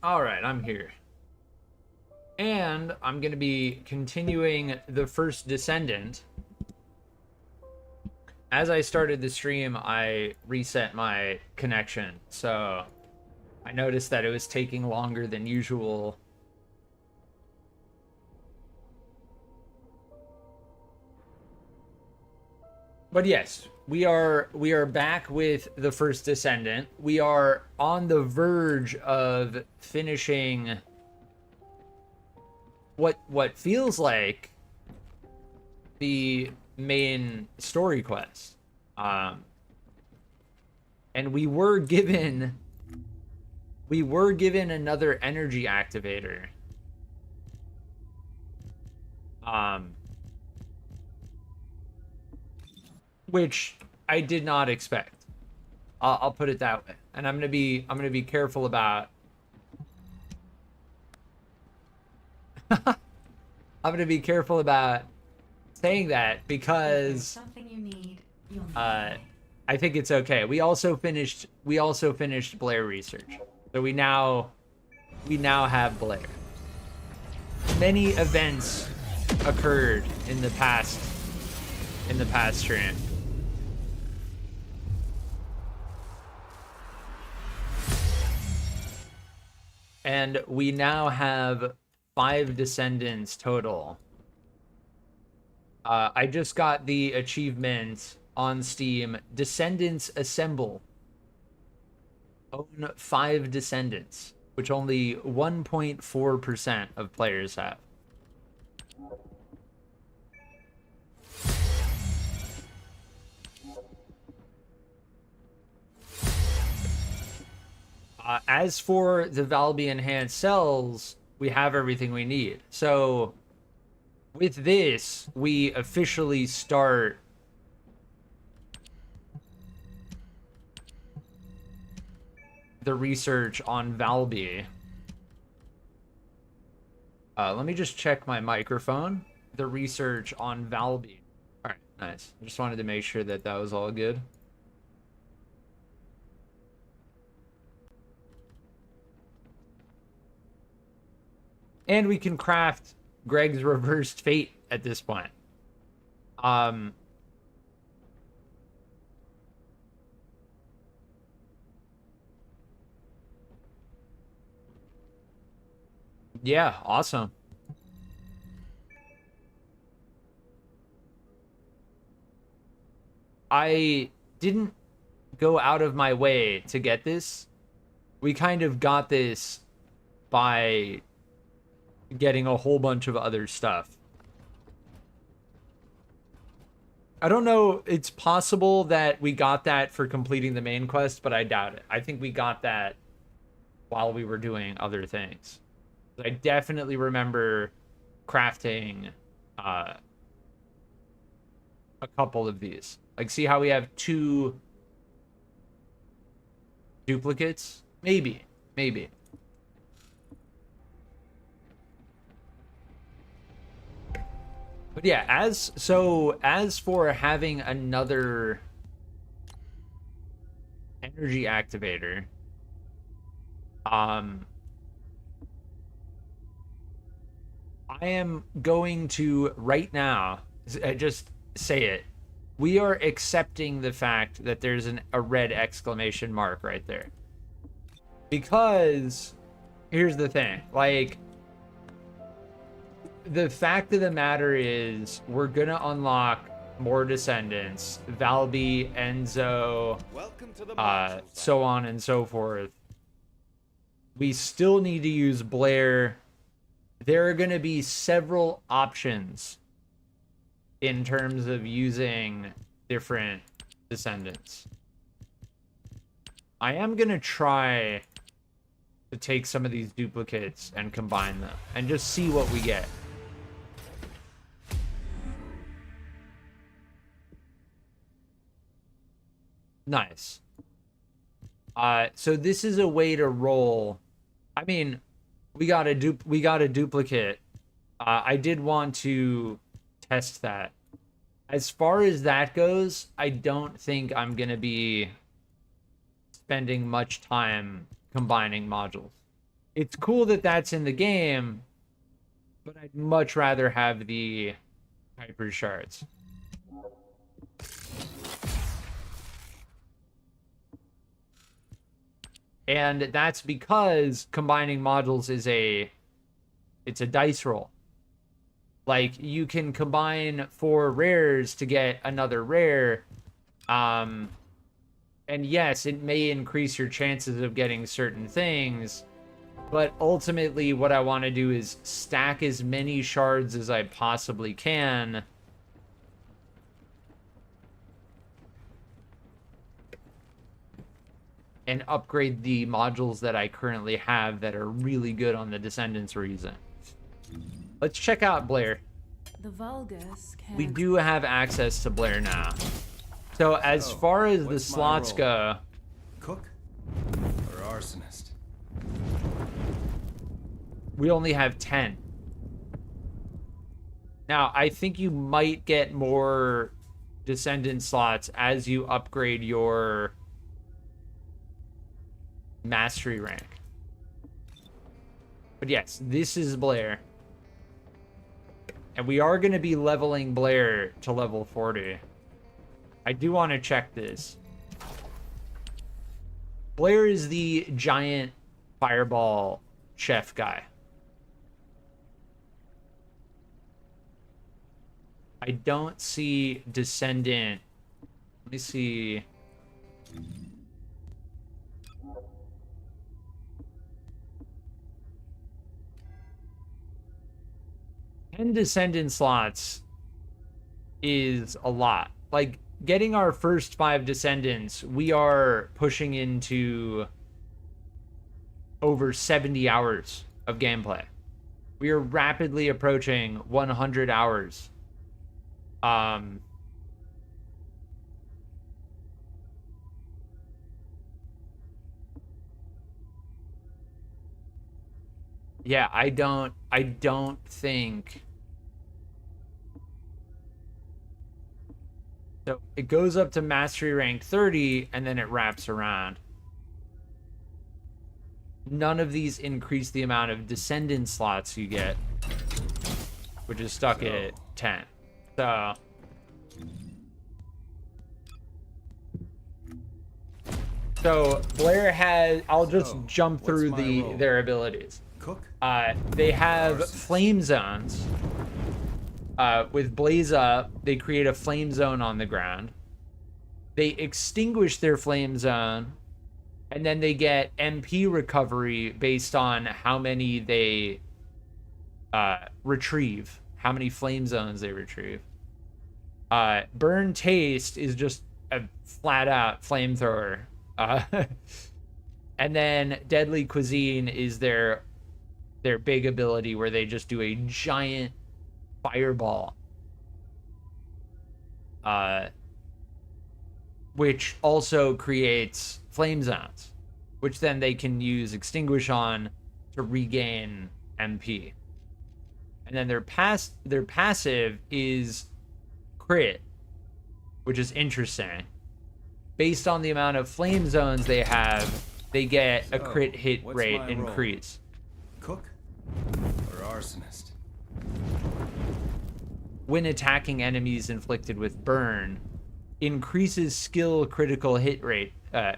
All right, I'm here. And I'm going to be continuing the first Descendant. As I started the stream, I reset my connection. So I noticed that it was taking longer than usual. But yes, we are back with the first Descendant. We are on the verge of finishing what feels like the main story quest. And we were given another energy activator. Which I did not expect. I'll put it that way. And I'm gonna be careful about. I'm gonna be careful about saying that because something you need, I think it's okay. We also finished Blair research, so we now have Blair. Many events occurred in the past stream. And we now have 5 Descendants total. I just got the achievement on Steam. Descendants Assemble. Own 5 Descendants, which only 1.4% of players have. As for the Valby enhanced cells, we have everything we need. So with this, we officially start the research on Valby. Let me just check my microphone. The research on Valby. All right, nice. Just wanted to make sure that that was all good. And we can craft Greg's reversed fate at this point. Yeah, awesome. I didn't go out of my way to get this. We kind of got this by getting a whole bunch of other stuff. I don't know, it's possible that we got that for completing the main quest, but I doubt it. I think we got that while we were doing other things. I definitely remember crafting a couple of these. Like, see how we have 2 duplicates? Maybe. But yeah, as for having another energy activator, I am going to right now just say it. We are accepting the fact that there's a red exclamation mark right there. Because here's the thing, like, the fact of the matter is we're gonna unlock more Descendants, Valby, Enzo, so on and so forth. We still need to use Blair. There are gonna be several options in terms of using different Descendants. I am gonna try to take some of these duplicates and combine them and just see what we get. Nice. So this is a way to roll. I mean, we got a duplicate. I did want to test that. As far as that goes, I don't think I'm gonna be spending much time combining modules. It's cool that that's in the game, but I'd much rather have the hyper shards. And that's because combining modules is it's a dice roll. Like, you can combine 4 rares to get another rare. And yes, it may increase your chances of getting certain things, but ultimately what I want to do is stack as many shards as I possibly can. And upgrade the modules that I currently have that are really good on the Descendants reason. Let's check out Blair. The Vulgus can... We do have access to Blair now. So as far as the slots go... Cook or arsonist? We only have 10. Now, I think you might get more Descendant slots as you upgrade your mastery rank. But yes, this is Blair. And we are going to be leveling Blair to level 40. I do want to check this. Blair is the giant fireball chef guy. I don't see Descendant. Let me see. And Descendant slots is a lot. Like, getting our first 5 Descendants, we are pushing into over 70 hours of gameplay. We are rapidly approaching 100 hours. Yeah, I don't think... So it goes up to mastery rank 30 and then it wraps around. None of these increase the amount of Descendant slots you get, which is stuck at 10. So Blair has, I'll just jump through their abilities. Cook? They have flame zones. With Blaze Up, they create a flame zone on the ground. They extinguish their flame zone, and then they get MP recovery based on how many they retrieve, how many flame zones they retrieve. Burn Taste is just a flat-out flamethrower. And then Deadly Cuisine is their big ability where they just do a giant fireball, which also creates flame zones, which then they can use Extinguish on to regain MP. And then their passive is Crit, which is interesting. Based on the amount of flame zones they have, they get a crit hit rate increase. Cook or arsonist? When attacking enemies inflicted with burn, increases skill critical hit rate,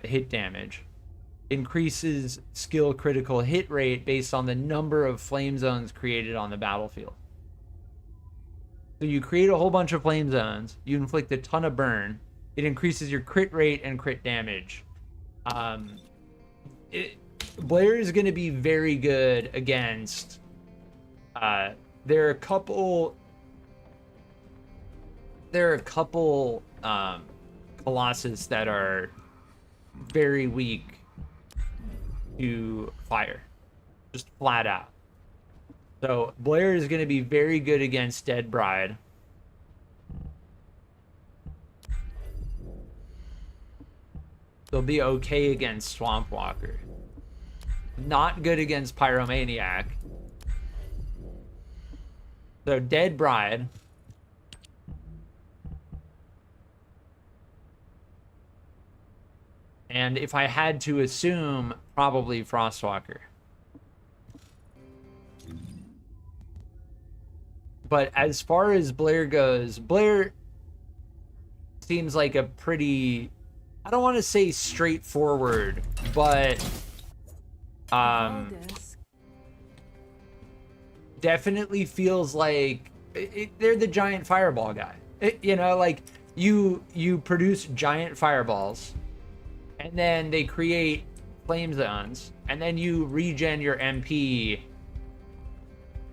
hit damage. increases skill critical hit rate based on the number of flame zones created on the battlefield. So you create a whole bunch of flame zones, you inflict a ton of burn, it increases your crit rate and crit damage. Blair is going to be very good against. There are a couple Colossus that are very weak to fire, just flat out. So Blair is going to be very good against Dead Bride. They'll be okay against Swamp Walker. Not good against Pyromaniac. So Dead Bride. And if I had to assume, probably Frostwalker. But as far as Blair goes, Blair seems like a pretty, I don't want to say straightforward, but definitely feels like they're the giant fireball guy. You know, like you produce giant fireballs, and then they create flame zones, and then you regen your MP.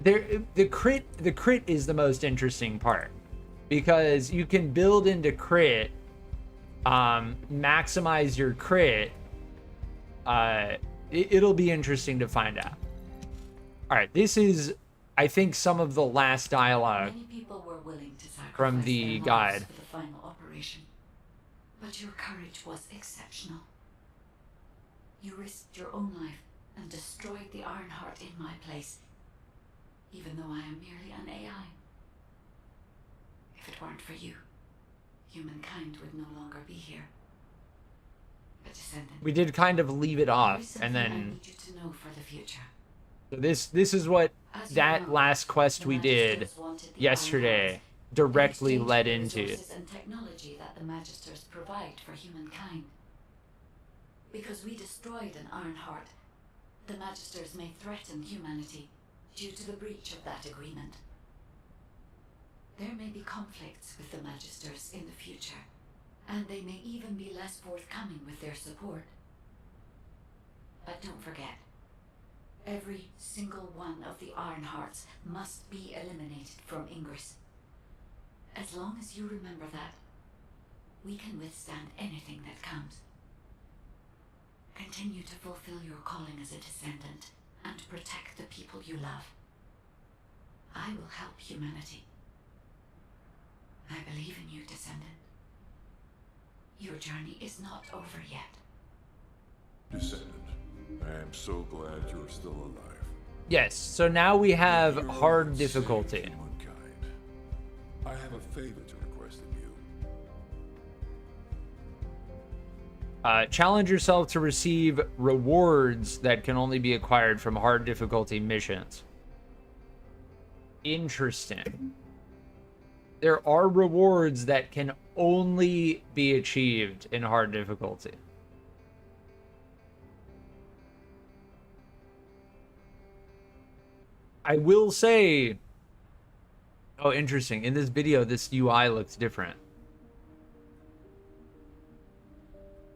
The crit is the most interesting part, because you can build into crit, maximize your crit. It'll be interesting to find out. All right, this is, I think, some of the last dialogue from the guide. For the final operation, but your courage was exceptional. You risked your own life and destroyed the Ironheart in my place, even though I am merely an AI. If it weren't for you, humankind would no longer be here. But Descendant, We did kind of leave it off, and I then need you to know for the future. so this is what As you that know, last quest the we did Magisters wanted the yesterday Ironheart directly in exchange led for into. resources and technology that the Magisters provide for humankind. Because we destroyed an Ironheart, the Magisters may threaten humanity due to the breach of that agreement. There may be conflicts with the Magisters in the future, and they may even be less forthcoming with their support. But don't forget, every single one of the Ironhearts must be eliminated from Ingress. As long as you remember that, we can withstand anything that comes. Continue to fulfill your calling as a Descendant and protect the people you love. I will help humanity. I believe in you, Descendant. Your journey is not over yet. Descendant, I am so glad you're still alive. Yes, so now we have Your hard saved difficulty. humankind. I have a favor to request of you. Challenge yourself to receive rewards that can only be acquired from hard difficulty missions. Interesting. There are rewards that can only be achieved in hard difficulty. I will say, oh, interesting. In this video, this UI looks different.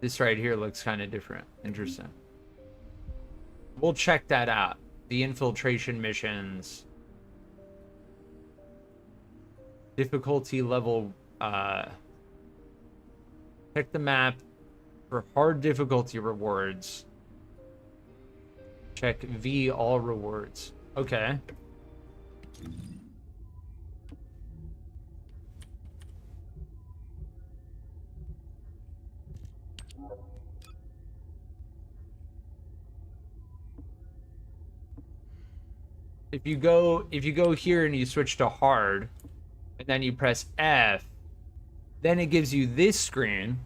This right here looks kind of different. Interesting. We'll check that out. The infiltration missions. Difficulty level. Check the map for hard difficulty rewards. Check V all rewards. Okay. If you go here and you switch to hard, and then you press F, then it gives you this screen.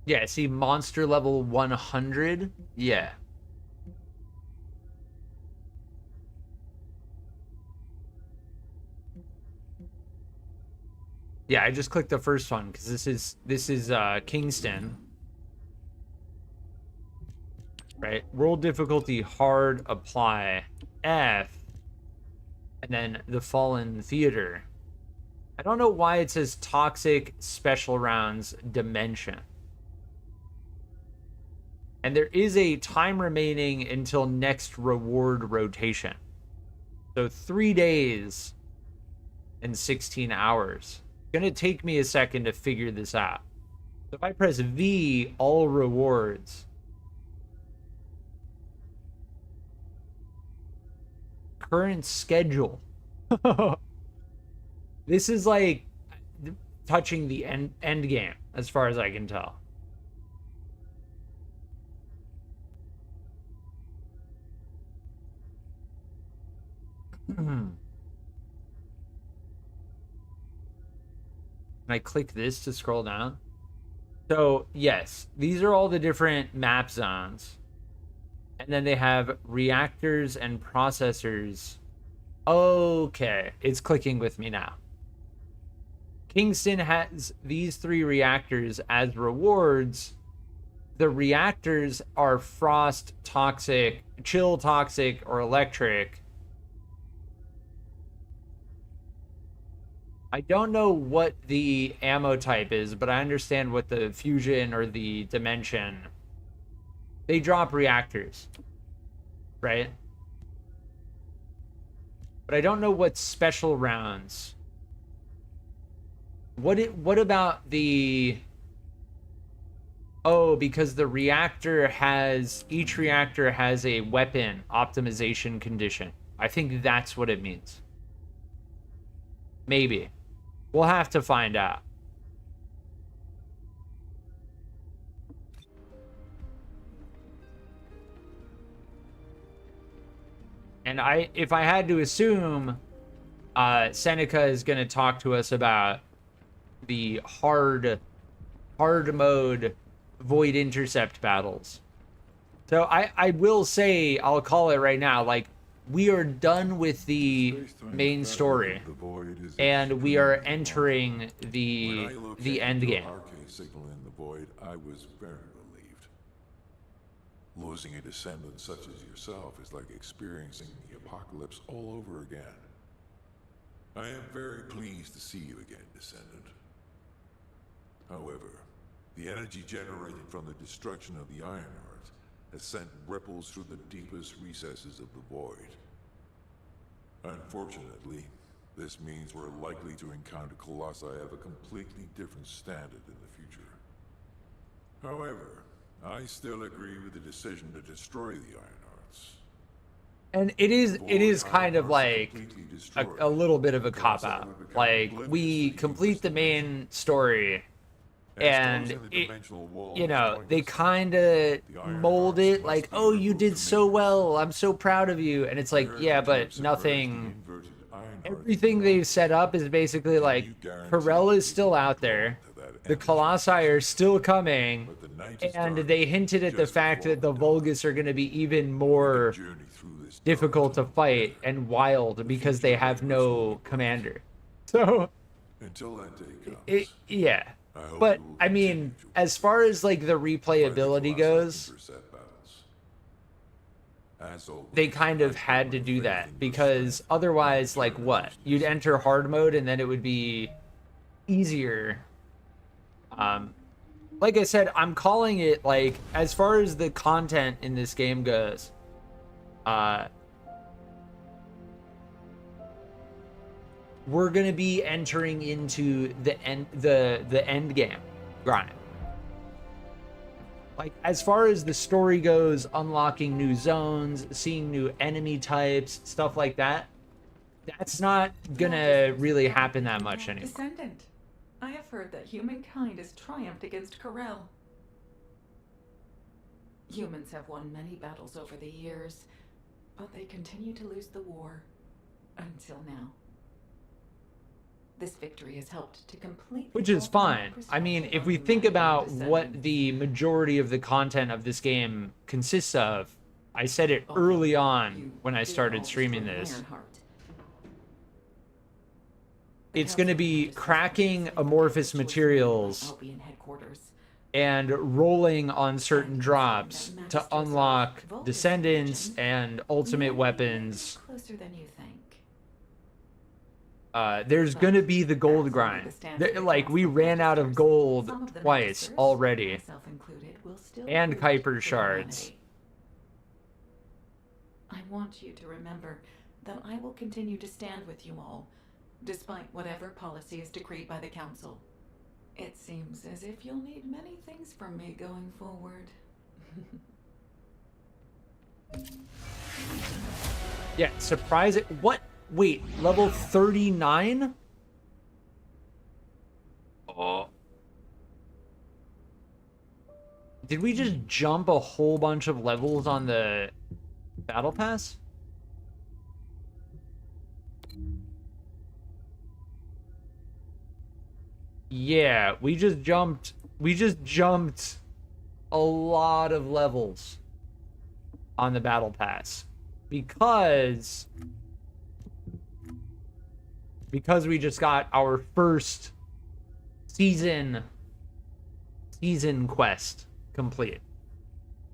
Yeah, see monster level 100? Yeah. Yeah, I just clicked the first one because this is Kingston. Right? World difficulty hard, apply F, and then the Fallen Theater. I don't know why it says toxic special rounds dimension. And there is a time remaining until next reward rotation. So 3 days and 16 hours. It's gonna take me a second to figure this out. So if I press V, all rewards. Current schedule. This is like touching the end game, as far as I can tell. Can I click this to scroll down? So, yes, these are all the different map zones. And then they have reactors and processors. Okay, it's clicking with me now. Kingston has these 3 reactors as rewards. The reactors are frost toxic, chill toxic, or electric. I don't know what the ammo type is, but I understand what the fusion or the dimension. They drop reactors, right? But I don't know what special rounds. What about the... Oh, because the reactor has... Each reactor has a weapon optimization condition. I think that's what it means. Maybe. We'll have to find out. And if I had to assume, Seneca is going to talk to us about the hard mode void intercept battles. So I will say, I'll call it right now, like, we are done with the main story, and we are entering the end game. Signal in the void, I was very relieved. Losing a descendant such as yourself is like experiencing the apocalypse all over again. I am very pleased to see you again, Descendant. However, the energy generated from the destruction of the Iron Heart has sent ripples through the deepest recesses of the void. Unfortunately, this means we're likely to encounter colossi of a completely different standard in the future. However, I still agree with the decision to destroy the Iron Hearts. And it is kind of like a little bit of a cop-out. Like, we complete the main story, and you know, they kind of mold it like, oh, you did so well, I'm so proud of you. And it's like, yeah, but nothing, everything they've set up is basically like, Corell is still out there, the Colossi are still coming, and they hinted at the fact that the Vulgus are going to be even more difficult to fight and wild because they have no commander. So, until that day comes, yeah. But, I mean, as far as, like, the replayability goes, they kind of had to do that, because otherwise, like, what? You'd enter hard mode, and then it would be easier. Like I said, I'm calling it, like, as far as the content in this game goes, we're gonna be entering into the end game grind. Like, as far as the story goes, unlocking new zones, seeing new enemy types, stuff like that, that's not gonna really happen that much anymore. Descendant, I have heard that humankind has triumphed against Corell. Humans have won many battles over the years, but they continue to lose the war until now. This victory has helped to complete, which is fine. I mean, if we think about what the majority of the content of this game consists of, I said it early on when I started streaming this. it's going to be cracking amorphous materials Albion headquarters. and rolling on certain drops to unlock Descendants and ultimate weapons. Closer than you think. There's going to be the gold grind. Like, we ran out of gold twice already. Myself included, will still And prove Kuiper to shards. humanity. I want you to remember that I will continue to stand with you all, despite whatever policy is decreed by the Council. It seems as if you'll need many things from me going forward. Yeah, surprise it. What? Wait, level 39? Oh. Did we just jump a whole bunch of levels on the battle pass? Yeah, we just jumped a lot of levels on the battle pass because we just got our first season quest complete,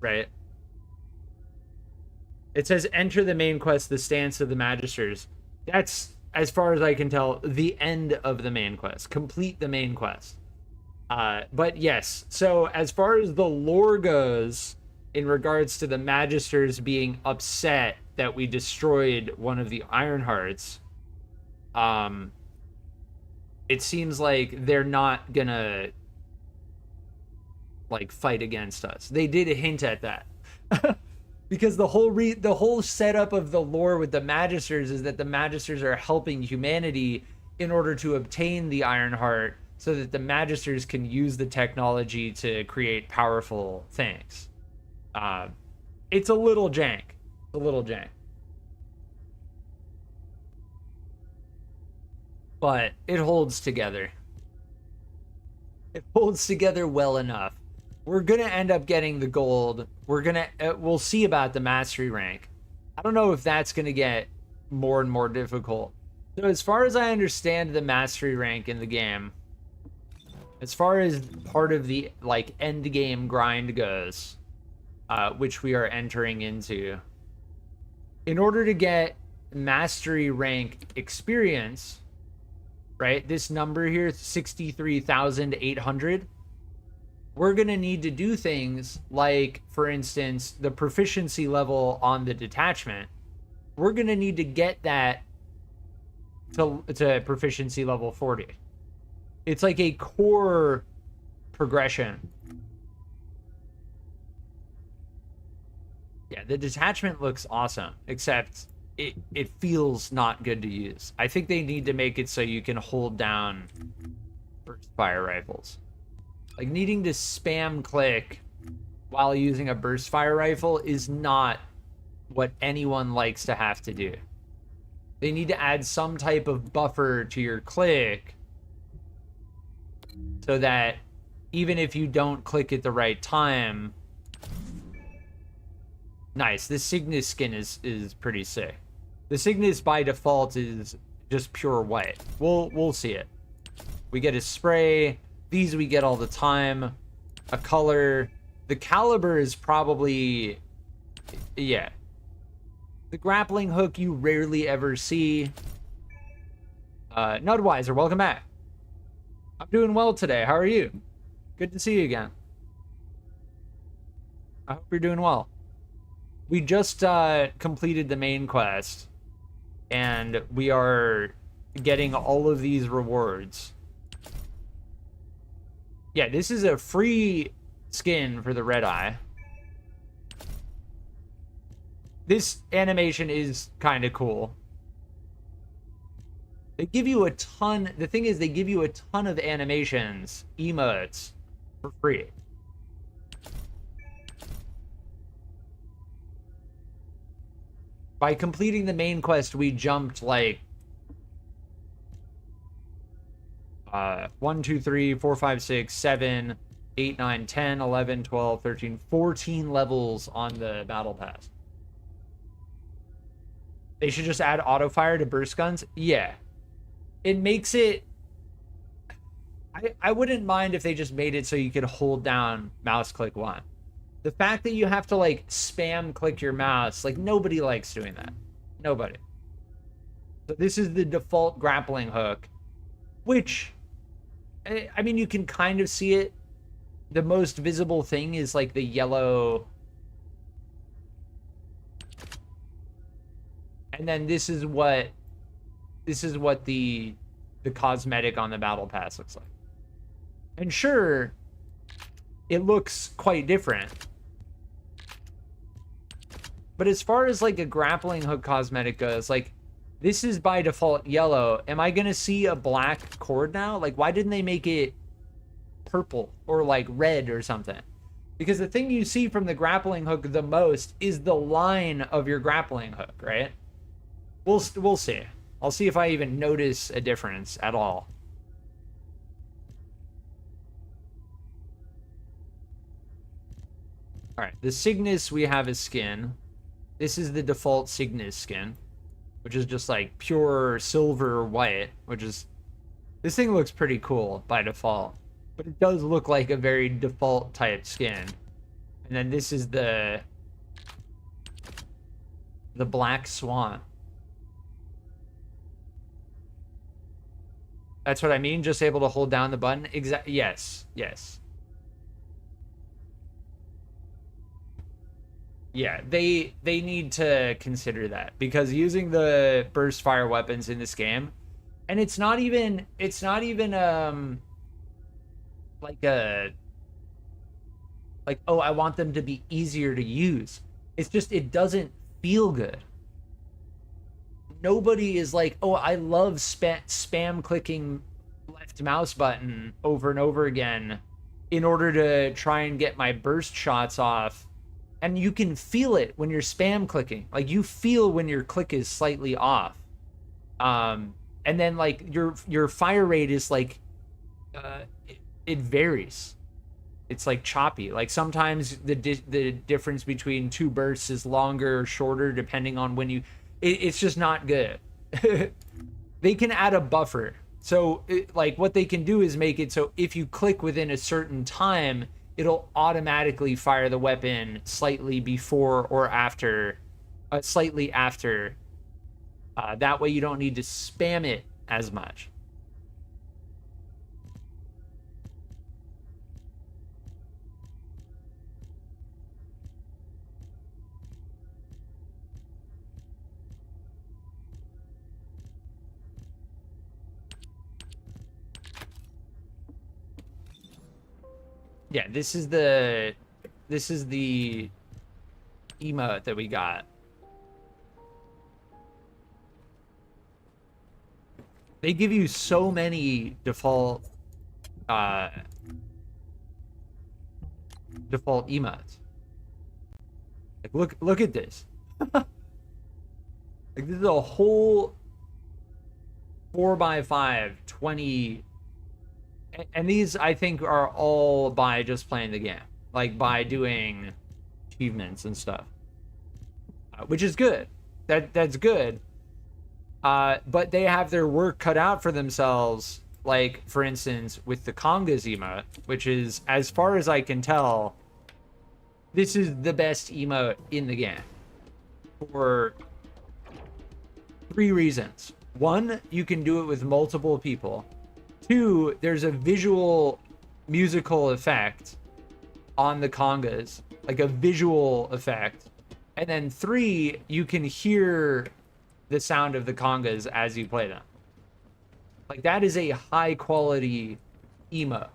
right? It says enter the main quest, the stance of the Magisters. That's, as far as I can tell, the end of the main quest. Complete the main quest. But yes, so as far as the lore goes, in regards to the Magisters being upset that we destroyed one of the Ironhearts, it seems like they're not gonna like fight against us. They did hint at that. Because the whole setup of the lore with the Magisters is that the Magisters are helping humanity in order to obtain the Ironheart so that the Magisters can use the technology to create powerful things. It's a little jank. It's a little jank. But it holds together. It holds together well enough. We're gonna end up getting the gold. We'll see about the mastery rank. I don't know if that's gonna get more and more difficult. So as far as I understand the mastery rank in the game, as far as part of the like end game grind goes, which we are entering into, in order to get mastery rank experience, right? This number here, 63,800. We're going to need to do things like, for instance, the proficiency level on the detachment. We're going to need to get that to proficiency level 40. It's like a core progression. Yeah, the detachment looks awesome, except it feels not good to use. I think they need to make it so you can hold down burst fire rifles. Like, needing to spam click while using a burst fire rifle is not what anyone likes to have to do. They need to add some type of buffer to your click so that even if you don't click at the right time... Nice. This Cygnus skin is pretty sick. The Cygnus by default is just pure white. We'll see it. We get a spray. These we get all the time. A color. The caliber is probably... Yeah. The grappling hook you rarely ever see. Nudwiser, welcome back. I'm doing well today. How are you? Good to see you again. I hope you're doing well. We just completed the main quest, and we are getting all of these rewards. Yeah, this is a free skin for the red eye. This animation is kind of cool. They give you a ton... The thing is, they give you a ton of animations, emotes, for free. By completing the main quest, we jumped like 1, 2, 3, 4, 5, 6, 7, 8, 9, 10, 11, 12, 13, 14 levels on the battle pass. They should just add auto fire to burst guns. Yeah. it makes it, I wouldn't mind if they just made it so you could hold down mouse click 1. The fact that you have to like spam click your mouse, like nobody likes doing that. Nobody. So this is the default grappling hook, which, I mean, you can kind of see it. The most visible thing is like the yellow. And then this is what the cosmetic on the battle pass looks like. And sure, it looks quite different. But as far as like a grappling hook cosmetic goes, like this is by default yellow. Am I gonna see a black cord now? Like, why didn't they make it purple or like red or something? Because the thing you see from the grappling hook the most is the line of your grappling hook, right? We'll see. I'll see if I even notice a difference at all. All right, the Cygnus we have is skin. This is the default Cygnus skin, which is just like pure silver white, which is, this thing looks pretty cool by default, but it does look like a very default type skin. And then this is the Black Swan. That's what I mean, just able to hold down the button. Yes. Yeah, they need to consider that, because using the burst fire weapons in this game, and it's not even like, oh, I want them to be easier to use. It's just, it doesn't feel good. Nobody is like, oh, I love spam clicking left mouse button over and over again in order to try and get my burst shots off. And you can feel it when you're spam clicking. Like, you feel when your click is slightly off. And then like your fire rate is like, it varies. It's like choppy. Like sometimes the difference between two bursts is longer or shorter depending on when you, it's just not good. They can add a buffer. So like what they can do is make it so if you click within a certain time, it'll automatically fire the weapon slightly before or after, slightly after. That way you don't need to spam it as much. Yeah, this is the emote that we got. They give you so many default emotes. Like look at this. Like this is a whole 4x5 20. And these, I think, are all by just playing the game. Like, by doing achievements and stuff. Which is good. That's good. But they have their work cut out for themselves. Like, for instance, with the Congas emote. Which is, as far as I can tell, this is the best emote in the game. For 3 reasons. 1, you can do it with multiple people. 2, there's a visual musical effect on the congas, like a visual effect. And then 3, you can hear the sound of the congas as you play them. Like, that is a high quality emote.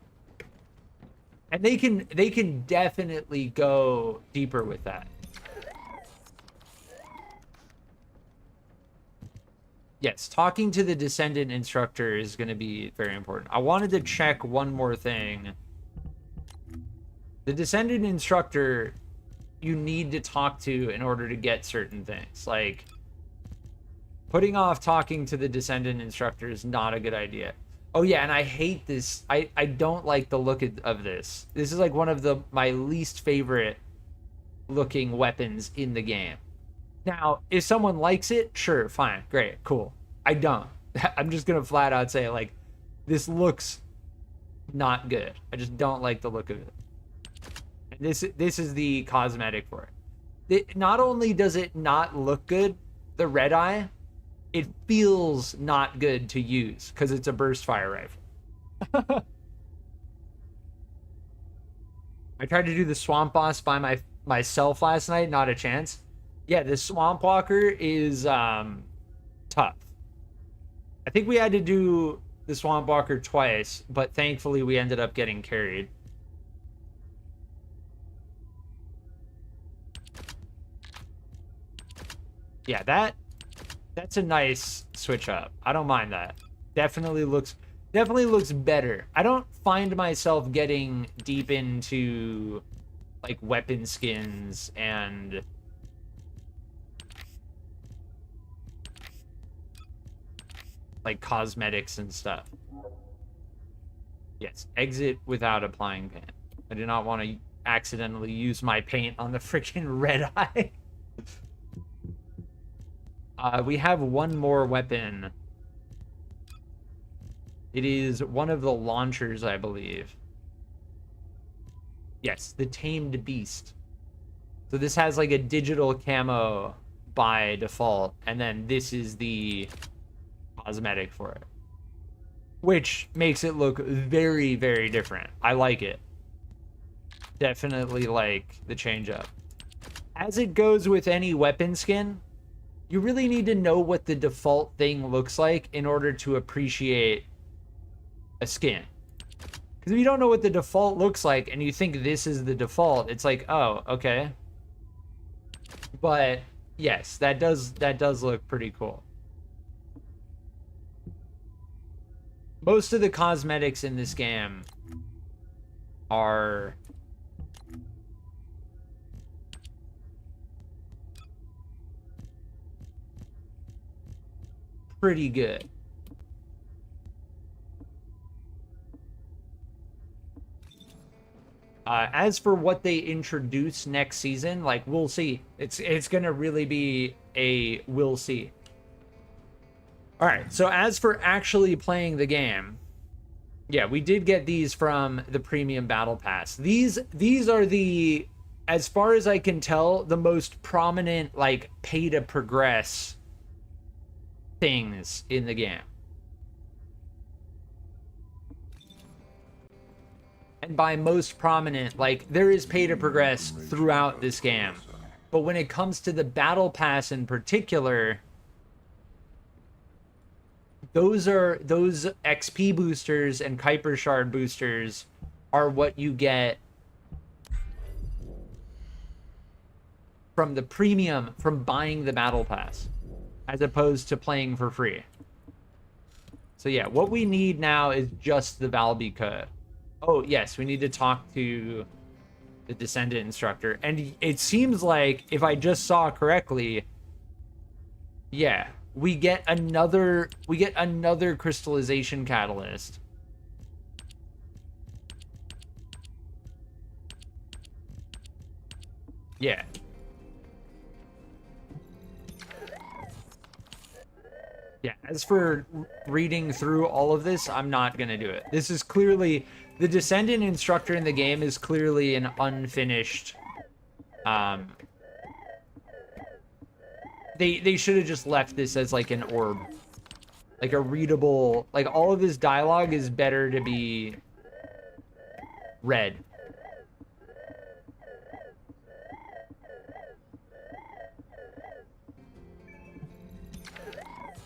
And they can definitely go deeper with that. Yes, talking to the Descendant instructor is going to be very important. I wanted to check one more thing. The Descendant instructor, you need to talk to in order to get certain things. Like, putting off talking to the Descendant instructor is not a good idea. Oh yeah, and I hate this. I don't like the look of this. This is like one of my least favorite looking weapons in the game. Now, if someone likes it, sure, fine, great, cool. I don't. I'm just gonna flat out say, like, this looks not good. I just don't like the look of it. And this is the cosmetic for it. Not only does it not look good, the red eye, it feels not good to use because it's a burst fire rifle. I tried to do the swamp boss by myself last night, not a chance. Yeah, the swamp walker is tough. I think we had to do the swamp walker twice, but thankfully we ended up getting carried. Yeah, that's a nice switch up. I don't mind that. Definitely looks better. I don't find myself getting deep into like weapon skins and like cosmetics and stuff. Yes, exit without applying paint. I do not want to accidentally use my paint on the freaking red eye. We have one more weapon. It is one of the launchers, I believe. Yes, the Tamed Beast. So this has like a digital camo by default, and then this is the cosmetic for it, which makes it look very, very different. I like it. Definitely like the change up. As it goes with any weapon skin, you really need to know what the default thing looks like in order to appreciate a skin. Because if you don't know what the default looks like and you think this is the default, it's like, oh, okay. But yes, that does look pretty cool. Most of the cosmetics in this game are pretty good. As for what they introduce next season, like, we'll see. It's gonna really be a we'll see. All right, so as for actually playing the game, yeah, we did get these from the premium battle pass. These are the, as far as I can tell, the most prominent like pay to progress things in the game. And by most prominent, like, there is pay to progress throughout this game. But when it comes to the battle pass in particular, those XP boosters and Kuiper Shard boosters are what you get from the premium, from buying the battle pass, as opposed to playing for free. So yeah, what we need now is just the Valby code. Oh yes, we need to talk to the Descendant instructor. And it seems like, if I just saw correctly, yeah, we get another crystallization catalyst. Yeah. Yeah, as for reading through all of this, I'm not going to do it. This is clearly, the Descendant instructor in the game is clearly an unfinished, they should have just left this as like an orb, like a readable, like, all of this dialogue is better to be read.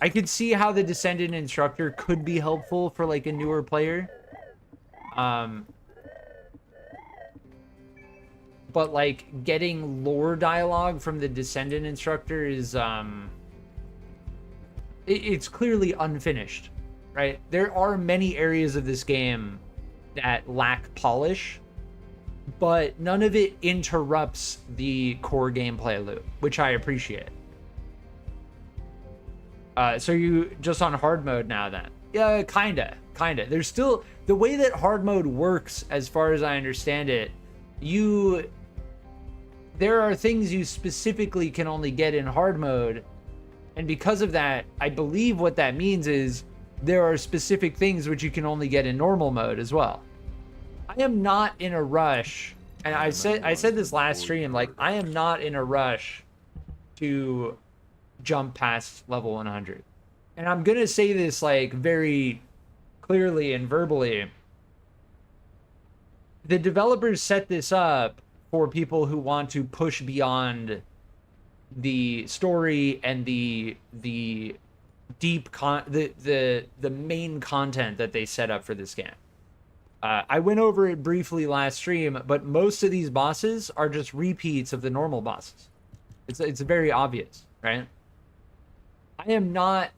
I could see how the Descendant instructor could be helpful for like a newer player. But like, getting lore dialogue from the Descendant instructor is it's clearly unfinished, right? There are many areas of this game that lack polish, but none of it interrupts the core gameplay loop, which I appreciate. So you just on hard mode now then? Yeah, kinda. There's still, the way that hard mode works, as far as I understand it, there are things you specifically can only get in hard mode, And because of that, I believe what that means is there are specific things which you can only get in normal mode as well. I am not in a rush, and I said this last stream, like, I am not in a rush to jump past level 100. And I'm gonna say this like very clearly and verbally. The developers set this up for people who want to push beyond the story and the deep the main content that they set up for this game. I went over it briefly last stream, but most of these bosses are just repeats of the normal bosses. It's very obvious, right? I am not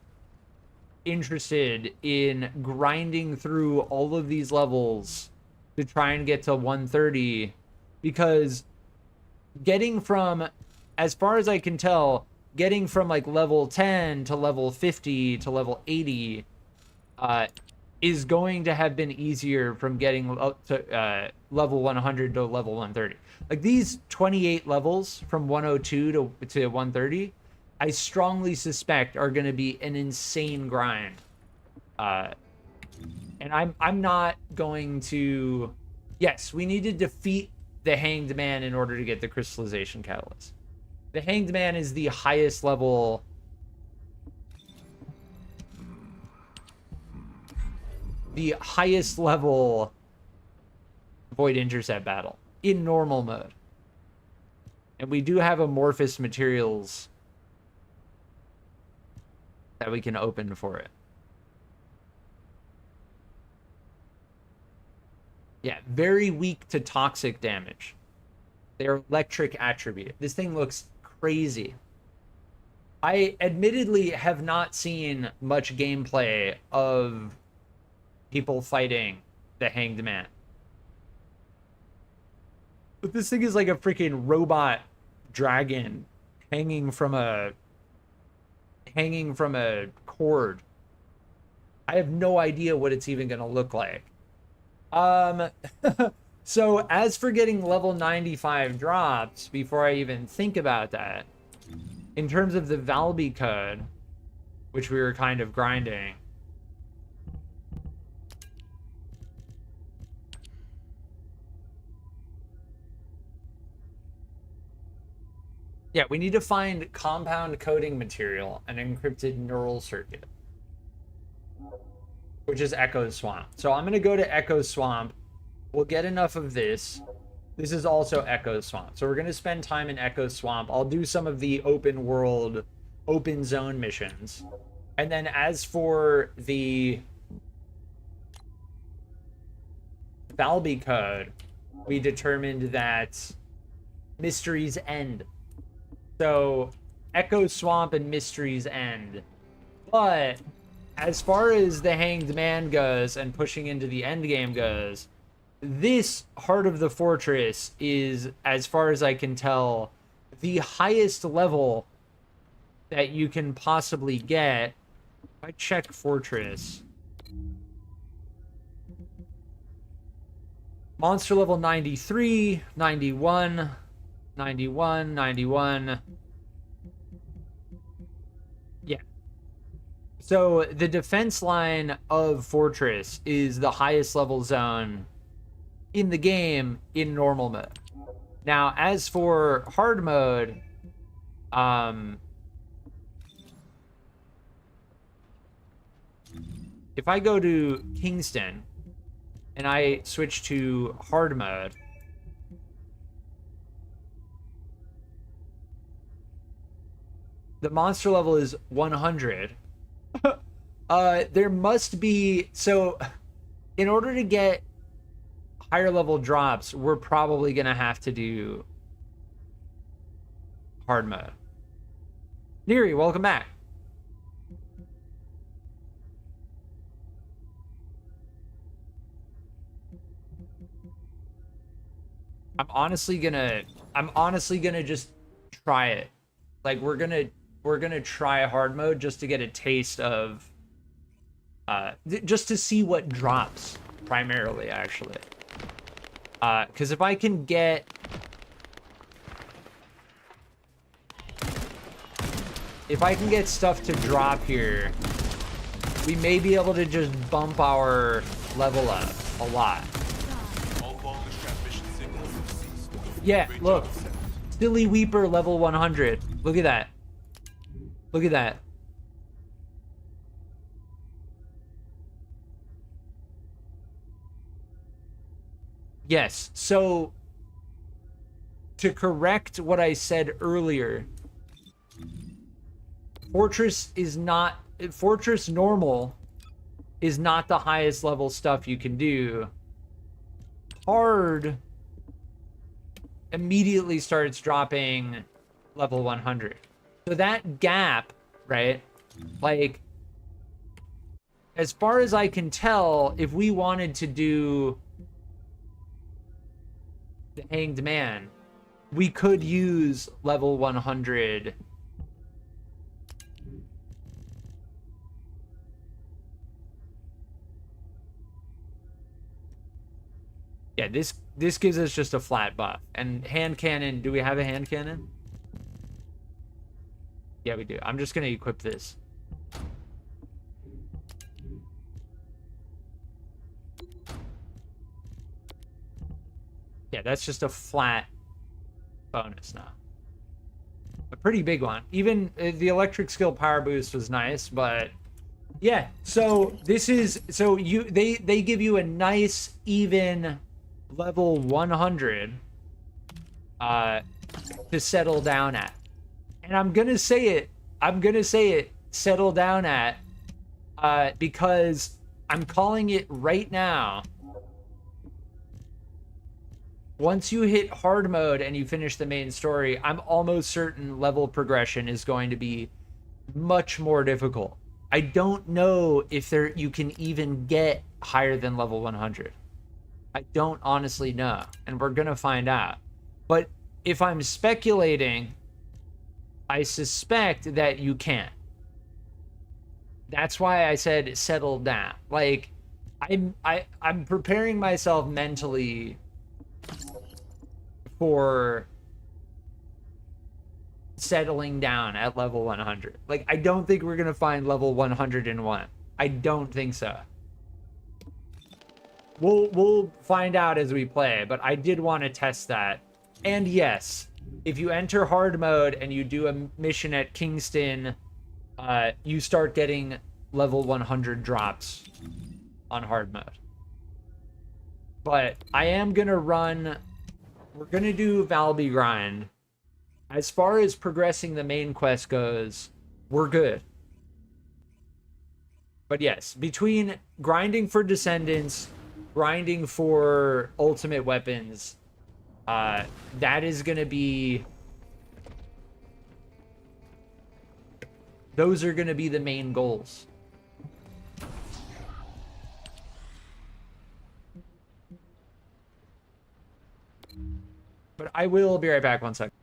interested in grinding through all of these levels to try and get to 130, because getting from, as far as I can tell, getting from like level 10 to level 50 to level 80 is going to have been easier from getting up to level 100 to level 130. Like these 28 levels from 102 to 130, I strongly suspect are going to be an insane grind. And I'm not going to... Yes, we need to defeat the Hanged Man in order to get the Crystallization Catalyst. The Hanged Man is the highest level... The highest level Void Intercept battle in normal mode. And we do have amorphous materials that we can open for it. Yeah, very weak to toxic damage. Their electric attribute. This thing looks crazy. I admittedly have not seen much gameplay of people fighting the Hanged Man. But this thing is like a freaking robot dragon hanging from a cord. I have no idea what it's even gonna look like. So as for getting level 95 drops, before I even think about that, in terms of the Valby code, which we were kind of grinding, yeah, we need to find compound coding material and encrypted neural circuit, which is Echo Swamp. So I'm going to go to Echo Swamp. We'll get enough of this. This is also Echo Swamp. So we're going to spend time in Echo Swamp. I'll do some of the open world, open zone missions. And then as for the Valby code, we determined that Mystery's End. So Echo Swamp and Mystery's End. But as far as the Hanged Man goes and pushing into the end game goes, this Heart of the Fortress is, as far as I can tell, the highest level that you can possibly get. If I check Fortress, monster level 93, 91, 91, 91. Yeah. So the defense line of Fortress is the highest level zone in the game in normal mode. Now, as for hard mode, if I go to Kingston and I switch to hard mode, the monster level is 100. There must be... So, in order to get higher level drops, we're probably going to have to do hard mode. Neri, welcome back. I'm honestly gonna just try it. Like, we're gonna try hard mode just to get a taste of just to see what drops primarily, actually. Because if I can if I can get stuff to drop here, we may be able to just bump our level up a lot. All longest transmission signals have ceased. Yeah, Great look. job, Descendant. Silly Weeper level 100. Look at that. Look at that. Yes, so to correct what I said earlier, Fortress Normal is not the highest level stuff you can do. Hard immediately starts dropping level 100. So that gap, right? Like, as far as I can tell, if we wanted to do the Hanged Man, we could use level 100. Yeah, this gives us just a flat buff. And hand cannon, do we have a hand cannon? Yeah, we do. I'm just gonna equip this. Yeah, that's just a flat bonus now. A pretty big one. Even the electric skill power boost was nice, but yeah. So this is, so they give you a nice even level 100 to settle down at. And I'm gonna say it, settle down at, because I'm calling it right now. Once you hit hard mode and you finish the main story, I'm almost certain level progression is going to be much more difficult. I don't know if you can even get higher than level 100. I don't honestly know, and we're gonna find out. But if I'm speculating, I suspect that you can't. That's why I said settle down. Like, I'm preparing myself mentally for settling down at level 100. Like, I don't think we're gonna find level 101. I don't think so. We'll find out as we play, but I did want to test that. And yes, if you enter hard mode and you do a mission at Kingston, you start getting level 100 drops on hard mode. But I am gonna run, we're gonna do Valby grind. As far as progressing the main quest goes, we're good. But yes, between grinding for Descendants, grinding for ultimate weapons, that is gonna be, those are gonna be the main goals. But I will be right back, 1 second.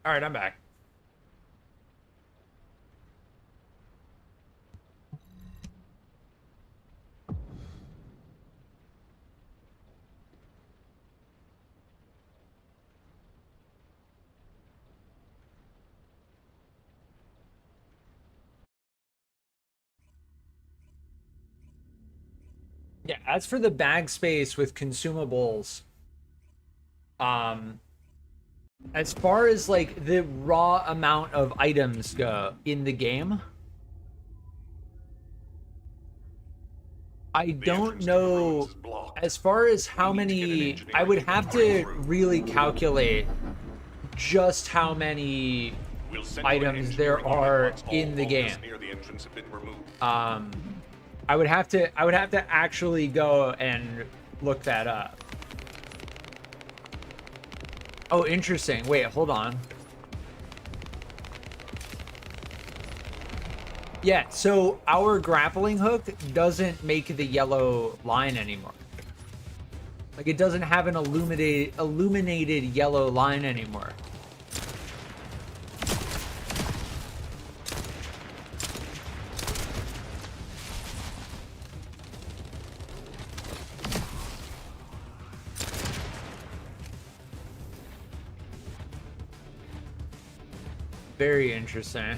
All right, I'm back. Yeah, as for the bag space with consumables, as far as like the raw amount of items go in the game, I don't know as far as how many. I would have to really calculate just how many items there are in the game. I would have to actually go and look that up. Oh, interesting. Wait, hold on. Yeah, so our grappling hook doesn't make the yellow line anymore. Like, it doesn't have an illuminated yellow line anymore. Very interesting.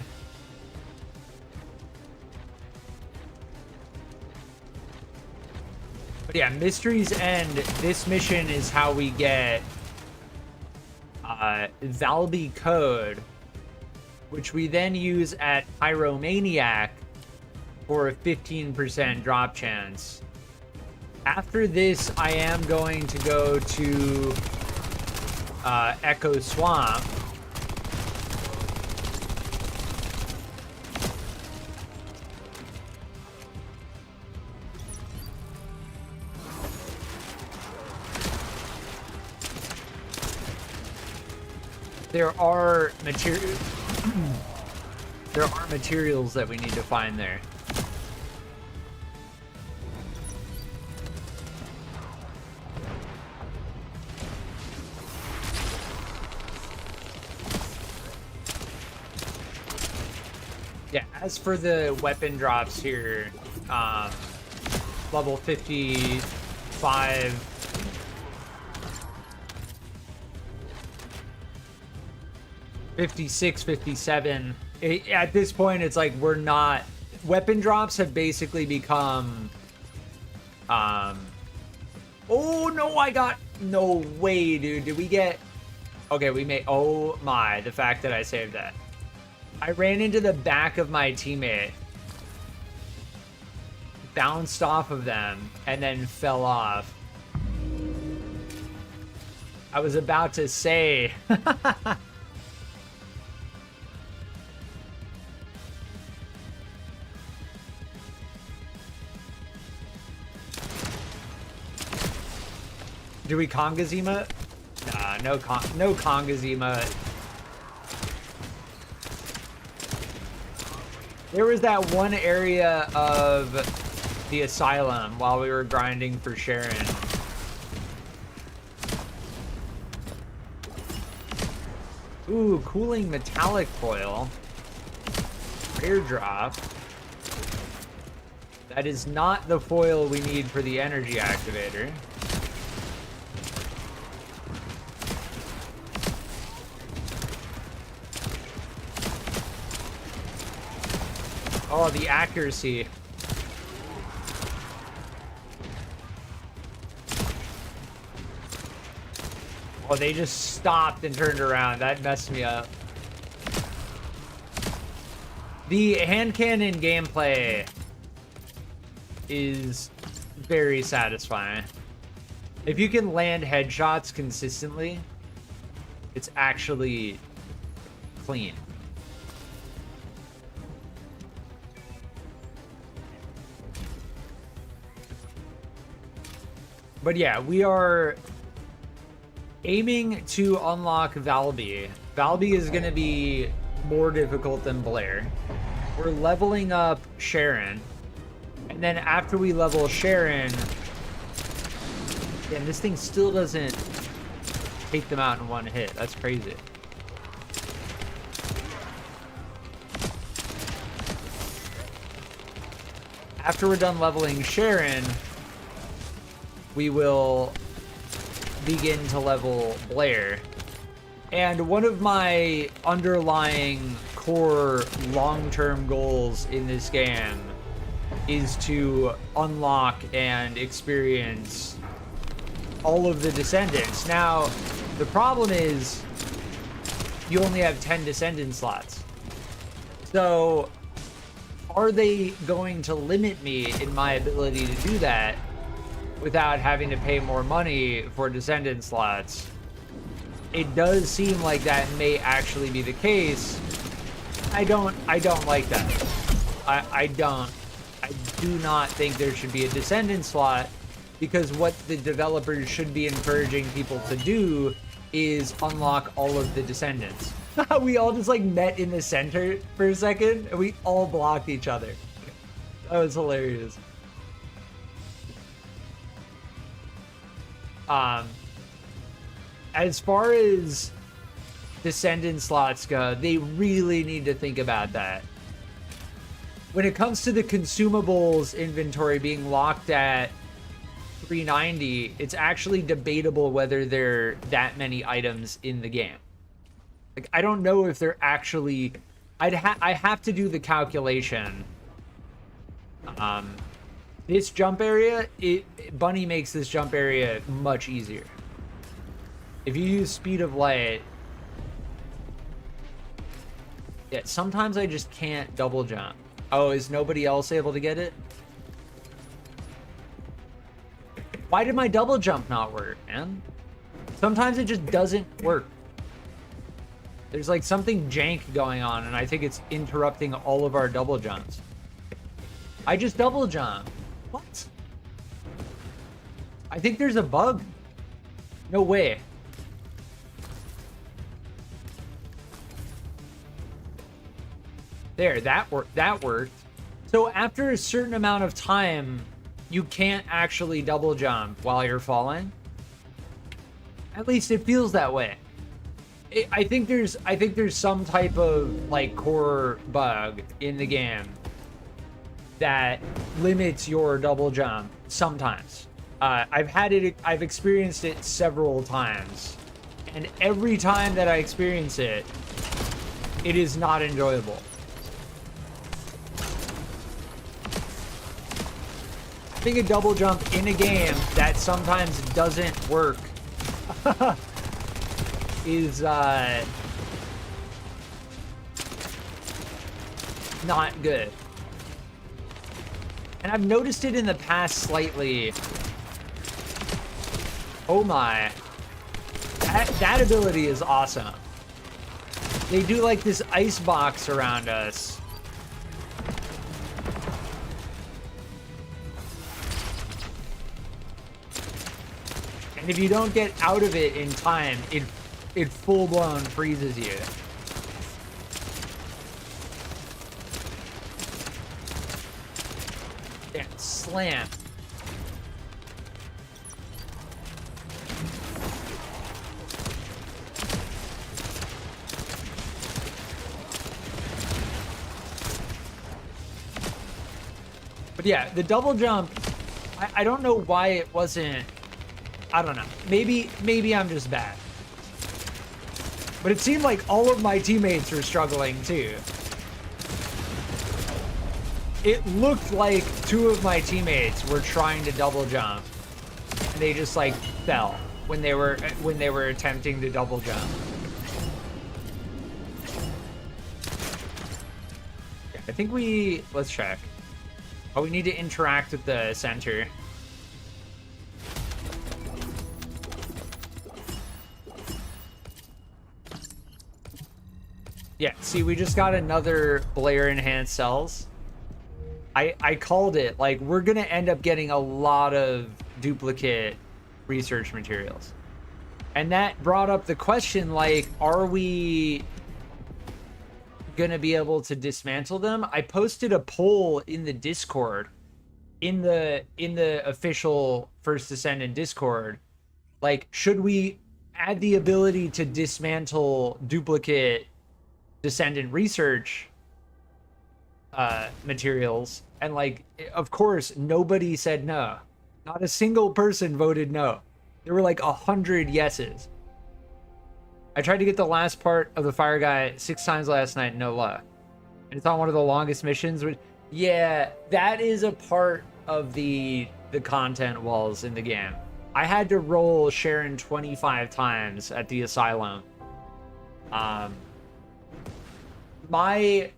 But yeah, Mystery's End, this mission is how we get Valby code, which we then use at Pyromaniac for a 15% drop chance. After this, I am going to go to Echo Swamp. There are materials that we need to find there. Yeah, as for the weapon drops here, level 55. 56, 57. At this point, it's like we're not. Weapon drops have basically become. Oh no! I got no way, dude. Did we get? Okay, we made. Oh my! The fact that I saved that. I ran into the back of my teammate, bounced off of them, and then fell off. I was about to say. Do we Kongazima? Nah, no Kongazima. There was that one area of the asylum while we were grinding for Sharen. Ooh, cooling metallic foil. Rare drop. That is not the foil we need for the energy activator. Oh, the accuracy. Oh, they just stopped and turned around. That messed me up. The hand cannon gameplay is very satisfying. If you can land headshots consistently, it's actually clean. But yeah, we are aiming to unlock Valby. Valby is going to be more difficult than Blair. We're leveling up Sharen. And then after we level Sharen, and this thing still doesn't take them out in one hit. That's crazy. after we're done leveling Sharen, we will begin to level Blair. And one of my underlying core long-term goals in this game is to unlock and experience all of the Descendants. Now, the problem is you only have 10 Descendant slots. So, are they going to limit me in my ability to do that without having to pay more money for Descendant slots? It does seem like that may actually be the case. I don't like that. I do not think there should be a Descendant slot, because what the developers should be encouraging people to do is unlock all of the Descendants. We all just like met in the center for a second and we all blocked each other. That was hilarious. As far as Descendant slots go, they really need to think about that. When it comes to the consumables inventory being locked at 390, it's actually debatable whether there are that many items in the game. Like, I don't know if they're actually... I have to do the calculation. This jump area, Bunny makes this jump area much easier. If you use speed of light... Yeah, sometimes I just can't double jump. Oh, is nobody else able to get it? Why did my double jump not work, man? Sometimes it just doesn't work. There's like something jank going on, and I think it's interrupting all of our double jumps. I just double jump. What? I think there's a bug. No way. There, that worked. So after a certain amount of time, you can't actually double jump while you're falling. At least it feels that way. I think there's some type of like core bug in the game that limits your double jump sometimes. I've experienced it several times, and every time that I experience it, it is not enjoyable. Having a double jump in a game that sometimes doesn't work is not good. And I've noticed it in the past slightly. Oh my. That ability is awesome. They do like this ice box around us. And if you don't get out of it in time, it full-blown freezes you. Yeah, slam. But yeah, the double jump, I don't know why it wasn't... I don't know. Maybe I'm just bad. But it seemed like all of my teammates were struggling too. It looked like two of my teammates were trying to double jump, and they just like fell when they were attempting to double jump. Yeah, I think let's check. Oh, we need to interact with the center. Yeah, see, we just got another Blair enhanced cells. I called it. Like, we're gonna end up getting a lot of duplicate research materials. And that brought up the question, like, are we gonna be able to dismantle them? I posted a poll in the Discord, in the official First Descendant Discord. Like, should we add the ability to dismantle duplicate Descendant research materials, and like, of course, nobody said no. Not a single person voted no. There were like 100 yeses. I tried to get the last part of the fire guy 6 times last night, no luck. And it's on one of the longest missions. Which, yeah, that is a part of the content walls in the game. I had to roll Sharen 25 times at the asylum. My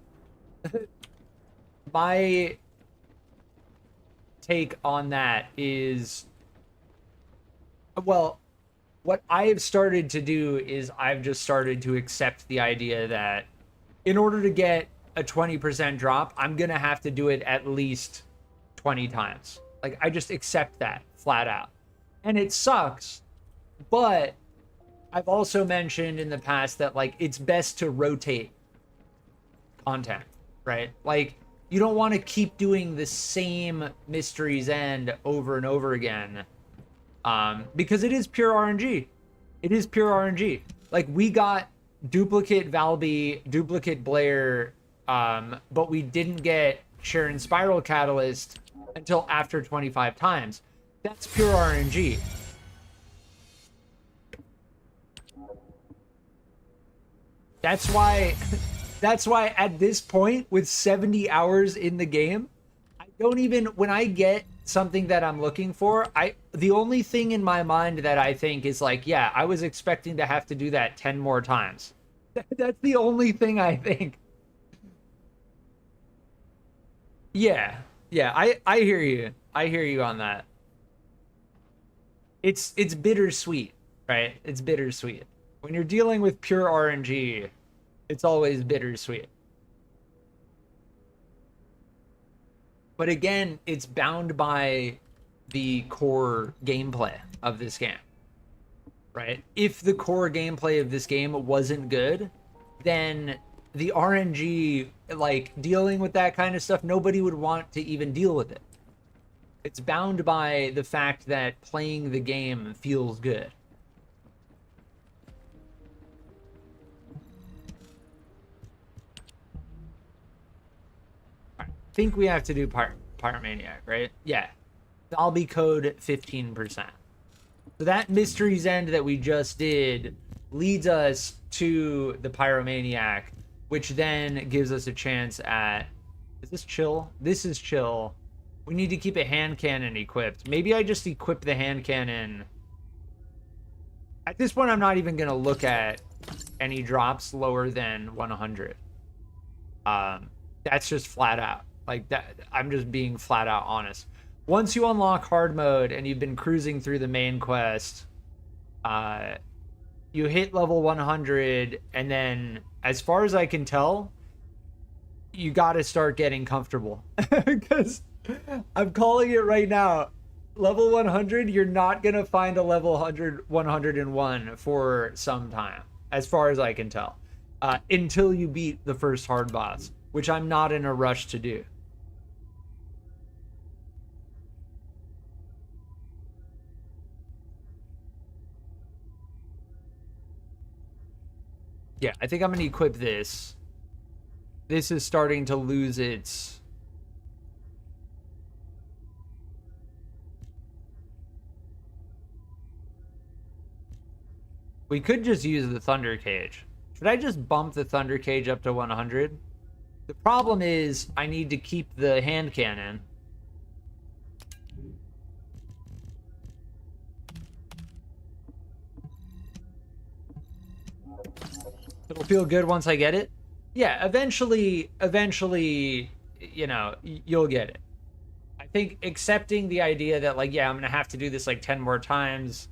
take on that is, well, what I have started to do is I've just started to accept the idea that in order to get a 20% drop, I'm gonna have to do it at least 20 times. Like, I just accept that flat out. And it sucks, but I've also mentioned in the past that, like, it's best to rotate content, right? Like, you don't want to keep doing the same Mystery's End over and over again, because it is pure RNG. It is pure RNG. Like, we got duplicate Valby, duplicate Blair, but we didn't get Sharen Spiral Catalyst until after 25 times. That's pure RNG. That's why at this point, with 70 hours in the game, I don't even, when I get something that I'm looking for, the only thing in my mind that I think is like, yeah, I was expecting to have to do that 10 more times. That's the only thing I think. Yeah, I hear you. I hear you on that. It's bittersweet, right? It's bittersweet. When you're dealing with pure RNG, it's always bittersweet. But again, it's bound by the core gameplay of this game, right? If the core gameplay of this game wasn't good, then the RNG, like, dealing with that kind of stuff, nobody would want to even deal with it. It's bound by the fact that playing the game feels good. I think we have to do Pyromaniac, right? Yeah. Valby code 15%. So that Mystery's End that we just did leads us to the Pyromaniac, which then gives us a chance at... Is this chill? This is chill. We need to keep a hand cannon equipped. Maybe I just equip the hand cannon. At this point, I'm not even going to look at any drops lower than 100. That's just flat out. Like, that, I'm just being flat out honest. Once you unlock hard mode and you've been cruising through the main quest, you hit level 100, and then, as far as I can tell, you got to start getting comfortable. Because I'm calling it right now. Level 100, you're not going to find a level 101 for some time, as far as I can tell, until you beat the first hard boss, which I'm not in a rush to do. Yeah, I think I'm going to equip this. This is starting to lose its... We could just use the Thunder Cage. Should I just bump the Thunder Cage up to 100? The problem is I need to keep the hand cannon. It'll feel good once I get it. Yeah, eventually, you know, you'll get it. I think accepting the idea that, like, yeah, I'm gonna have to do this like 10 more times.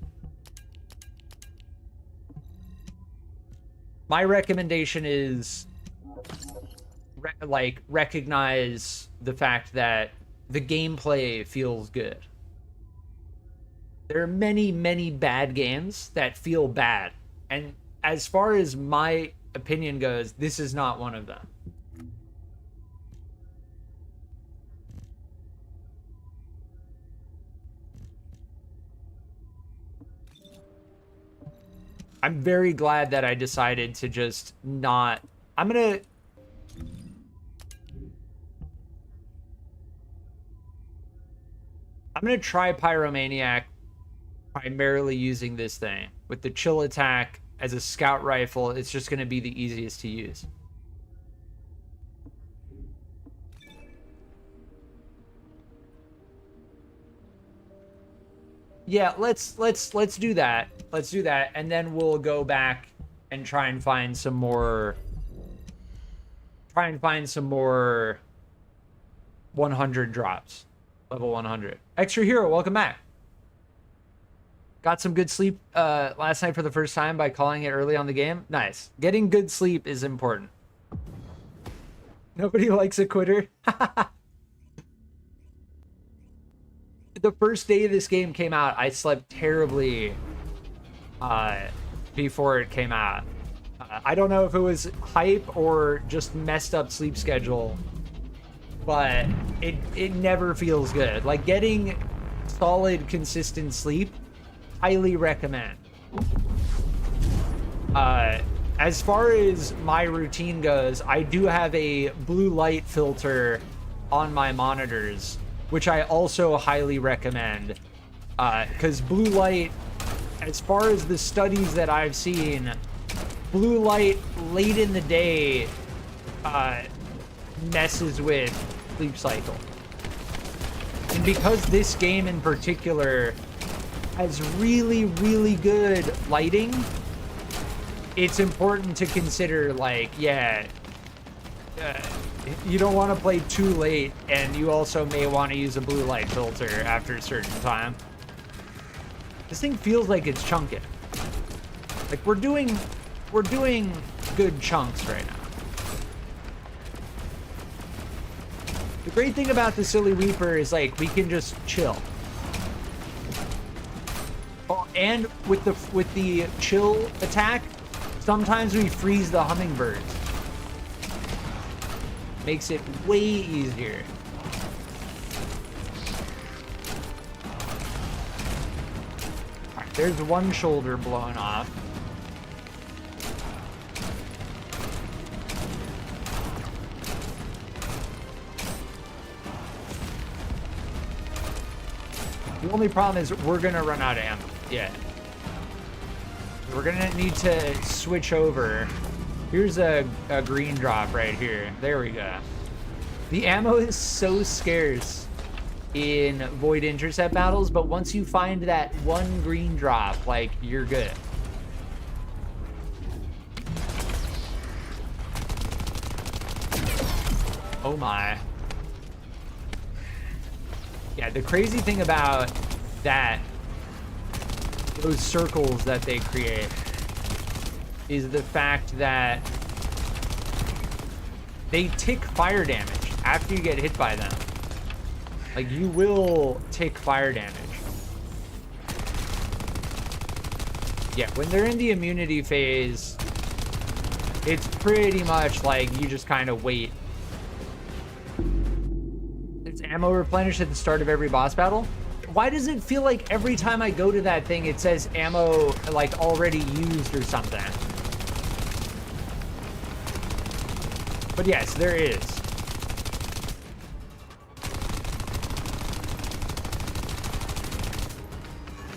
My recommendation is recognize the fact that the gameplay feels good. There are many bad games that feel bad, and as far as my opinion goes, this is not one of them. I'm very glad that I decided to just not... I'm gonna I'm gonna try Pyromaniac primarily using this thing. With the chill attack as a scout rifle, it's just gonna be the easiest to use. Yeah, let's do that. Let's do that, and then we'll go back and try and find some more 100 drops. Level 100. Extra Hero, welcome back. Got some good sleep last night for the first time by calling it early on the game. Nice. Getting good sleep is important. Nobody likes a quitter. The first day this game came out, I slept terribly before it came out. I don't know if it was hype or just messed up sleep schedule, but it never feels good. Like, getting solid, consistent sleep, highly recommend. As far as my routine goes, I do have a blue light filter on my monitors, which I also highly recommend, because blue light, as far as the studies that I've seen, blue light late in the day messes with sleep cycle. And because this game in particular has really, really good lighting, it's important to consider, like, yeah, you don't want to play too late, and you also may want to use a blue light filter after a certain time. This thing feels like it's chunking. Like, we're doing good chunks right now. The great thing about the Silly Reaper is, like, we can just chill. Oh, and with the chill attack, sometimes we freeze the hummingbirds. Makes it way easier. Alright, there's one shoulder blown off. The only problem is we're gonna run out of ammo. Yeah. We're gonna need to switch over. Here's a green drop right here. There we go. The ammo is so scarce in Void Intercept battles, but once you find that one green drop, like, you're good. Oh my. Yeah, the crazy thing about those circles that they create is the fact that they tick fire damage after you get hit by them. Like, you will tick fire damage. Yeah, when they're in the immunity phase, it's pretty much like you just kind of wait. It's ammo replenished at the start of every boss battle. Why does it feel like every time I go to that thing, it says ammo, like, already used or something? But yes, there is.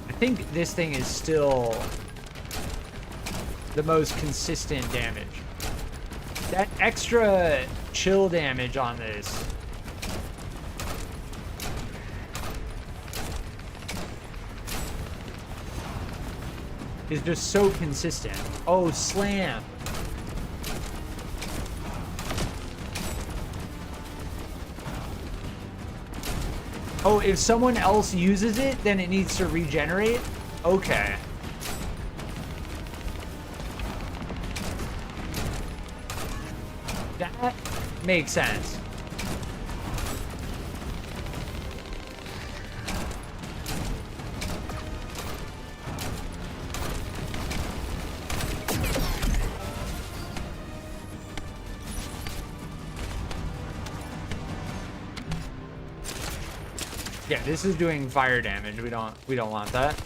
I think this thing is still the most consistent damage. That extra chill damage on this is just so consistent. Oh, slam. Oh, if someone else uses it, then it needs to regenerate? Okay. That makes sense. Yeah, this is doing fire damage. We don't want that.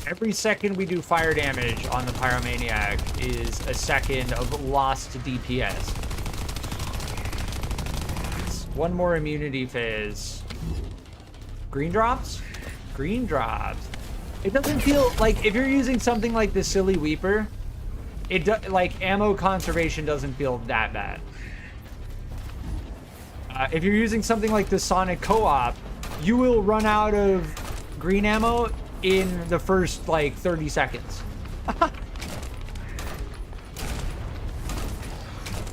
Every second we do fire damage on the Pyromaniac is a second of lost DPS. One more immunity phase. Green drops? Green drops. It doesn't feel like if you're using something like the Silly Weeper, like ammo conservation doesn't feel that bad. If you're using something like the Sonic Co-op, you will run out of green ammo in the first like 30 seconds.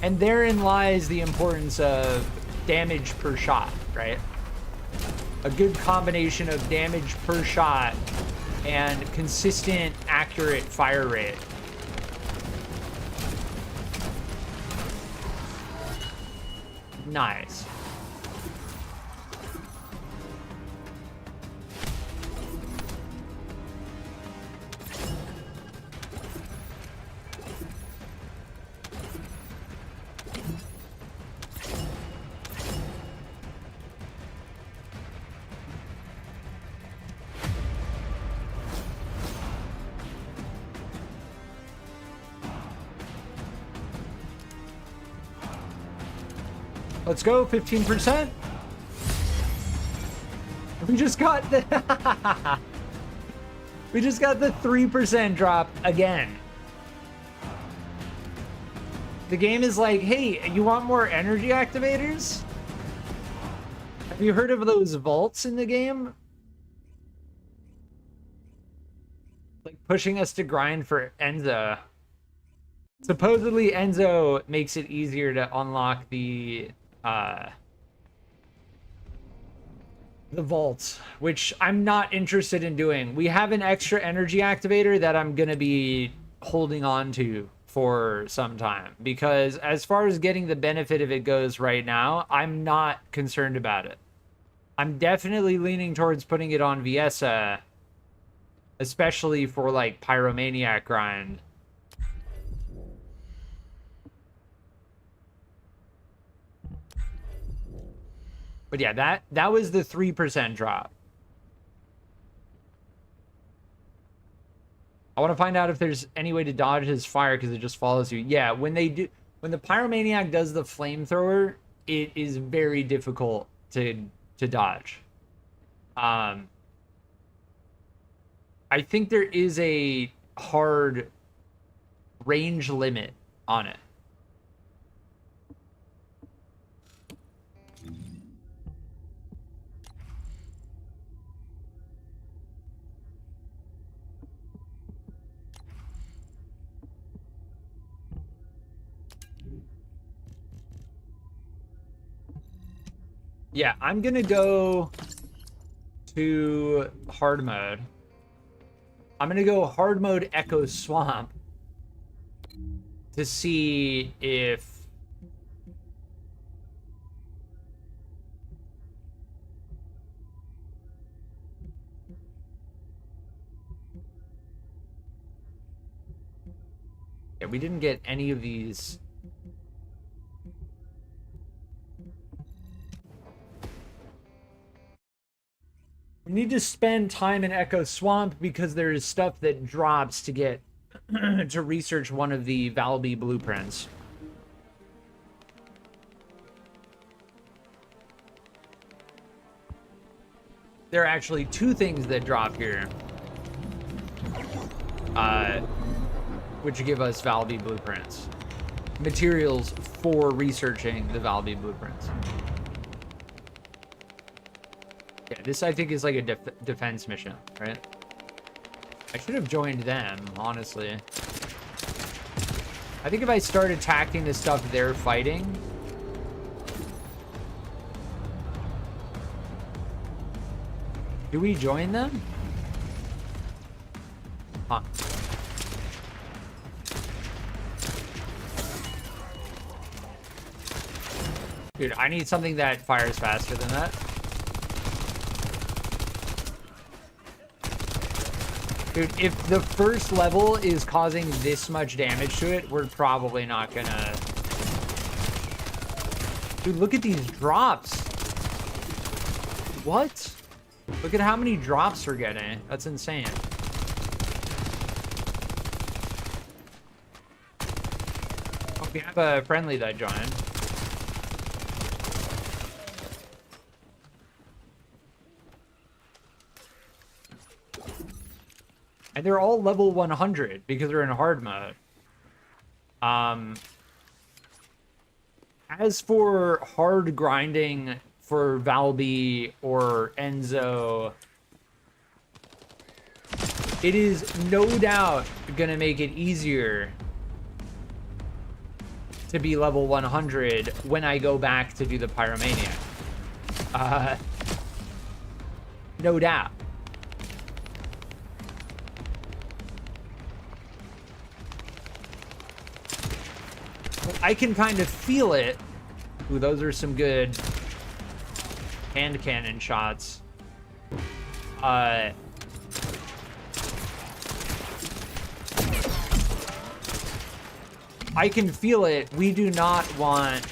And therein lies the importance of damage per shot, right? A good combination of damage per shot and consistent, accurate fire rate. Nice. Let's go, 15%. We just got the we just got the 3% drop again. The game is like, hey, you want more energy activators? Have you heard of those vaults in the game? Like pushing us to grind for Enzo. Supposedly Enzo makes it easier to unlock the vaults, which I'm not interested in doing. We have an extra energy activator that I'm gonna be holding on to for some time, because as far as getting the benefit of it goes right now, I'm not concerned about it. I'm definitely leaning towards putting it on Viesa, especially for like Pyromaniac grind. But yeah, that was the 3% drop. I want to find out if there's any way to dodge his fire because it just follows you. Yeah, when the Pyromaniac does the flamethrower, it is very difficult to dodge. I think there is a hard range limit on it. Yeah, I'm gonna go to hard mode. I'm gonna go hard mode Echo Swamp to see if yeah, we didn't get any of these. We need to spend time in Echo Swamp because there is stuff that drops to get to research one of the Valby blueprints. There are actually two things that drop here, which give us Valby blueprints. Materials for researching the Valby blueprints. Yeah, this I think is like a defense mission, right? I should have joined them, honestly. I think if I start attacking the stuff they're fighting... Do we join them? Huh. Dude, I need something that fires faster than that. Dude, if the first level is causing this much damage to it, we're probably not gonna... Dude, look at these drops. What? Look at how many drops we're getting. That's insane. Oh, we have a friendly that joined. And they're all level 100 because they're in hard mode. As for hard grinding for Valby or Enzo, it is no doubt gonna make it easier to be level 100 when I go back to do the Pyromaniac. No doubt. I can kind of feel it. Ooh, those are some good hand cannon shots. I can feel it. We do not want...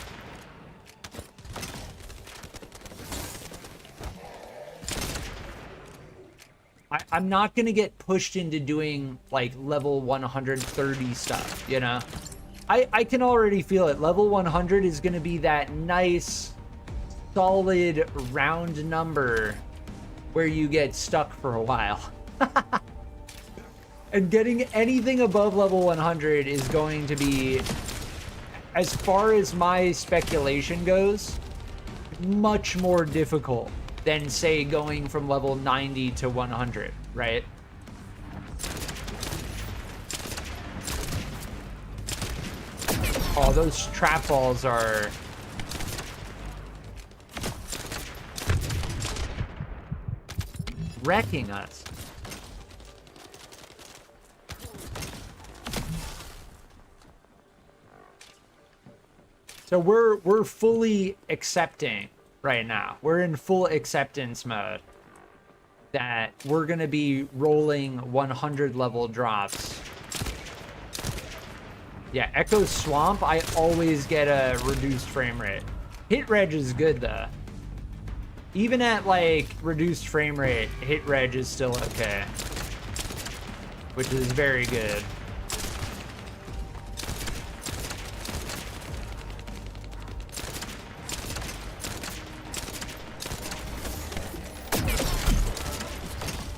I'm not going to get pushed into doing, like, level 130 stuff, you know? I can already feel it. Level 100 is going to be that nice, solid, round number where you get stuck for a while. And getting anything above level 100 is going to be, as far as my speculation goes, much more difficult than, say, going from level 90 to 100, right? Oh, those trap balls are... wrecking us. So we're fully accepting right now. We're in full acceptance mode that we're gonna be rolling 100 level drops. Yeah, Echo Swamp, I always get a reduced frame rate. Hit reg is good though. Even at like reduced frame rate, hit reg is still okay, which is very good.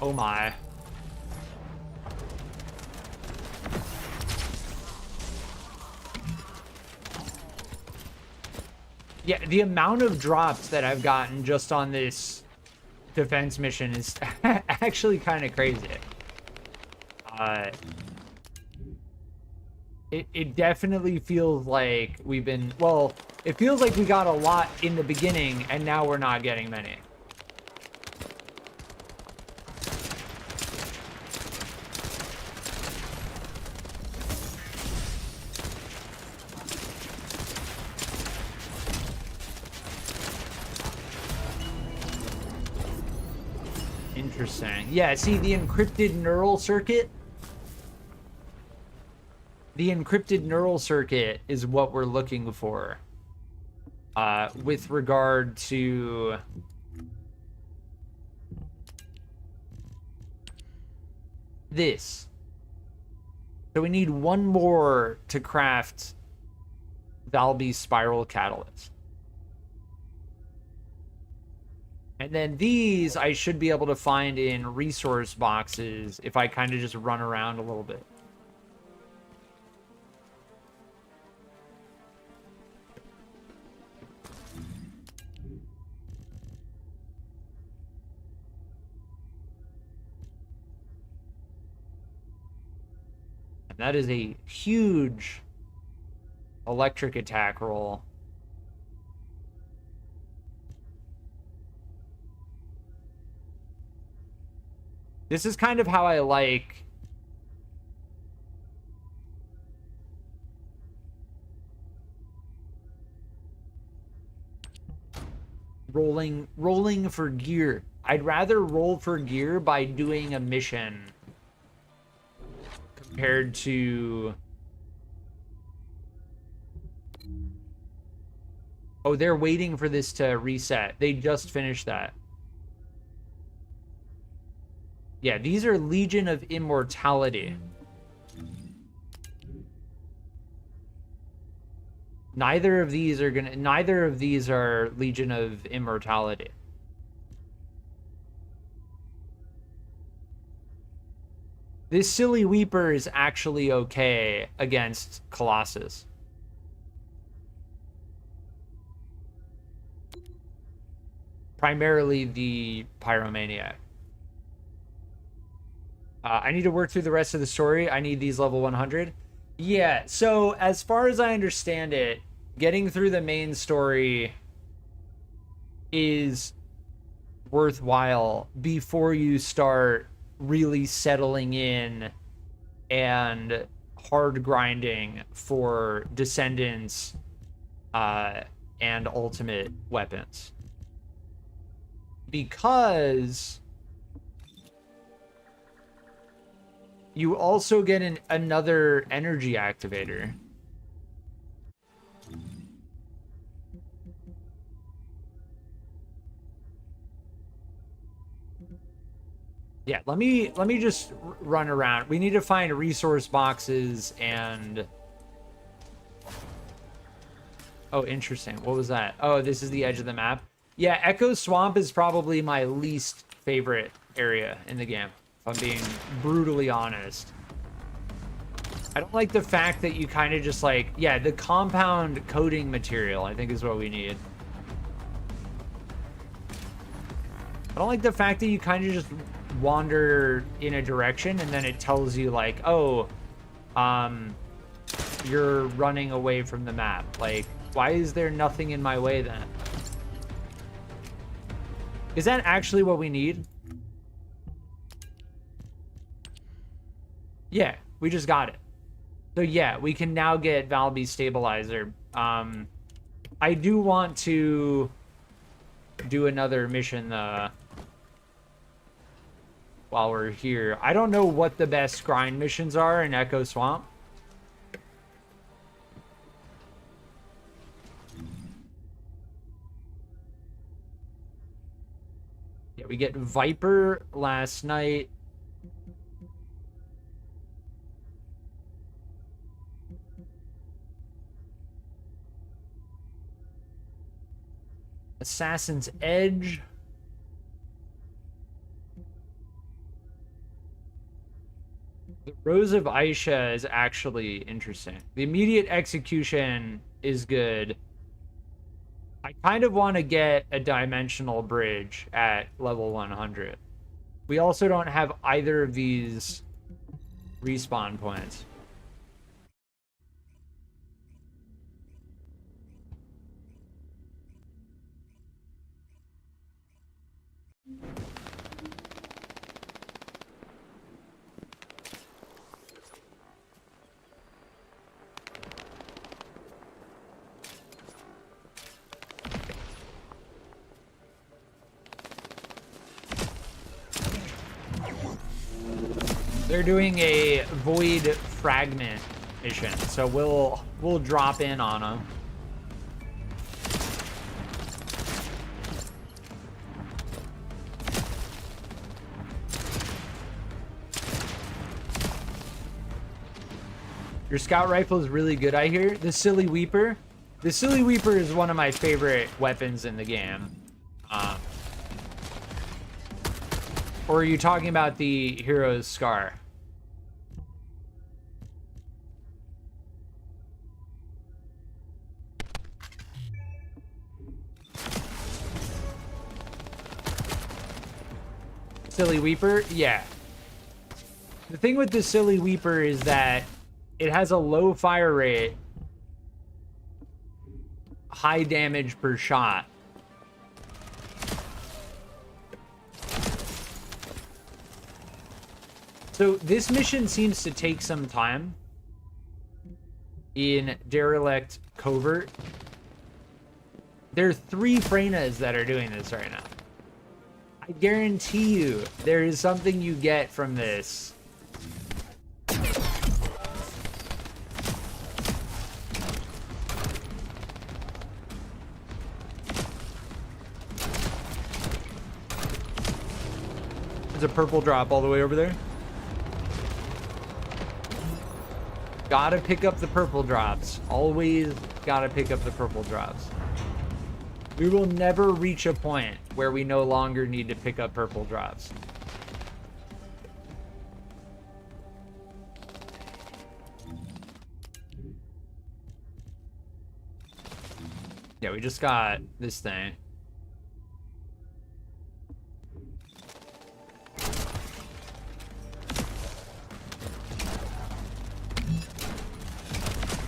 Oh my. Yeah, the amount of drops that I've gotten just on this defense mission is actually kind of crazy. It definitely feels like we've been, well, it feels like we got a lot in the beginning and now we're not getting many. Interesting. Yeah, see, the encrypted neural circuit? The encrypted neural circuit is what we're looking for. With regard to... this. So we need one more to craft Valby's spiral catalyst. And then these I should be able to find in resource boxes if I kind of just run around a little bit. And that is a huge electric attack roll. This is kind of how I like rolling for gear. I'd rather roll for gear by doing a mission compared to... Oh, they're waiting for this to reset. They just finished that. Yeah, these are Legion of Immortality. Neither of these are Legion of Immortality. This silly Weeper is actually okay against Colossus. Primarily the Pyromaniac. I need to work through the rest of the story. I need these level 100. Yeah, so as far as I understand it, getting through the main story is worthwhile before you start really settling in and hard grinding for Descendants and ultimate weapons. Because you also get another energy activator. Yeah, let me just run around. We need to find resource boxes and... Oh, interesting. What was that? Oh, this is the edge of the map. Yeah, Echo Swamp is probably my least favorite area in the game, if I'm being brutally honest. I don't like the fact that you kind of just like... Yeah, the compound coating material, I think, is what we need. I don't like the fact that you kind of just wander in a direction and then it tells you like, oh, you're running away from the map. Like, why is there nothing in my way then? Is that actually what we need? Yeah, we just got it. So yeah, we can now get Valby stabilizer. I do want to do another mission while we're here. I don't know what the best grind missions are in Echo Swamp. Yeah, we get Viper last night. Assassin's Edge. The Rose of Aisha is actually interesting. The immediate execution is good. I kind of want to get a dimensional bridge at level 100. We also don't have either of these respawn points. They're doing a void fragment mission, so we'll drop in on them. Your scout rifle is really good, I hear. The Silly Weeper. The Silly Weeper is one of my favorite weapons in the game. Or are you talking about the Hero's Scar? Silly Weeper? Yeah. The thing with the Silly Weeper is that it has a low fire rate, high damage per shot. So this mission seems to take some time in Derelict Covert. There are 3 Freynas that are doing this right now. I guarantee you there is something you get from this. There's a purple drop all the way over there. Gotta pick up the purple drops. Always gotta pick up the purple drops. We will never reach a point where we no longer need to pick up purple drops. Yeah, we just got this thing.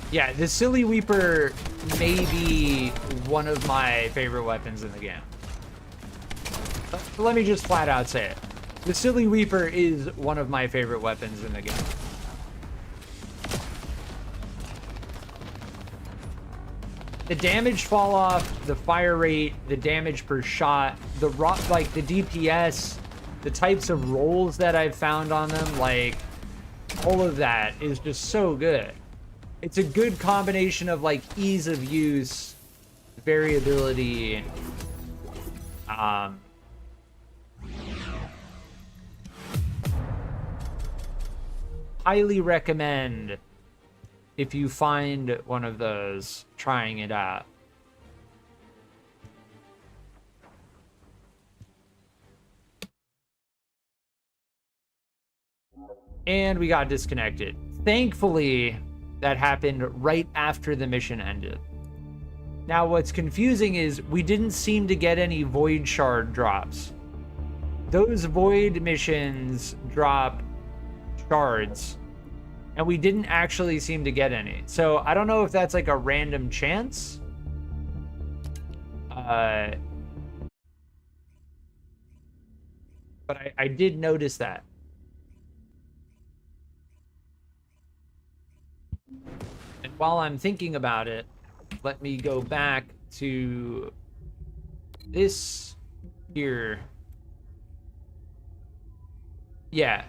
Yeah, the Silly Weeper may be one of my favorite weapons in the game. Let me just flat out say it. The Silly Weeper is one of my favorite weapons in the game. The damage fall off, the fire rate, the damage per shot, the like the DPS, the types of rolls that I've found on them, like all of that is just so good. It's a good combination of like ease of use, variability, highly recommend if you find one of those, trying it out. And we got disconnected. Thankfully, that happened right after the mission ended. Now, what's confusing is we didn't seem to get any void shard drops. Those void missions drop shards, and we didn't actually seem to get any. So I don't know if that's like a random chance. But I did notice that. And while I'm thinking about it, let me go back to this here. Yeah.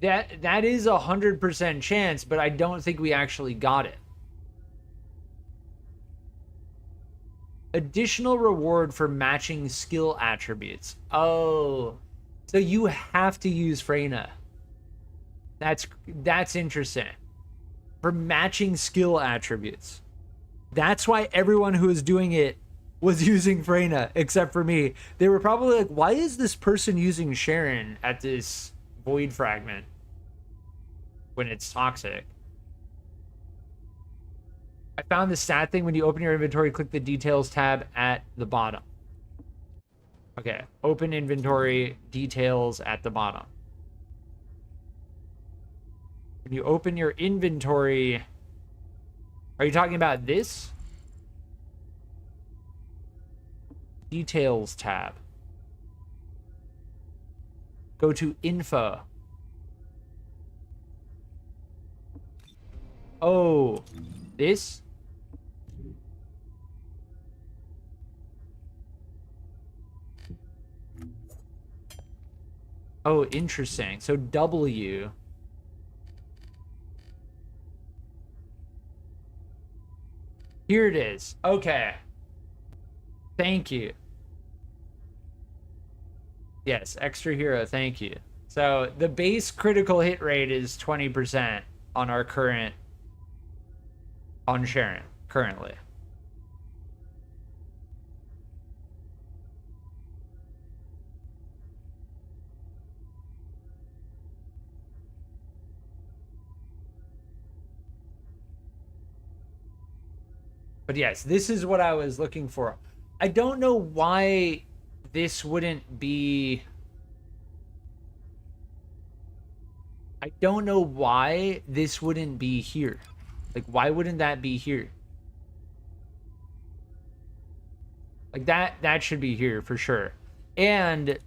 That is 100% chance, but I don't think we actually got it. Additional reward for matching skill attributes. Oh, so you have to use Freyna. That's interesting. For matching skill attributes. That's why everyone who was doing it was using Freyna, except for me. They were probably like, why is this person using Sharen at this void fragment when it's toxic? I found the stat thing. When you open your inventory, click the details tab at the bottom. Okay, open inventory, details at the bottom. When you open your inventory, are you talking about this? Details tab. Go to info. Oh, this? Oh, interesting. So W. Here it is. Okay. Thank you. Yes, extra hero. Thank you. So the base critical hit rate is 20% on our current, on Sharen currently. But yes, this is what I was looking for. I don't know why this wouldn't be... I don't know why this wouldn't be here. Like, why wouldn't that be here? Like, that should be here for sure. And...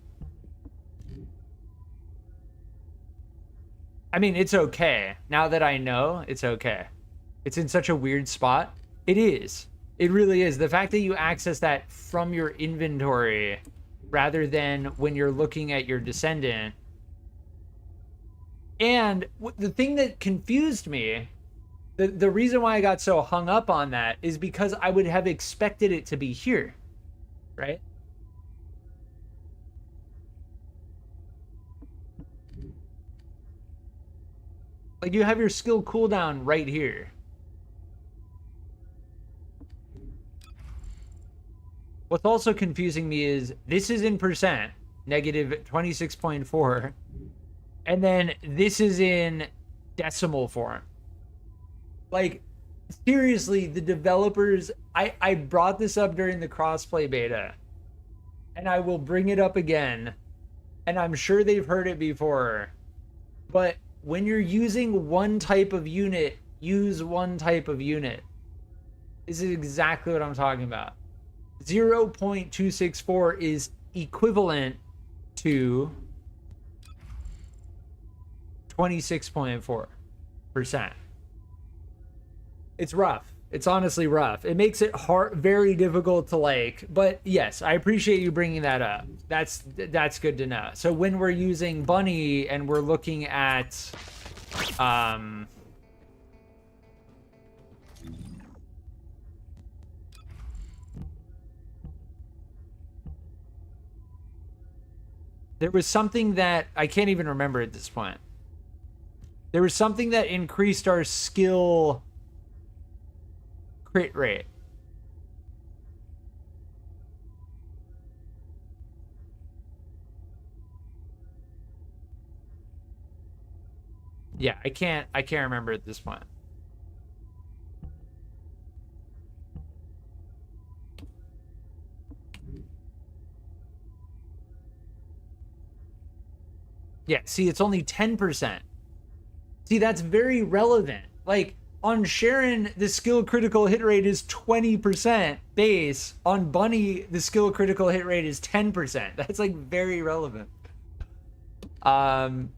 I mean, it's okay. Now that I know, it's okay. It's in such a weird spot. It is. It really is. The fact that you access that from your inventory rather than when you're looking at your Descendant. And the thing that confused me, the reason why I got so hung up on that is because I would have expected it to be here, right? Like, you have your skill cooldown right here. What's also confusing me is this is in percent, negative 26.4, and then this is in decimal form. Like, seriously, the developers, I brought this up during the crossplay beta, and I will bring it up again, and I'm sure they've heard it before, but when you're using one type of unit, use one type of unit. This is exactly what I'm talking about. 0.264 is equivalent to 26.4%. It's rough. It's honestly rough. It makes it hard, very difficult to like, but yes, I appreciate you bringing that up. That's good to know. So when we're using Bunny and we're looking at there was something that I can't even remember at this point. There was something that increased our skill crit rate. Yeah, I can't remember at this point. Yeah, see, it's only 10%. See, that's very relevant. Like, on Sharen, the skill critical hit rate is 20% base. On Bunny, the skill critical hit rate is 10%. That's, like, very relevant. And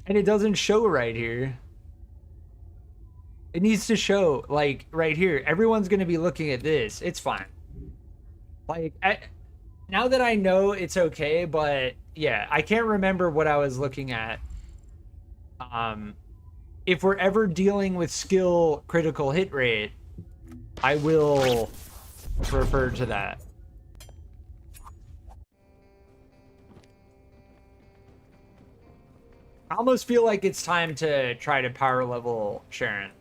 it doesn't show right here. It needs to show, like, right here. Everyone's going to be looking at this. It's fine. Like, now that I know, it's okay, but... yeah, I can't remember what I was looking at. If we're ever dealing with skill critical hit rate, I will refer to that. I almost feel like it's time to try to power level Sharen.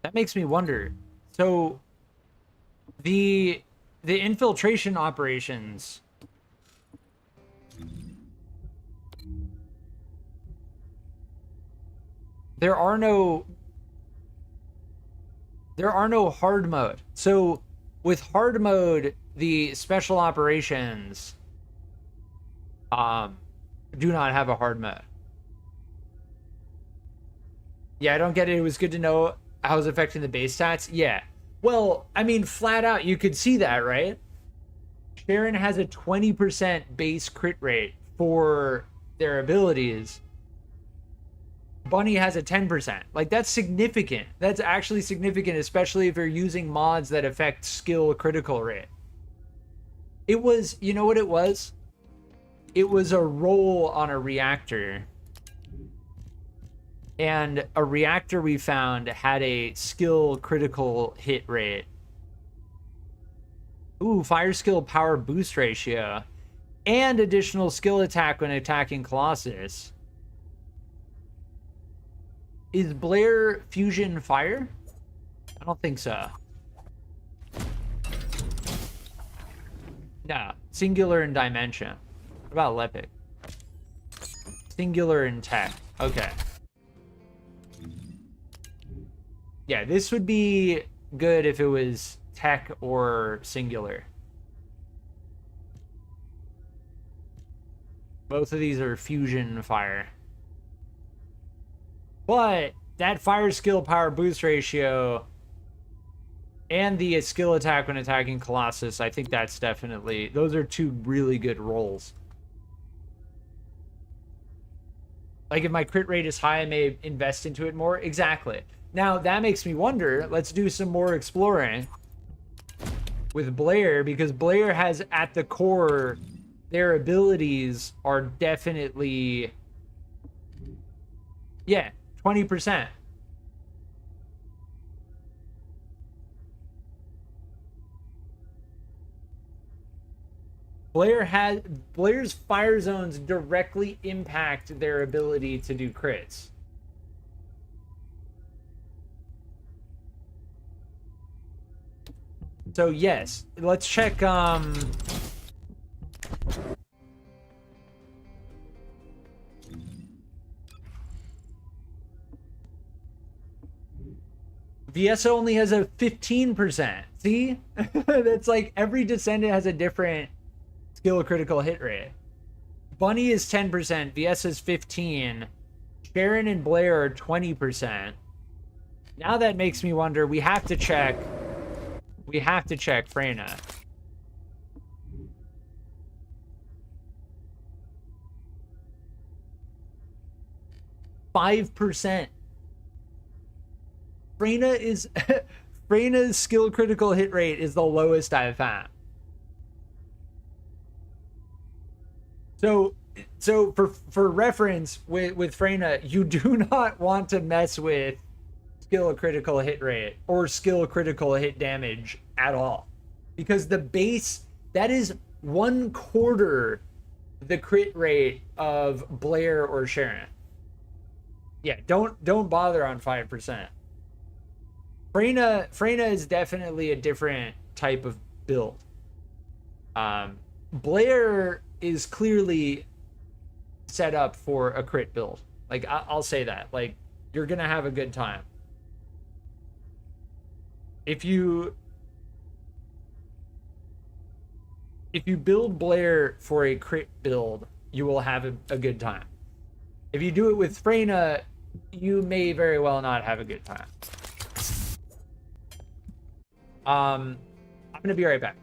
That makes me wonder. So... the infiltration operations, there are no hard mode. So with hard mode, the special operations do not have a hard mode. Yeah, I don't get it. It was good to know how it's affecting the base stats. Yeah. Well, I mean, flat out, you could see that, right? Sharen has a 20% base crit rate for their abilities. Bunny has a 10%. Like, that's significant. That's actually significant, especially if you're using mods that affect skill critical rate. It was, you know what it was? It was a roll on a reactor. And a reactor we found had a skill critical hit rate. Ooh, fire skill power boost ratio. And additional skill attack when attacking Colossus. Is Blair fusion fire? I don't think so. No, singular in dimension. What about Lepic? Singular in tech. Okay. Yeah, this would be good if it was tech or singular. Both of these are fusion fire. But that fire skill power boost ratio and the skill attack when attacking Colossus, I think that's definitely... those are two really good rolls. Like, if my crit rate is high, I may invest into it more. Exactly. Now, that makes me wonder, let's do some more exploring with Blair, because Blair has, at the core, their abilities are definitely... yeah, 20%. Blair's fire zones directly impact their ability to do crits. So yes, let's check VS only has a 15%. See? That's like every Descendant has a different skill critical hit rate. Bunny is 10%, VS is 15%, Sharen and Blair are 20%. Now that makes me wonder, we have to check Freyna. %. Freyna's skill critical hit rate is the lowest I've found. So for reference, with Freyna, you do not want to mess with skill critical hit rate or skill critical hit damage at all, because the base, that is 1/4 the crit rate of Blair or Sharen. Yeah, don't bother on 5%. Freyna is definitely a different type of build. Blair is clearly set up for a crit build. Like, I'll say that. Like, you're gonna have a good time. If you build Blair for a crit build, you will have a good time. If you do it with Freyna, you may very well not have a good time. I'm gonna be right back.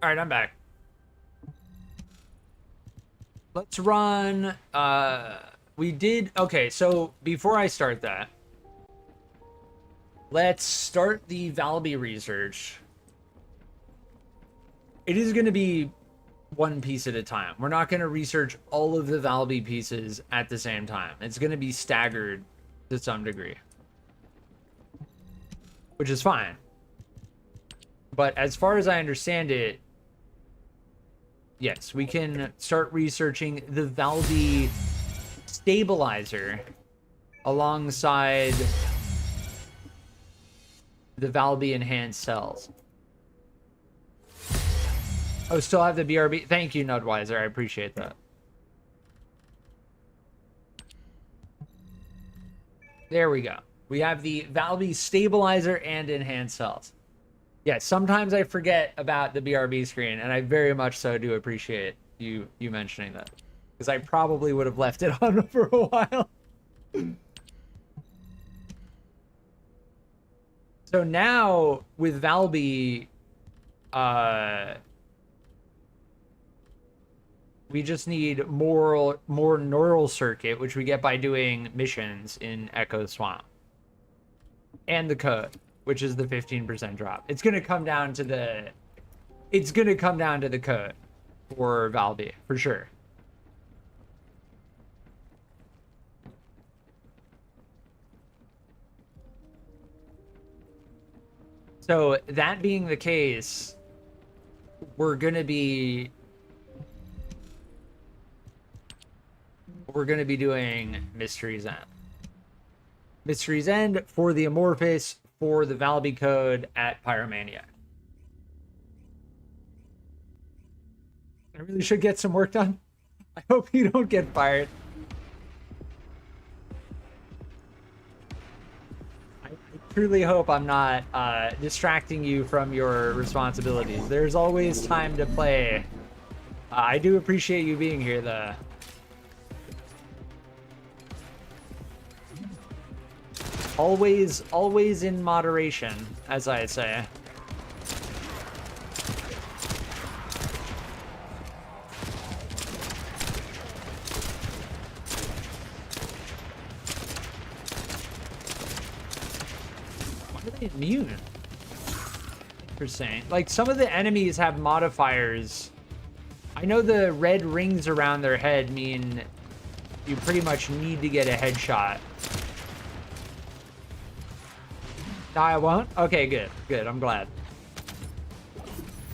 All right, I'm back. Let's run, okay, so before I start that, let's start the Valby research. It is going to be one piece at a time. We're not going to research all of the Valby pieces at the same time. It's going to be staggered to some degree, which is fine. But as far as I understand it, yes, we can start researching the Valby stabilizer alongside the Valby enhanced cells. Oh, still have the BRB. Thank you, Nudwiser. I appreciate that. There we go. We have the Valby stabilizer and enhanced cells. Yeah, sometimes I forget about the BRB screen, and I very much so do appreciate you mentioning that, because I probably would have left it on for a while. So now with Valby, we just need more neural circuit, which we get by doing missions in Echo Swamp, and the code, which is the 15% drop. It's gonna come down to the code for Valby for sure. So that being the case, we're gonna be doing Mystery Zen. Mystery's End, for the Amorphous, for the Valby code at Pyromaniac. I really should get some work done. I hope you don't get fired. I truly hope I'm not distracting you from your responsibilities. There's always time to play. I do appreciate you being here, though. Always in moderation, as I say. Why are they immune? Interesting. Like, some of the enemies have modifiers. I know the red rings around their head mean you pretty much need to get a headshot. No, I won't? Okay, good. Good, I'm glad.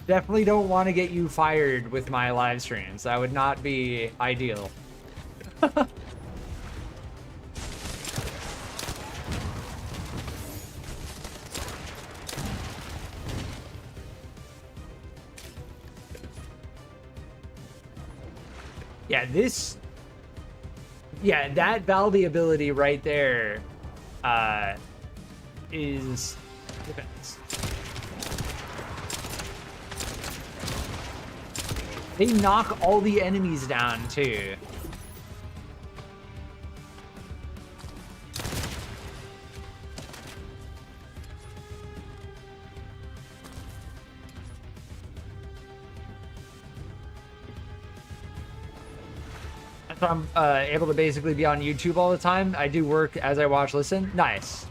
Definitely don't want to get you fired with my live streams. That would not be ideal. Yeah, this... Yeah, that Valby ability right there, is defense. They knock all the enemies down too. That's why I'm able to basically be on YouTube all the time. I do work as I watch, listen. Nice.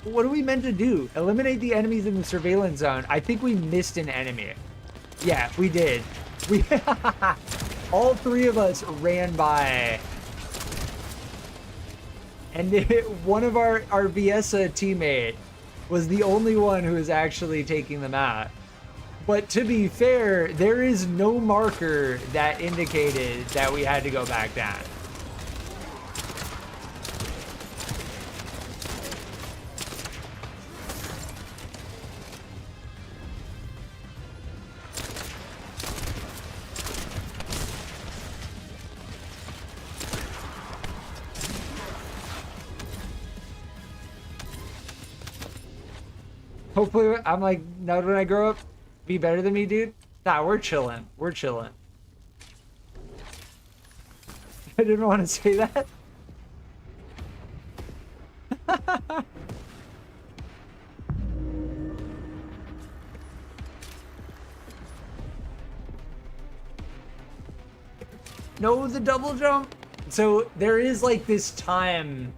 What are we meant to do? Eliminate the enemies in the surveillance zone. I think we missed an enemy. Yeah, we did. We all three of us ran by. And one of our Viesa teammate was the only one who was actually taking them out. But to be fair, there is no marker that indicated that we had to go back down. Hopefully, I'm like, now when I grow up, be better than me, dude. Nah, we're chilling. We're chilling. I didn't want to say that. No, the double jump. So there is like this time.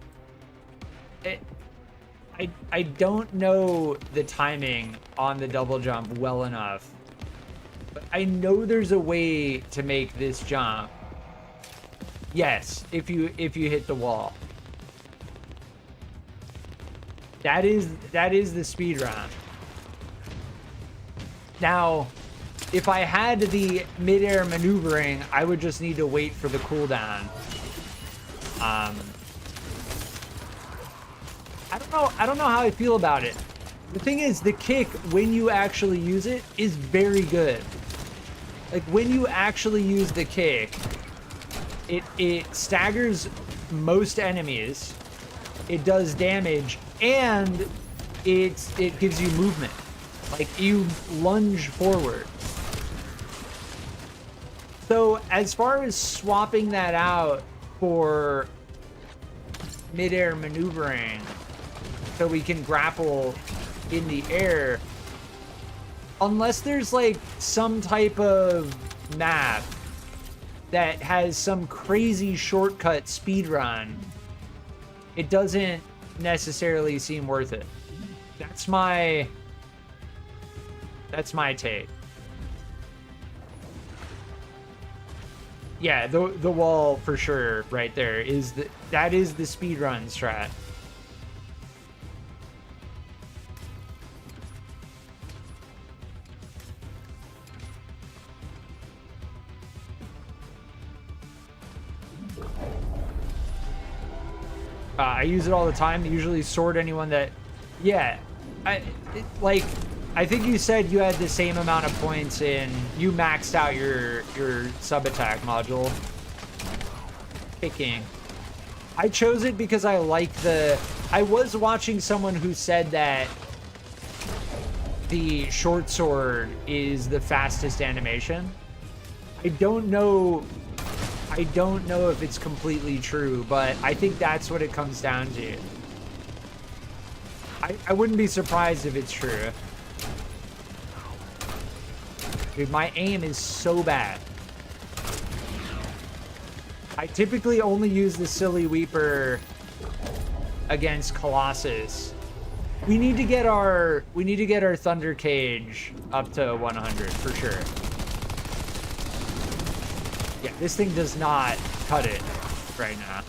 I don't know the timing on the double jump well enough, but I know there's a way to make this jump. Yes, if you hit the wall. That is the speed run. Now, if I had the mid-air maneuvering, I would just need to wait for the cooldown. I don't know how I feel about it. The thing is, the kick, when you actually use it, is very good. Like, when you actually use the kick, it staggers most enemies, it does damage, and it gives you movement. Like, you lunge forward. So, as far as swapping that out for mid-air maneuvering, so we can grapple in the air, unless there's like some type of map that has some crazy shortcut speed run, it doesn't necessarily seem worth it. That's my take. Yeah, the wall for sure right there is that is the speedrun strat. I use it all the time. Usually sword anyone that, yeah. I think you said you had the same amount of points in, you maxed out your sub attack module. Kicking. I chose it because I like I was watching someone who said that the short sword is the fastest animation. I don't know if it's completely true, but I think that's what it comes down to. I wouldn't be surprised if it's true. Dude, my aim is so bad. I typically only use the Silly Weeper against Colossus. We need to get our Thunder Cage up to 100 for sure. Yeah, this thing does not cut it right now.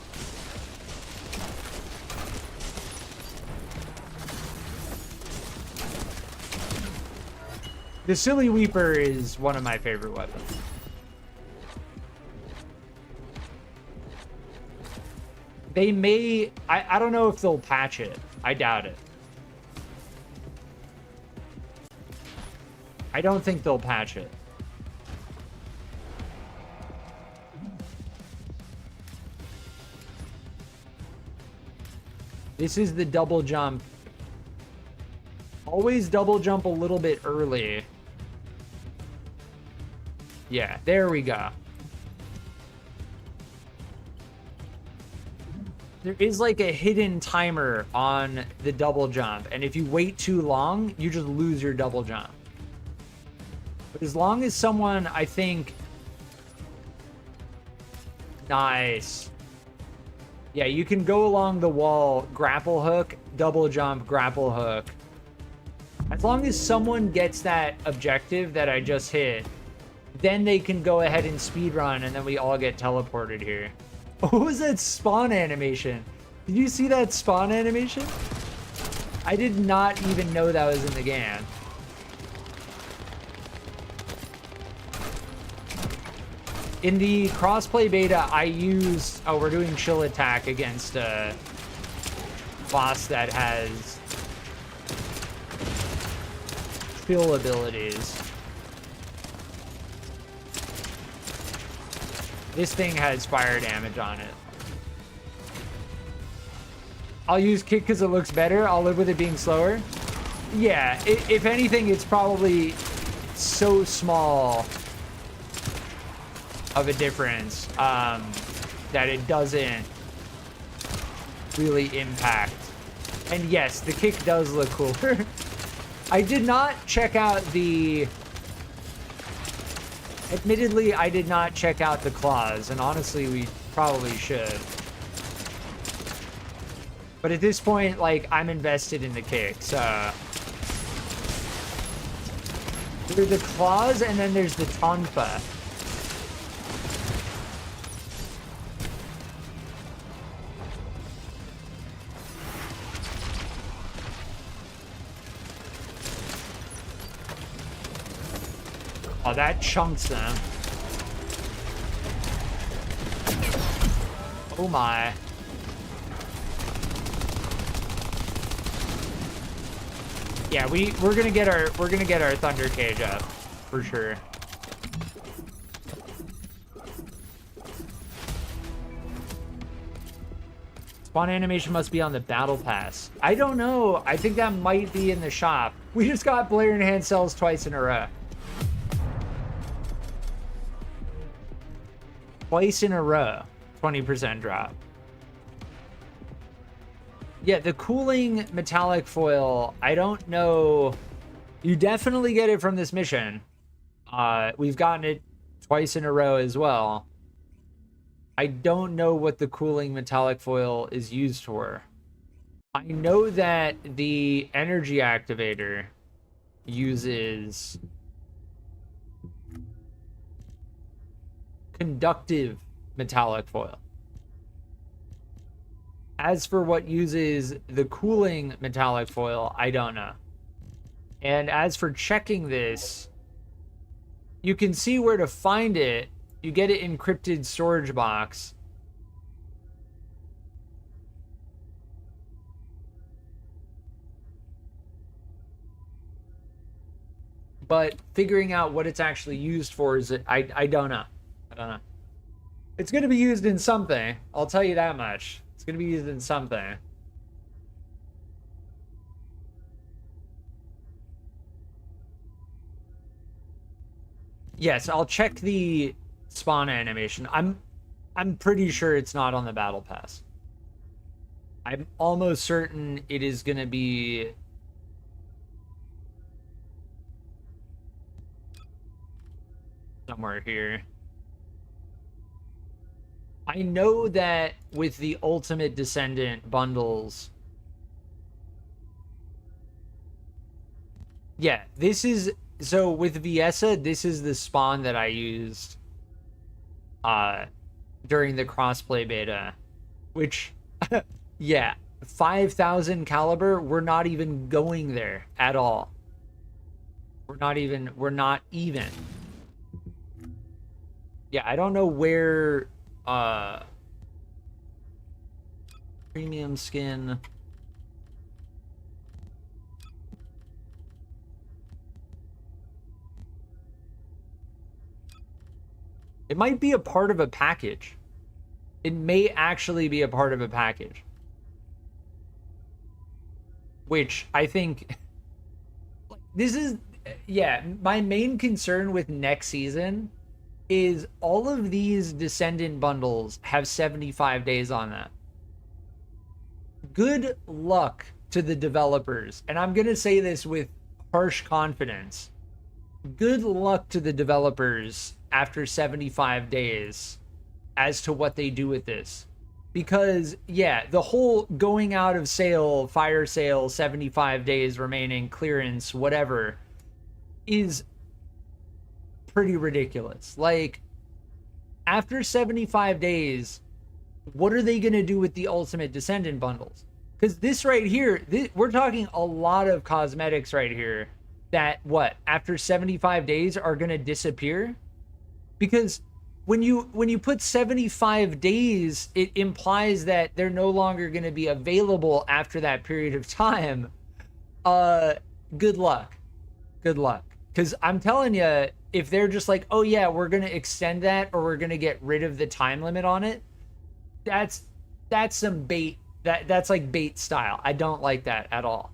The Silly Weeper is one of my favorite weapons. They may... I don't know if they'll patch it. I doubt it. I don't think they'll patch it. This is the double jump. Always double jump a little bit early. Yeah, there we go. There is like a hidden timer on the double jump, and if you wait too long, you just lose your double jump. But as long as someone, I think... Nice. Yeah, you can go along the wall, grapple hook, double jump, grapple hook. As long as someone gets that objective that I just hit, then they can go ahead and speedrun, and then we all get teleported here. What was that spawn animation? Did you see that spawn animation? I did not even know that was in the game. In the crossplay beta, I used... Oh, we're doing chill attack against a boss that has chill abilities. This thing has fire damage on it. I'll use kick because it looks better. I'll live with it being slower. Yeah, if anything, it's probably so small of a difference that it doesn't really impact. And yes, the kick does look cooler. I did not check out the... Admittedly, I did not check out the claws, and honestly, we probably should. But at this point, like, I'm invested in the kicks. There's the claws, and then there's the tonfa. Oh, that chunks them. Oh my. Yeah, we're gonna get our Thunder Cage up for sure. Spawn animation must be on the battle pass. I don't know. I think that might be in the shop. We just got Blair and hand cells twice in a row. Twice in a row, 20% drop. Yeah, the cooling metallic foil, I don't know. You definitely get it from this mission. We've gotten it twice in a row as well. I don't know what the cooling metallic foil is used for. I know that the energy activator uses conductive metallic foil. As for what uses the cooling metallic foil, I don't know. And as for checking this, you can see where to find it. You get it encrypted storage box. But figuring out what it's actually used for is, I don't know. I don't know. It's going to be used in something. I'll tell you that much. It's going to be used in something. Yes, I'll check the spawn animation. I'm pretty sure it's not on the battle pass. I'm almost certain it is going to be somewhere here. I know that with the Ultimate Descendant bundles, yeah, this is, so with Viessa, this is the spawn that I used during the crossplay beta, which yeah, 5,000 caliber, we're not even going there at all. We're not even. Yeah, I don't know where premium skin. It might be a part of a package. It may actually be a part of a package. Which I think this is, yeah, my main concern with next season is all of these Descendant bundles have 75 days on them. Good luck to the developers. And I'm going to say this with harsh confidence. Good luck to the developers after 75 days as to what they do with this. Because, yeah, the whole going out of sale, fire sale, 75 days remaining, clearance, whatever, is pretty ridiculous. Like, after 75 days, what are they going to do with the Ultimate Descendant bundles? Because this right here, we're talking a lot of cosmetics right here that, what, after 75 days are going to disappear? Because when you put 75 days, it implies that they're no longer going to be available after that period of time. Good luck. Good luck. Because I'm telling you, if they're just like, oh yeah, we're going to extend that, or we're going to get rid of the time limit on it, that's some bait. That's like bait style. I don't like that at all.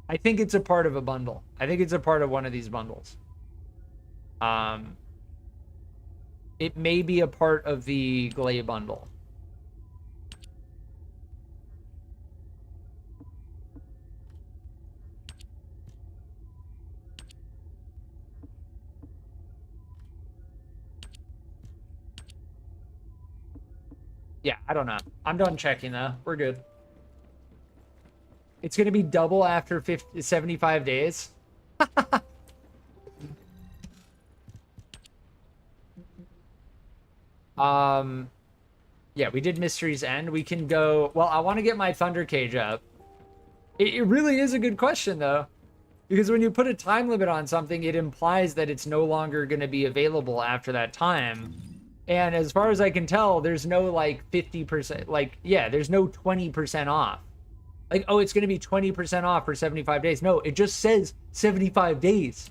I think it's a part of a bundle. I think it's a part of one of these bundles. It may be a part of the Glay bundle. Yeah, I don't know. I'm done checking though. We're good. It's going to be double after 75 days. Yeah, we did Mystery's End. We can go, well, I want to get my Thunder Cage up. It really is a good question though, because when you put a time limit on something, it implies that it's no longer going to be available after that time. And as far as I can tell, there's no like 50%, like, yeah, there's no 20% off. Like, oh, it's going to be 20% off for 75 days. No, it just says 75 days.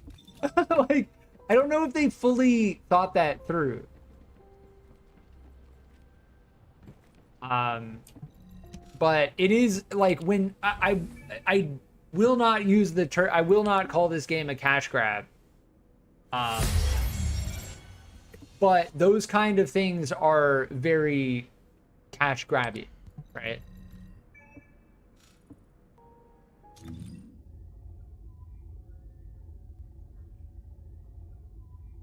Like, I don't know if they fully thought that through. But it is like, when I will not use the term, I will not call this game a cash grab. But those kind of things are very cash grabby, right?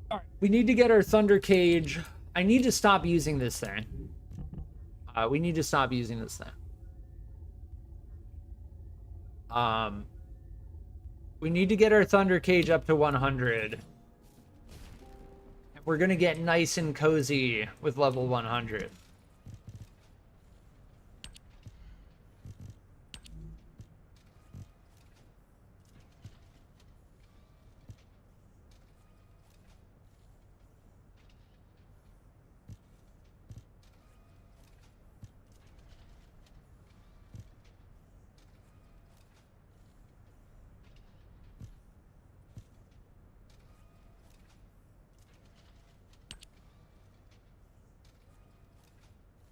All right, we need to get our Thunder Cage. I need to stop using this thing. We need to stop using this thing. We need to get our Thunder Cage up to 100. We're gonna get nice and cozy with level 100.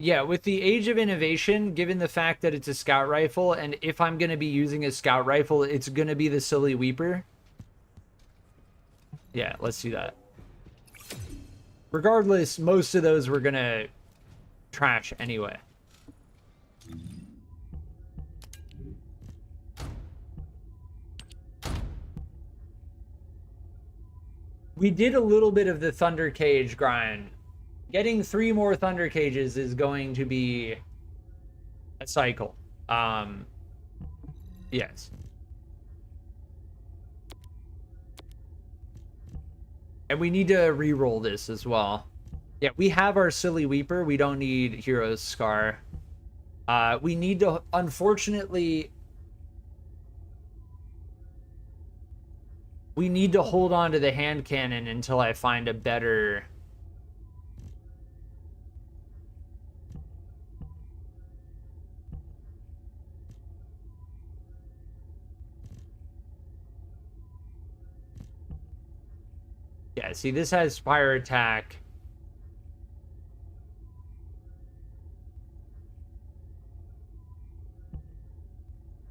Yeah, with the age of innovation, given the fact that it's a scout rifle, and if I'm going to be using a scout rifle, it's going to be the Silly Weeper. Yeah, let's do that. Regardless, most of those we're going to trash anyway. We did a little bit of the Thunder Cage grind. Getting 3 more Thunder Cages is going to be a cycle. Yes. And we need to re-roll this as well. Yeah, we have our Silly Weeper. We don't need Hero's Scar. We need to, unfortunately... We need to hold on to the hand cannon until I find a better... Yeah, see, this has fire attack.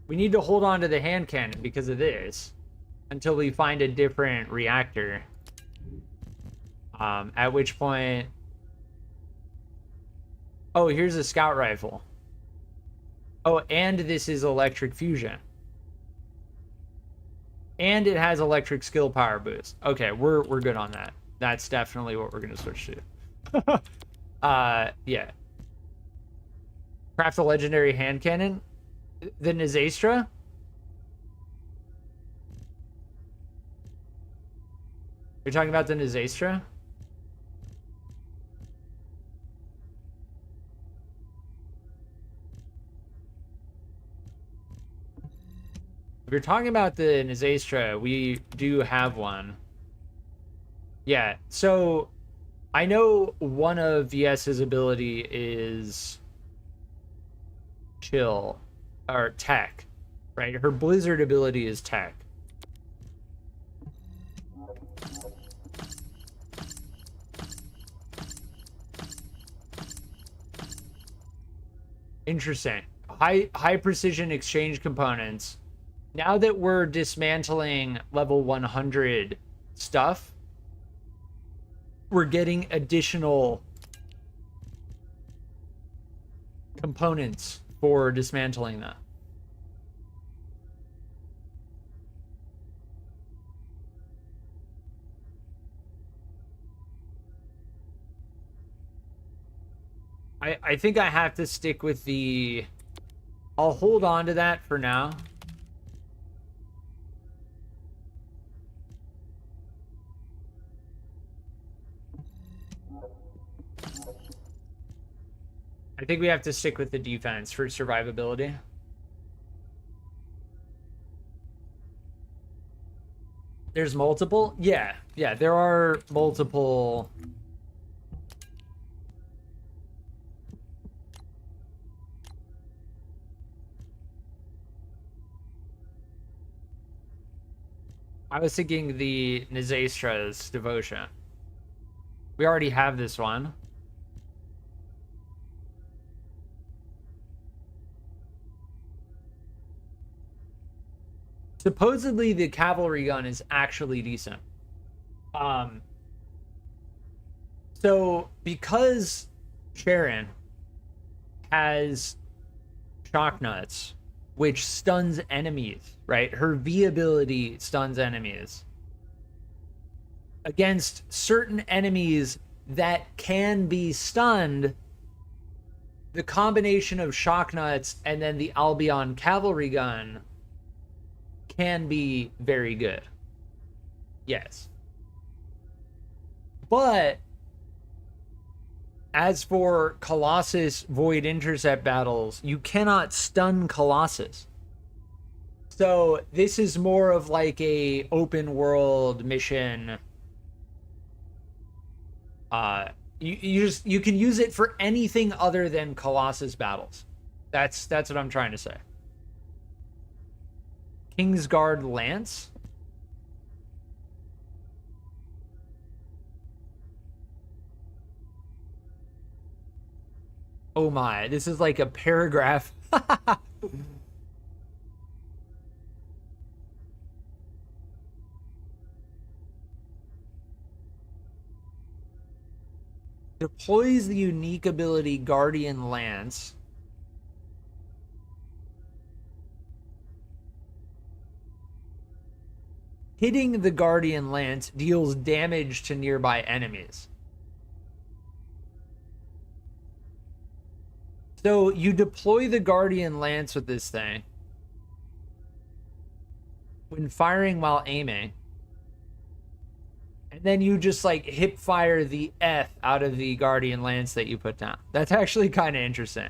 We need to hold on to the hand cannon because of this until we find a different reactor. At which point... Oh, here's a scout rifle. Oh, and this is electric fusion. And it has electric skill power boost. Okay, we're good on that. That's definitely what we're gonna switch to. Yeah. Craft a legendary hand cannon. The Nizastra? You're talking about the Nizastra? If you're talking about the Nizastra, we do have one. Yeah, so I know one of VS's ability is chill, or tech, right? Her blizzard ability is tech. Interesting. High precision exchange components. Now that we're dismantling level 100 stuff, we're getting additional components for dismantling that. I think I have to stick with the... I'll hold on to that for now. I think we have to stick with the defense for survivability. There's multiple? Yeah, there are multiple... I was thinking the Nizastra's Devotion. We already have this one. Supposedly the cavalry gun is actually decent. So because Sharen has shock nuts, which stuns enemies, right? Her V ability stuns enemies. Against certain enemies that can be stunned, the combination of shock nuts and then the Albion cavalry gun can be very good. Yes. But as for Colossus Void Intercept battles, you cannot stun Colossus. So this is more of like a open world mission. You can use it for anything other than Colossus battles. That's what I'm trying to say. Kingsguard Lance. Oh my, this is like a paragraph. Deploys the unique ability Guardian Lance. Hitting the Guardian Lance deals damage to nearby enemies. So you deploy the Guardian Lance with this thing. When firing while aiming. And then you just like hip fire the F out of the Guardian Lance that you put down. That's actually kind of interesting.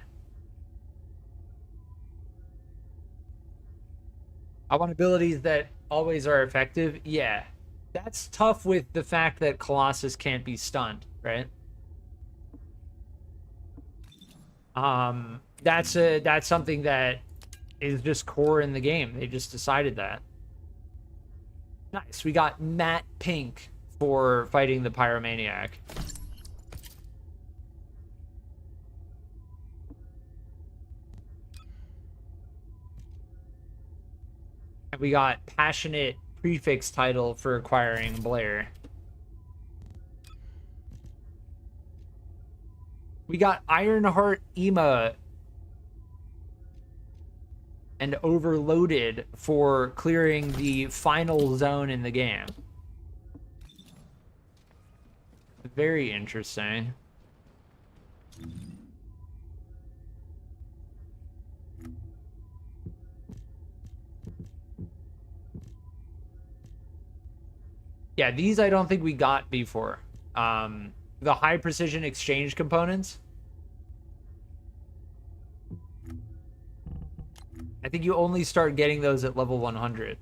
I want abilities that always are effective. Yeah. That's tough with the fact that Colossus can't be stunned, right? That's something that is just core in the game. They just decided that. Nice. We got matte pink for fighting the Pyromaniac. And we got passionate prefix title for acquiring Blair. We got Ironheart Ema and Overloaded for clearing the final zone in the game. Very interesting. Yeah, these I don't think we got before. The high precision exchange components. I think you only start getting those at level 100.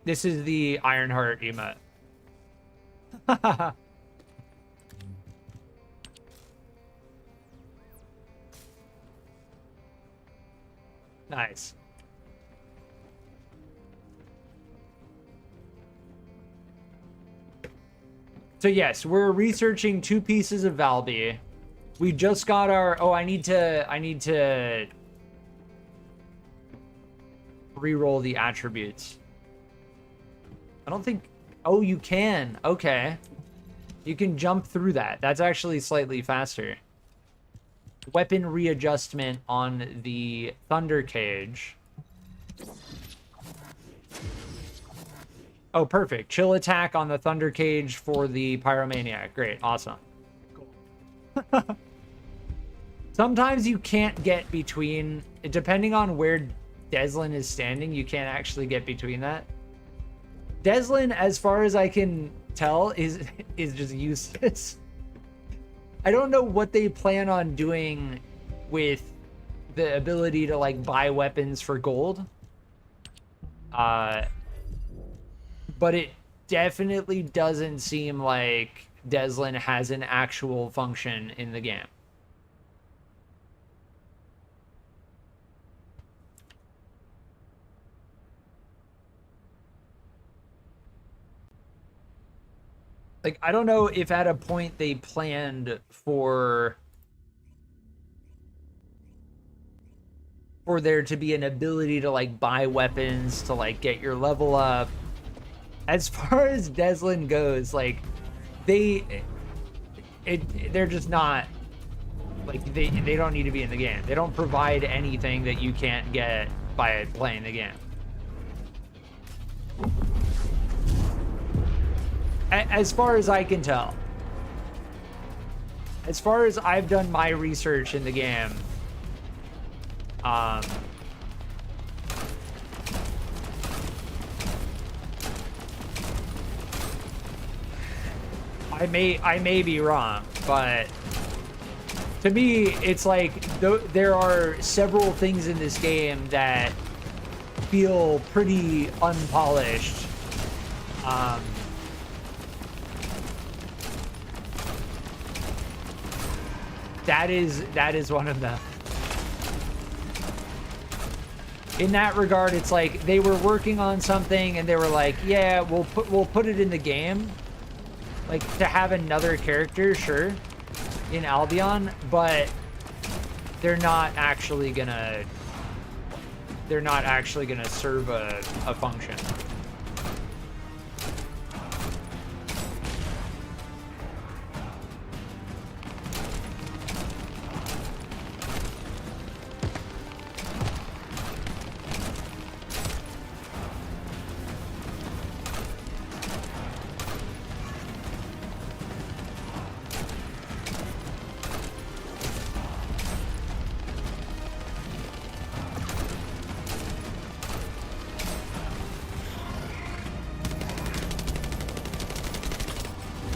This is the Ironheart emote. Nice. So yes, we're researching 2 pieces of Valby. We just got our... Oh, I need to re-roll the attributes. I don't think... Oh, you can. Okay. You can jump through that. That's actually slightly faster. Weapon readjustment on the Thunder Cage. Oh, perfect. Chill attack on the Thunder Cage for the Pyromaniac. Great. Awesome. Cool. Sometimes you can't get between... Depending on where Deslan is standing, you can't actually get between that. Deslan, as far as I can tell, is just useless. I don't know what they plan on doing with the ability to like buy weapons for gold. But it definitely doesn't seem like Deslan has an actual function in the game. Like, I don't know if at a point they planned for there to be an ability to, like, buy weapons to, like, get your level up. As far as Deslan goes, like, they're just not, like, they don't need to be in the game. They don't provide anything that you can't get by playing the game. As far as I can tell. As far as I've done my research in the game, I may be wrong, but to me, it's like there are several things in this game that feel pretty unpolished. That is one of them. In that regard, it's like they were working on something and they were like, yeah, we'll put it in the game. Like to have another character, sure, in Albion, but they're not actually gonna serve a function.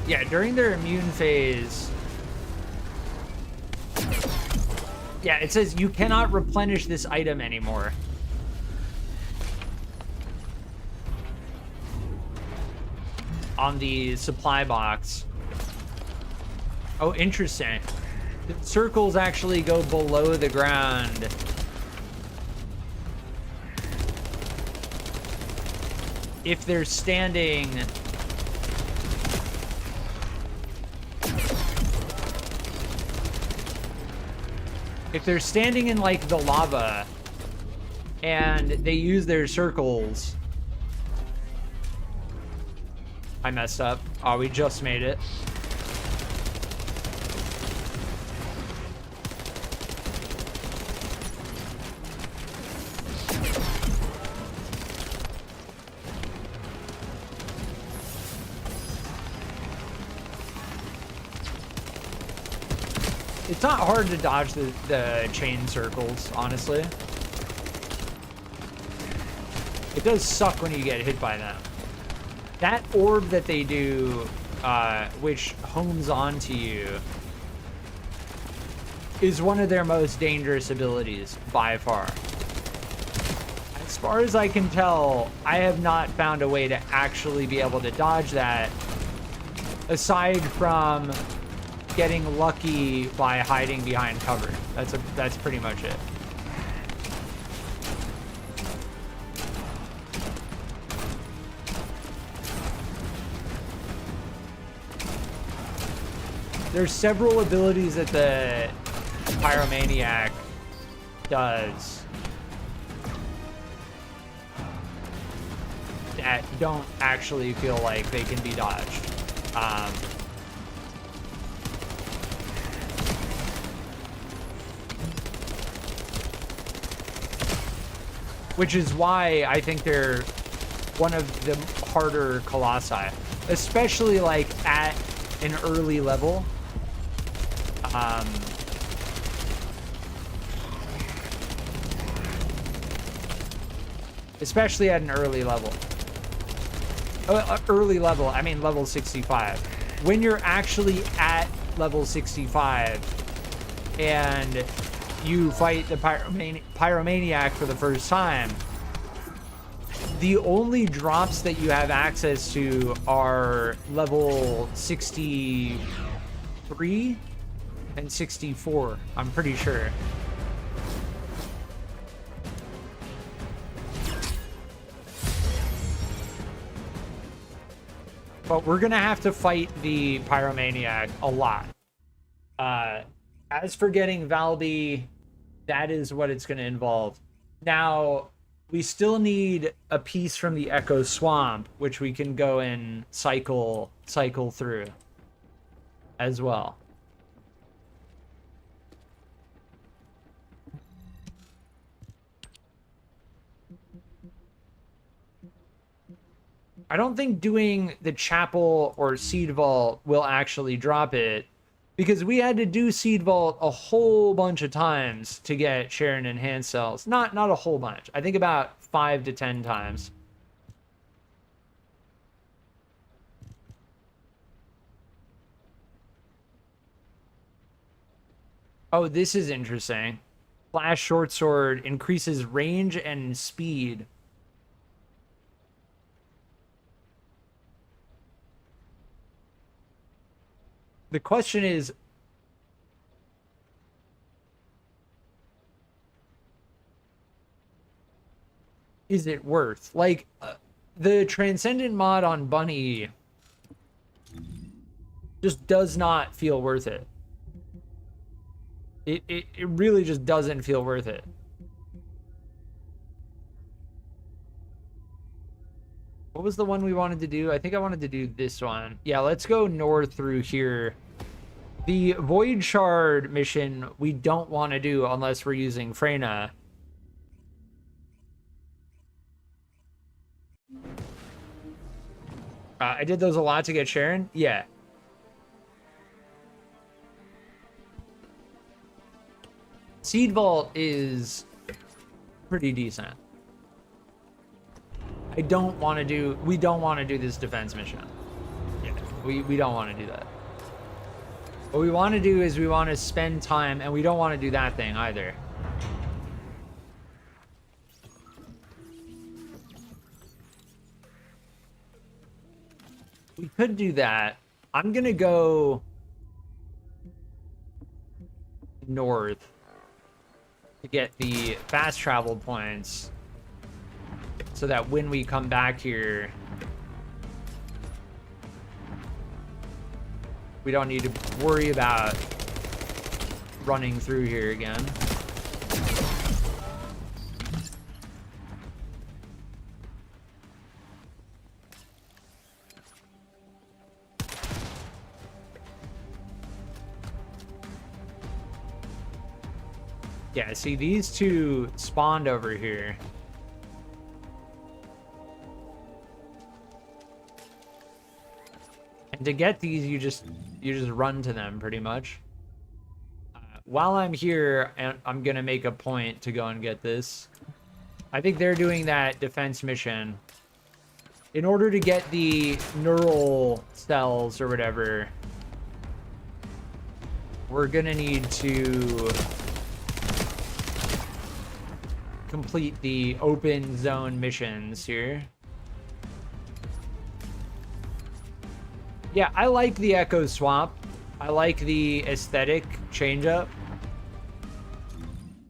Yeah, during their immune phase. Yeah, it says you cannot replenish this item anymore. On the supply box. Oh, interesting. The circles actually go below the ground. If they're standing... If they're standing in, like, the lava, and they use their circles... I messed up. Oh, we just made it. It's not hard to dodge the chain circles, honestly. It does suck when you get hit by them. That orb that they do, which hones onto you, is one of their most dangerous abilities, by far. As far as I can tell, I have not found a way to actually be able to dodge that, aside from getting lucky by hiding behind cover. That's pretty much it. There's several abilities that the Pyromaniac does that don't actually feel like they can be dodged. Which is why I think they're one of the harder Colossi, especially like at an early level. Especially at an early level. I mean level 65. When you're actually at level 65 and you fight the Pyromaniac for the first time, the only drops that you have access to are level 63 and 64, I'm pretty sure. But we're gonna have to fight the Pyromaniac a lot. As for getting Valby, that is what it's gonna involve. Now, we still need a piece from the Echo Swamp, which we can go and cycle through as well. I don't think doing the Chapel or Seed Vault will actually drop it, because we had to do Seed Vault a whole bunch of times to get Sharen enhanced cells. Not a whole bunch. I think about 5 to 10 times. Oh, this is interesting. Flash Short Sword increases range and speed. The question is, is it worth? Like, the Transcendent mod on Bunny just does not feel worth it. It really just doesn't feel worth it. What was the one we wanted to do? I think I wanted to do this one. Yeah, let's go north through here. The Void Shard mission we don't want to do unless we're using Freyna. I did those a lot to get Sharen. Yeah. Seed Vault is pretty decent. We don't want to do this defense mission. Yeah, we don't want to do that. What we want to do is we want to spend time, and we don't want to do that thing either. We could do that. I'm gonna go north to get the fast travel points so that when we come back here, we don't need to worry about running through here again. Yeah, see, these two spawned over here. And to get these, you just run to them pretty much. While I'm here, and I'm gonna make a point to go and get this. I think they're doing that defense mission. In order to get the neural cells or whatever, we're gonna need to complete the open zone missions here. Yeah, I like the Echo Swamp. I like the aesthetic change up.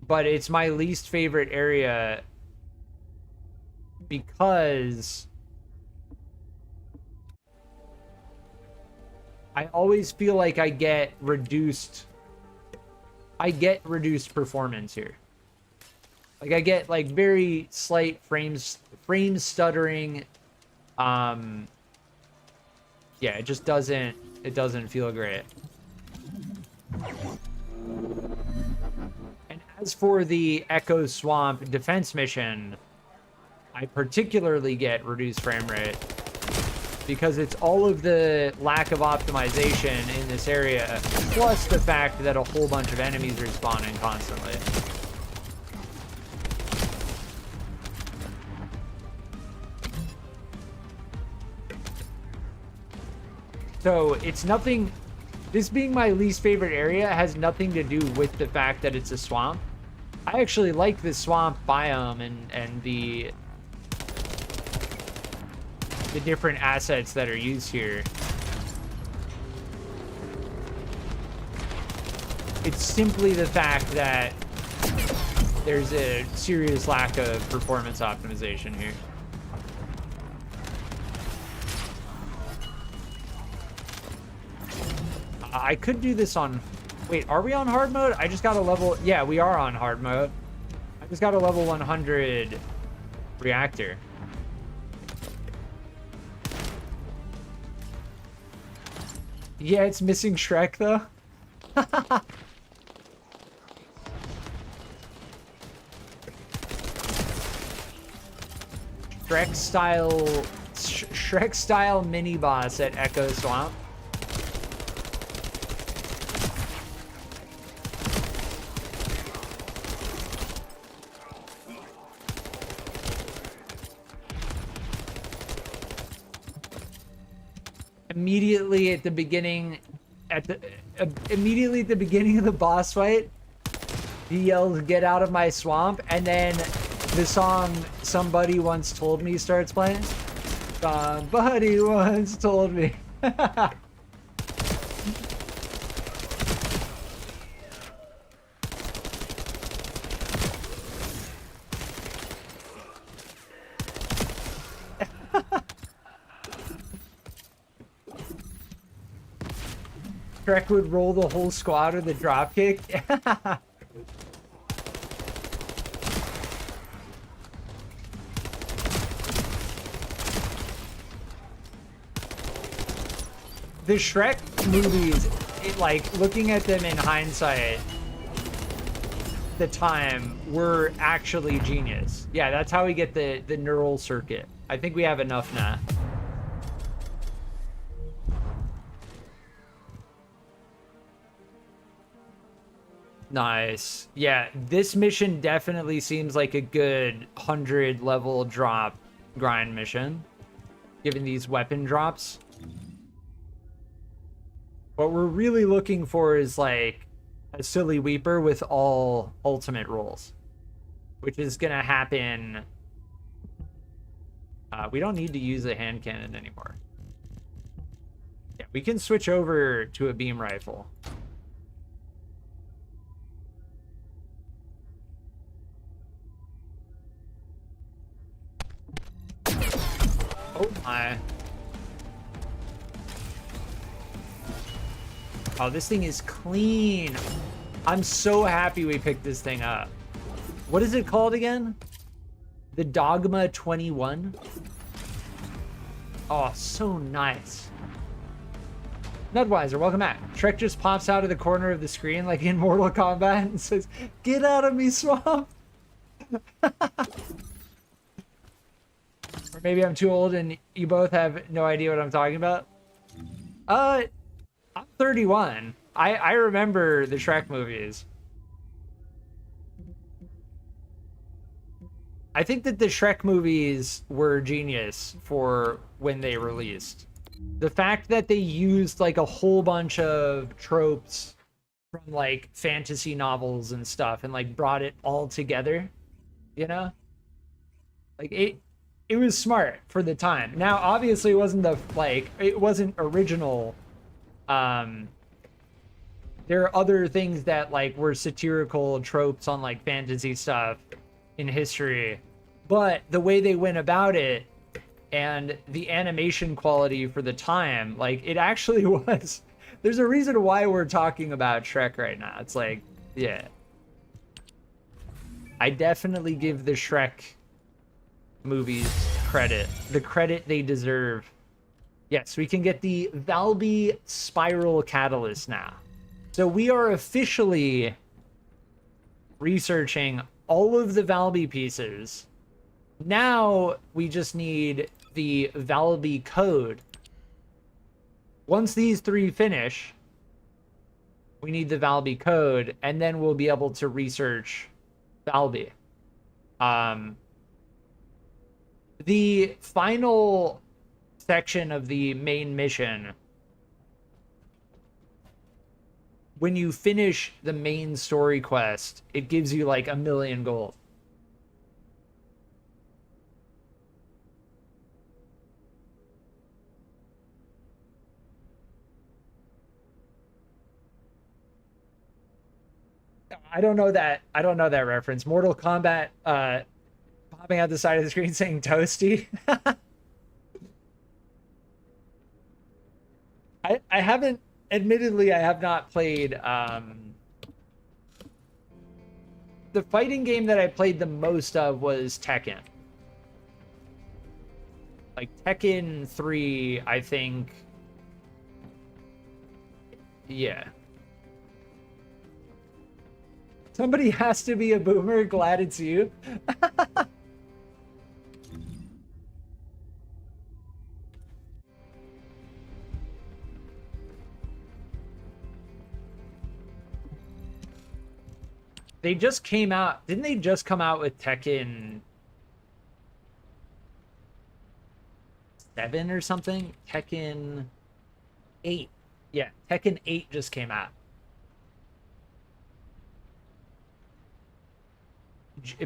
But it's my least favorite area because I always feel like I get reduced performance here. Like I get like very slight frame stuttering. Yeah, it just doesn't feel great. And as for the Echo Swamp defense mission, I particularly get reduced frame rate because it's all of the lack of optimization in this area, plus the fact that a whole bunch of enemies are spawning constantly. So it's nothing, this being my least favorite area has nothing to do with the fact that it's a swamp. I actually like the swamp biome and the different assets that are used here. It's simply the fact that there's a serious lack of performance optimization here. I could do this on... Wait, are we on hard mode? I just got a level... Yeah, we are on hard mode. I just got a level 100 reactor. Yeah, it's missing Shrek, though. Shrek-style mini-boss at Echo Swamp. Immediately at the beginning of the boss fight, he yells, "Get out of my swamp," and then the song "Somebody Once Told Me" starts playing. Somebody once told me. Shrek would roll the whole squad with a dropkick. The Shrek movies, like, looking at them in hindsight, the time, were actually genius. Yeah, that's how we get the neural circuit. I think we have enough now. Nice. Yeah, this mission definitely seems like a good 100 level drop grind mission, given these weapon drops. What we're really looking for is like a silly weeper with all ultimate rolls, which is gonna happen. We don't need to use a hand cannon anymore. Yeah, we can switch over to a beam rifle. Oh my. Oh, this thing is clean. I'm so happy we picked this thing up. What is it called again? The Dogma 21? Oh, so nice. Nudweiser, welcome back. Shrek just pops out of the corner of the screen like in Mortal Kombat and says, "Get out of me, swamp." Or maybe I'm too old and you both have no idea what I'm talking about. I'm 31. I remember the Shrek movies. I think that the Shrek movies were genius for when they released. The fact that they used like a whole bunch of tropes from like fantasy novels and stuff and like brought it all together, you know? Like it was smart for the time. Now, obviously it wasn't it wasn't original. There are other things that like were satirical tropes on like fantasy stuff in history, but the way they went about it and the animation quality for the time, like it actually was. There's a reason why we're talking about Shrek right now. It's like, yeah. I definitely give the Shrek movies credit, the credit they deserve. Yes, we can get the Valby Spiral Catalyst now. So we are officially researching all of the Valby pieces. Now we just need the Valby code. Once these three finish, we need the Valby code, and then we'll be able to research Valby. The final section of the main mission, when you finish the main story quest, it gives you like 1,000,000 gold. I don't know that reference. Mortal Kombat popping out the side of the screen saying toasty. I haven't, admittedly, I have not played the fighting game that I played the most of was Tekken. Like Tekken 3, I think. Yeah. Somebody has to be a boomer. Glad it's you. They just came out. Didn't they just come out with Tekken 7 or something? Tekken 8. Yeah, Tekken 8 just came out.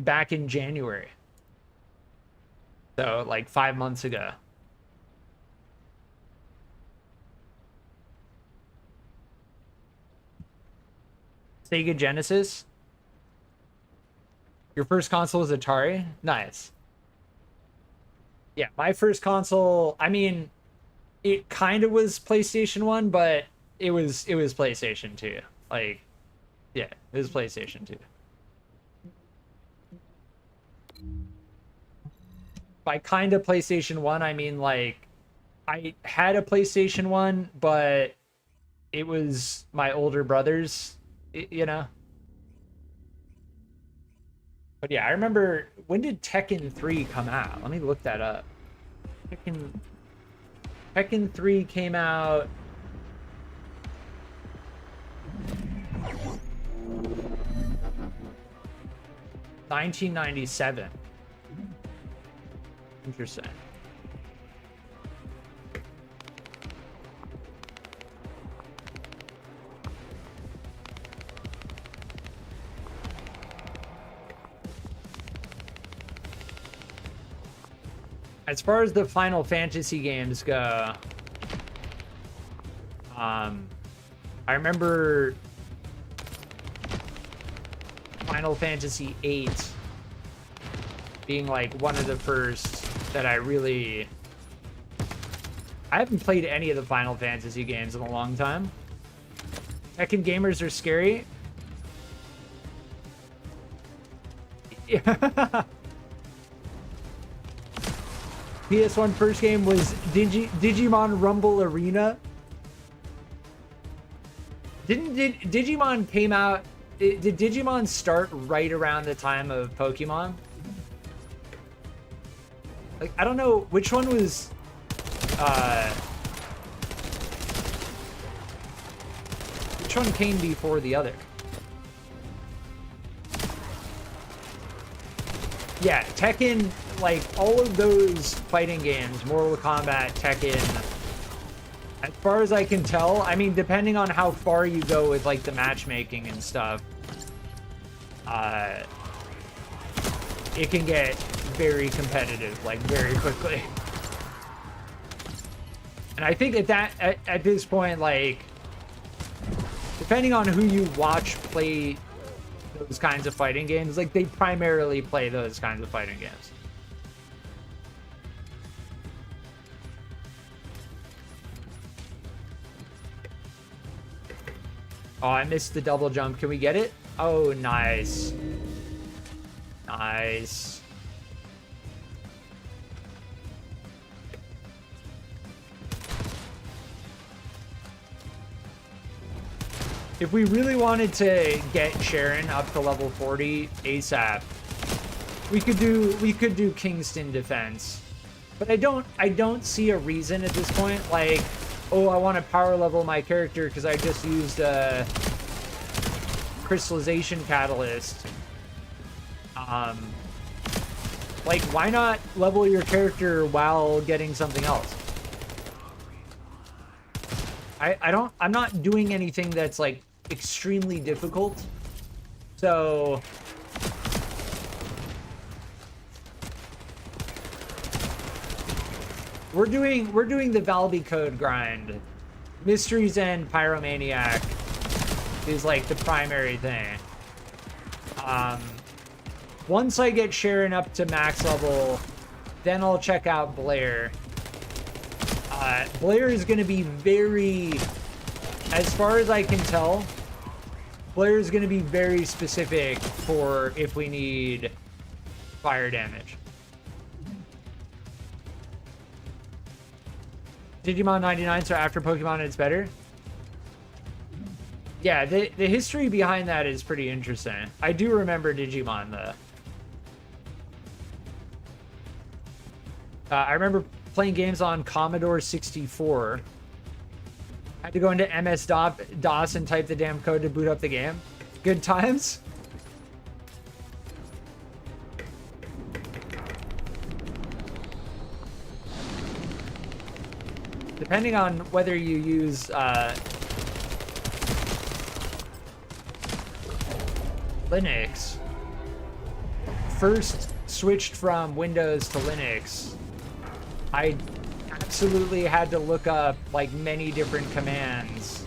Back in January. So, like 5 months ago. Sega Genesis? Your first console was Atari? Nice. Yeah, my first console, I mean, it kind of was PlayStation 1, but it was PlayStation 2. Like, yeah, it was PlayStation 2. By kind of PlayStation 1, I mean like I had a PlayStation 1, but it was my older brother's, you know. But yeah, I remember, when did Tekken 3 come out? Let me look that up. Tekken 3 came out 1997. Interesting. As far as the Final Fantasy games go, I remember Final Fantasy VIII being like one of the first that I haven't played any of the Final Fantasy games in a long time. Tekken gamers are scary. Yeah. PS1 first game was Digimon Rumble Arena. Did Digimon came out? Did Digimon start right around the time of Pokemon? Like, I don't know which one was. Which one came before the other? Yeah, Tekken, like all of those fighting games, Mortal Kombat, Tekken, as far as I can tell, I mean, depending on how far you go with like the matchmaking and stuff, it can get very competitive, like very quickly. And I think at this point, like, depending on who you watch play those kinds of fighting games, like, they primarily play those kinds of fighting games. Oh, I missed the double jump. Can we get it? Oh, nice. Nice. If we really wanted to get Sharen up to level 40 ASAP, we could do Kingston defense. But I don't see a reason at this point, like, oh, I want to power level my character because I just used a crystallization catalyst. Like, why not level your character while getting something else? I'm not doing anything that's like extremely difficult. So we're doing the Valby code grind. Mysteries and Pyromaniac is like the primary thing. Once I get Sharen up to max level, then I'll check out Blair. Blair is going to be very, as far as I can tell, Blair is going to be very specific for if we need fire damage. Digimon 99, so after Pokemon it's better? Yeah, the history behind that is pretty interesting. I do remember Digimon, though. I remember playing games on Commodore 64. Had to go into MS-DOS and type the damn code to boot up the game. Good times. Depending on whether you use Linux, first switched from Windows to Linux, I absolutely had to look up like many different commands.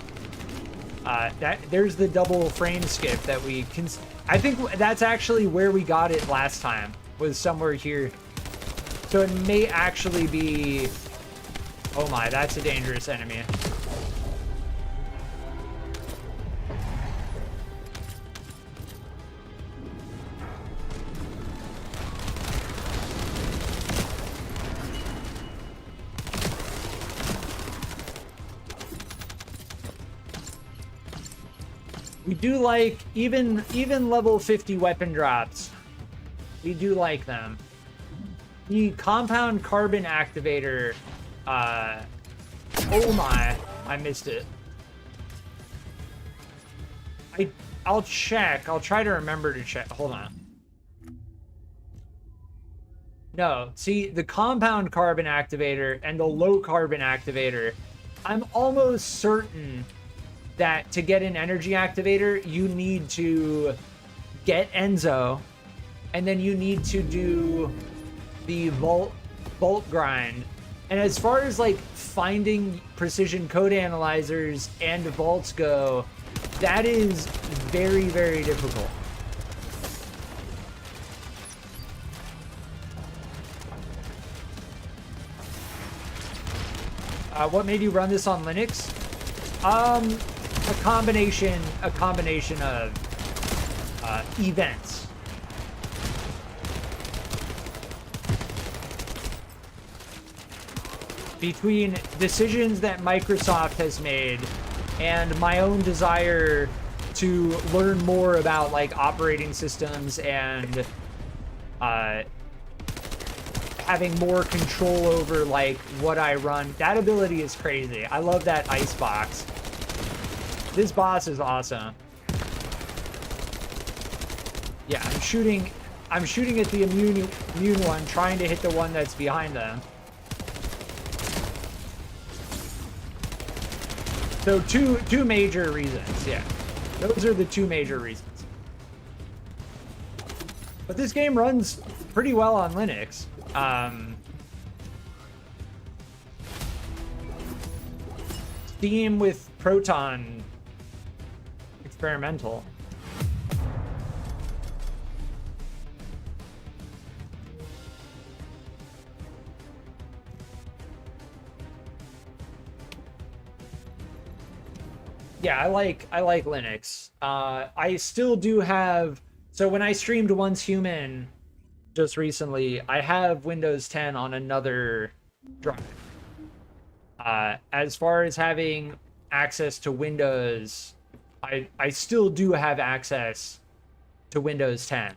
There's the double frame skip that we can. I think that's actually where we got it last time, was somewhere here. So it may actually be. Oh my, that's a dangerous enemy. We do like even level 50 weapon drops. We do like them. The compound carbon activator. Oh my, I missed it. I'll check. I'll try to remember to check. Hold on. No, see, the compound carbon activator and the low carbon activator, I'm almost certain that to get an energy activator, you need to get Enzo, and then you need to do the vault grind. And as far as like finding precision code analyzers and vaults go, that is very, very difficult. What made you run this on Linux? A combination of events. Between decisions that Microsoft has made and my own desire to learn more about like operating systems and having more control over like what I run. That ability is crazy. I love that ice box. This boss is awesome. Yeah, I'm shooting at the immune one, trying to hit the one that's behind them. So two major reasons, yeah. Those are the two major reasons. But this game runs pretty well on Linux. Steam with Proton experimental. Yeah, I like Linux. I still do have, so when I streamed Once Human just recently, I have Windows 10 on another drive. As far as having access to Windows, I still do have access to Windows 10.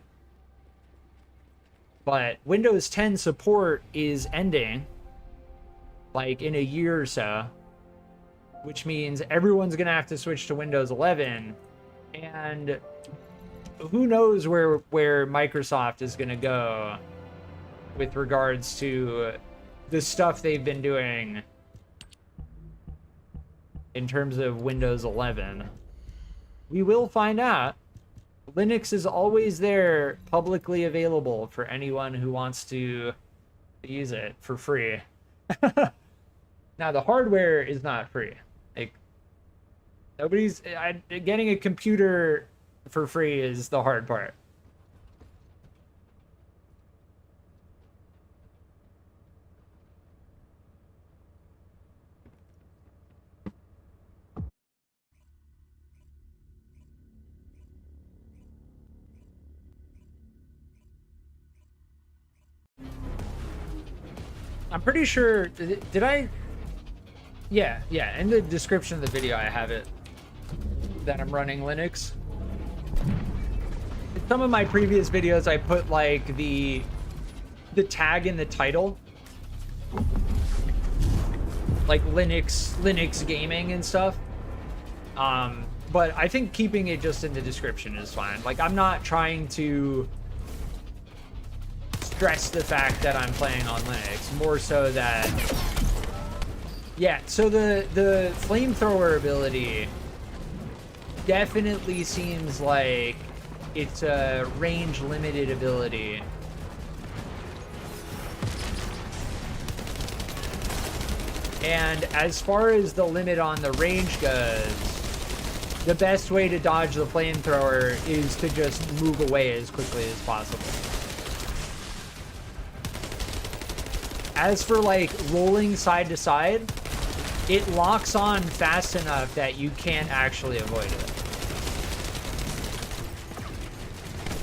But Windows 10 support is ending, like in a year or so, which means everyone's gonna have to switch to Windows 11, and who knows where Microsoft is gonna go with regards to the stuff they've been doing in terms of Windows 11. We will find out. Linux is always there, publicly available for anyone who wants to use it for free. Now the hardware is not free. Like, nobody's getting a computer for free is the hard part. I'm pretty sure, did I? Yeah, in the description of the video I have it, that I'm running Linux. In some of my previous videos I put like the tag in the title, like Linux gaming and stuff. But I think keeping it just in the description is fine. Like, I'm not trying to stress the fact that I'm playing on Linux, more so that, yeah, so the flamethrower ability definitely seems like it's a range limited ability. And as far as the limit on the range goes, the best way to dodge the flamethrower is to just move away as quickly as possible. As for like rolling side to side, it locks on fast enough that you can't actually avoid it.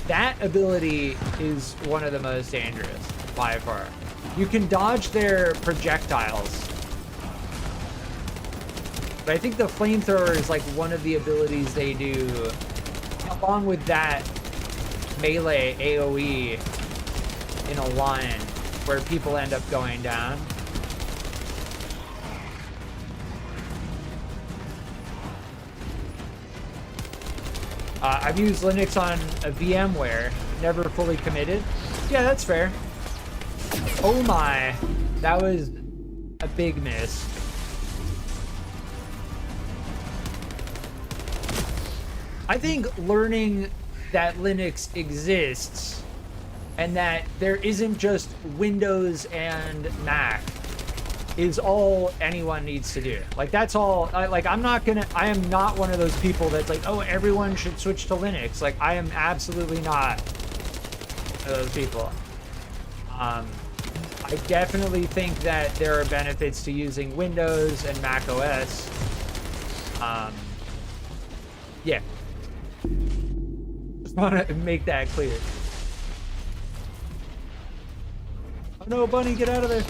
That ability is one of the most dangerous by far. You can dodge their projectiles, But I think the flamethrower is like one of the abilities they do, along with that melee AoE in a line where people end up going down. I've used Linux on a VMware, never fully committed. Yeah, that's fair. Oh my, that was a big miss. I think learning that Linux exists and that there isn't just Windows and Mac is all anyone needs to do. Like, that's all. I am not one of those people that's like, oh, everyone should switch to Linux. Like, I am absolutely not one of those people. I definitely think that there are benefits to using Windows and Mac OS. Yeah. Just want to make that clear. Oh no, Bunny, get out of there.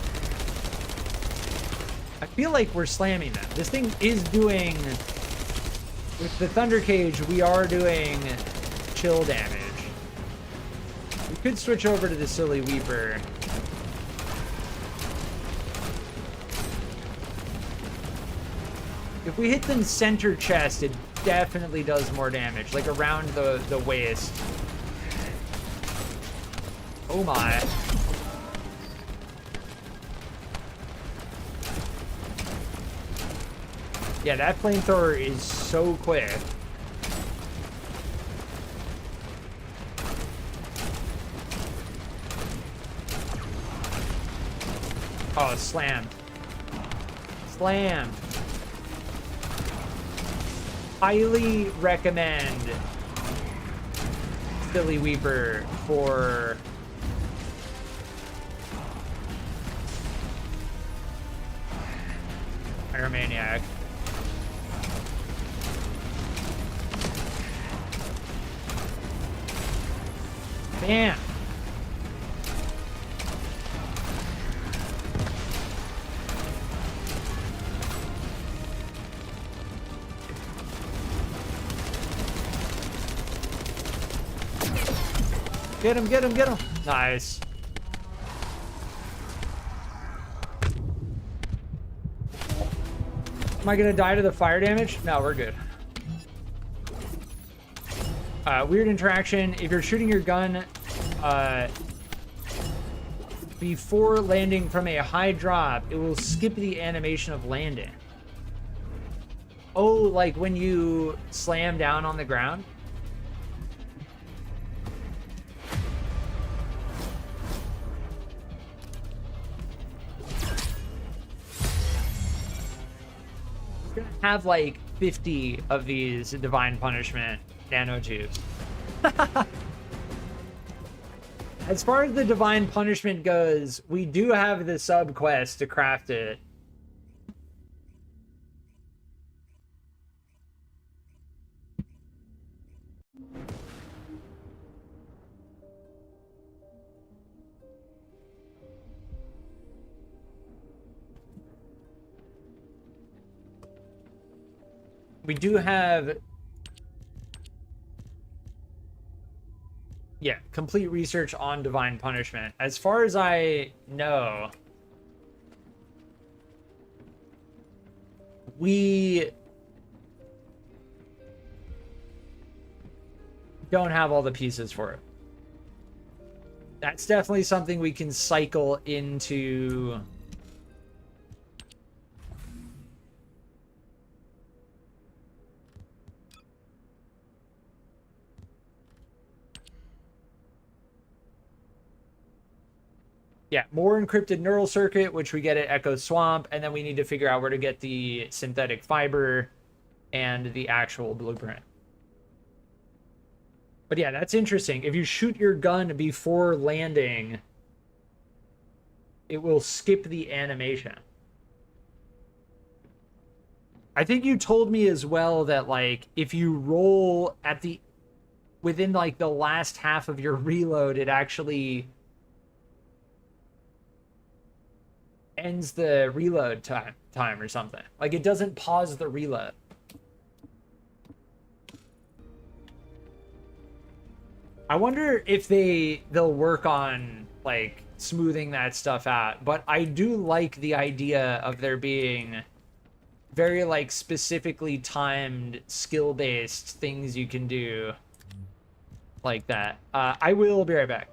I feel like we're slamming them. This thing is doing, with the Thunder Cage, we are doing chill damage. We could switch over to the Silly Weeper. If we hit the center chest, it definitely does more damage, like around the waist. Oh my. Yeah, that flamethrower is so quick. Oh, slammed. Slammed. Highly recommend Silly Weeper for Pyromaniac. Bam! Get him, get him, get him! Nice. Am I gonna die to the fire damage? No, we're good. Weird interaction. If you're shooting your gun before landing from a high drop, it will skip the animation of landing. Oh, like when you slam down on the ground? We're gonna have like 50 of these Divine Punishment nanotubes. As far as the Divine Punishment goes, we do have the sub quest to craft it. We do have, yeah, complete research on Divine Punishment. As far as I know, we don't have all the pieces for it. That's definitely something we can cycle into. Yeah, more encrypted neural circuit, which we get at Echo Swamp, and then we need to figure out where to get the synthetic fiber and the actual blueprint. But yeah, that's interesting. If you shoot your gun before landing, it will skip the animation. I think you told me as well that, like, if you roll at the within like the last half of your reload, it actually ends the reload time or something. Like it doesn't pause the reload. I wonder if they'll work on like smoothing that stuff out, but I do like the idea of there being very like specifically timed skill-based things you can do like that. I will be right back.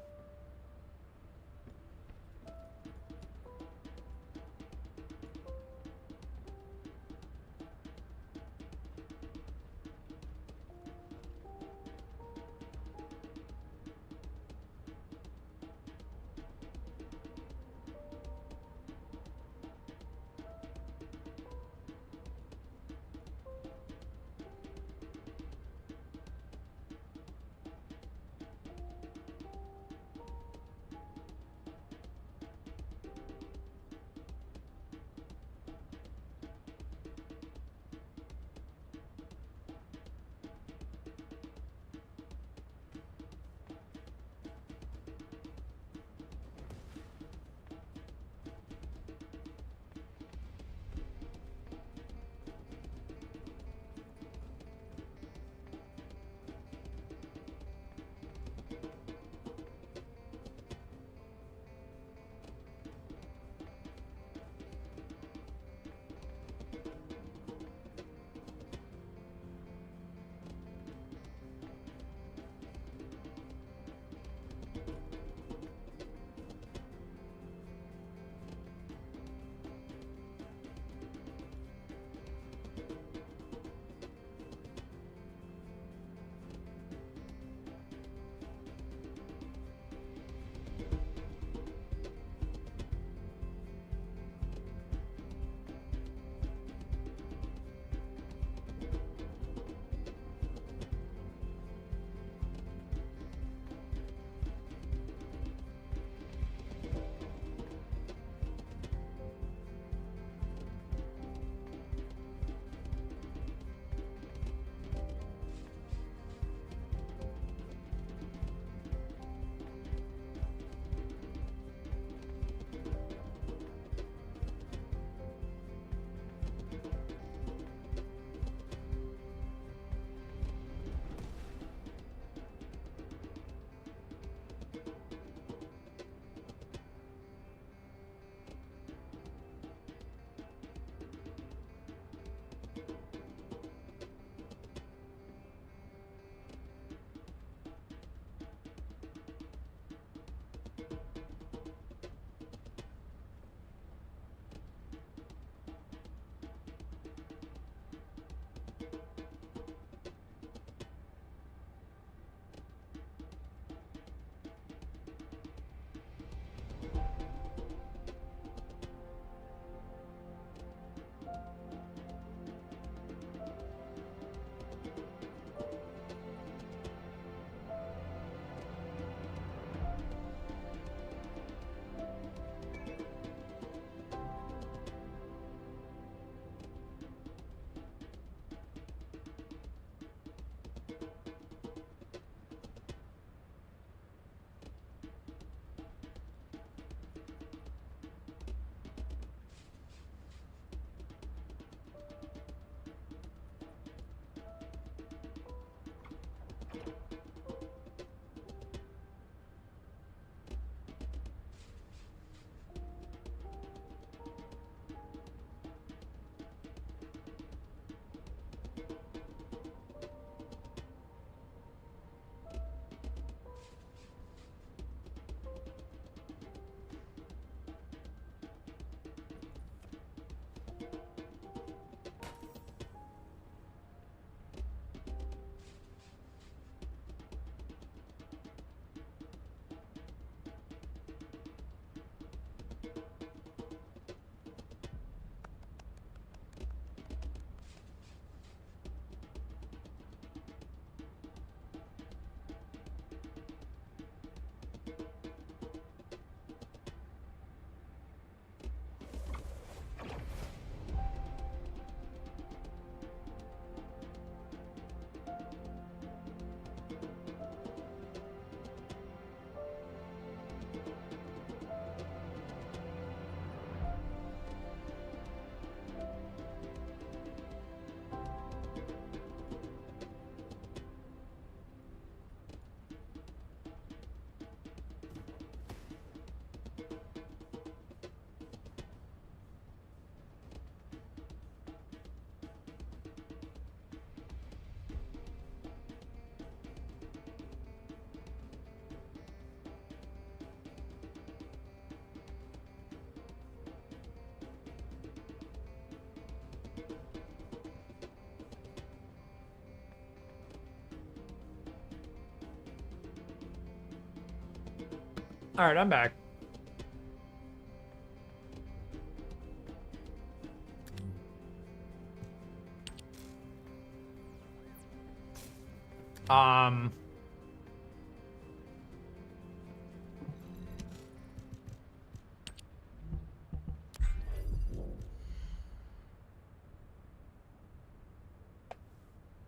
All right, I'm back.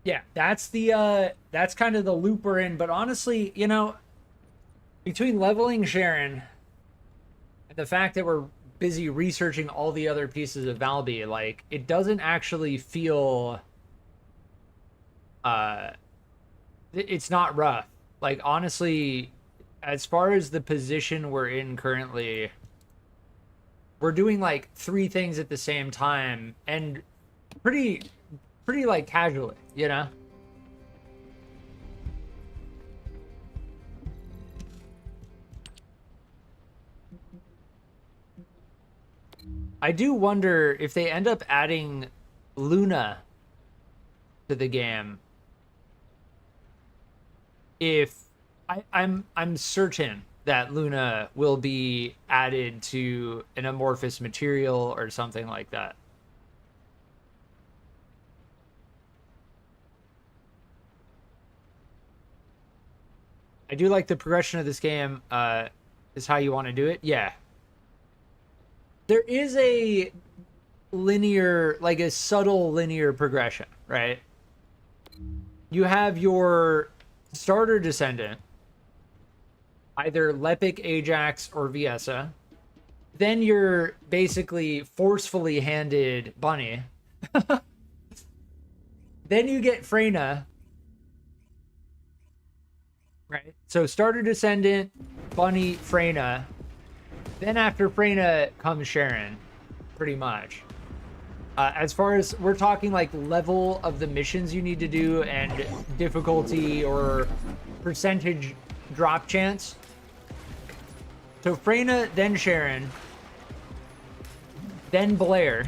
Yeah, that's kind of the loop we're in, but honestly, you know, between leveling Sharen and the fact that we're busy researching all the other pieces of Valby, like, it doesn't actually feel it's not rough. Like, honestly, as far as the position we're in currently, we're doing like 3 things at the same time and pretty like casually, you know? I do wonder if they end up adding Luna to the game. If I'm certain that Luna will be added to an amorphous material or something like that. I do like the progression of this game. Is how you want to do it. Yeah. There is a linear, like a subtle linear progression, right? You have your starter Descendant, either Lepic, Ajax, or Viesa. Then you're basically forcefully handed Bunny. Then you get Freyna. Right? So starter Descendant, Bunny, Freyna. Then after Freyna comes Sharen, pretty much. As far as we're talking like level of the missions you need to do and difficulty or percentage drop chance. So Freyna, then Sharen, then Blair.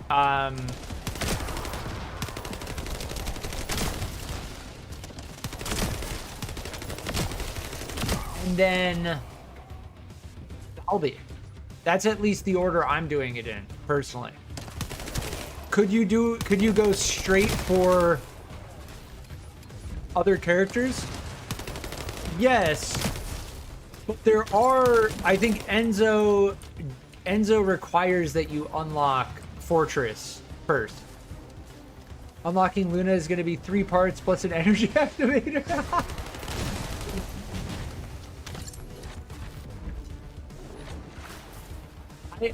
And then Valby. That's at least the order I'm doing it in, personally. Could you go straight for other characters? Yes. But there are, I think Enzo requires that you unlock Fortress first. Unlocking Luna is going to be 3 parts plus an energy activator.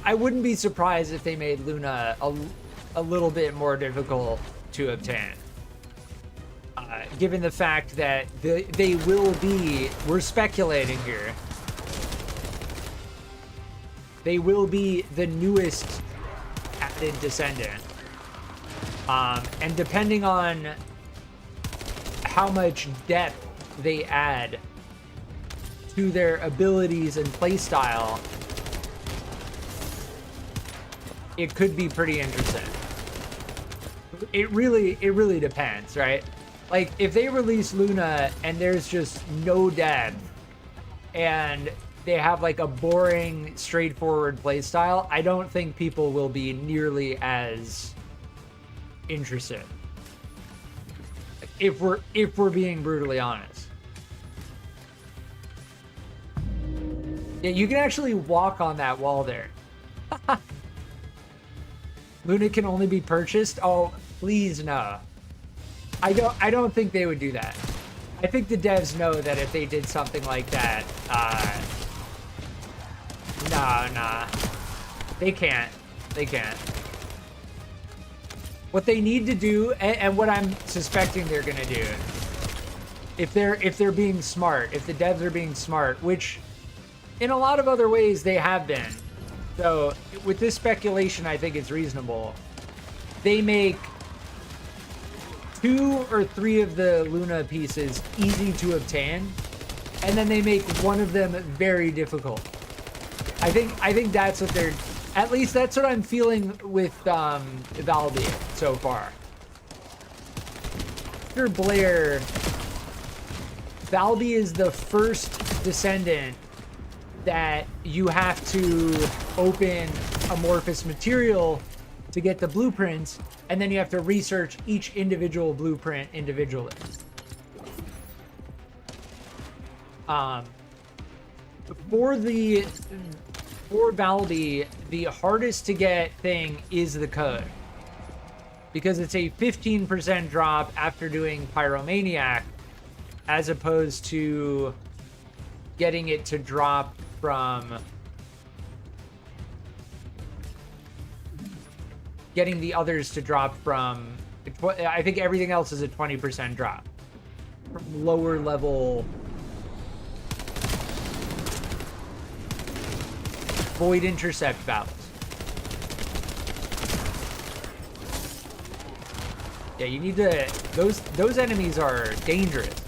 I wouldn't be surprised if they made Luna a little bit more difficult to obtain. Given the fact that they will be, we're speculating here, they will be the newest added Descendant. And depending on how much depth they add to their abilities and playstyle, it could be pretty interesting. It really depends, right? Like, if they release Luna and there's just no depth and they have like a boring, straightforward playstyle, I don't think people will be nearly as interested. If we're being brutally honest. Yeah, you can actually walk on that wall there. Luna can only be purchased? Oh, please no. I don't think they would do that. I think the devs know that if they did something like that, nah. They can't. What they need to do, and what I'm suspecting they're gonna do, if they're being smart, if the devs are being smart, which in a lot of other ways they have been. So with this speculation, I think it's reasonable. They make 2 or 3 of the Luna pieces easy to obtain, and then they make one of them very difficult. I think that's what they're, at least that's what I'm feeling with Valby so far. After Blair, Valby is the first Descendant that you have to open amorphous material to get the blueprints, and then you have to research each individual blueprint individually. For Valby, the hardest to get thing is the code, because it's a 15% drop after doing Pyromaniac, as opposed to getting it to drop from getting the others to drop from, I think everything else is a 20% drop from lower level Void Intercept battles. Yeah, you need to, those enemies are dangerous.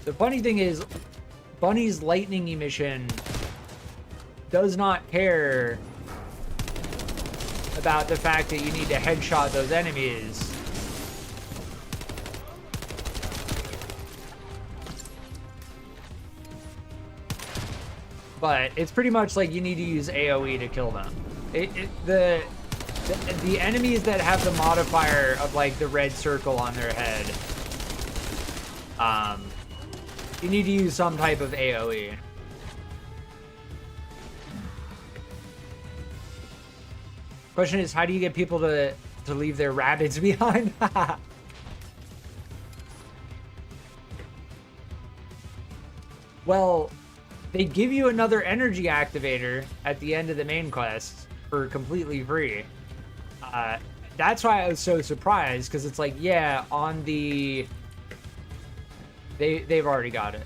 The funny thing is, Bunny's lightning emission does not care about the fact that you need to headshot those enemies. But it's pretty much like you need to use AoE to kill them. The enemies that have the modifier of like the red circle on their head, you need to use some type of AoE. Question is, how do you get people to leave their rabbits behind? Well, they give you another energy activator at the end of the main quest for completely free. That's why I was so surprised, because it's like, yeah, on the... They've already got it.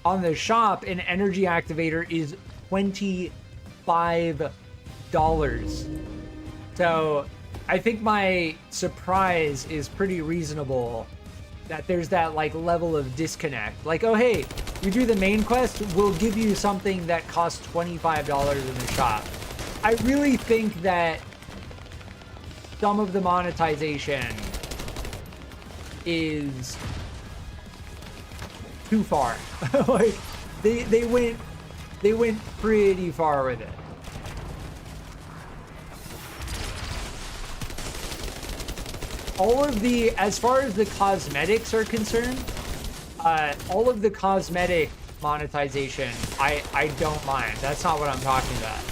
On the shop, an energy activator is $25. So I think my surprise is pretty reasonable, that there's that like level of disconnect. Like, oh hey, you do the main quest, we'll give you something that costs $25 in the shop. I really think that some of the monetization is too far. Like they went pretty far with it. All of the, as far as the cosmetics are concerned, all of the cosmetic monetization, I don't mind. That's not what I'm talking about.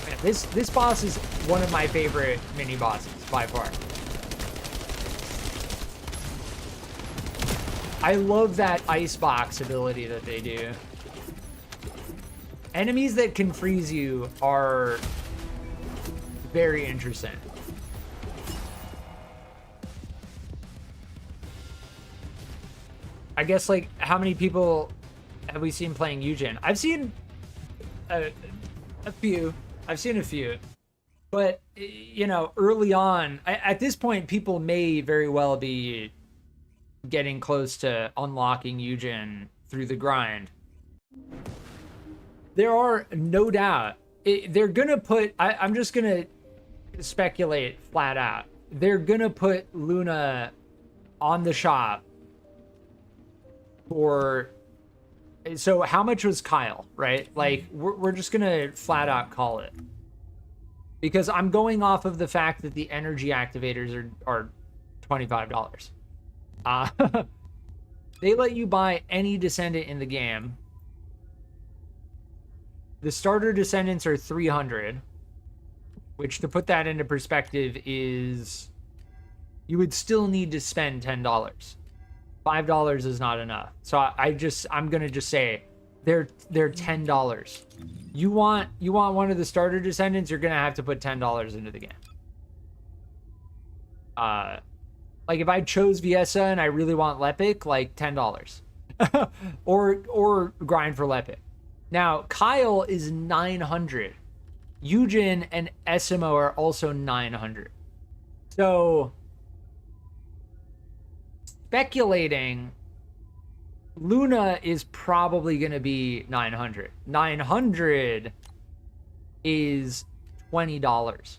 Man, this boss is one of my favorite mini bosses by far. I love that icebox ability that they do. Enemies that can freeze you are very interesting. I guess, like, how many people have we seen playing Eugen? I've seen a few. I've seen a few. But, you know, early on, at this point, people may very well be getting close to unlocking Eugen through the grind. There are, no doubt, they're gonna put, I'm just gonna speculate flat out, they're gonna put Luna on the shop for, so how much was Kyle, right? Like, we're just gonna flat out call it, because I'm going off of the fact that the energy activators are $25. They let you buy any Descendant in the game. The starter Descendants are $300, which, to put that into perspective, is, you would still need to spend $10. $5 is not enough. So I'm gonna just say they're $10. You want one of the starter Descendants, you're gonna have to put $10 into the game. Like, if I chose Viessa and I really want Lepic, like $10. or grind for Lepic. Now, Kyle is $900. Eugen and Essimo are also $900. So, speculating, Luna is probably going to be 900. 900 is $20.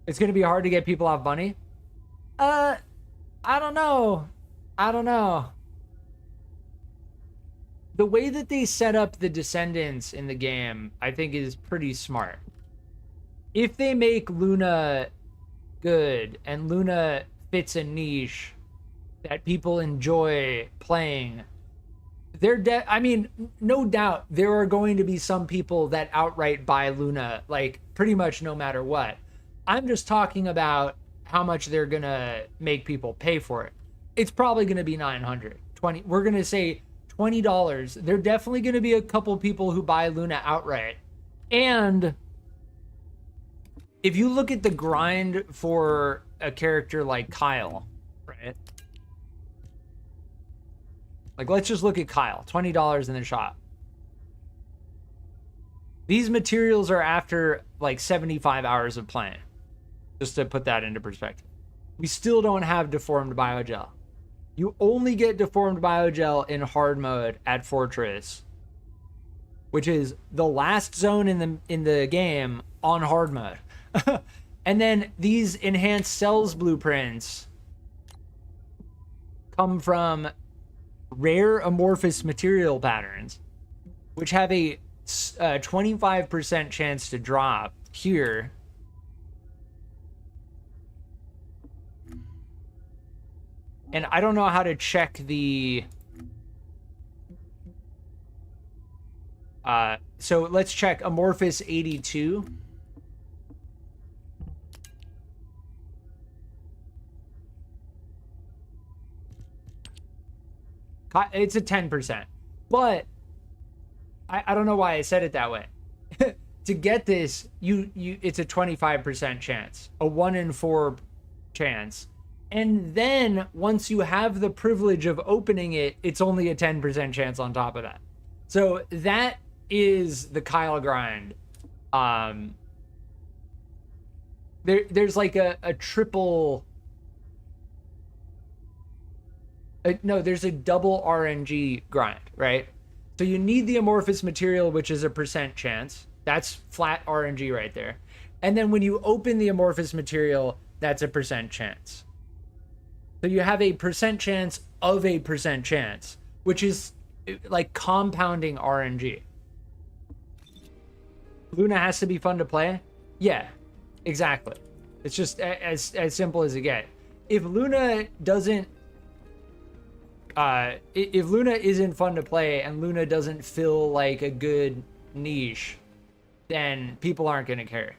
It's going to be hard to get people off money. I don't know. I don't know. The way that they set up the Descendants in the game, I think is pretty smart. If they make Luna good and Luna fits a niche that people enjoy playing, I mean, no doubt there are going to be some people that outright buy Luna, like pretty much no matter what. I'm just talking about how much they're gonna make people pay for it. It's probably gonna be 900. We're gonna say $20. There are definitely gonna be a couple people who buy Luna outright. And if you look at the grind for a character like Kyle, right? Like, let's just look at Kyle. $20 in the shop. These materials are after like 75 hours of playing. Just to put that into perspective. We still don't have deformed biogel. You only get deformed biogel in hard mode at Fortress, which is the last zone in the game on hard mode. And then these enhanced cells blueprints come from rare amorphous material patterns, which have a 25% chance to drop here. And I don't know how to check the... so let's check amorphous 82. It's a 10%. But I don't know why I said it that way. To get this, it's a 25% chance. A 1 in 4 chance. And then once you have the privilege of opening it, it's only a 10% chance on top of that. So that is the Kyle grind. There's like a triple... no, there's a double RNG grind, right? So you need the amorphous material, which is a % chance. That's flat RNG right there. And then when you open the amorphous material, that's a % chance. So you have a % chance of a % chance, which is like compounding RNG. Luna has to be fun to play? Yeah, exactly. It's just as simple as it gets. If Luna doesn't... if Luna isn't fun to play and Luna doesn't feel like a good niche, then people aren't going to care.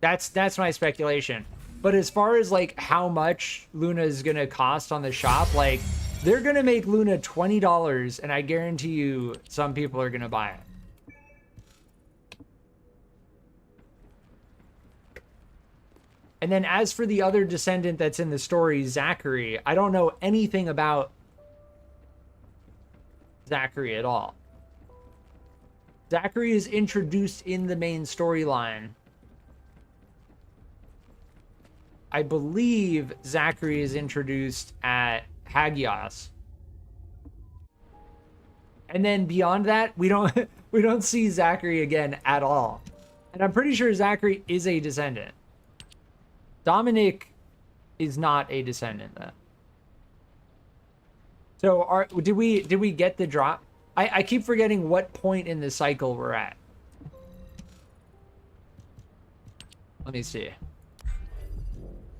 That's my speculation. But as far as like how much Luna is going to cost on the shop, like they're going to make Luna $20 and I guarantee you some people are going to buy it. And then as for the other Descendant that's in the story, Zachary, I don't know anything about Zachary at all. Zachary is introduced in the main storyline. I believe Zachary is introduced at Hagios. And then beyond that, we don't see Zachary again at all. And I'm pretty sure Zachary is a Descendant. Dominic is not a Descendant though. So did we get the drop? I keep forgetting what point in the cycle we're at. Let me see.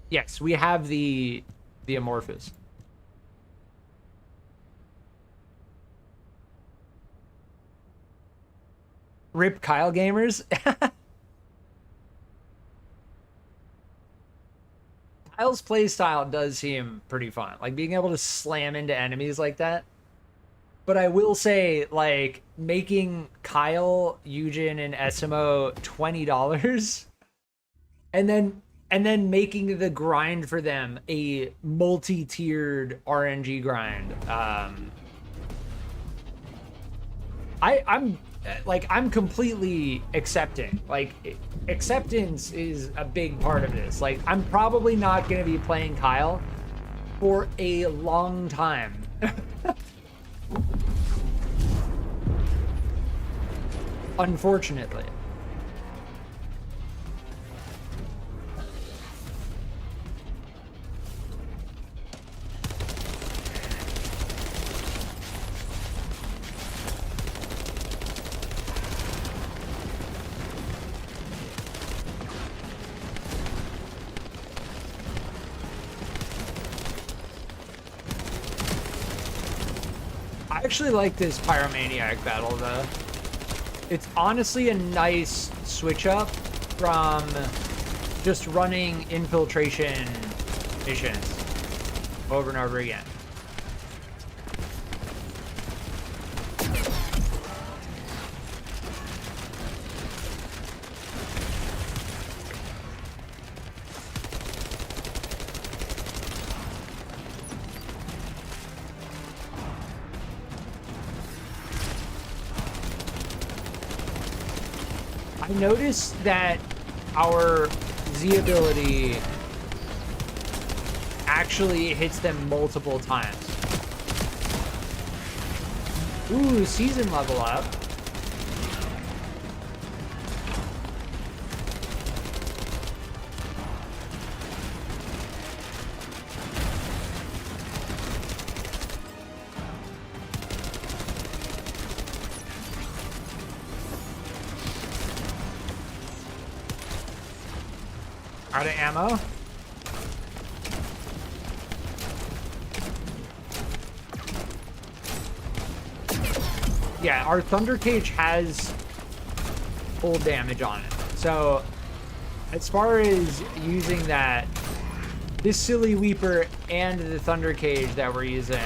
Yes, we have the amorphous. Rip Kyle gamers. Kyle's playstyle does seem pretty fun. Like being able to slam into enemies like that. But I will say, like, making Kyle, Eugen, and Esimo $20 and then making the grind for them a multi-tiered RNG grind. I'm completely accepting. Like, acceptance is a big part of this. Like, I'm probably not going to be playing Kyle, for a long time. Unfortunately. I actually like this Pyromaniac battle though. It's honestly a nice switch up from just running infiltration missions over and over again. I noticed that our Z ability actually hits them multiple times. Ooh, season level up. Out of ammo. Yeah, our Thunder Cage has full damage on it. So, as far as using that, this Silly Weeper and the Thunder Cage that we're using,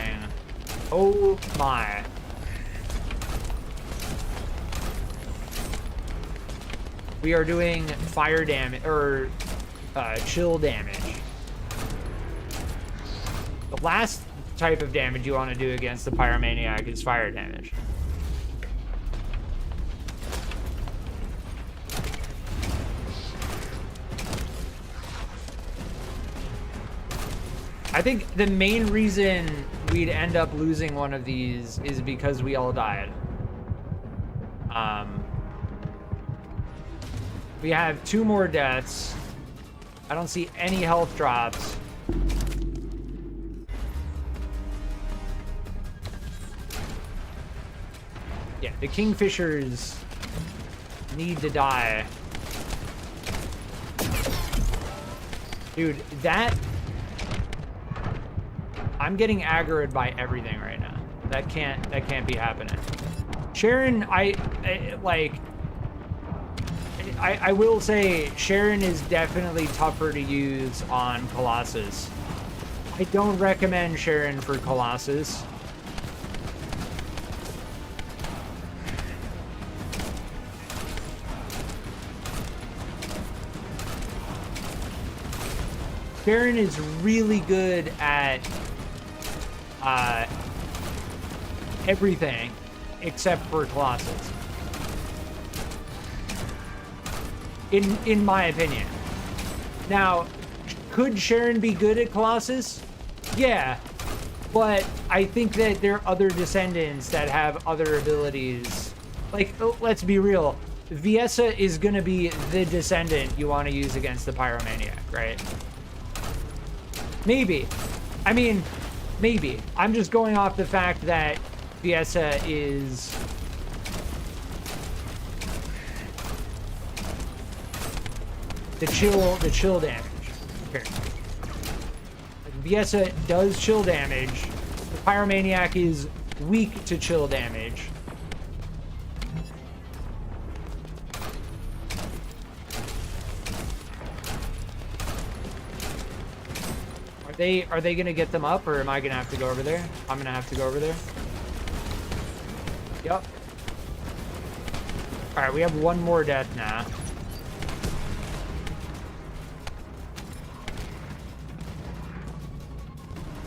oh my. We are doing fire damage, or chill damage. The last type of damage you want to do against the Pyromaniac is fire damage. I think the main reason we'd end up losing one of these is because we all died. We have 2 more deaths. I don't see any health drops. Yeah, the Kingfishers need to die. Dude, that... I'm getting aggroed by everything right now. That can't be happening. Sharen, I will say Sharen is definitely tougher to use on Colossus. I don't recommend Sharen for Colossus. Sharen is really good at everything except for Colossus. In my opinion. Now, could Sharen be good at Colossus? Yeah, but I think that there are other Descendants that have other abilities. Like, let's be real. Viessa is gonna be the Descendant you want to use against the Pyromaniac, right? Maybe. I mean, maybe. I'm just going off the fact that Viessa is... the chill damage. Here. Like, Viessa does chill damage. The Pyromaniac is weak to chill damage. Are they gonna get them up, or am I gonna have to go over there? I'm gonna have to go over there. Yep. All right, we have 1 more death now.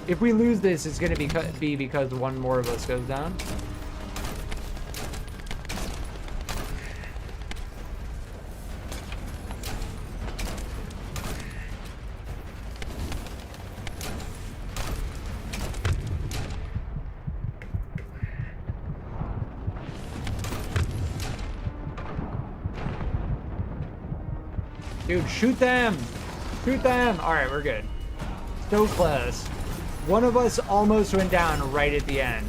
If we lose this, it's gonna be because 1 more of us goes down. Dude, shoot them! Shoot them! Alright, we're good. So close. One of us almost went down right at the end.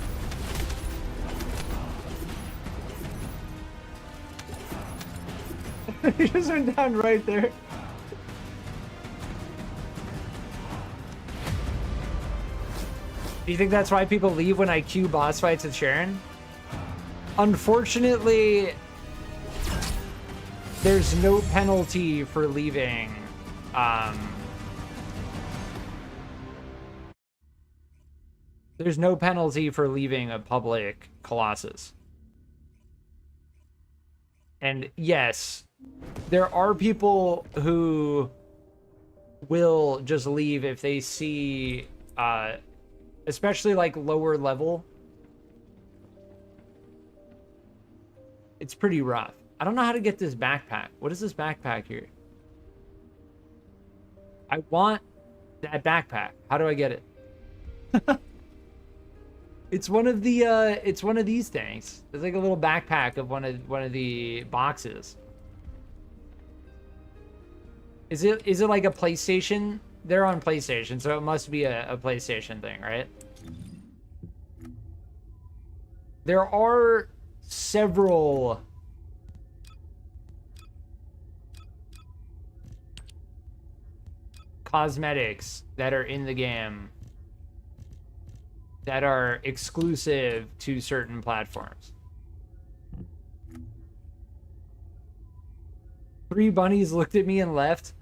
He just went down right there. Do you think that's why people leave when I queue boss fights with Sharen? Unfortunately, there's no penalty for leaving. There's no penalty for leaving a public Colossus. And yes, there are people who will just leave if they see, especially like lower level. It's pretty rough. I don't know how to get this backpack. What is this backpack here? I want that backpack. How do I get it? It's one of the it's one of these things. It's like a little backpack of one of the boxes. Is it like a PlayStation? They're on PlayStation, so it must be a PlayStation thing, right? There are several cosmetics that are in the game that are exclusive to certain platforms. 3 bunnies looked at me and left.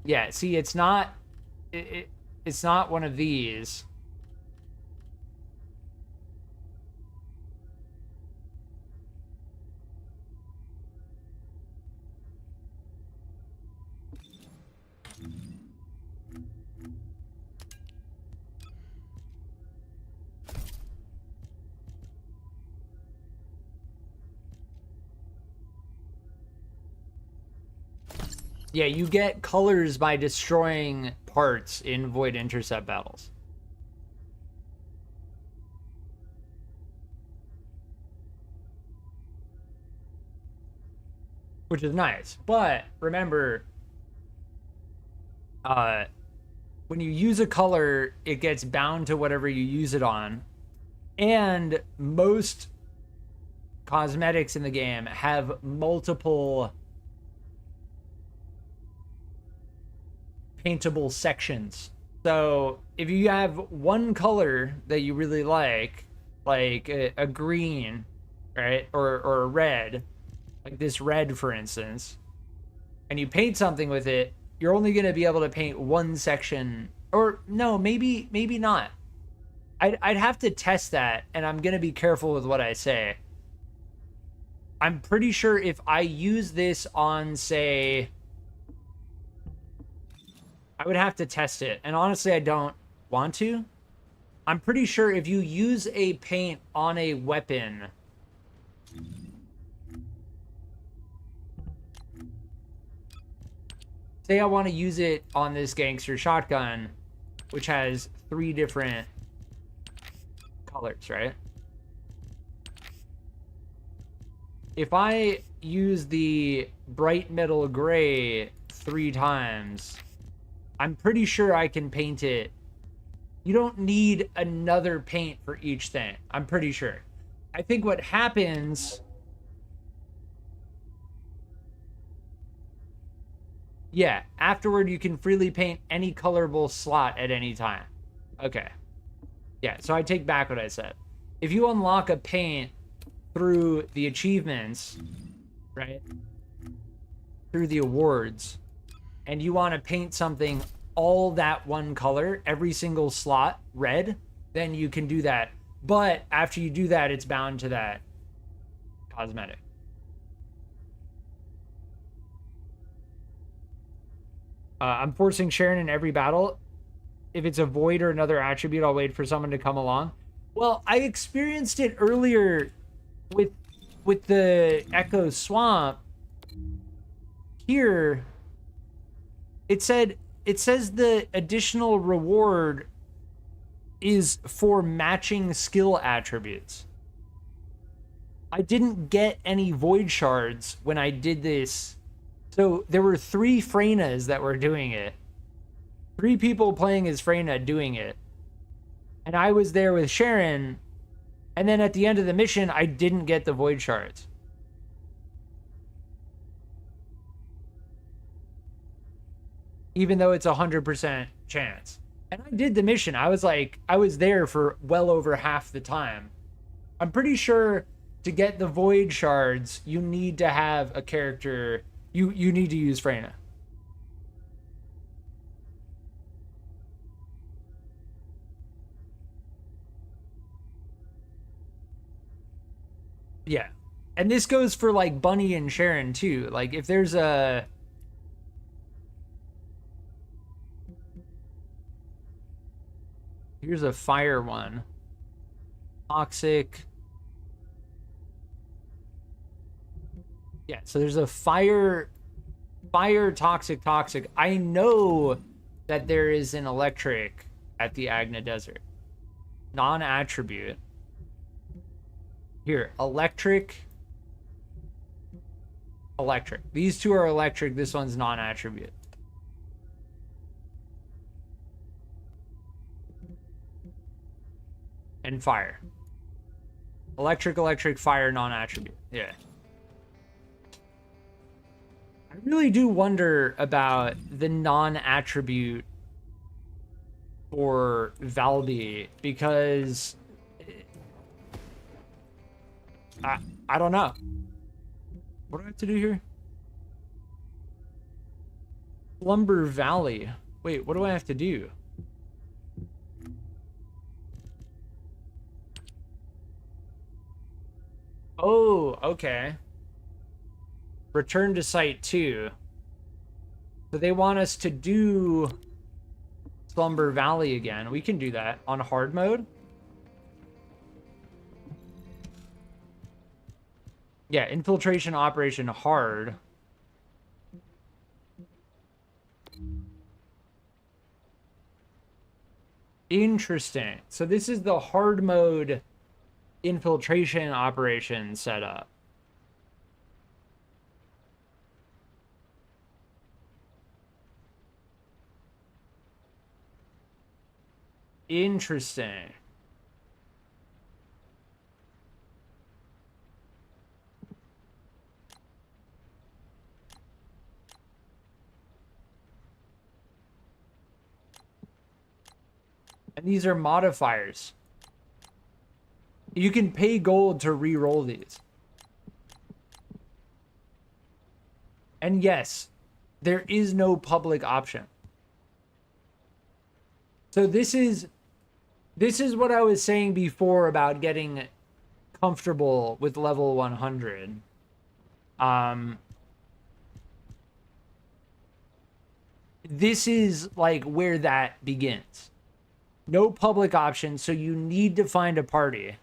Yeah, see, it's not it's not one of these. Yeah, you get colors by destroying parts in Void Intercept battles. Which is nice. But remember, when you use a color, it gets bound to whatever you use it on. And most cosmetics in the game have multiple paintable sections. So if you have one color that you really like a green, right, or a red, like this red for instance, and you paint something with it, you're only going to be able to paint one section. Or no, maybe not. I'd have to test that, and I'm going to be careful with what I say. I'm pretty sure if I use this on, say, I would have to test it, and honestly, I don't want to. I'm pretty sure if you use a paint on a weapon, say I want to use it on this gangster shotgun, which has 3 different colors, right? If I use the bright metal gray 3 times, I'm pretty sure I can paint it. You don't need another paint for each thing. I'm pretty sure. I think what happens... Yeah, afterward you can freely paint any colorable slot at any time. Okay. Yeah, so I take back what I said. If you unlock a paint through the achievements, right? Through the awards, and you want to paint something all that one color, every single slot red, then you can do that. But after you do that, it's bound to that cosmetic. I'm forcing Sharen in every battle. If it's a void or another attribute, I'll wait for someone to come along. Well, I experienced it earlier with the Echo Swamp. Here, it says the additional reward is for matching skill attributes. I didn't get any void shards when I did this. So there were 3 Freynas that were doing it. 3 people playing as Freyna doing it. And I was there with Sharen. And then at the end of the mission, I didn't get the void shards. Even though it's 100% chance. And I did the mission. I was there for well over half the time. I'm pretty sure to get the void shards, you need to have a character. You need to use Freyna. Yeah. And this goes for like Bunny and Sharen too. Like if there's a here's a fire one. Toxic. Yeah, so there's a fire, toxic. I know that there is an electric at the Agna Desert. Non-attribute. Here, electric. These 2 are electric. This one's non-attribute. And fire. Electric, fire, non-attribute. Yeah. I really do wonder about the non-attribute for Valby because I don't know. What do I have to do here? Slumber Valley. Wait, what do I have to do? Oh, okay. Return to Site 2. So they want us to do Slumber Valley again. We can do that on hard mode. Yeah, infiltration operation hard. Interesting. So this is the hard mode infiltration operation setup. Interesting. And these are modifiers. You can pay gold to re-roll these. And yes, there is no public option. So this is what I was saying before about getting comfortable with level 100. This is like where that begins. No public option, so you need to find a party.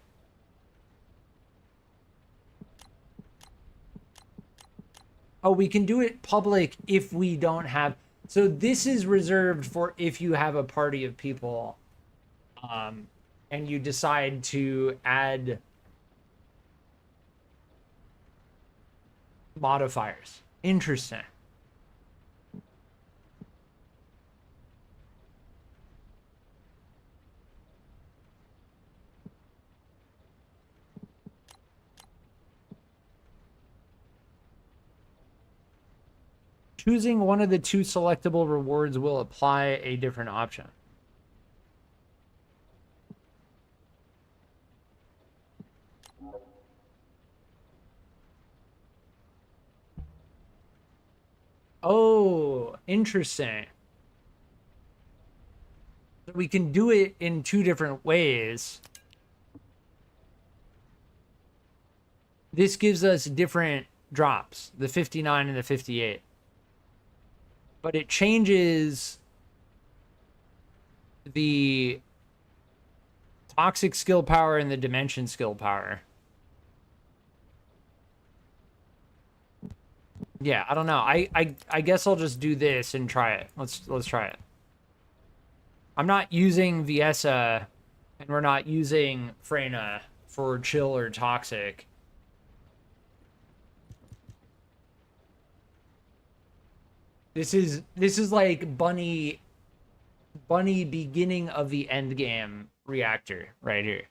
Oh, we can do it public if we don't have... So this is reserved for if you have a party of people and you decide to add modifiers. Interesting. Choosing one of the 2 selectable rewards will apply a different option. Oh, interesting. We can do it in 2 different ways. This gives us different drops, the 59 and the 58. But it changes the toxic skill power and the dimension skill power. Yeah, I don't know. I guess I'll just do this and try it. Let's try it. I'm not using Viesa and we're not using Freyna for chill or toxic. This is like bunny beginning of the end game reactor right here.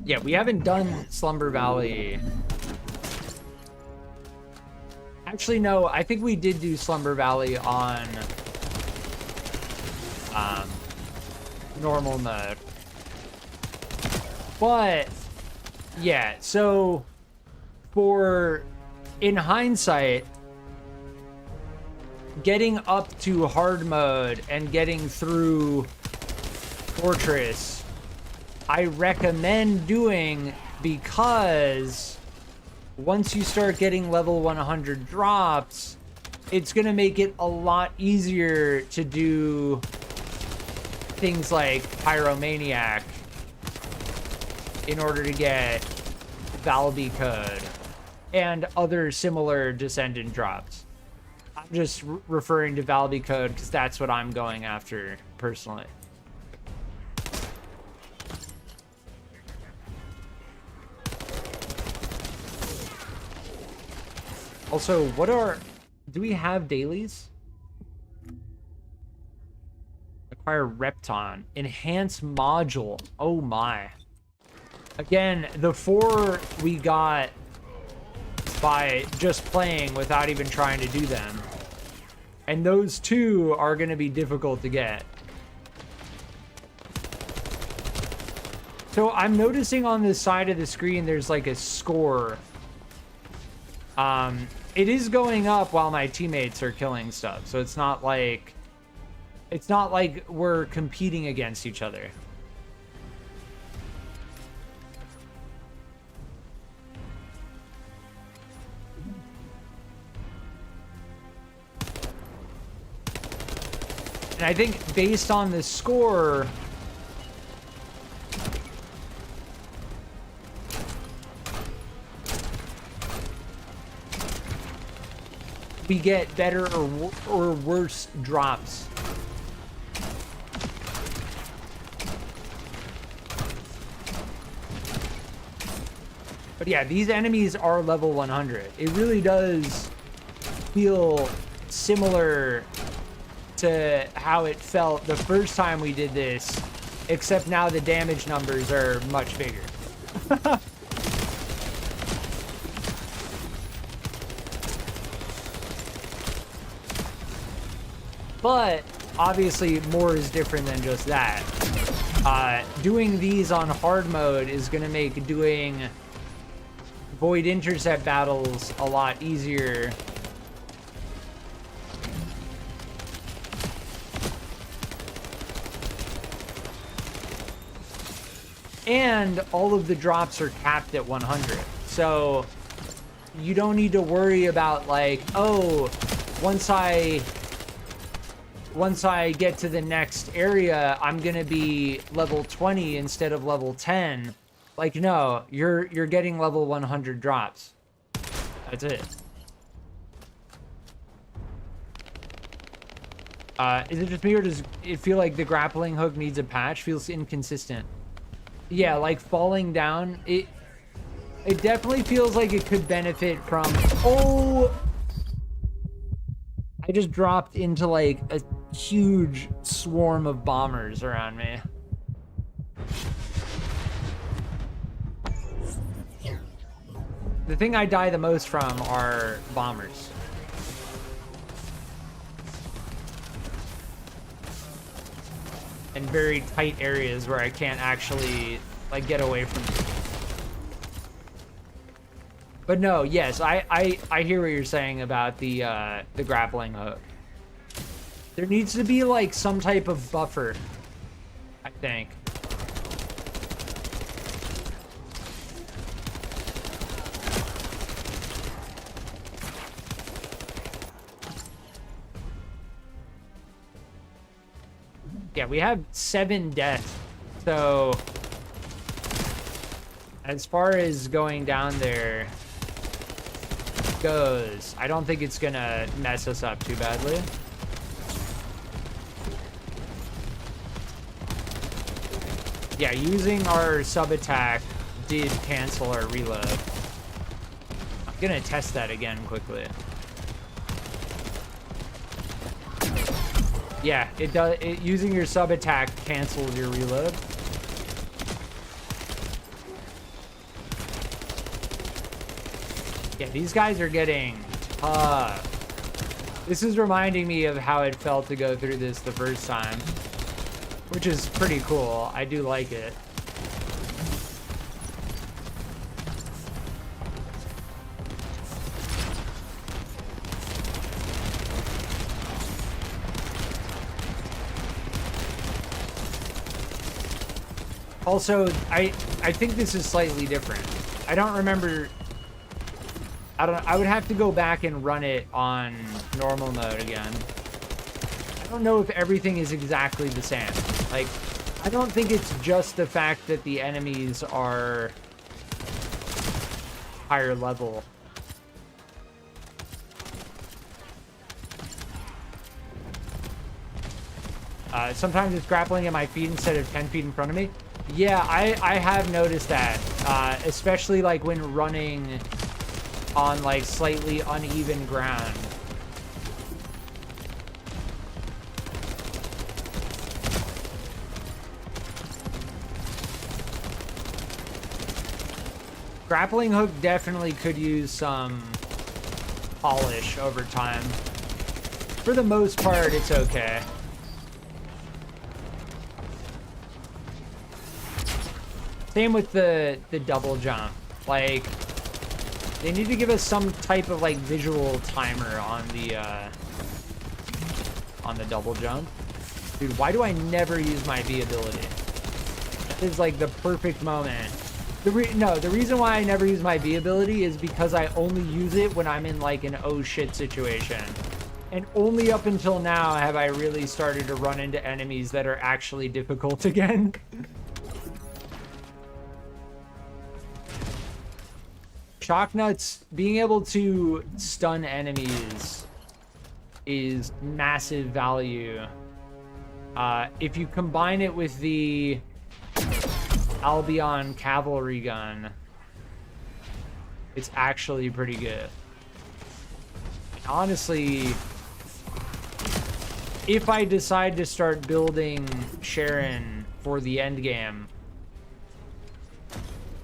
Yeah, we haven't done Slumber Valley. Actually, no, I think we did do Slumber Valley on normal mode. But yeah, so in hindsight, getting up to hard mode and getting through Fortress, I recommend doing, because once you start getting level 100 drops, it's gonna make it a lot easier to do things like Pyromaniac in order to get Valby code and other similar Descendant drops. I'm just referring to Valby code because that's what I'm going after personally. Also, do we have dailies? Acquire Repton. Enhance module. Oh my. Again, the 4 we got by just playing without even trying to do them. And those 2 are going to be difficult to get. So I'm noticing on the side of the screen there's like a score. It is going up while my teammates are killing stuff, so it's not like we're competing against each other. And I think based on the score, we get better or worse drops. But yeah, these enemies are level 100. It really does feel similar to how it felt the first time we did this, except now the damage numbers are much bigger. But obviously more is different than just that. Doing these on hard mode is going to make doing void intercept battles a lot easier. And all of the drops are capped at 100. So you don't need to worry about like, oh, once I get to the next area, I'm gonna be level 20 instead of level 10. Like, no, you're getting level 100 drops. That's it. Is it just me, or does it feel like the grappling hook needs a patch? Feels inconsistent. Yeah, like falling down, it definitely feels like it could benefit from... Oh! I just dropped into like a huge swarm of bombers around me. The thing I die the most from are bombers. And very tight areas where I can't actually like get away from them. But no, yes, I hear what you're saying about the grappling hook. There needs to be like some type of buffer, I think. Yeah, we have 7 deaths, so as far as going down there, goes, I don't think it's gonna mess us up too badly. Yeah, using our sub attack did cancel our reload. I'm gonna test that again quickly. Yeah, it does. Using your sub attack cancels your reload. Yeah, these guys are getting tough. This is reminding me of how it felt to go through this the first time, which is pretty cool. I do like it. Also, I think this is slightly different. I don't remember. I would have to go back and run it on normal mode again. I don't know if everything is exactly the same. Like, I don't think it's just the fact that the enemies are higher level. Sometimes it's grappling at my feet instead of 10 feet in front of me. Yeah, I have noticed that, especially like when running on like slightly uneven ground. Grappling hook definitely could use some polish over time. For the most part, it's okay. Same with the double jump. Like, they need to give us some type of like visual timer on the double jump. Dude, why do I never use my V ability? That is like the perfect moment. The reason why I never use my V ability is because I only use it when I'm in like an oh shit situation. And only up until now have I really started to run into enemies that are actually difficult again. Shocknuts, being able to stun enemies is massive value. If you combine it with the Albion cavalry gun, it's actually pretty good. Honestly, if I decide to start building Sharen for the end game,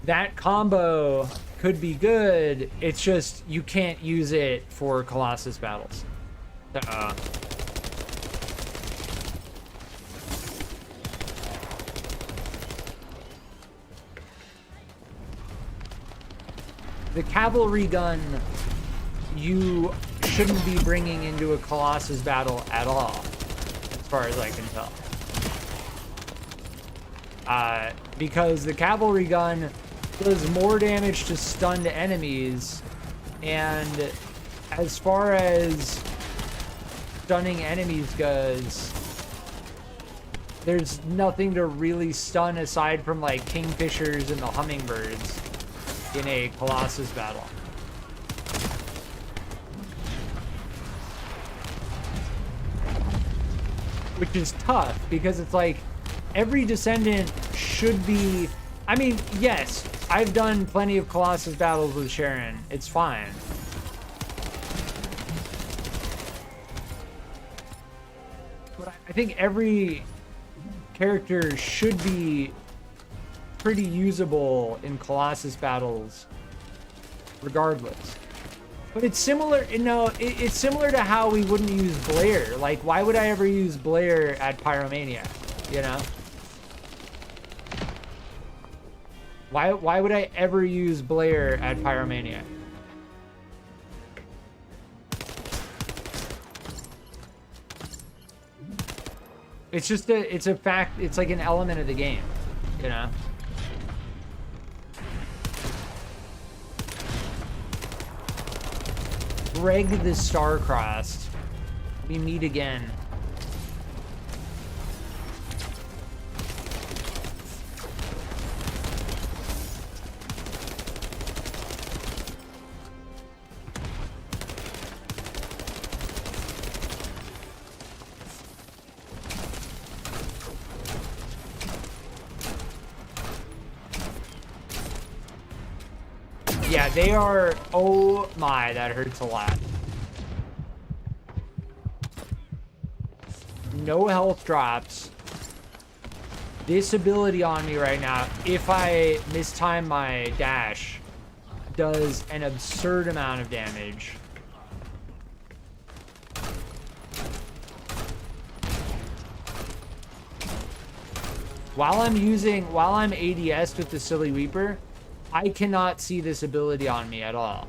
that combo could be good. It's just you can't use it for Colossus battles. The cavalry gun you shouldn't be bringing into a Colossus battle at all, as far as I can tell. Because the cavalry gun does more damage to stunned enemies, and as far as stunning enemies goes, there's nothing to really stun aside from like kingfishers and the hummingbirds in a Colossus battle. Which is tough, because it's like every Descendant should be... I mean, yes, I've done plenty of Colossus battles with Sharen. It's fine. But I think every character should be pretty usable in Colossus battles, regardless. But it's similar, it's similar to how we wouldn't use Blair. Like, why would I ever use Blair at Pyromania, you know? Why would I ever use Blair at Pyromania? It's just it's a fact, it's like an element of the game, you know? Greg the Star-Crossed. We meet again. Yeah, they are. Oh my, that hurts a lot. No health drops. This ability on me right now, if I mistime my dash, does an absurd amount of damage. While I'm ADS with the Silly Weeper, I cannot see this ability on me at all.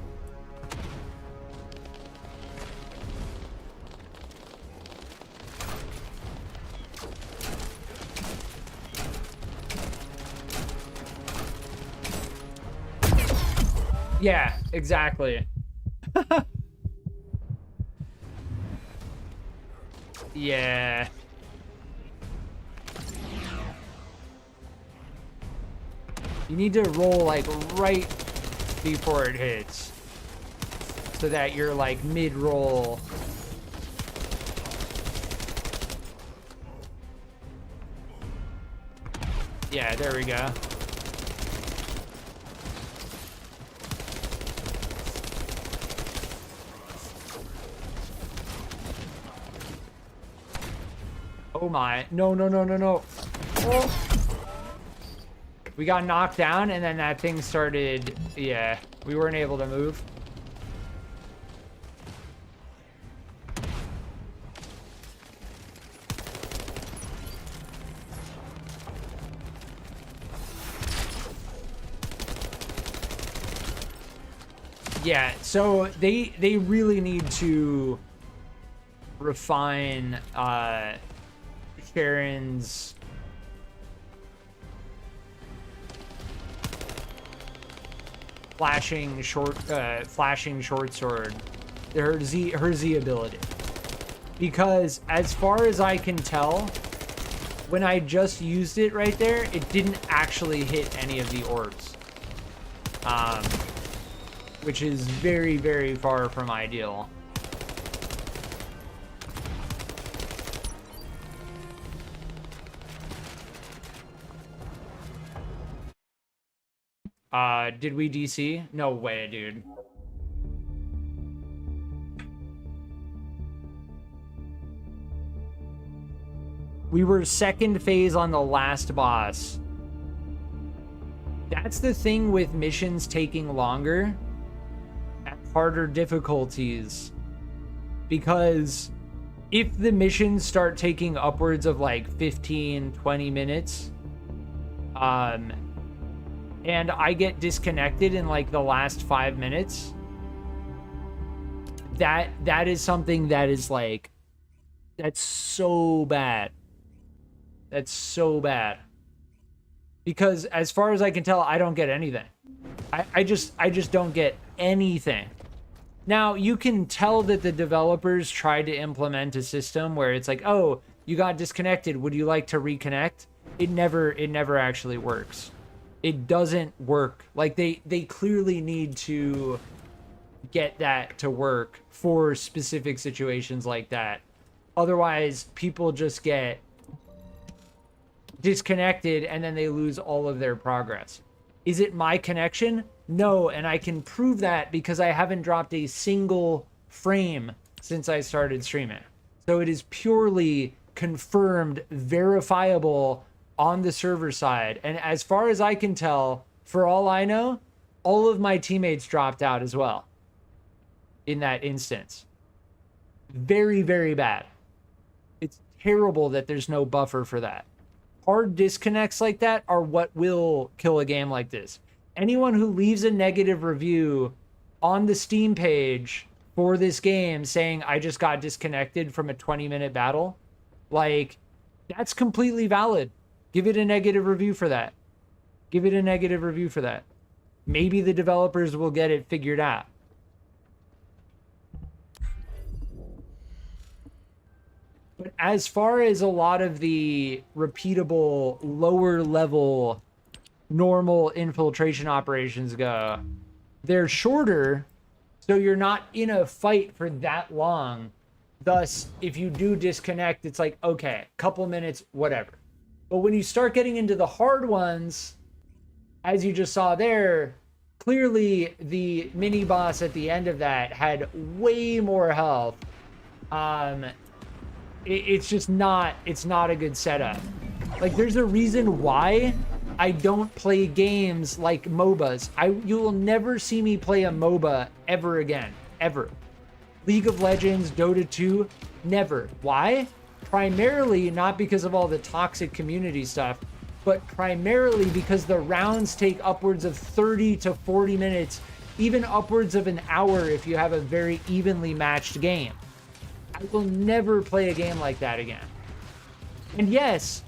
Yeah, exactly. Yeah. You need to roll like right before it hits, so that you're like mid-roll. Yeah, there we go. Oh my. No, no, no, no, no. Oh. We got knocked down and then that thing started. Yeah, we weren't able to move. Yeah, so they really need to refine Sharon's flashing short sword, her Z ability, because as far as I can tell, when I just used it right there, it didn't actually hit any of the orbs, which is very, very far from ideal. Did we DC? No way, dude. We were second phase on the last boss. That's the thing with missions taking longer at harder difficulties. Because if the missions start taking upwards of like 15, 20 minutes, and I get disconnected in like the last 5 minutes, that is something that is like, that's so bad. That's so bad. Because as far as I can tell, I don't get anything. I just don't get anything. Now, you can tell that the developers tried to implement a system where it's like, oh, you got disconnected, would you like to reconnect? It never actually works. It doesn't work. Like they clearly need to get that to work for specific situations like that. Otherwise, people just get disconnected and then they lose all of their progress. Is it my connection? No, and I can prove that because I haven't dropped a single frame since I started streaming. So it is purely confirmed, verifiable on the server side. And as far as I can tell, for all I know, all of my teammates dropped out as well in that instance. Very, very bad. It's terrible that there's no buffer for that. Hard disconnects like that are what will kill a game like this. Anyone who leaves a negative review on the Steam page for this game saying, I just got disconnected from a 20-minute battle, like, that's completely valid. Give it a negative review for that. Give it a negative review for that. Maybe the developers will get it figured out. But as far as a lot of the repeatable, lower level, normal infiltration operations go, they're shorter, so you're not in a fight for that long. Thus, if you do disconnect, it's like, okay, couple minutes, whatever. But when you start getting into the hard ones, as you just saw there, clearly the mini boss at the end of that had way more health. It's just not, it's not a good setup. Like, there's a reason why I don't play games like MOBAs. You will never see me play a MOBA ever again, ever. League of Legends, Dota 2, never. Why? Primarily not because of all the toxic community stuff, but primarily because the rounds take upwards of 30 to 40 minutes, even upwards of an hour if you have a very evenly matched game. I will never play a game like that again. And yes,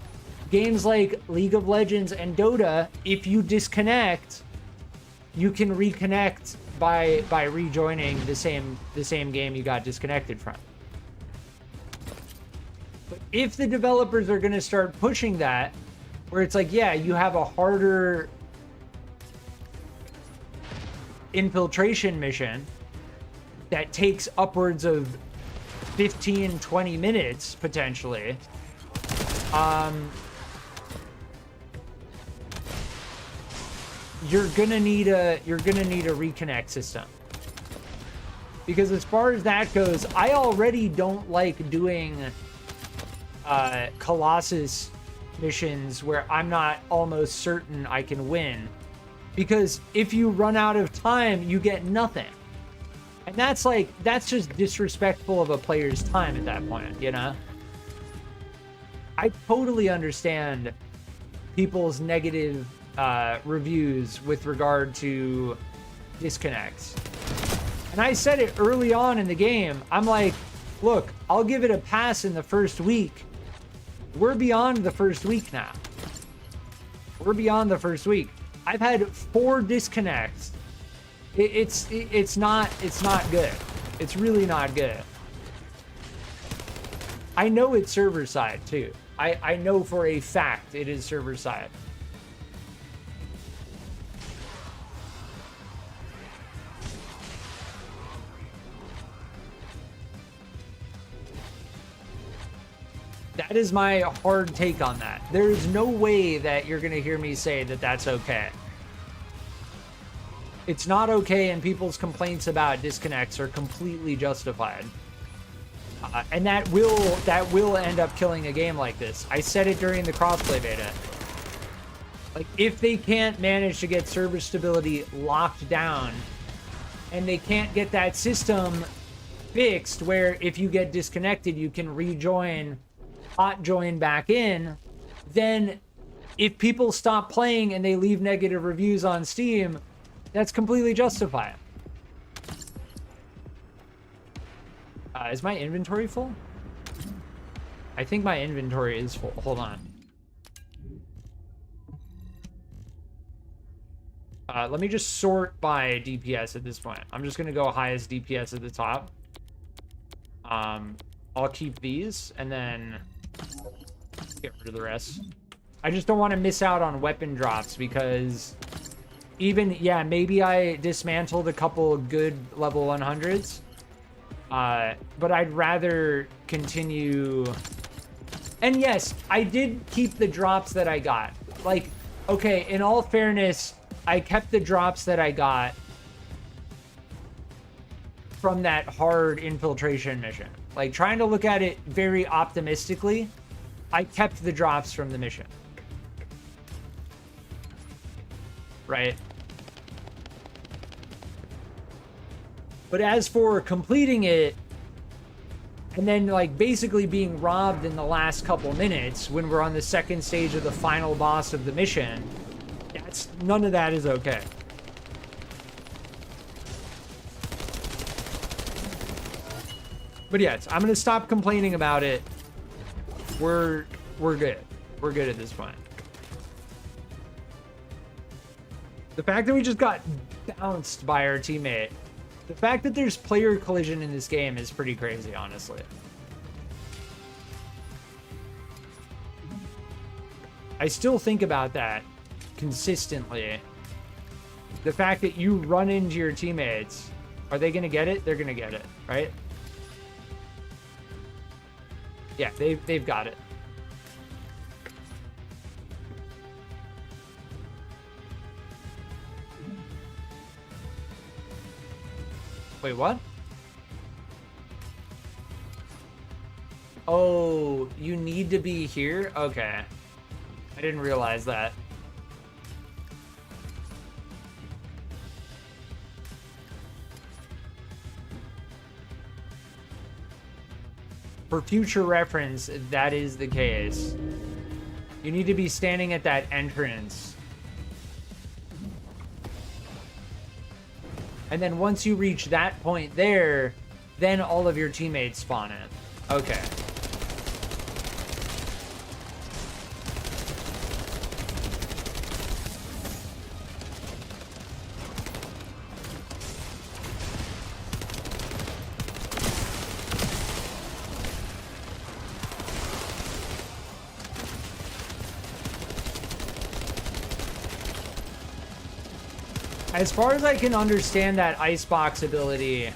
games like League of Legends and Dota, if you disconnect, you can reconnect by rejoining the same game you got disconnected from. But if the developers are going to start pushing that, where it's like, yeah, you have a harder infiltration mission that takes upwards of 15, 20 minutes potentially, you're gonna need a reconnect system. Because as far as that goes, I already don't like doing Colossus missions where I'm not almost certain I can win, because if you run out of time, you get nothing. And that's just disrespectful of a player's time at that point, you know? I totally understand people's negative reviews with regard to disconnects. And I said it early on in the game. I'm like, look, I'll give it a pass in the first week. We're beyond the first week now. We're beyond the first week. I've had 4 disconnects. It's not good. It's really not good. I know it's server side too. I know for a fact it is server side. That is my hard take on that. There is no way that you're going to hear me say that that's okay. It's not okay, and people's complaints about disconnects are completely justified. And that will end up killing a game like this. I said it during the crossplay beta. Like, if they can't manage to get server stability locked down, and they can't get that system fixed where if you get disconnected, you can rejoin, hot join back in, then if people stop playing and they leave negative reviews on Steam, that's completely justified. Is my inventory full? I think my inventory is full. Hold on. Let me just sort by DPS at this point. I'm just gonna go highest DPS at the top. I'll keep these and then get rid of the rest. I just don't want to miss out on weapon drops because even, yeah, maybe I dismantled a couple of good level 100s. But I'd rather continue. And yes, I did keep the drops that I got. Like, okay, in all fairness, I kept the drops that I got from that hard infiltration mission. Like, trying to look at it very optimistically, I kept the drops from the mission. Right? But as for completing it, and then like basically being robbed in the last couple minutes when we're on the second stage of the final boss of the mission, none of that is okay. But yes, I'm gonna stop complaining about it. We're good. We're good at this point. The fact that we just got bounced by our teammate. The fact that there's player collision in this game is pretty crazy, honestly. I still think about that consistently. The fact that you run into your teammates, are they gonna get it? They're gonna get it, right? Yeah, they've got it. Wait, what? Oh, you need to be here? Okay. I didn't realize that. For future reference, that is the case. You need to be standing at that entrance. And then once you reach that point there, then all of your teammates spawn in. Okay. As far as I can understand that icebox ability,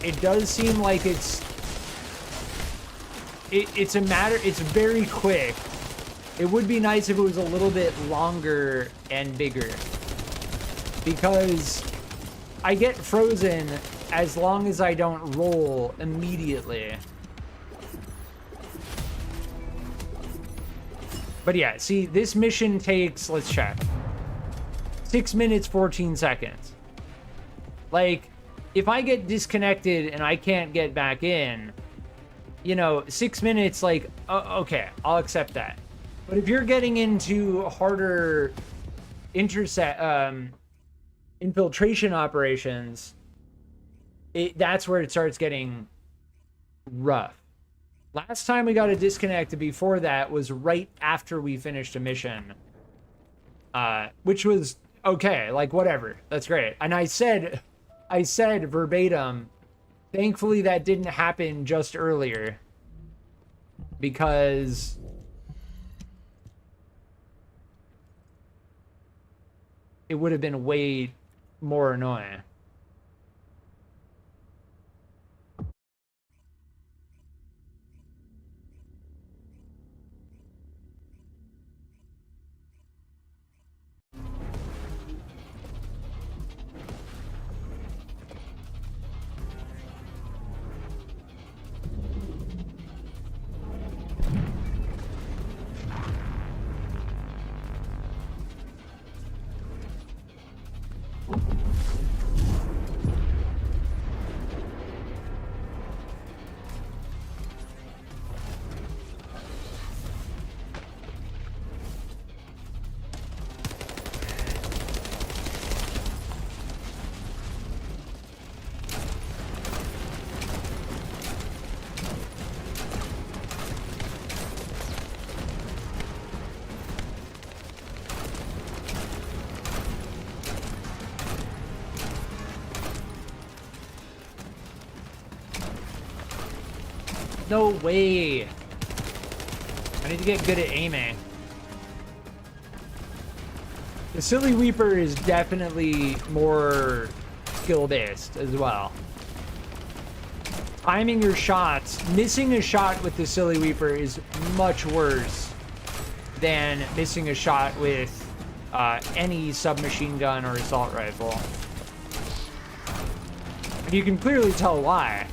it does seem like it's a matter, it's very quick. It would be nice if it was a little bit longer and bigger, because I get frozen as long as I don't roll immediately. But yeah, see, this mission takes, let's check. 6 minutes, 14 seconds. Like, if I get disconnected and I can't get back in, you know, 6 minutes, like, okay, I'll accept that. But if you're getting into harder infiltration operations, that's where it starts getting rough. Last time we got a disconnect before that was right after we finished a mission, which was okay, like, whatever, that's great. And I said verbatim, thankfully that didn't happen just earlier, because it would have been way more annoying. No way. I need to get good at aiming. The Silly Weeper is definitely more skill-based as well. Timing your shots, missing a shot with the Silly Weeper is much worse than missing a shot with any submachine gun or assault rifle. And you can clearly tell why.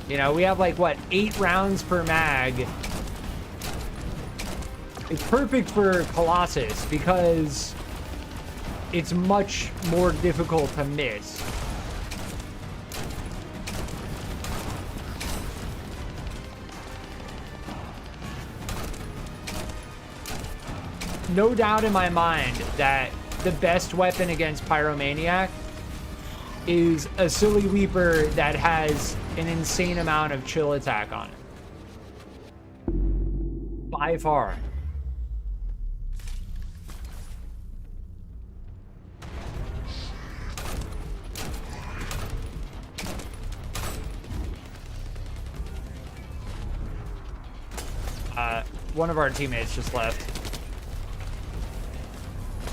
You know, we have like, what, 8 rounds per mag. It's perfect for Colossus because it's much more difficult to miss. No doubt in my mind that the best weapon against Pyromaniac is a Silly Weeper that has an insane amount of chill attack on it. By far. One of our teammates just left.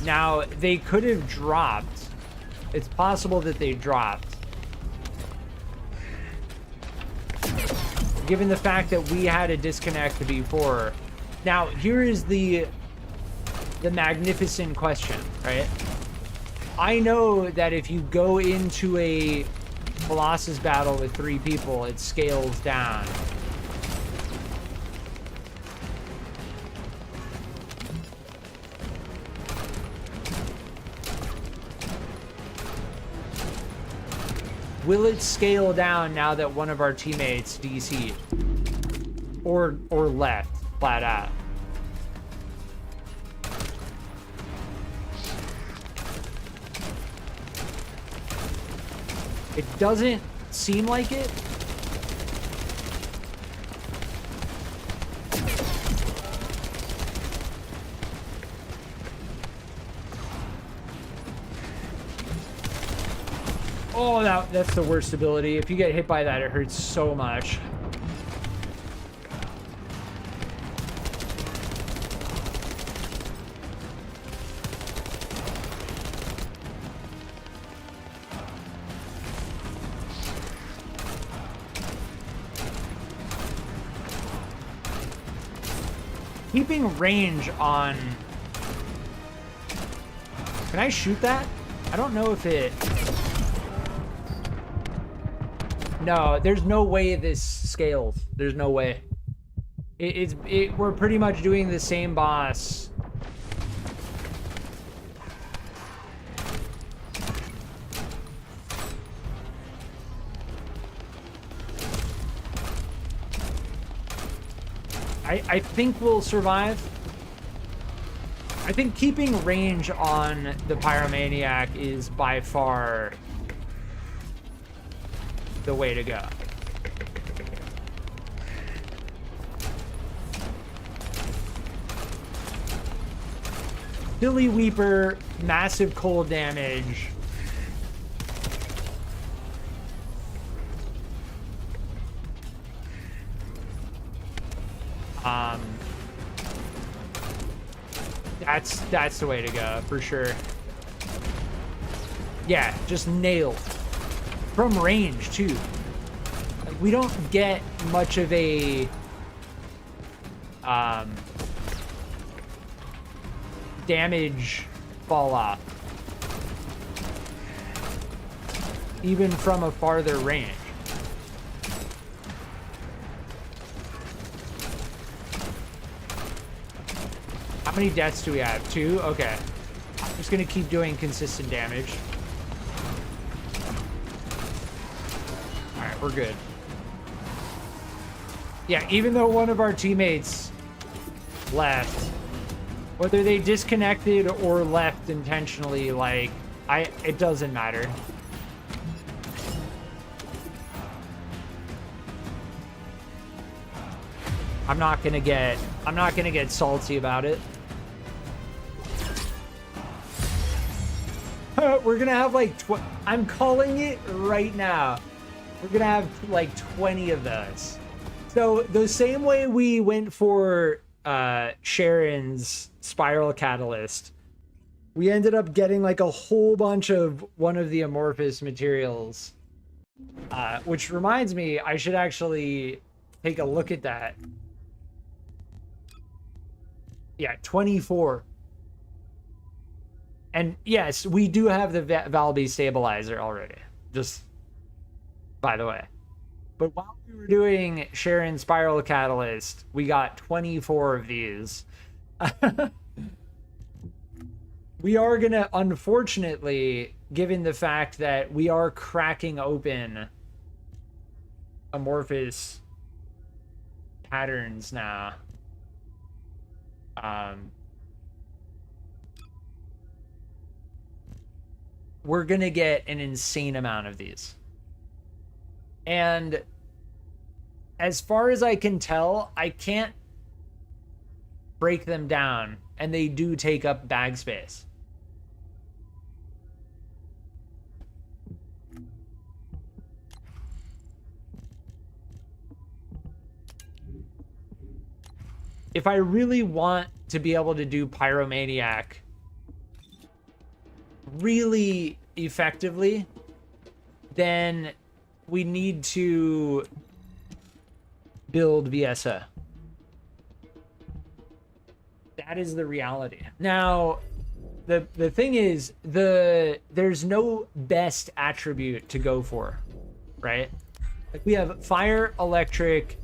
Now, they could have dropped. It's possible that they dropped. Given the fact that we had a disconnect before. Now, here is the magnificent question, right? I know that if you go into a Colossus battle with 3 people, it scales down. Will it scale down now that one of our teammates DC'd? Or left, flat out? It doesn't seem like it. Oh, that's the worst ability. If you get hit by that, it hurts so much. Keeping range on... Can I shoot that? I don't know if it... No, there's no way this scales. There's no way. We're pretty much doing the same boss. I think we'll survive. I think keeping range on the Pyromaniac is by far the way to go. Billy Weeper, massive cold damage. That's the way to go, for sure. Yeah, just nailed. From range, too. Like, we don't get much of a... damage fall off. Even from a farther range. How many deaths do we have? 2? Okay. I'm just gonna keep doing consistent damage. Alright, we're good. Yeah, even though one of our teammates left, whether they disconnected or left intentionally, like, it doesn't matter. I'm not gonna get salty about it. We're gonna have like I'm calling it right now. We're gonna have like 20 of those. So the same way we went for Sharon's Spiral Catalyst, we ended up getting like a whole bunch of one of the amorphous materials. Which reminds me, I should actually take a look at that. Yeah, 24. And yes, we do have the Valby stabilizer already, just by the way. But while we were doing Sharon Spiral Catalyst, we got 24 of these. We are going to, unfortunately, given the fact that we are cracking open amorphous patterns now, we're gonna get an insane amount of these. And as far as I can tell, I can't break them down, and they do take up bag space. If I really want to be able to do Pyromaniac really effectively, then we need to build VSA. That is the reality. Now, the thing is, there's no best attribute to go for, right? Like we have fire, electric,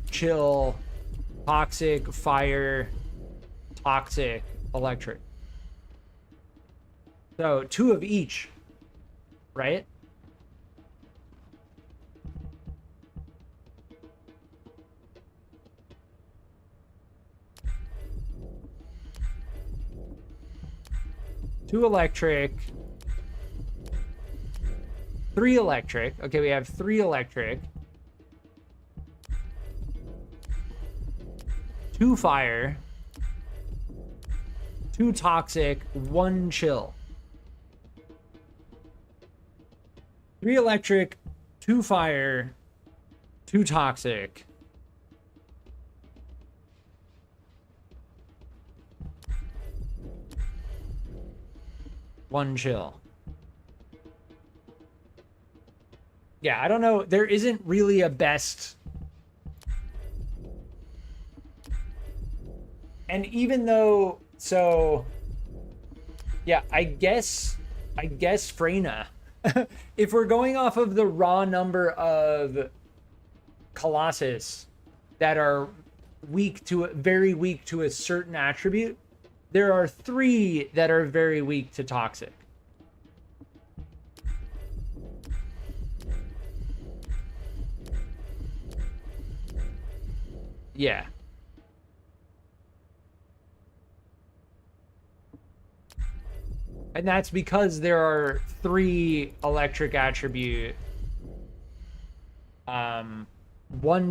chill, toxic, fire, toxic, electric. So 2 of each, right? Two electric, 3 electric. Okay, we have 3 electric, 2 fire, 2 toxic, 1 chill. 3 electric, 2 fire, 2 toxic. One chill. Yeah, I don't know. There isn't really a best. And even though, so yeah, I guess Freyna, if we're going off of the raw number of Colossus that are very weak to a certain attribute, there are 3 that are very weak to toxic. Yeah. And that's because there are 3 electric attribute, 1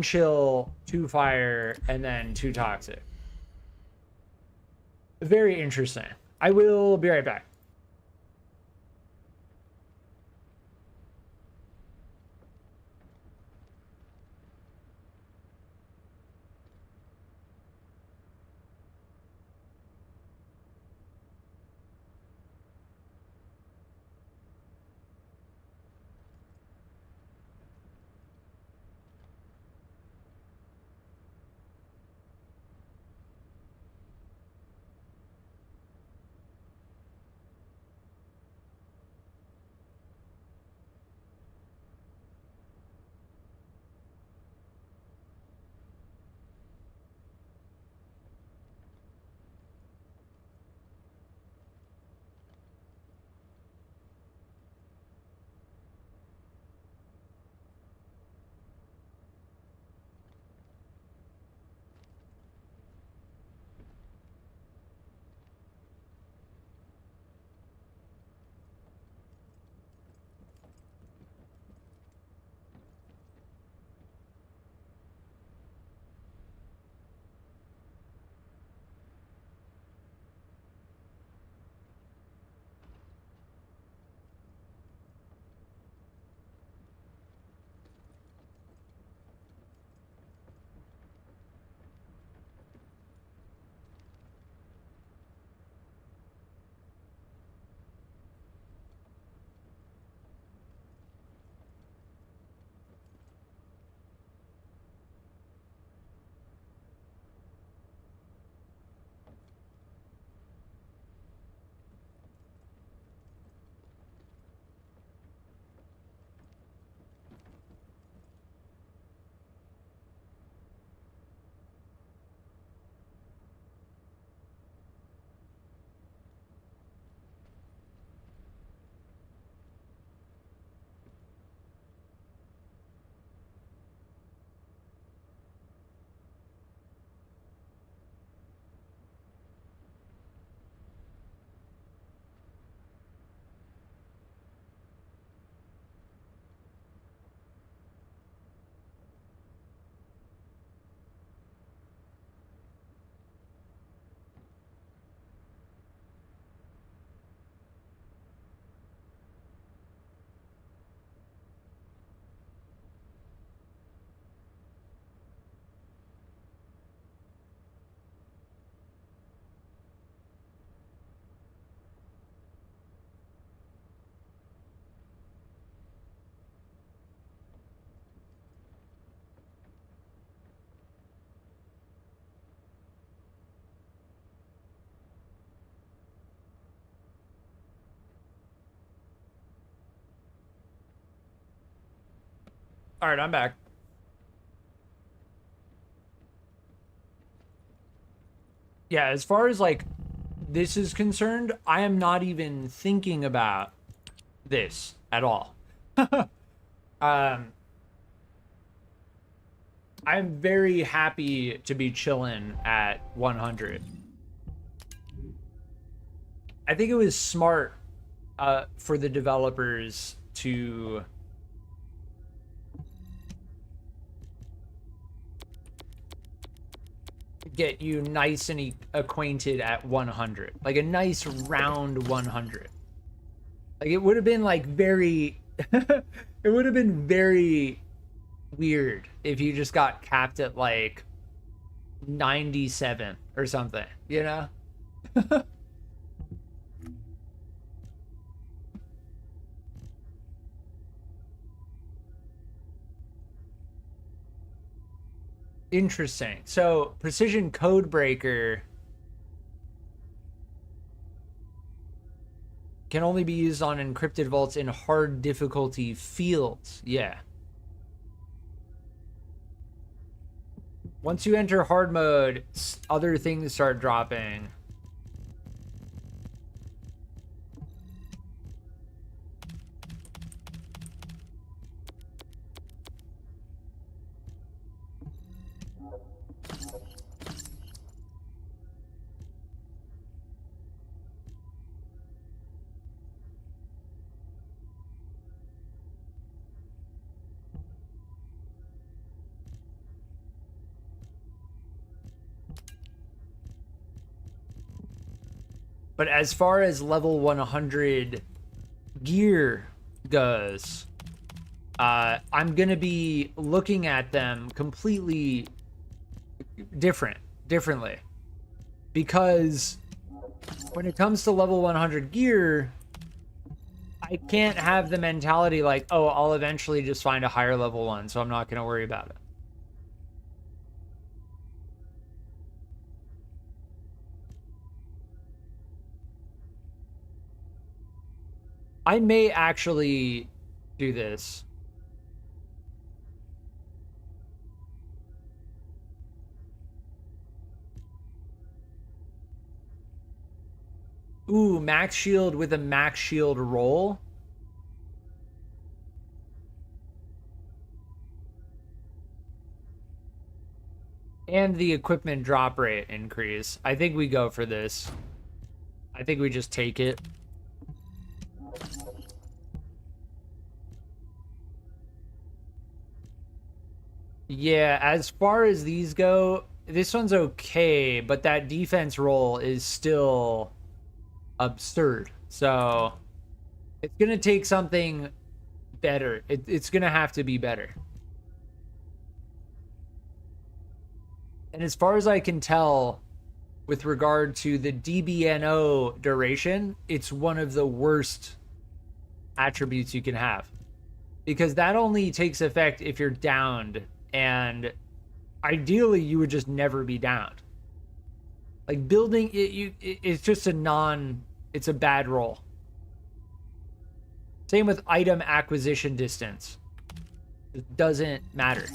chill, 2 fire, and then 2 toxic. Very interesting. I will be right back. All right, I'm back. Yeah, as far as like this is concerned, I am not even thinking about this at all. I'm very happy to be chilling at 100. I think it was smart for the developers to get you nice and acquainted at 100, like a nice round 100. Like it would have been like very it would have been very weird if you just got capped at like 97 or something, you know? Interesting. So precision code breaker can only be used on encrypted vaults in hard difficulty fields. Yeah. Once you enter hard mode, other things start dropping. But as far as level 100 gear goes, I'm going to be looking at them completely differently. Because when it comes to level 100 gear, I can't have the mentality like, oh, I'll eventually just find a higher level one, so I'm not going to worry about it. I may actually do this. Ooh, max shield with a max shield roll. And the equipment drop rate increase. I think we go for this. I think we just take it. Yeah, as far as these go, this one's okay, but that defense roll is still absurd. So it's gonna take something better. It's gonna have to be better. And as far as I can tell, with regard to the DBNO duration, it's one of the worst attributes you can have. Because that only takes effect if you're downed, and ideally you would just never be downed. Like building it, it's just it's a bad roll. Same with item acquisition distance. It doesn't matter.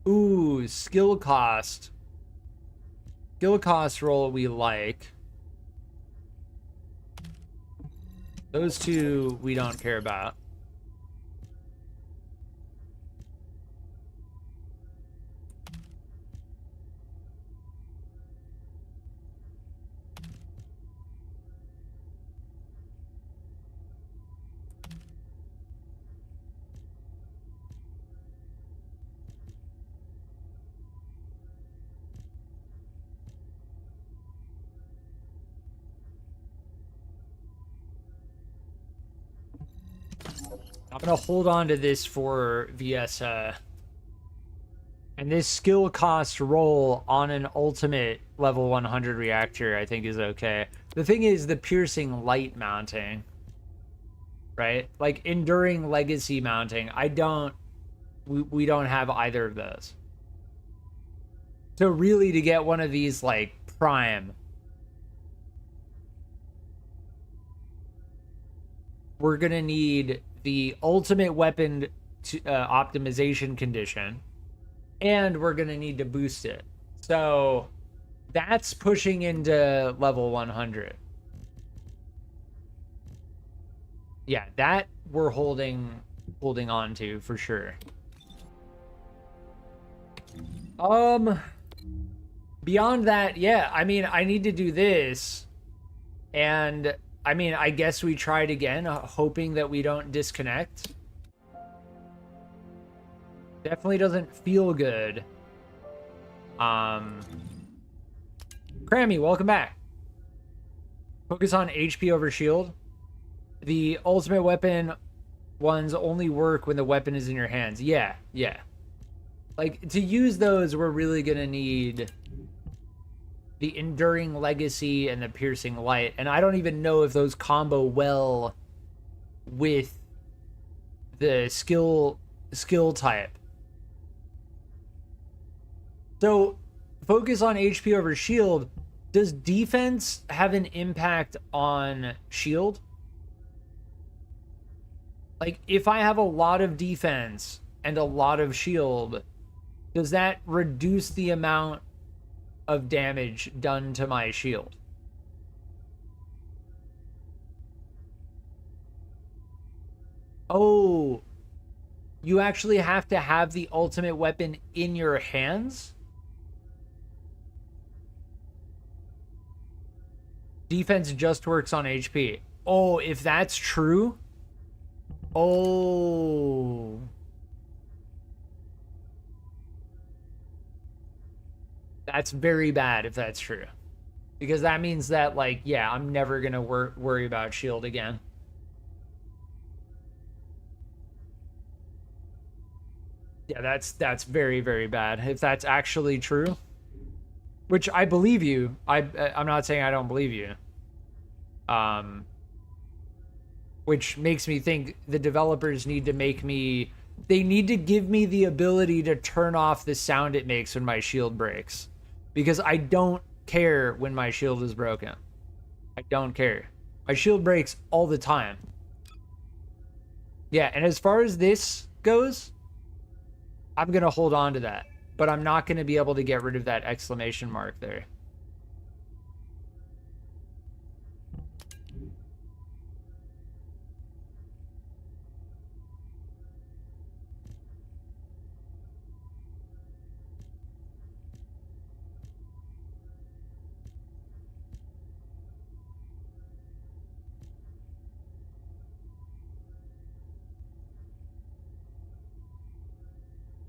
Ooh, skill cost. Skill cost roll we like. Those two we don't care about. I'm gonna hold on to this for VS, and this skill cost roll on an ultimate level 100 reactor I think is okay. The thing is the piercing light mounting. right? Like enduring legacy mounting. We don't have either of those. So really to get one of these like prime, we're going to need the ultimate weapon optimization condition, and we're going to need to boost it. So that's pushing into level 100. Yeah, that we're holding on to for sure. Beyond that, yeah, I mean, I need to do this, and I mean, I guess we tried again, hoping that we don't disconnect. Definitely doesn't feel good. Crammy, welcome back. Focus on HP over shield. The ultimate weapon ones only work when the weapon is in your hands. Yeah, yeah. Like, to use those, we're really gonna need the enduring legacy and the piercing light, and I don't even know if those combo well with the skill type. So focus on HP over shield. Does defense have an impact on shield? Like, if I have a lot of defense and a lot of shield, does that reduce the amount of damage done to my shield? Oh, you actually have to have the ultimate weapon in your hands? Defense just works on HP. Oh, if that's true? Oh. That's very bad if that's true. Because that means that, like, yeah, I'm never going to worry about shield again. Yeah, that's very, very bad. If that's actually true. Which I believe you. I'm not saying I don't believe you. Which makes me think the developers need to make me... They need to give me the ability to turn off the sound it makes when my shield breaks. Because I don't care when my shield is broken. I don't care. My shield breaks all the time. Yeah, and as far as this goes, I'm going to hold on to that. But I'm not going to be able to get rid of that exclamation mark there.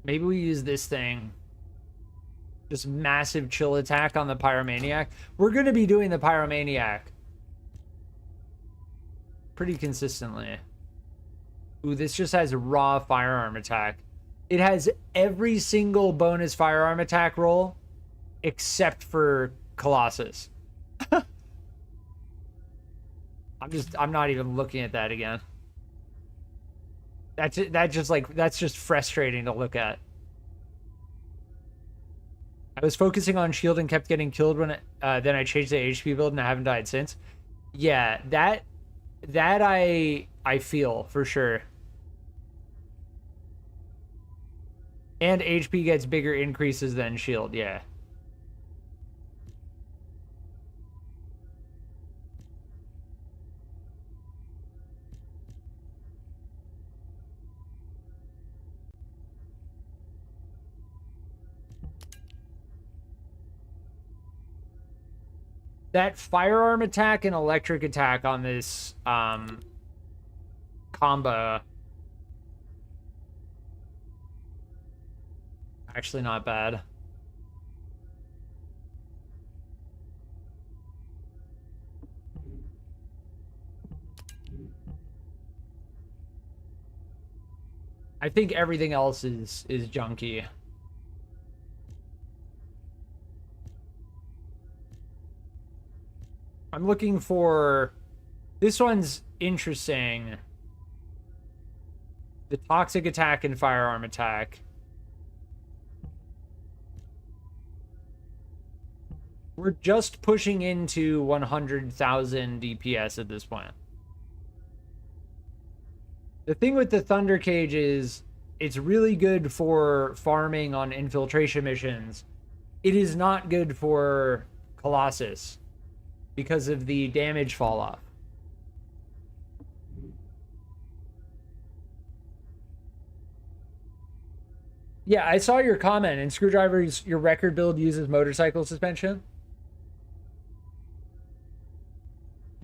Maybe we use this thing. Just massive chill attack on the Pyromaniac. We're going to be doing the Pyromaniac pretty consistently. Ooh, this just has raw firearm attack. It has every single bonus firearm attack roll except for Colossus. I'm not even looking at that again. That's just frustrating to look at. I was focusing on shield and kept getting killed when then I changed the HP build and I haven't died since. Yeah, that I feel for sure. And HP gets bigger increases than shield, yeah. That firearm attack and electric attack on this combo, actually not bad. I think everything else is junky. I'm looking for... This one's interesting. the toxic attack and firearm attack. We're just pushing into 100,000 DPS at this point. The thing with the Thunder Cage is it's really good for farming on infiltration missions. It is not good for Colossus because of the damage fall off. Yeah, I saw your comment. In Screwdrivers, your record build uses motorcycle suspension.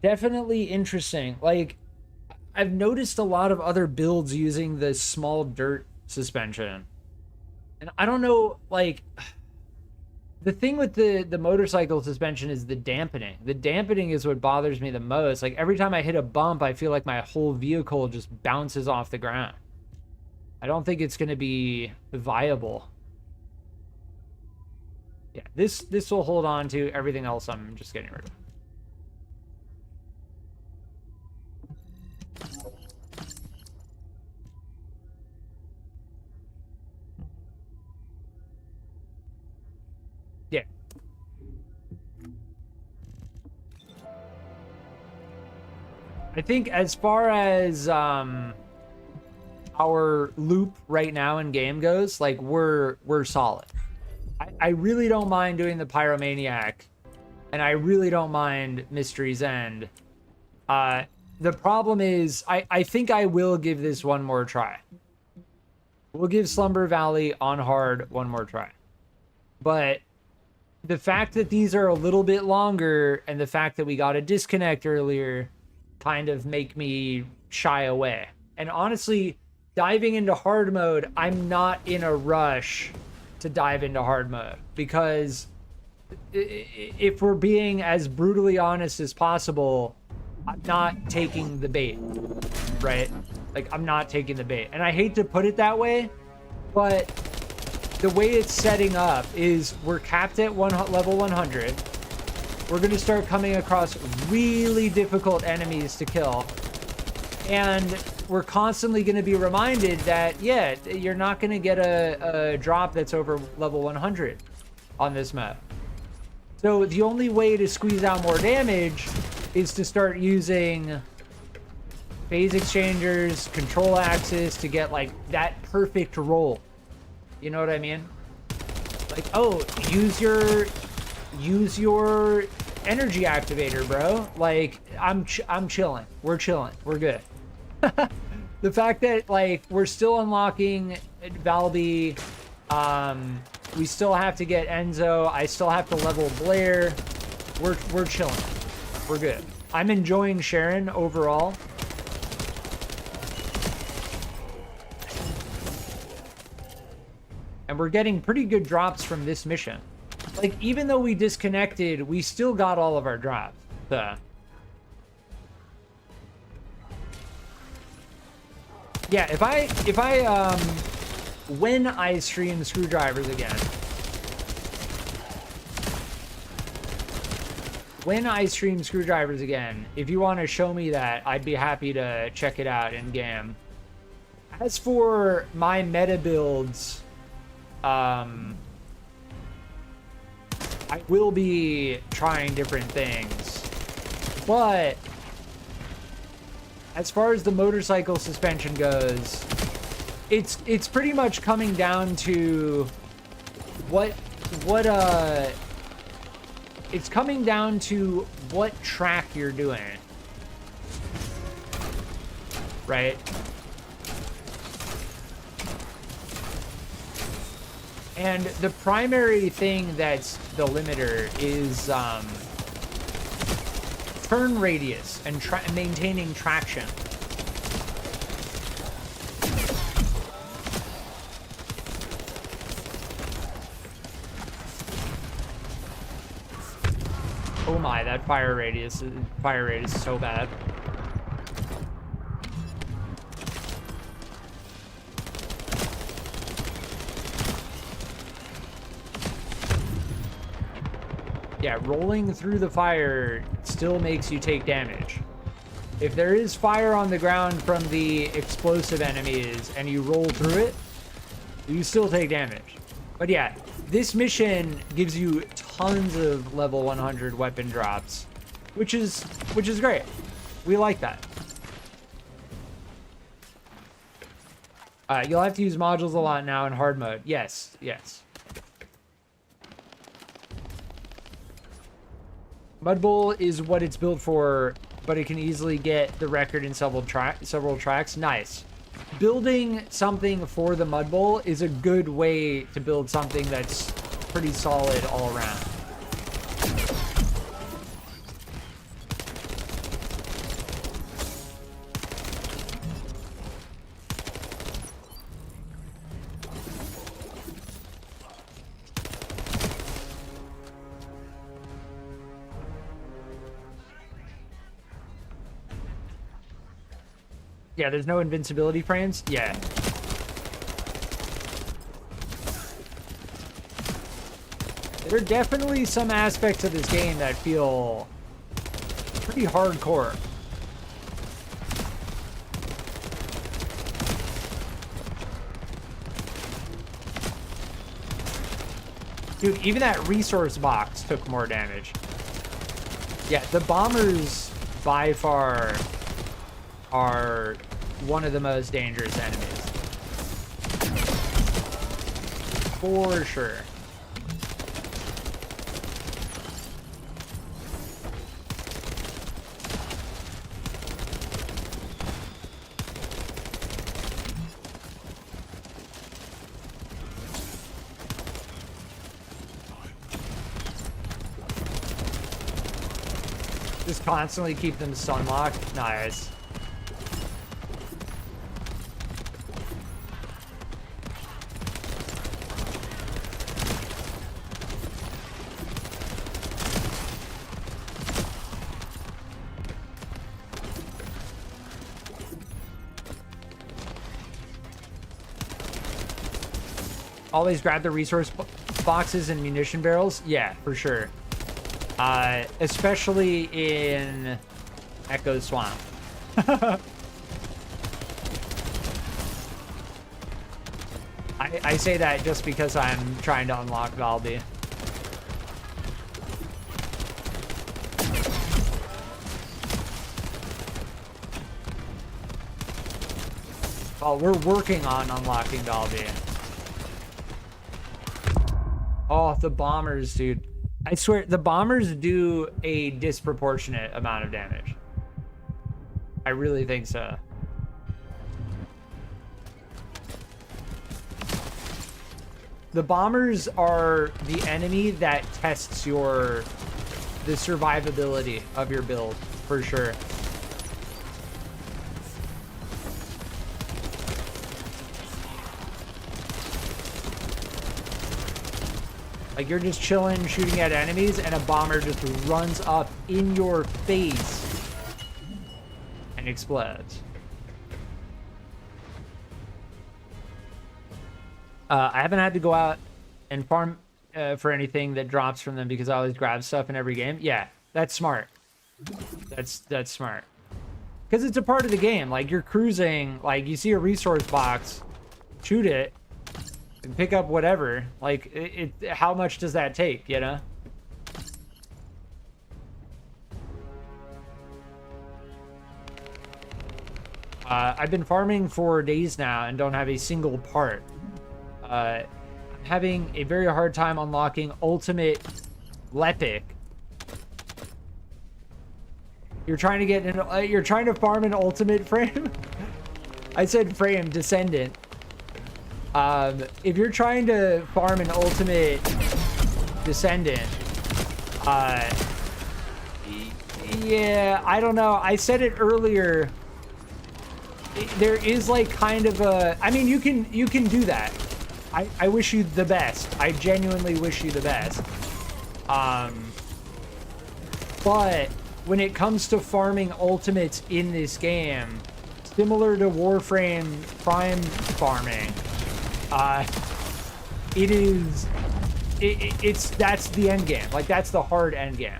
Definitely interesting. Like, I've noticed a lot of other builds using the small dirt suspension. And I don't know, like, the thing with the motorcycle suspension is the dampening. The dampening is what bothers me the most. Like, every time I hit a bump, I feel like my whole vehicle just bounces off the ground. I don't think it's going to be viable. Yeah, this will hold on to. Everything else I'm just getting rid of. Yeah. I think as far as our loop right now in game goes, like we're solid. I really don't mind doing the Pyromaniac, and I really don't mind Mystery's End. The problem is I think I will give this one more try. We'll give Slumber Valley on hard one more try. But the fact that these are a little bit longer and the fact that we got a disconnect earlier kind of make me shy away. And honestly, diving into hard mode, I'm not in a rush to dive into hard mode, because if we're being as brutally honest as possible, I'm not taking the bait, right? Like, I'm not taking the bait. And I hate to put it that way, but the way it's setting up is we're capped at level 100. We're going to start coming across really difficult enemies to kill. And we're constantly going to be reminded that, yeah, you're not going to get a drop that's over level 100 on this map. So the only way to squeeze out more damage is to start using phase exchangers, control axis to get like that perfect roll. You know what I mean? Like, oh, use your energy activator, bro. Like, I'm chilling. We're chilling. We're good. The fact that like we're still unlocking Valby, we still have to get Enzo. I still have to level Blair. We're chilling. We're good. I'm enjoying Sharen overall. And we're getting pretty good drops from this mission. Like, even though we disconnected, we still got all of our drops. So. Yeah, when I stream Screwdrivers again, if you want to show me that, I'd be happy to check it out in game. As for my meta builds, I will be trying different things, but as far as the motorcycle suspension goes, it's pretty much coming down to it's coming down to what track you're doing, right? And the primary thing that's the limiter is turn radius and maintaining traction. Oh my, that fire radius is so bad. Yeah, rolling through the fire still makes you take damage. If there is fire on the ground from the explosive enemies and you roll through it, you still take damage. But yeah, this mission gives you tons of level 100 weapon drops, which is great. We like that. You'll have to use modules a lot now in hard mode. Yes, yes. Mud Bowl is what it's built for, but it can easily get the record in several tracks. Nice. Building something for the Mud Bowl is a good way to build something that's pretty solid all around. Yeah, there's no invincibility frames. Yeah. There are definitely some aspects of this game that feel pretty hardcore. Dude, even that resource box took more damage. Yeah, the bombers by far are one of the most dangerous enemies. For sure. Just constantly keep them stun locked. Nice. Always grab the resource boxes and munition barrels. Yeah, for sure. Especially in Echo Swamp. I say that just because I'm trying to unlock Valby. Oh, we're working on unlocking Valby. Oh, the bombers, dude. I swear, the bombers do a disproportionate amount of damage. I really think so. The bombers are the enemy that tests the survivability of your build, for sure. Like, you're just chilling, shooting at enemies, and a bomber just runs up in your face and explodes. I haven't had to go out and farm for anything that drops from them because I always grab stuff in every game. Yeah, that's smart. That's smart. Because it's a part of the game. Like, you're cruising, like, you see a resource box, shoot it, and pick up whatever. Like, how much does that take, you know? I've been farming for days now and don't have a single part. I'm having a very hard time unlocking ultimate Lepic. You're trying to get in, you're trying to farm an ultimate frame? I said frame, Descendant. If you're trying to farm an ultimate Descendant, yeah, I don't know. I said it earlier. There is like kind of a, I mean, you can do that. I wish you the best. I genuinely wish you the best. But when it comes to farming ultimates in this game, similar to Warframe Prime farming, that's the end game. Like, that's the hard end game.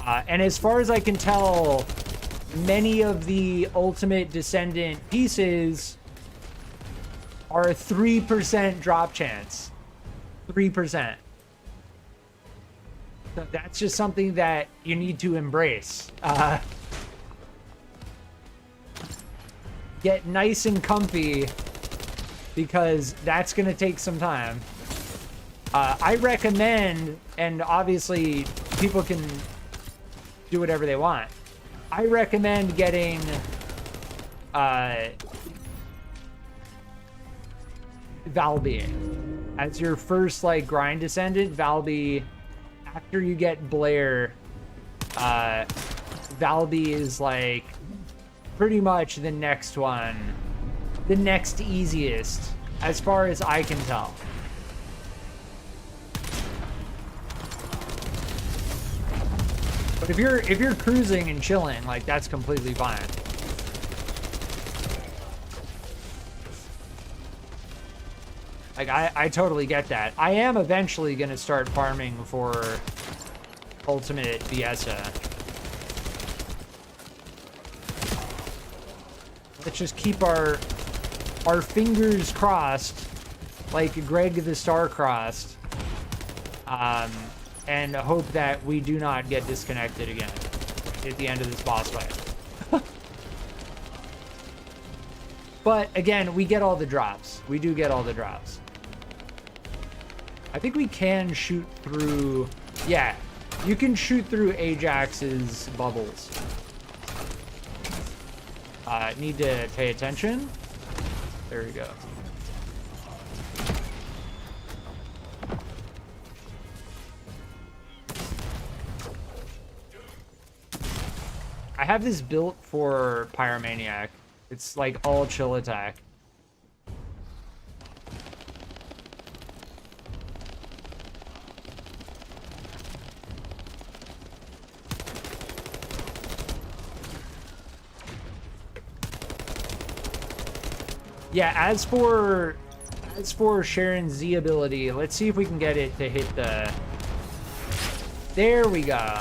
And as far as I can tell, many of the ultimate Descendant pieces are a 3% drop chance. 3%. So that's just something that you need to embrace. Get nice and comfy, because that's going to take some time. I recommend, and obviously people can do whatever they want. I recommend getting Valby as your first like grind Descendant. Valby, after you get Blair, Valby is like pretty much the next one, the next easiest as far as I can tell. But if you're cruising and chilling, like, that's completely fine. Like, I totally get that. I am eventually gonna start farming for Ultimate Viesa. Let's just keep our fingers crossed, like Greg the Star crossed, and hope that we do not get disconnected again at the end of this boss fight. But again, we get all the drops. We do get all the drops. I think we can shoot through... Yeah, you can shoot through Ajax's bubbles. Need to pay attention. There we go. I have this built for Pyromaniac. It's like all chill attack. Yeah, as for Sharon's Z ability, let's see if we can get it to hit the... There we go.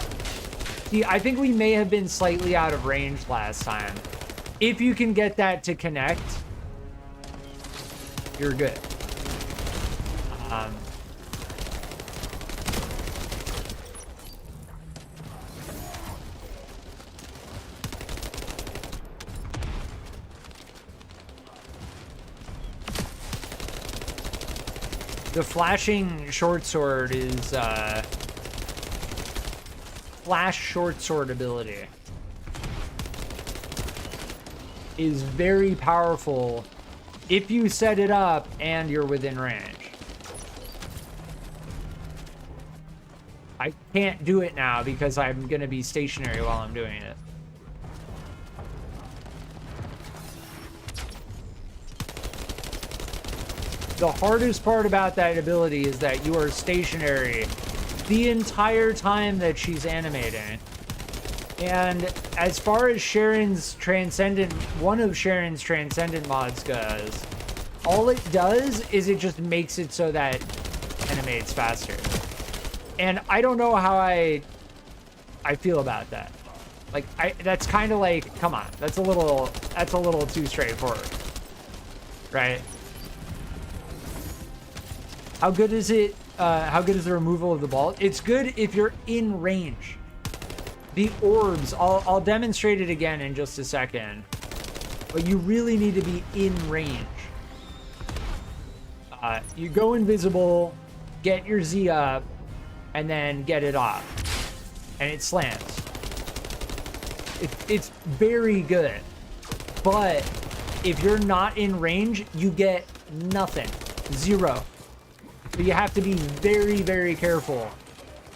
See, I think we may have been slightly out of range last time. If you can get that to connect, you're good. The flashing short sword is flash short sword ability is very powerful if you set it up and you're within range. I can't do it now because I'm gonna be stationary while I'm doing it. The hardest part about that ability is that you are stationary the entire time that she's animating. And as far as Sharon's Transcendent, one of Sharon's Transcendent mods goes, all it does is it just makes it so that it animates faster. And I don't know how I feel about that. Like, that's kind of like, come on, that's a little too straightforward, right? How good is it? How good is the removal of the ball? It's good if you're in range. The orbs, I'll demonstrate it again in just a second, but you really need to be in range. You go invisible, get your Z up, and then get it off, and it slams. It's very good, but if you're not in range, you get nothing, 0. So you have to be very, very careful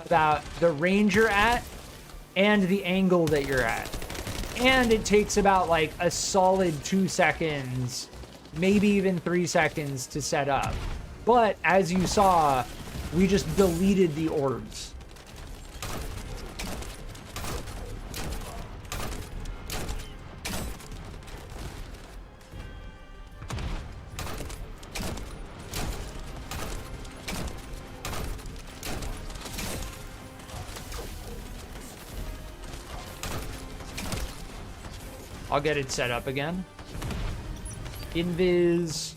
about the range you're at and the angle that you're at. And it takes about like a solid 2 seconds, maybe even 3 seconds to set up. But as you saw, we just deleted the orbs. I'll get it set up again. Invis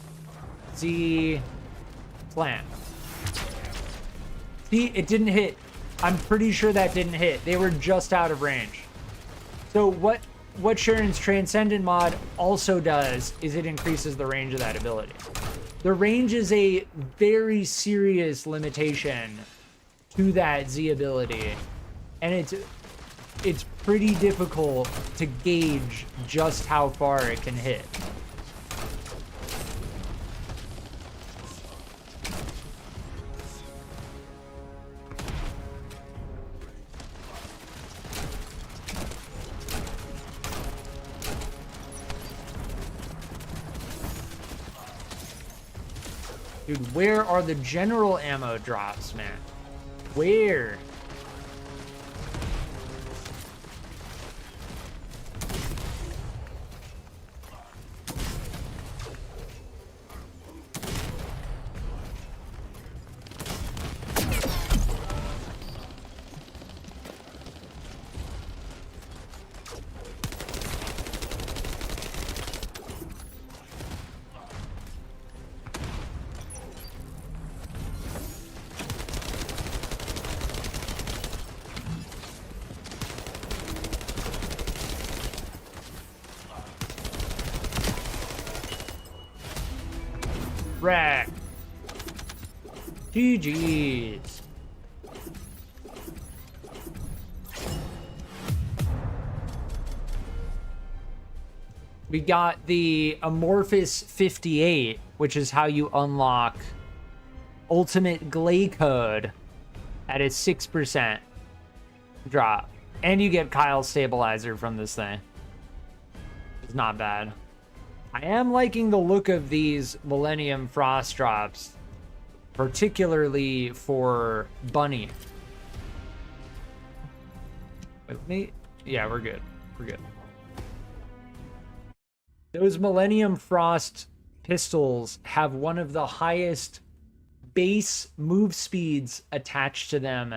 Z plan. See, it didn't hit. I'm pretty sure that didn't hit. They were just out of range. So what Sharen's Transcendent mod also does is it increases the range of that ability. The range is a very serious limitation to that Z ability, and it's pretty difficult to gauge just how far it can hit. Dude, where are the general ammo drops, man? Where? Rack. GG's. We got the Amorphous 58, which is how you unlock Ultimate Glay Code at a 6% drop. And you get Kyle's Stabilizer from this thing. It's not bad. I am liking the look of these Millennium Frost drops, particularly for Bunny. With me? Yeah, we're good. We're good. Those Millennium Frost pistols have one of the highest base move speeds attached to them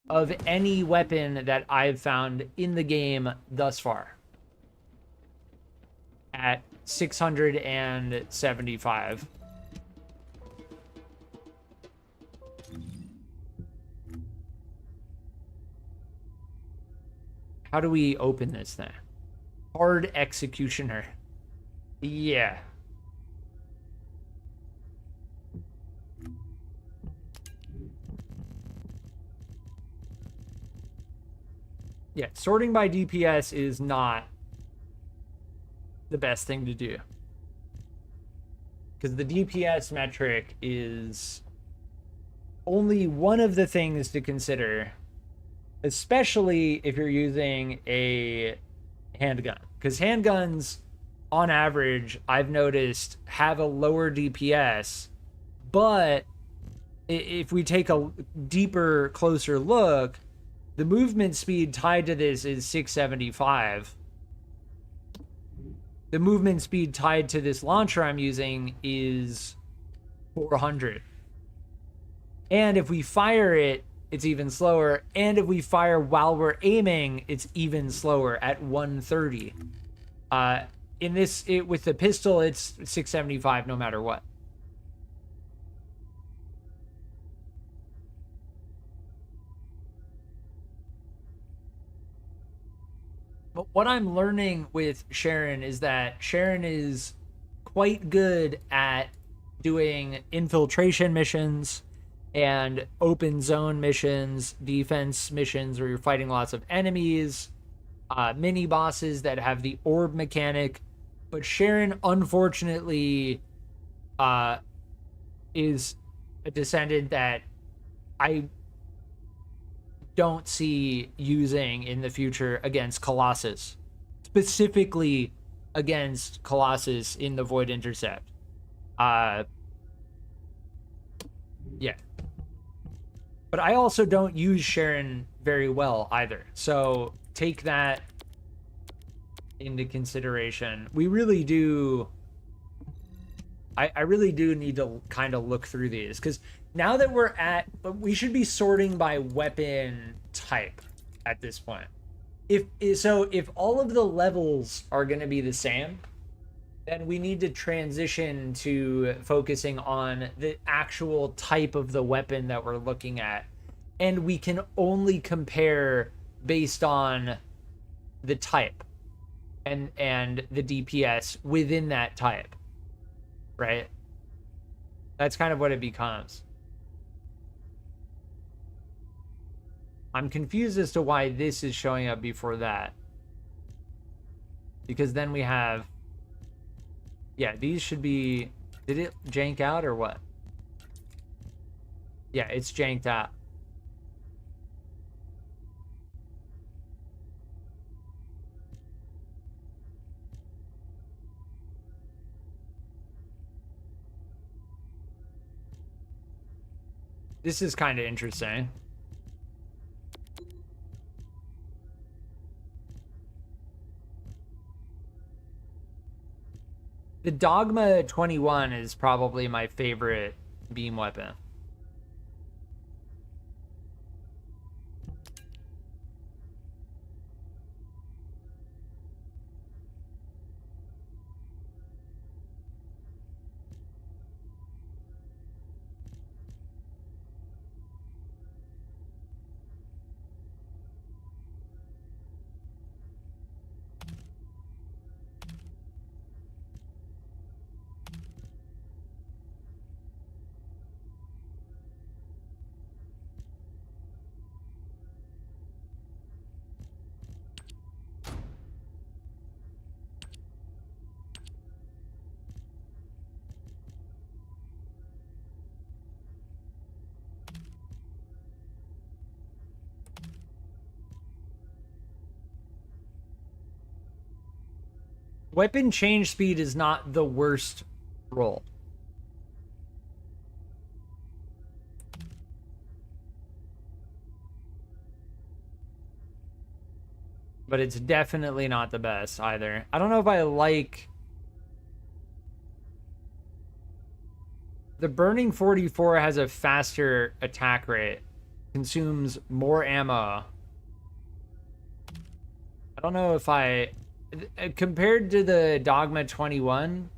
of any weapon that I've found in the game thus far. At 675. How do we open this thing? Hard Executioner. Yeah. Yeah, sorting by DPS is not the best thing to do, because the DPS metric is only one of the things to consider, especially if you're using a handgun, because handguns on average I've noticed have a lower DPS, but if we take a deeper, closer look, the movement speed tied to this is 675. The movement speed tied to this launcher I'm using is 400. And if we fire it, it's even slower. And if we fire while we're aiming, it's even slower at 130. With the pistol, it's 675 no matter what. But what I'm learning with Sharen is that Sharen is quite good at doing infiltration missions and open zone missions, defense missions where you're fighting lots of enemies, mini bosses that have the orb mechanic. But Sharen, unfortunately, is a Descendant that I don't see using in the future against Colossus, specifically against Colossus in the Void Intercept. Yeah. But I also don't use Sharen very well either, so take that into consideration. We really do. I really do need to kind of look through these, because now that we should be sorting by weapon type at this point. If all of the levels are going to be the same, then we need to transition to focusing on the actual type of the weapon that we're looking at. And we can only compare based on the type and the DPS within that type, right? That's kind of what it becomes. I'm confused as to why this is showing up before that. Because then we have... Yeah, these should be... Did it jank out or what? Yeah, it's janked out. This is kind of interesting. The Dogma 21 is probably my favorite beam weapon. Weapon change speed is not the worst roll. But it's definitely not the best either. I don't know if I like... The Burning 44 has a faster attack rate. Consumes more ammo. I don't know if I... Compared to the Dogma 21,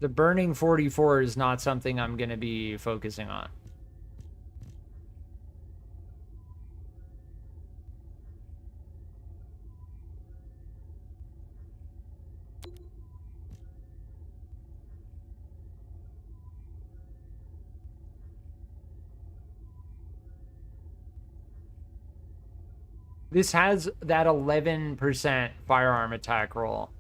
the Burning 44 is not something I'm going to be focusing on. This has that 11% firearm attack roll.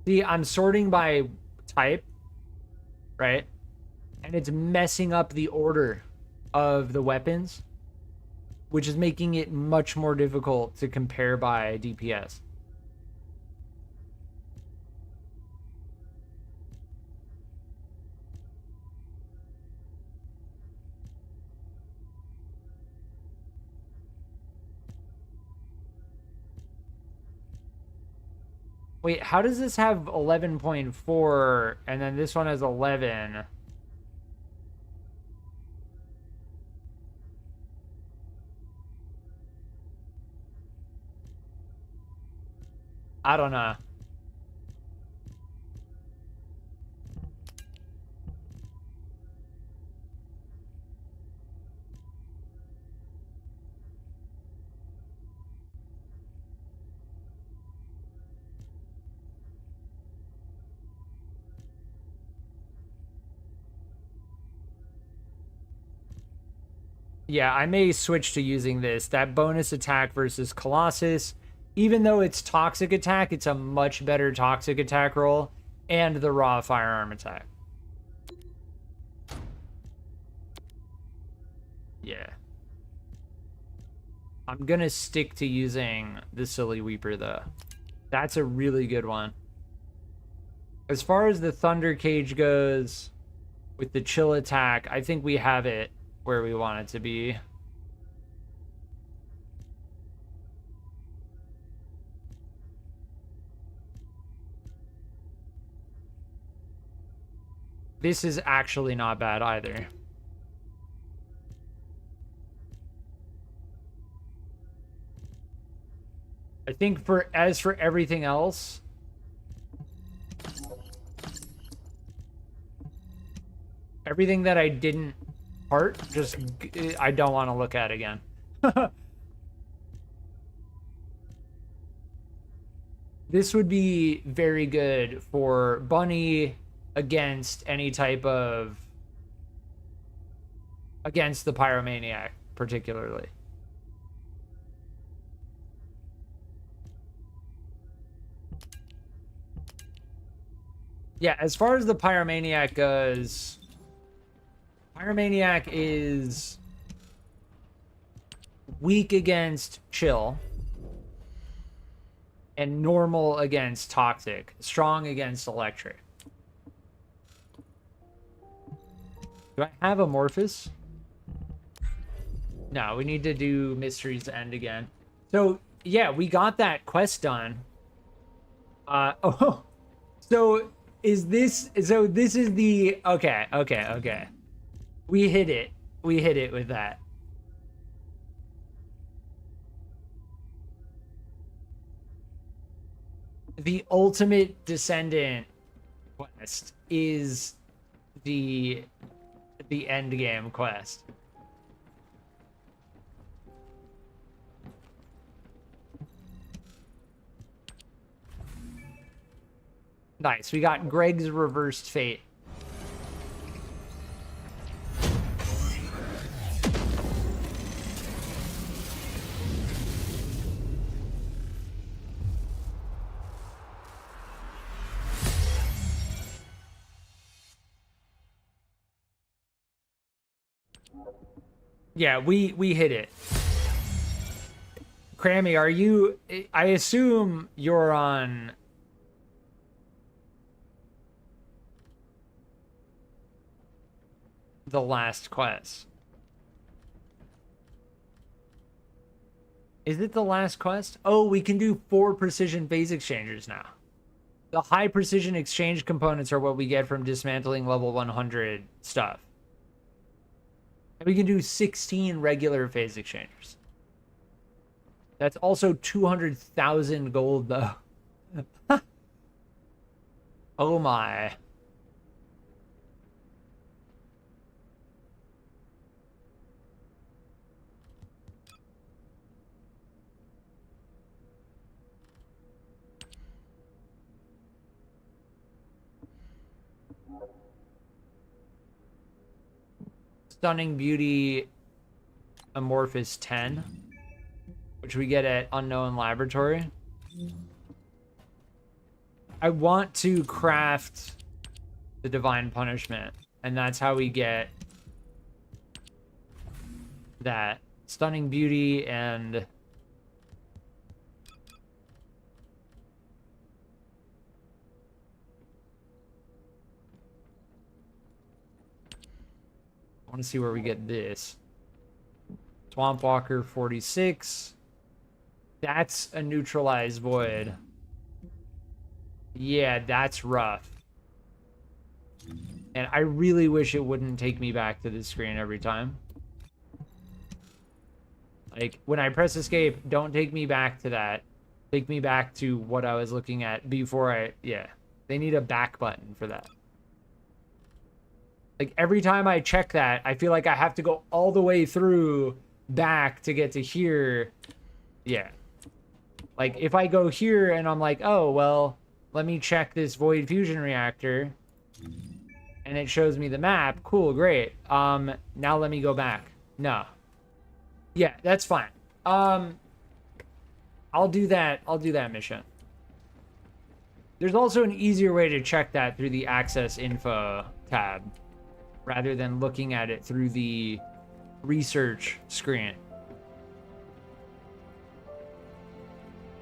See, I'm sorting by type, right? And it's messing up the order of the weapons, which is making it much more difficult to compare by DPS. Wait, how does this have 11.4 and then this one has 11? I don't know. Yeah, I may switch to using this. That bonus attack versus Colossus, even though it's toxic attack, it's a much better toxic attack roll, and the raw firearm attack. Yeah. I'm gonna stick to using the Silly Weeper, though. That's a really good one. As far as the Thunder Cage goes, with the chill attack, I think we have it where we want it to be. This is actually not bad either. I think as for everything else, everything that I didn't part, just I don't want to look at again. This would be very good for Bunny against any type of... against the Pyromaniac, particularly. Yeah, as far as the Pyromaniac goes... Pyromaniac is... weak against Chill. And normal against Toxic. Strong against Electric. Do I have Amorphous? No, we need to do Mystery's End again. So, yeah, we got that quest done. Oh, so is this... So this is the... Okay. We hit it. We hit it with that. The ultimate Descendant quest is the end game quest. Nice. We got Greg's Reversed Fate. Yeah, we hit it. Crammy, are you... I assume you're on... the last quest. Is it the last quest? Oh, we can do 4 precision phase exchangers now. The high precision exchange components are what we get from dismantling level 100 stuff. And we can do 16 regular phase exchangers. That's also 200,000 gold, though. Oh my. Stunning Beauty Amorphous 10, which we get at Unknown Laboratory. I want to craft the Divine Punishment, and that's how we get that Stunning Beauty and I want to see where we get this. Swamp Walker 46. That's a neutralized void. Yeah, that's rough. And I really wish it wouldn't take me back to this screen every time. Like, when I press escape, don't take me back to that. Take me back to what I was looking at before I... Yeah. They need a back button for that. Like, every time I check that, I feel like I have to go all the way through back to get to here. Yeah. Like, if I go here and I'm like, oh, well, let me check this Void Fusion Reactor. And it shows me the map. Cool, great. Now let me go back. No. Yeah, that's fine. I'll do that. I'll do that mission. There's also an easier way to check that through the Access Info tab, rather than looking at it through the research screen.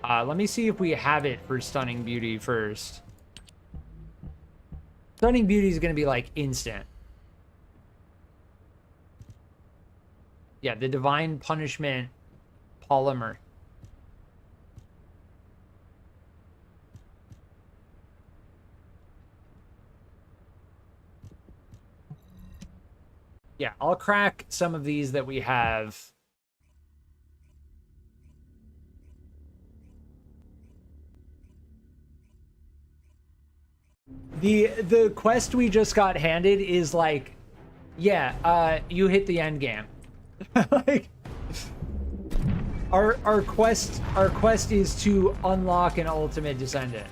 Let me see if we have it for Stunning Beauty first. Stunning Beauty is going to be like instant. Yeah, the Divine Punishment Polymer. Yeah, I'll crack some of these that we have. The quest we just got handed is like, yeah, you hit the end game. Like, our quest is to unlock an ultimate descendant,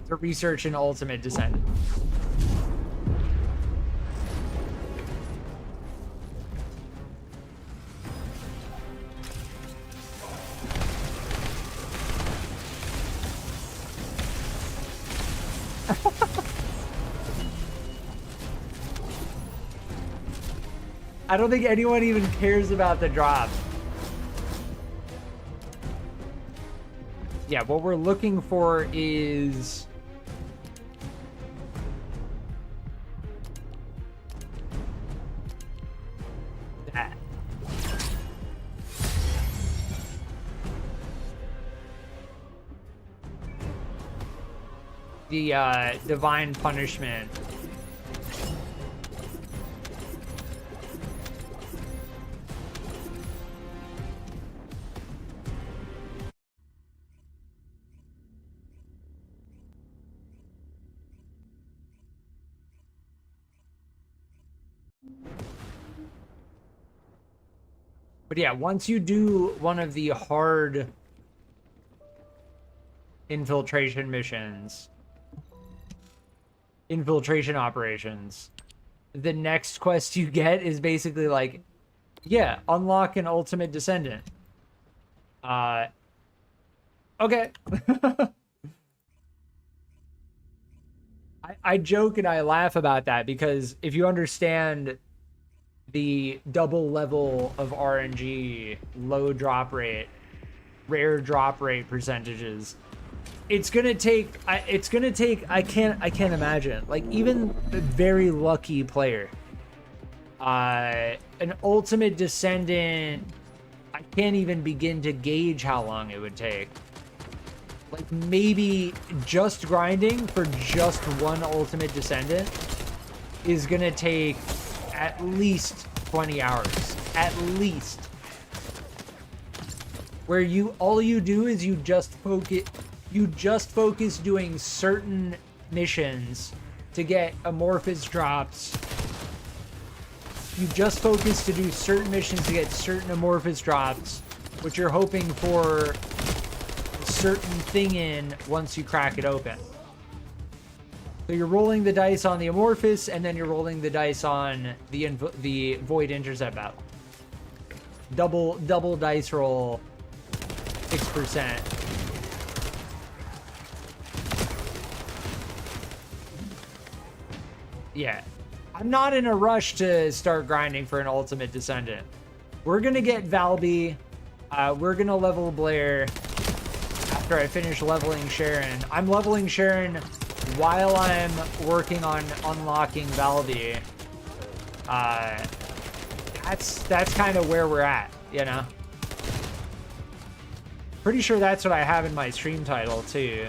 to research an ultimate descendant. I don't think anyone even cares about the drop. Yeah, what we're looking for is that. The divine punishment. But yeah, once you do one of the hard infiltration missions, infiltration operations, the next quest you get is basically like, yeah, unlock an ultimate descendant. Okay. I joke and I laugh about that because if you understand the double level of RNG, low drop rate, rare drop rate percentages, it's gonna take I can't imagine, like, even a very lucky player, an ultimate descendant, I can't even begin to gauge how long it would take. Like, maybe just grinding for just one ultimate descendant is gonna take at least 20 hours, at least. Where all you do is you just focus doing certain missions to get amorphous drops. You just focus to do certain missions to get certain amorphous drops, which you're hoping for a certain thing in once you crack it open. So you're rolling the dice on the amorphous, and then you're rolling the dice on the void intercept battle. Double dice roll, 6%. Yeah, I'm not in a rush to start grinding for an ultimate descendant. We're gonna get Valby. We're gonna level Blair after I finish leveling Sharen. I'm leveling Sharen while I'm working on unlocking Valby. That's kind of where we're at, you know? Pretty sure that's what I have in my stream title too.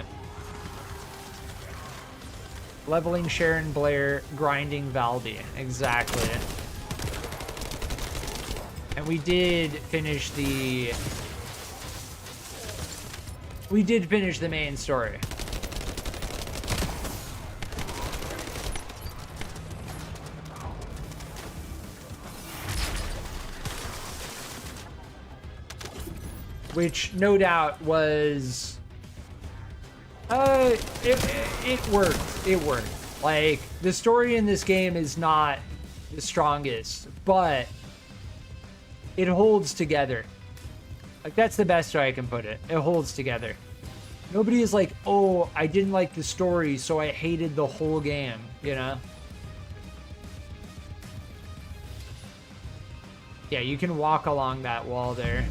Leveling Sharen, Blair, grinding Valby. Exactly. And we did finish the main story. Which no doubt was it worked. It worked. Like, the story in this game is not the strongest, but it holds together. Like, that's the best way I can put it. It holds together. Nobody is like, oh, I didn't like the story, so I hated the whole game, you know? Yeah, you can walk along that wall there.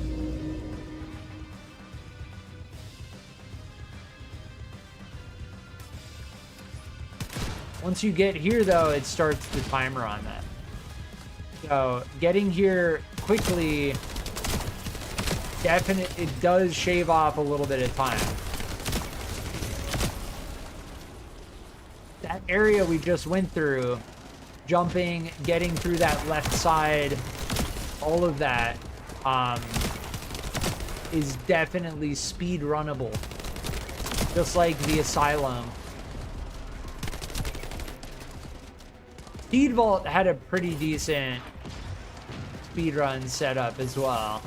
Once you get here, though, it starts the timer on that. So getting here quickly, it does shave off a little bit of time. That area we just went through, jumping, getting through that left side, all of that, is definitely speed runnable. Just like the asylum. Speed Vault had a pretty decent speedrun setup as well.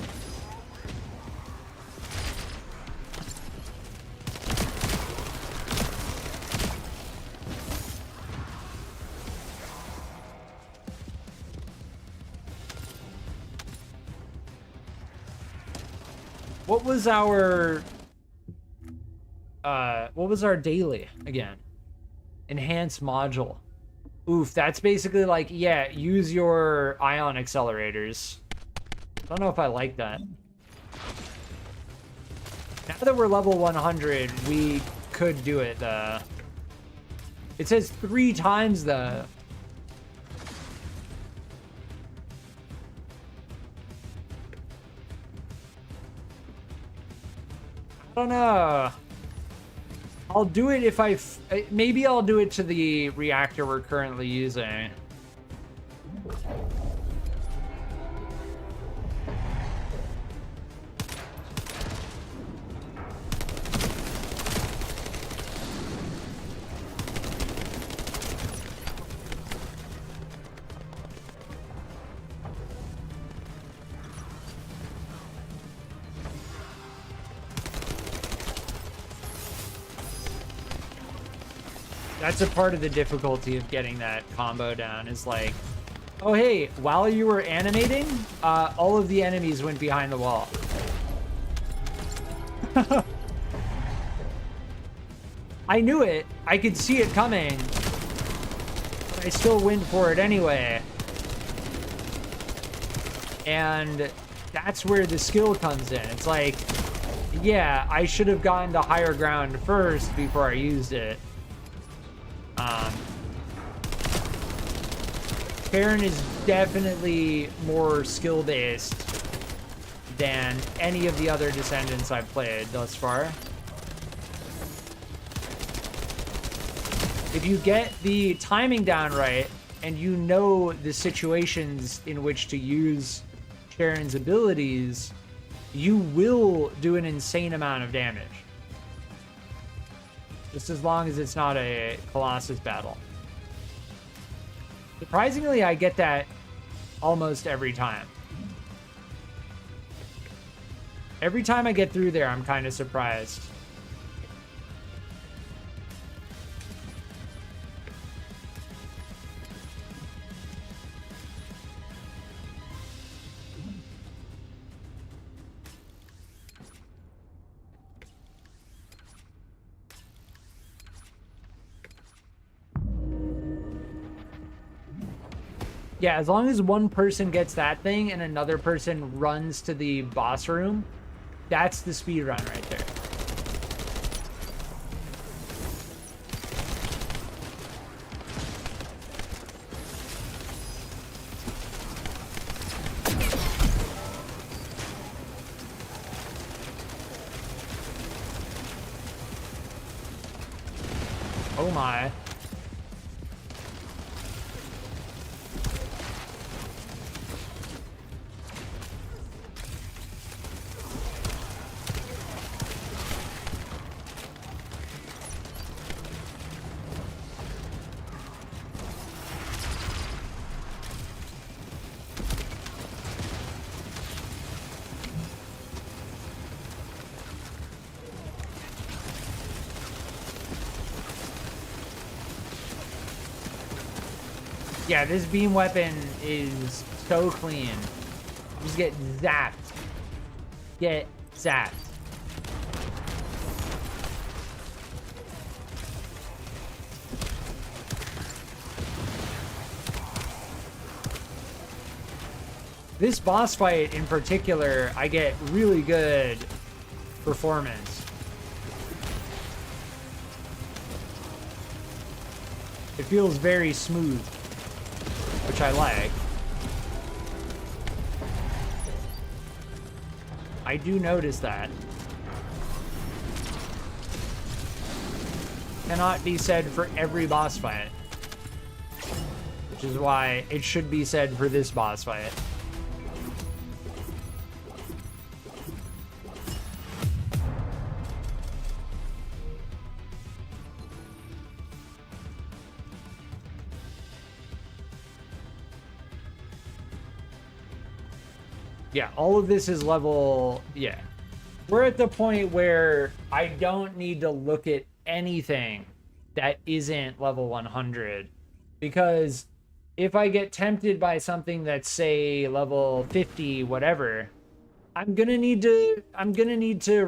What was our daily again? Enhanced module. Oof, that's basically like, yeah, use your ion accelerators. I don't know if I like that. Now that we're level 100, we could do it, though. It says 3 times, though. I don't know. I'll do it if maybe I'll do it to the reactor we're currently using. That's a part of the difficulty of getting that combo down, is like, oh hey, while you were animating, all of the enemies went behind the wall. I knew it. I could see it coming. But I still went for it anyway. And that's where the skill comes in. It's like, yeah, I should have gotten to higher ground first before I used it. Sharen is definitely more skill-based than any of the other Descendants I've played thus far. If you get the timing down right, and you know the situations in which to use Sharen's abilities, you will do an insane amount of damage. Just as long as it's not a Colossus battle. Surprisingly, I get that almost every time. Every time I get through there, I'm kind of surprised. Yeah, as long as one person gets that thing and another person runs to the boss room, that's the speed run right there. Oh my. Yeah, this beam weapon is so clean. Just get zapped. Get zapped. This boss fight in particular, I get really good performance. It feels very smooth, which I like. I do notice that. Cannot be said for every boss fight, which is why it should be said for this boss fight. Yeah, all of this is level, yeah. We're at the point where I don't need to look at anything that isn't level 100, because if I get tempted by something that's, say, level 50, whatever, I'm gonna need to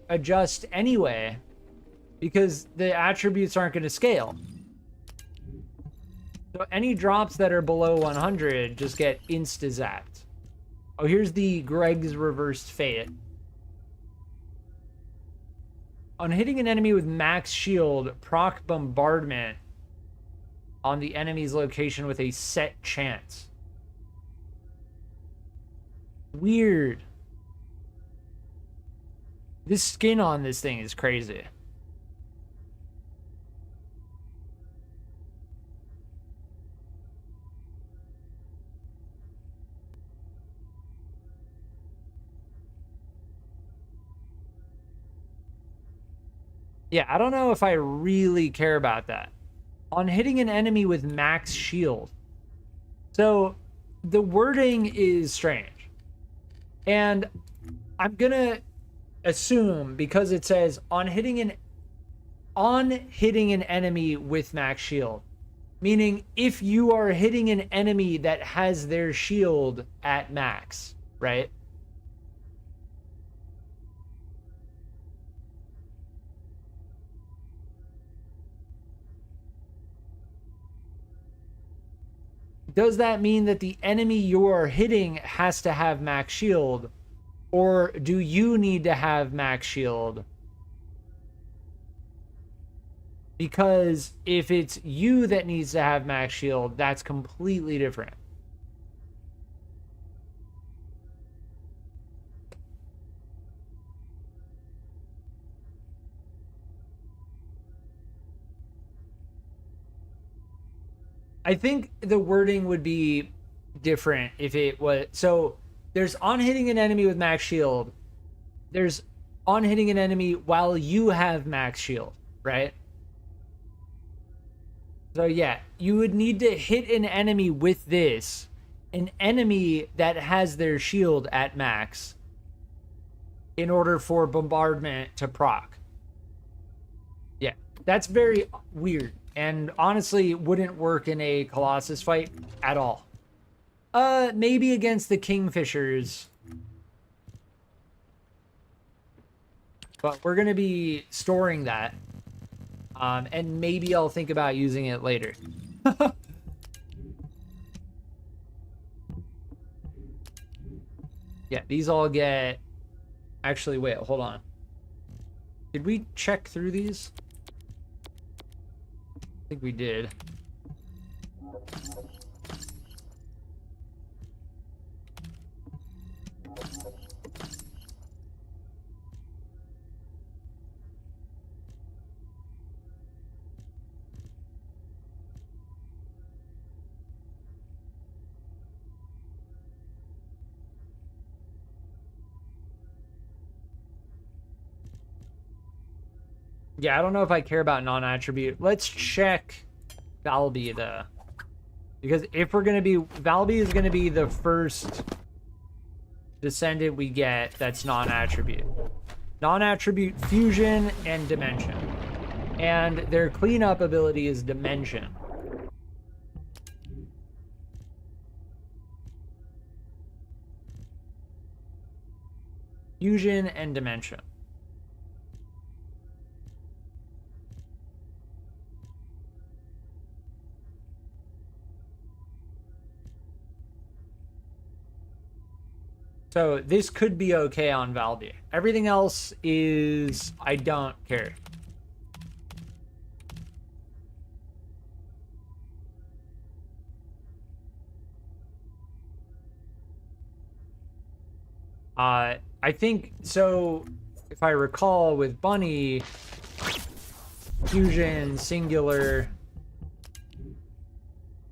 readjust anyway, because the attributes aren't gonna scale. So any drops that are below 100 just get insta-zapped. Oh, here's the Greg's Reversed Fate. On hitting an enemy with max shield, proc bombardment on the enemy's location with a set chance. Weird. This skin on this thing is crazy. Yeah, I don't know if I really care about that. On hitting an enemy with max shield. So the wording is strange. And I'm gonna assume, because it says on hitting an enemy with max shield, meaning if you are hitting an enemy that has their shield at max, right? Does that mean that the enemy you are hitting has to have max shield? Or do you need to have max shield? Because if it's you that needs to have max shield, that's completely different. I think the wording would be different if it was... So there's on hitting an enemy with max shield. There's on hitting an enemy while you have max shield, right? So yeah, you would need to hit an enemy with this. An enemy that has their shield at max in order for bombardment to proc. Yeah, that's very weird. And honestly, wouldn't work in a Colossus fight at all. Maybe against the Kingfishers. But we're going to be storing that. And maybe I'll think about using it later. Yeah, these all get... Actually, wait, hold on. Did we check through these? I think we did. Yeah, I don't know if I care about non-attribute. Let's check Valby, though. Because if we're going to be... Valby is going to be the first Descendant we get that's non-attribute. Non-attribute Fusion and Dimension. And their cleanup ability is Dimension. Fusion and Dimension. So this could be okay on Valby. Everything else is... I don't care. I think... So, if I recall with Bunny... Fusion, Singular...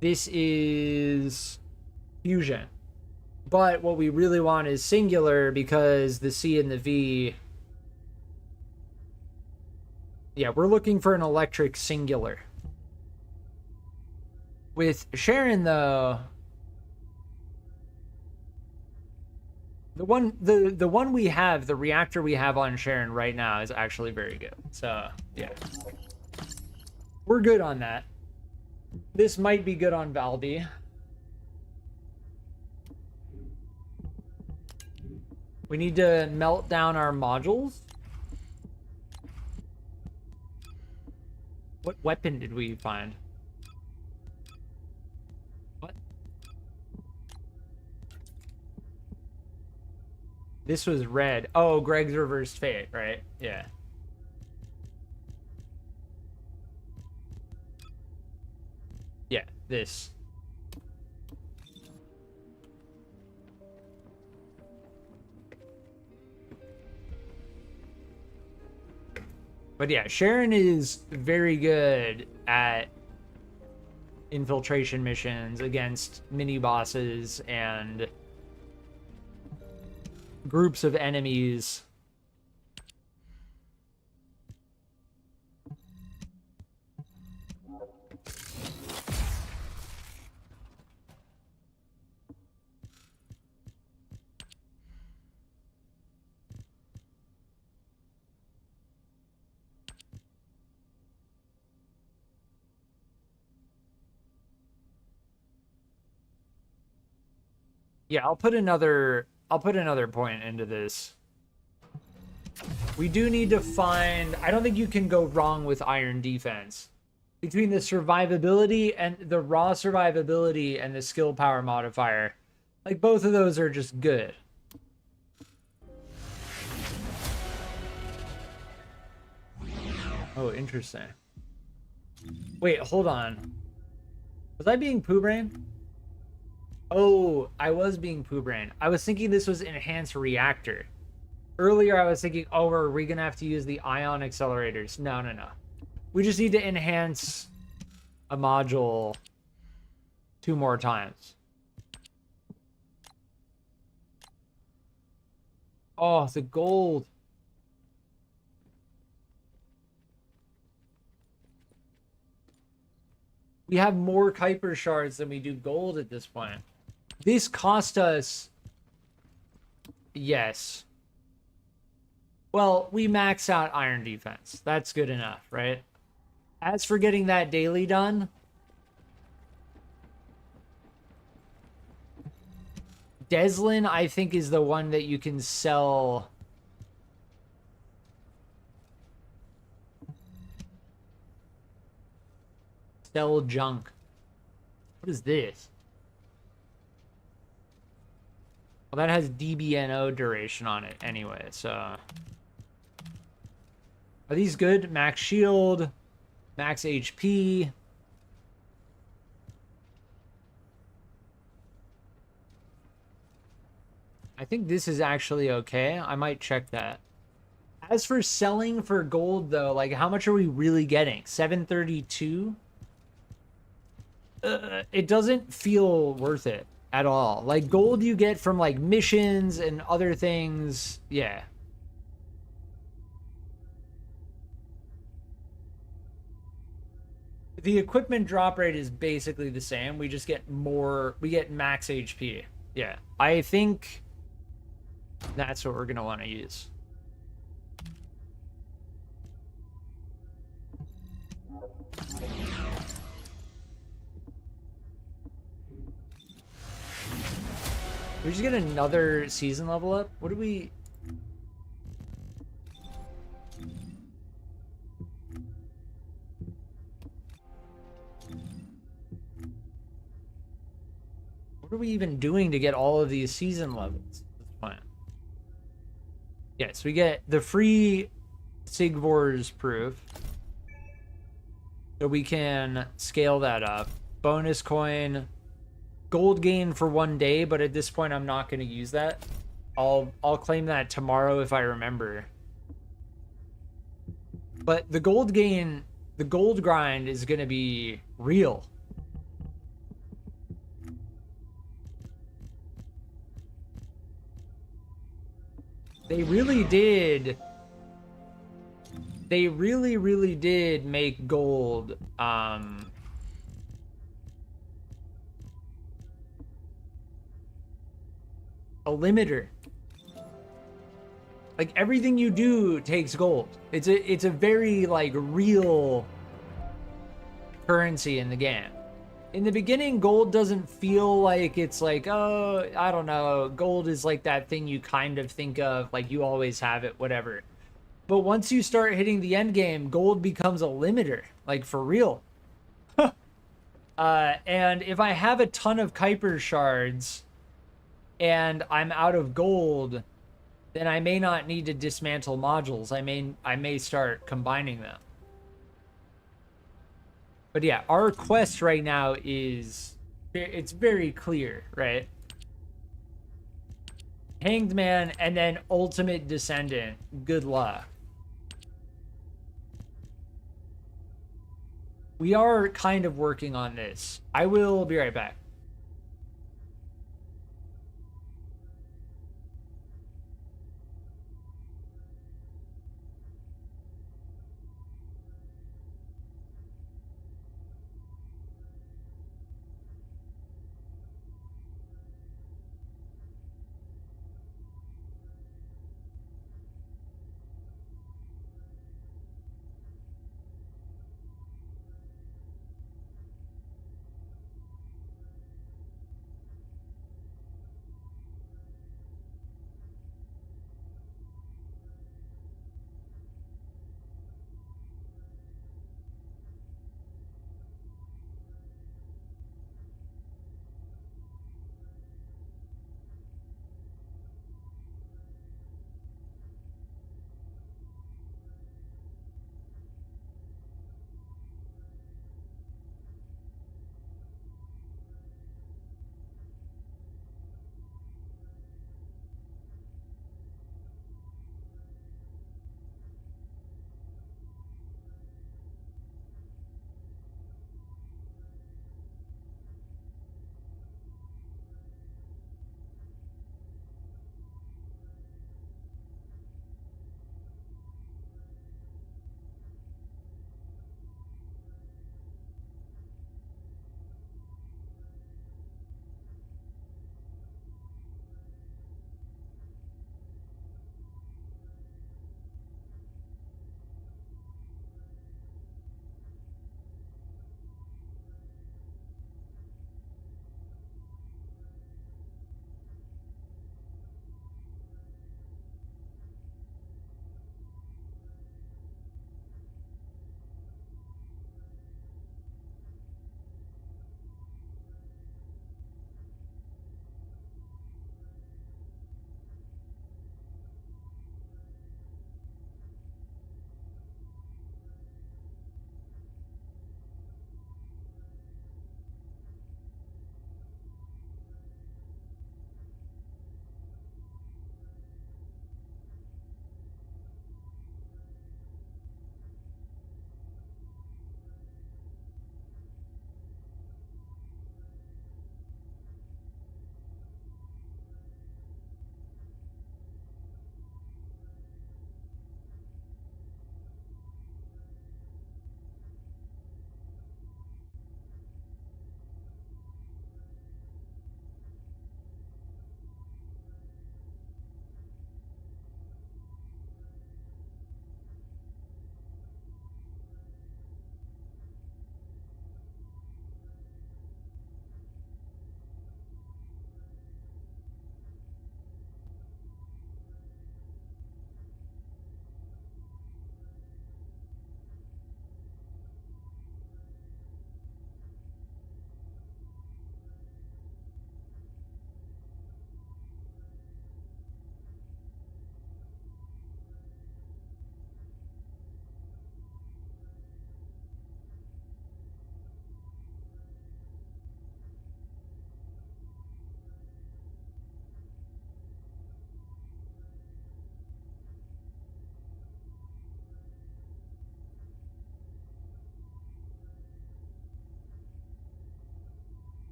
This is... Fusion. But what we really want is Singular because the C and the V... Yeah, we're looking for an electric Singular. With Sharen, though... The one we have, the reactor we have on Sharen right now is actually very good. So yeah, we're good on that. This might be good on Valby. We need to melt down our modules. What weapon did we find? What? This was red. Oh, Greg's reversed fate, right? Yeah. Yeah, this. But yeah, Sharen is very good at infiltration missions against mini bosses and groups of enemies. Yeah, I'll put another point into this. We do need to find, I don't think you can go wrong with iron defense. Between the survivability and the raw survivability and the skill power modifier, like both of those are just good. Oh, interesting. Wait, hold on. Was I being poo brain? Oh, I was being poo brain. I was thinking this was enhanced reactor. Earlier, I was thinking, oh, are we gonna have to use the ion accelerators? No, no, no. We just need to enhance a module 2 more times. Oh, the gold. We have more Kuiper shards than we do gold at this point. This cost us... Yes. Well, we max out iron defense. That's good enough, right? As for getting that daily done... Deslin, I think, is the one that you can sell... Sell junk. What is this? Well, that has DBNO duration on it anyway, so... Are these good? Max shield, max HP. I think this is actually okay. I might check that. As for selling for gold, though, like, how much are we really getting? 732? It doesn't feel worth it at all. Like, gold you get from, like, missions and other things. Yeah. The equipment drop rate is basically the same. We just get more. We get max HP. Yeah. I think that's what we're going to want to use. We just get another season level up? What do we... What are we even doing to get all of these season levels? Yes, we get the free Sigvor's proof. So we can scale that up. Bonus coin... Gold gain for 1 day, but at this point I'm not going to use that. I'll claim that tomorrow if I remember. But the gold gain, the gold grind is going to be real. They really did. They really did make gold a limiter. Like everything you do takes gold. It's a very like real currency in the game. In the beginning, gold doesn't feel like it's like, oh, I don't know, gold is like that thing you kind of think of, like you always have it, whatever. But once you start hitting the end game, gold becomes a limiter, like for real. And if I have a ton of Kuiper shards and I'm out of gold, then I may not need to dismantle modules. I may start combining them. But yeah, our quest right now is, it's very clear, right? Hanged Man and then Ultimate Descendant. Good luck. We are kind of working on this. I will be right back.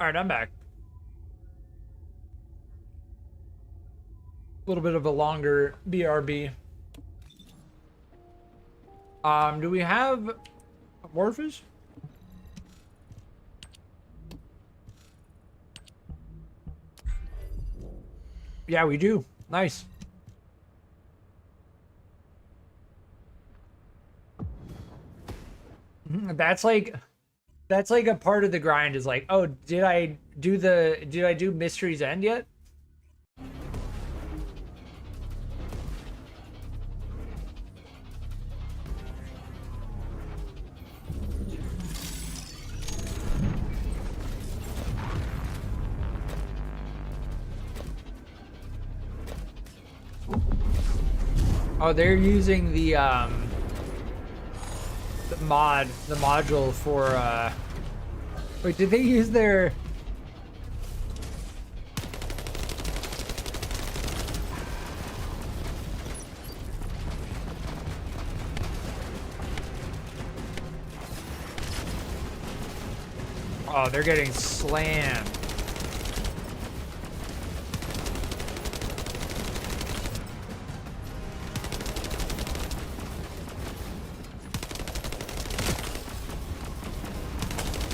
All right, I'm back. A little bit of a longer BRB. Do we have Morphers? Yeah, we do. Nice. That's like a part of the grind is like, oh, did I do Mystery's End yet? Oh, they're using the module for wait, did they use their oh, they're getting slammed.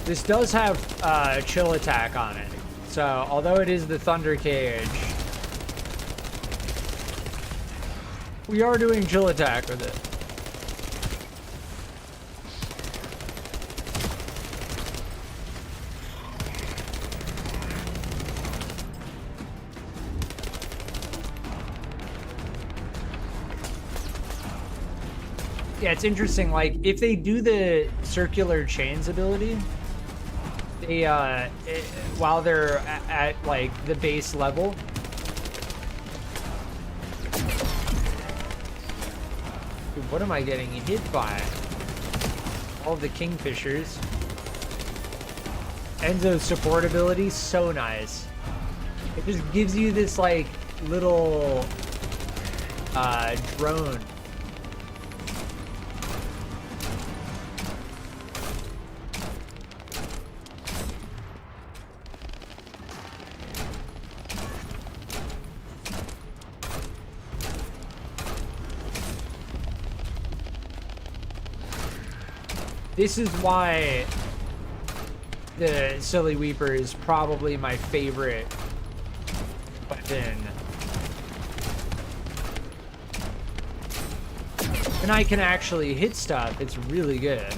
This does have chill attack on it, so although it is the Thunder Cage, we are doing chill attack with it. Yeah, it's interesting, like, if they do the circular chains ability, they, while they're at, like, the base level, dude, what am I getting hit by? All the Kingfishers. Enzo's support ability, so nice. It just gives you this, like, little, drone. This is why the Silly Weeper is probably my favorite weapon. And I can actually hit stuff. It's really good.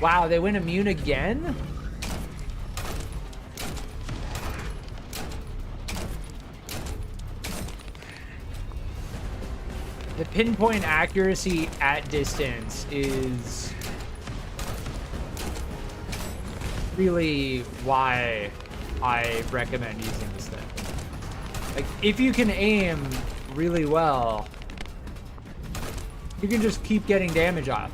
Wow, they went immune again? The pinpoint accuracy at distance is really why I recommend using this thing. Like, if you can aim really well, you can just keep getting damage off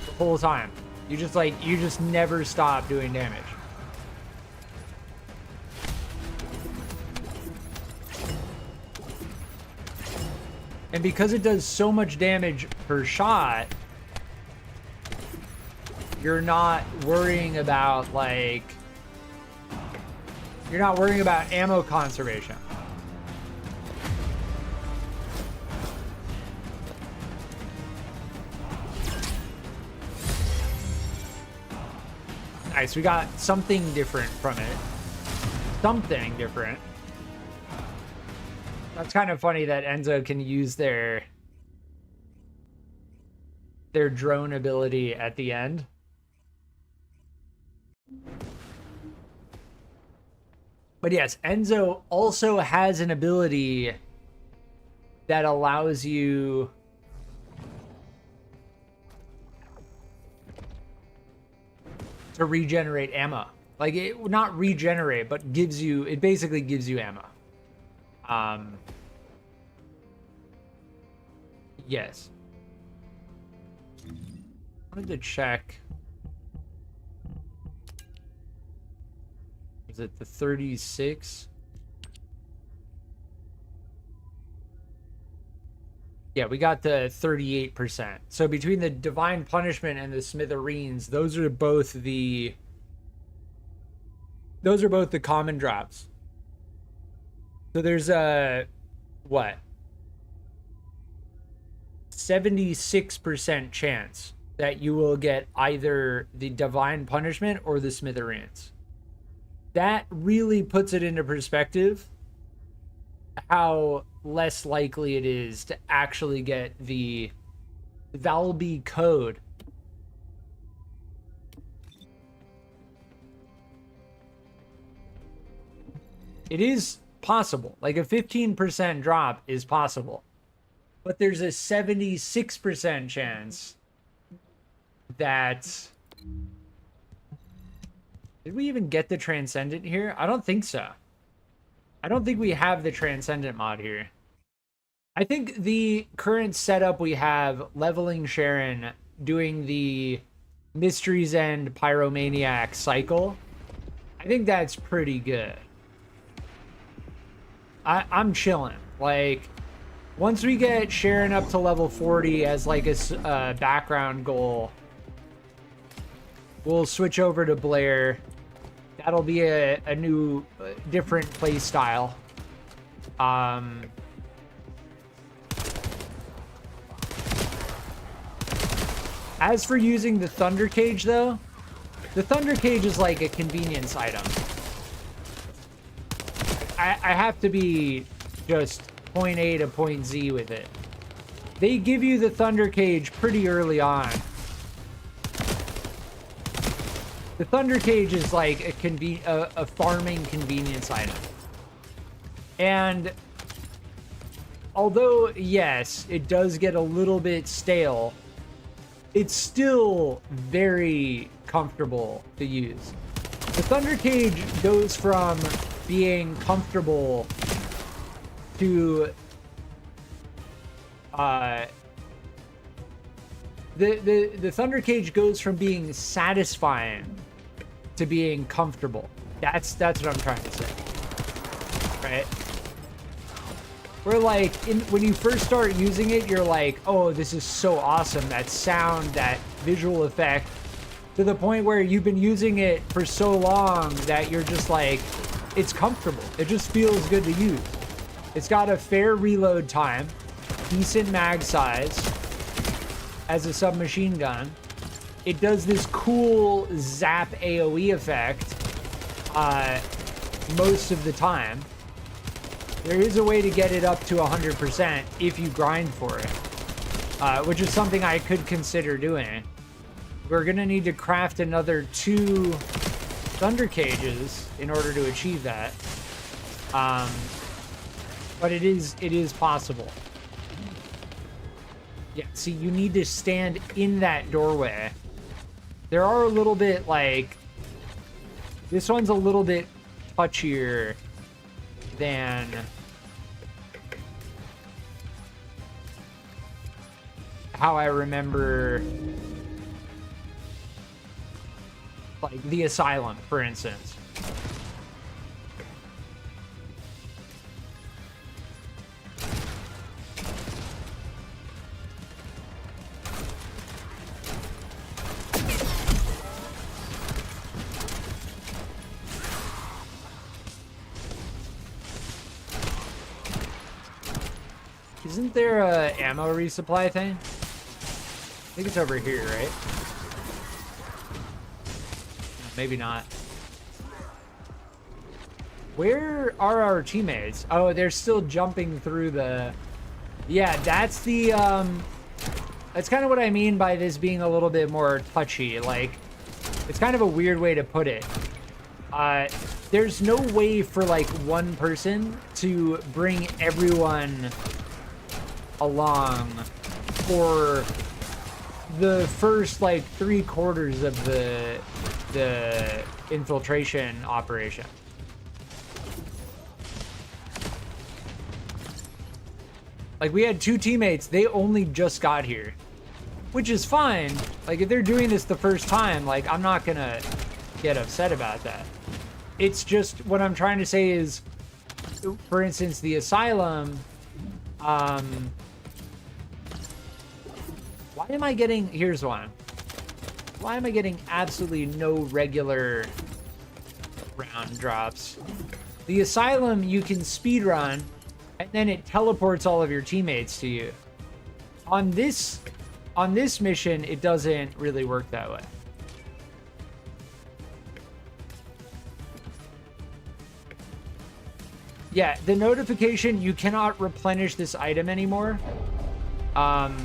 the whole time. You just never stop doing damage. And because it does so much damage per shot, you're not worrying about, like, you're not worrying about ammo conservation. Nice, we got something different from it. Something different. That's kind of funny that Enzo can use their drone ability at the end. But yes, Enzo also has an ability that allows you to regenerate ammo. Like, it not regenerate, but gives you, it basically gives you ammo. Yes. I wanted to check. Is it the 36? Yeah, we got the 38%. So between the Divine Punishment and the Smithereens, those are both the common drops. So there's a what? 76% chance that you will get either the Divine Punishment or the Smithereens. That really puts it into perspective how less likely it is to actually get the Valby code. It is possible. Like a 15% drop is possible. But there's a 76% chance that... Did we even get the Transcendent here? I don't think so. I don't think we have the Transcendent mod here. I think the current setup we have, leveling Sharen, doing the Mystery's End Pyromaniac cycle, I think that's pretty good. I'm chilling. Like, once we get Sharen up to level 40 as like a background goal, we'll switch over to Blair. That'll be a new, different play style. As for using the Thunder Cage, though, the Thunder Cage is like a convenience item. I have to be just point A to point Z with it. They give you the Thunder Cage pretty early on. The Thunder Cage is like a farming convenience item. And although, yes, it does get a little bit stale, it's still very comfortable to use. The Thunder Cage goes from being comfortable to the Thunder Cage goes from being satisfying to being comfortable. That's what I'm trying to say, right? Where like when you first start using it, you're like, oh, this is so awesome, that sound, that visual effect, to the point where you've been using it for so long that you're just like, it's comfortable. It just feels good to use. It's got a fair reload time, decent mag size as a submachine gun. It does this cool zap AoE effect most of the time. There is a way to get it up to 100% if you grind for it, which is something I could consider doing. We're gonna need to craft another 2 Thunder Cages in order to achieve that. But it is possible. Yeah, see, you need to stand in that doorway. There are a little bit like... This one's a little bit touchier than... how I remember... like the Asylum, for instance. Isn't there a ammo resupply thing? I think it's over here, right? Maybe not. Where are our teammates? Oh, they're still jumping through the... Yeah, that's the... That's kind of what I mean by this being a little bit more touchy. Like, it's kind of a weird way to put it. There's no way for, like, one person to bring everyone along for the first, like, 3/4 of the infiltration operation. Like, we had 2 teammates, they only just got here, which is fine. Like, if they're doing this the first time, like, I'm not gonna get upset about that. It's just, what I'm trying to say is, for instance, the Asylum, am I getting... Here's one. Why am I getting absolutely no regular round drops? The Asylum, you can speedrun, and then it teleports all of your teammates to you. On this mission, it doesn't really work that way. Yeah, the notification, you cannot replenish this item anymore. I'm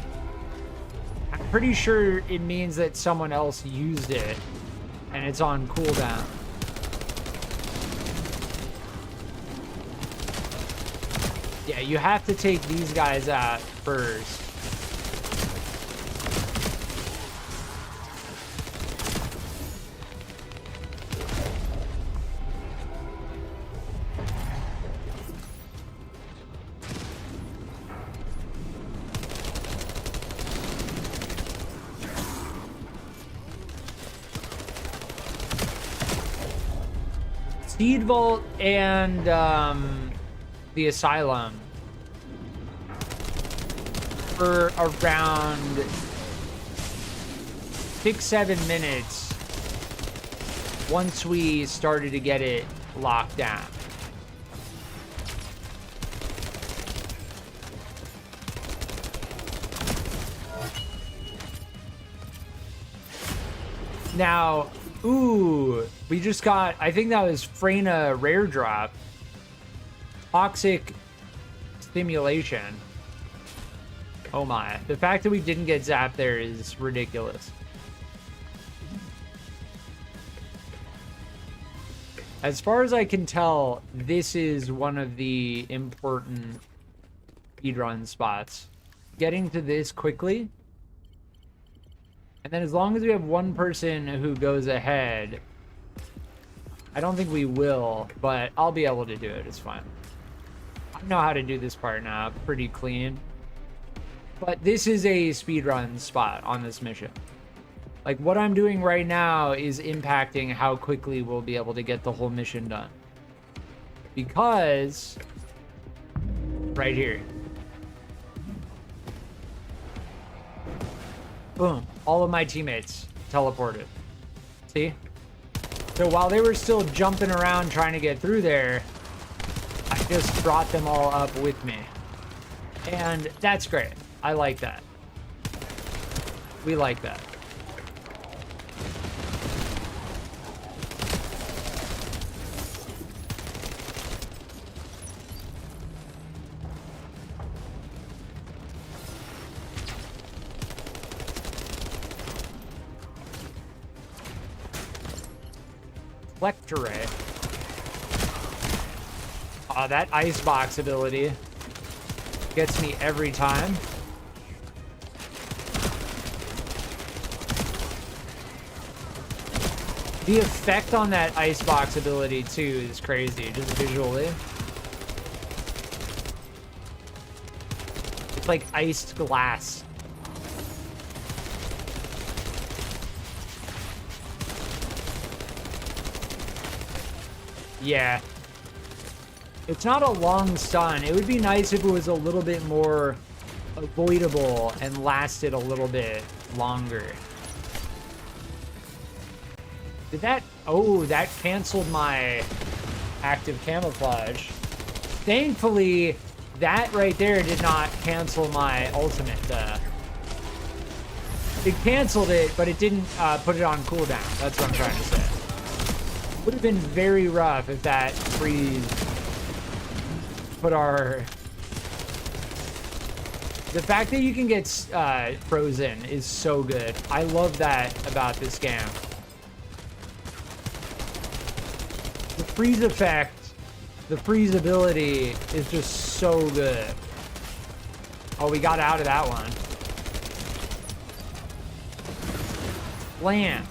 pretty sure it means that someone else used it and it's on cooldown. Yeah, you have to take these guys out first. Seed Vault and the Asylum for around 6-7 minutes once we started to get it locked down. Now, ooh, we just got, I think that was Freyna rare drop. Toxic Stimulation. Oh my. The fact that we didn't get zapped there is ridiculous. As far as I can tell, this is one of the important speedrun spots. Getting to this quickly. And then as long as we have one person who goes ahead, I don't think we will, but I'll be able to do it. It's fine. I know how to do this part now. Pretty clean. But this is a speedrun spot on this mission. Like, what I'm doing right now is impacting how quickly we'll be able to get the whole mission done. Because... right here. Boom. All of my teammates teleported. See? So while they were still jumping around trying to get through there, I just brought them all up with me. And that's great. I like that. We like that. Ray. Oh, that icebox ability gets me every time. The effect on that icebox ability too is crazy, just visually. It's like iced glass. Yeah. It's not a long stun. It would be nice if it was a little bit more avoidable and lasted a little bit longer. Did that... oh, that canceled my active camouflage. Thankfully, that right there did not cancel my ultimate. It canceled it, but it didn't put it on cooldown. That's what I'm trying to say. Would have been very rough if that freeze put our... The fact that you can get frozen is so good. I love that about this game. The freeze effect, the freeze ability is just so good. Oh, we got out of that one. Slam.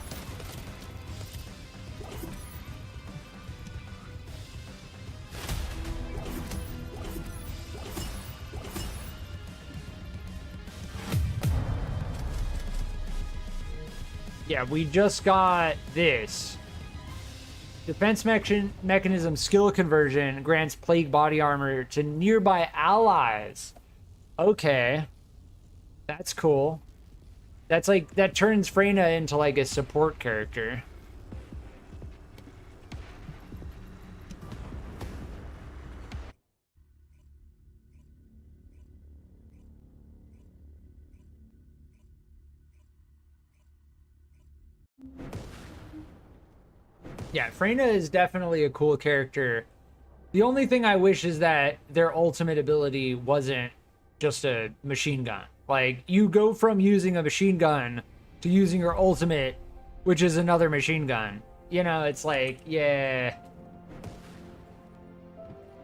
Yeah, we just got this. Defense mechanism skill conversion grants plague body armor to nearby allies. Okay. That's cool. That's like, that turns Freyna into like a support character. Yeah, Freyna is definitely a cool character. The only thing I wish is that their ultimate ability wasn't just a machine gun. Like, you go from using a machine gun to using your ultimate, which is another machine gun. You know, it's like, yeah.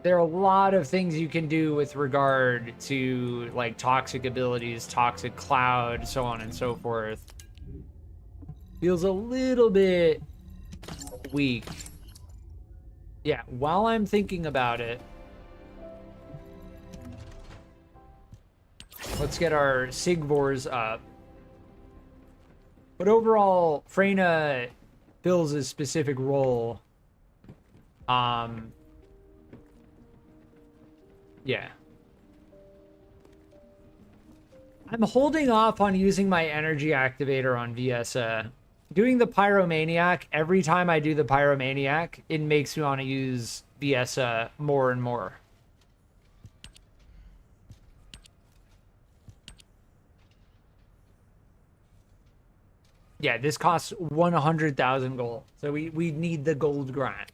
There are a lot of things you can do with regard to, like, toxic abilities, toxic cloud, so on and so forth. Feels a little bit weak. Yeah, while I'm thinking about it, let's get our Sigvors up. But overall, Freyna fills a specific role. Yeah. I'm holding off on using my energy activator on VSA. Doing the Pyromaniac, every time I do the Pyromaniac, it makes me want to use VSA more and more. Yeah, this costs 100,000 gold. So we need the gold grind.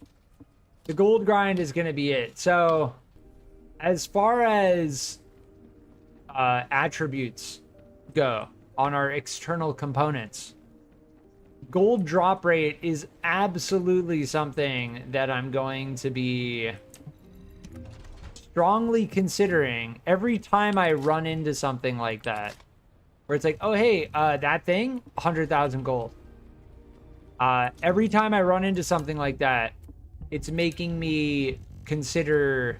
The gold grind is going to be it. So as far as attributes go on our external components, gold drop rate is absolutely something that I'm going to be strongly considering every time I run into something like that. Where it's like, oh, hey, that thing, 100,000 gold. Every time I run into something like that, it's making me consider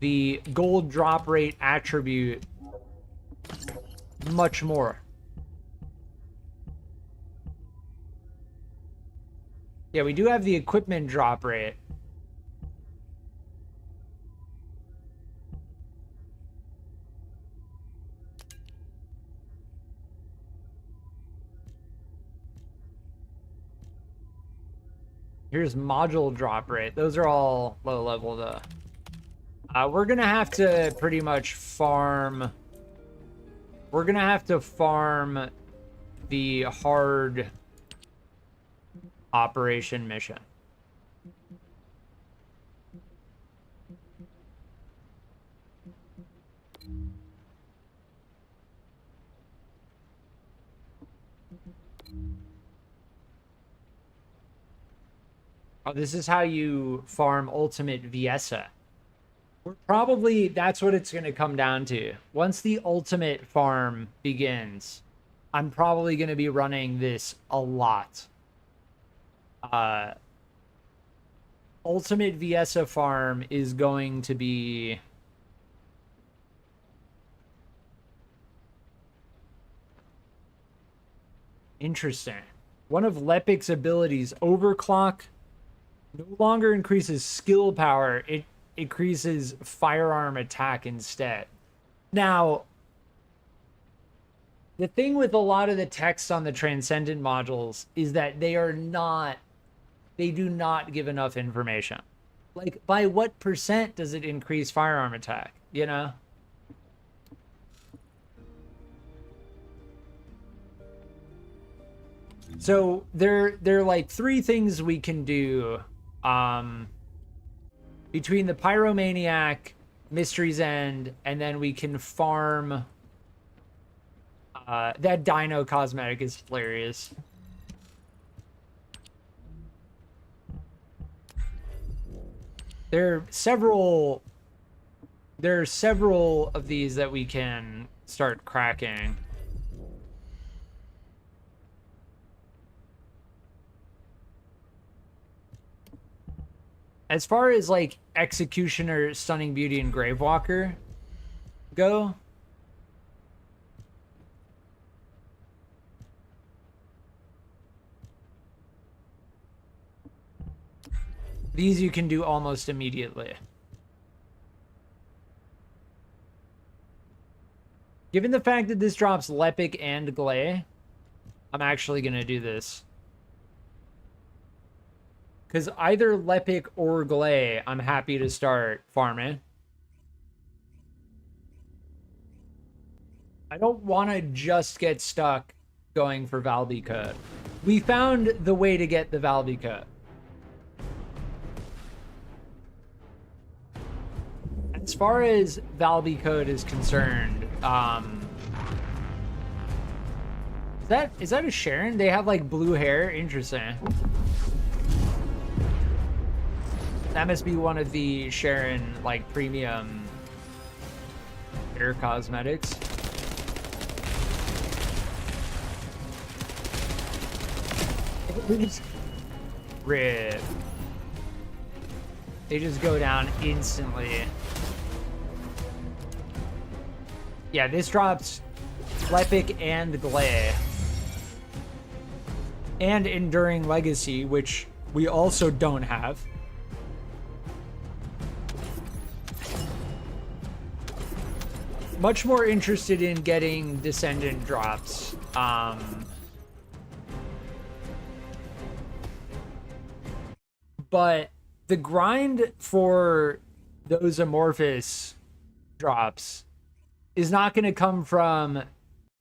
the gold drop rate attribute much more. Yeah, we do have the equipment drop rate. Here's module drop rate. Those are all low level though. We're gonna have to pretty much farm. We're gonna have to farm the hard operation mission. Oh, this is how you farm ultimate VSA. That's what it's going to come down to. Once the ultimate farm begins, I'm probably going to be running this a lot. Ultimate VSA farm is going to be interesting. One of Lepic's abilities, Overclock, no longer increases skill power. It increases firearm attack instead. Now, the thing with a lot of the text on the Transcendent modules is that they do not give enough information. Like, by what percent does it increase firearm attack, you know? So there are like three things we can do between the Pyromaniac, Mystery's End, and then we can farm that Dino cosmetic is hilarious. There are several of these that we can start cracking. As far as like Executioner, Stunning Beauty, and Gravewalker go, these you can do almost immediately. Given the fact that this drops Lepic and Glay, I'm actually going to do this. Because either Lepic or Glay, I'm happy to start farming. I don't want to just get stuck going for Valby code. We found the way to get the Valby code. As far as Valby code is concerned, is that a Sharen? They have like blue hair. Interesting. That must be one of the Sharen like premium hair cosmetics. Rip. They just go down instantly. Yeah, this drops Lepic and Glay. And Enduring Legacy, which we also don't have. Much more interested in getting Descendant drops. But the grind for those amorphous drops is not going to come from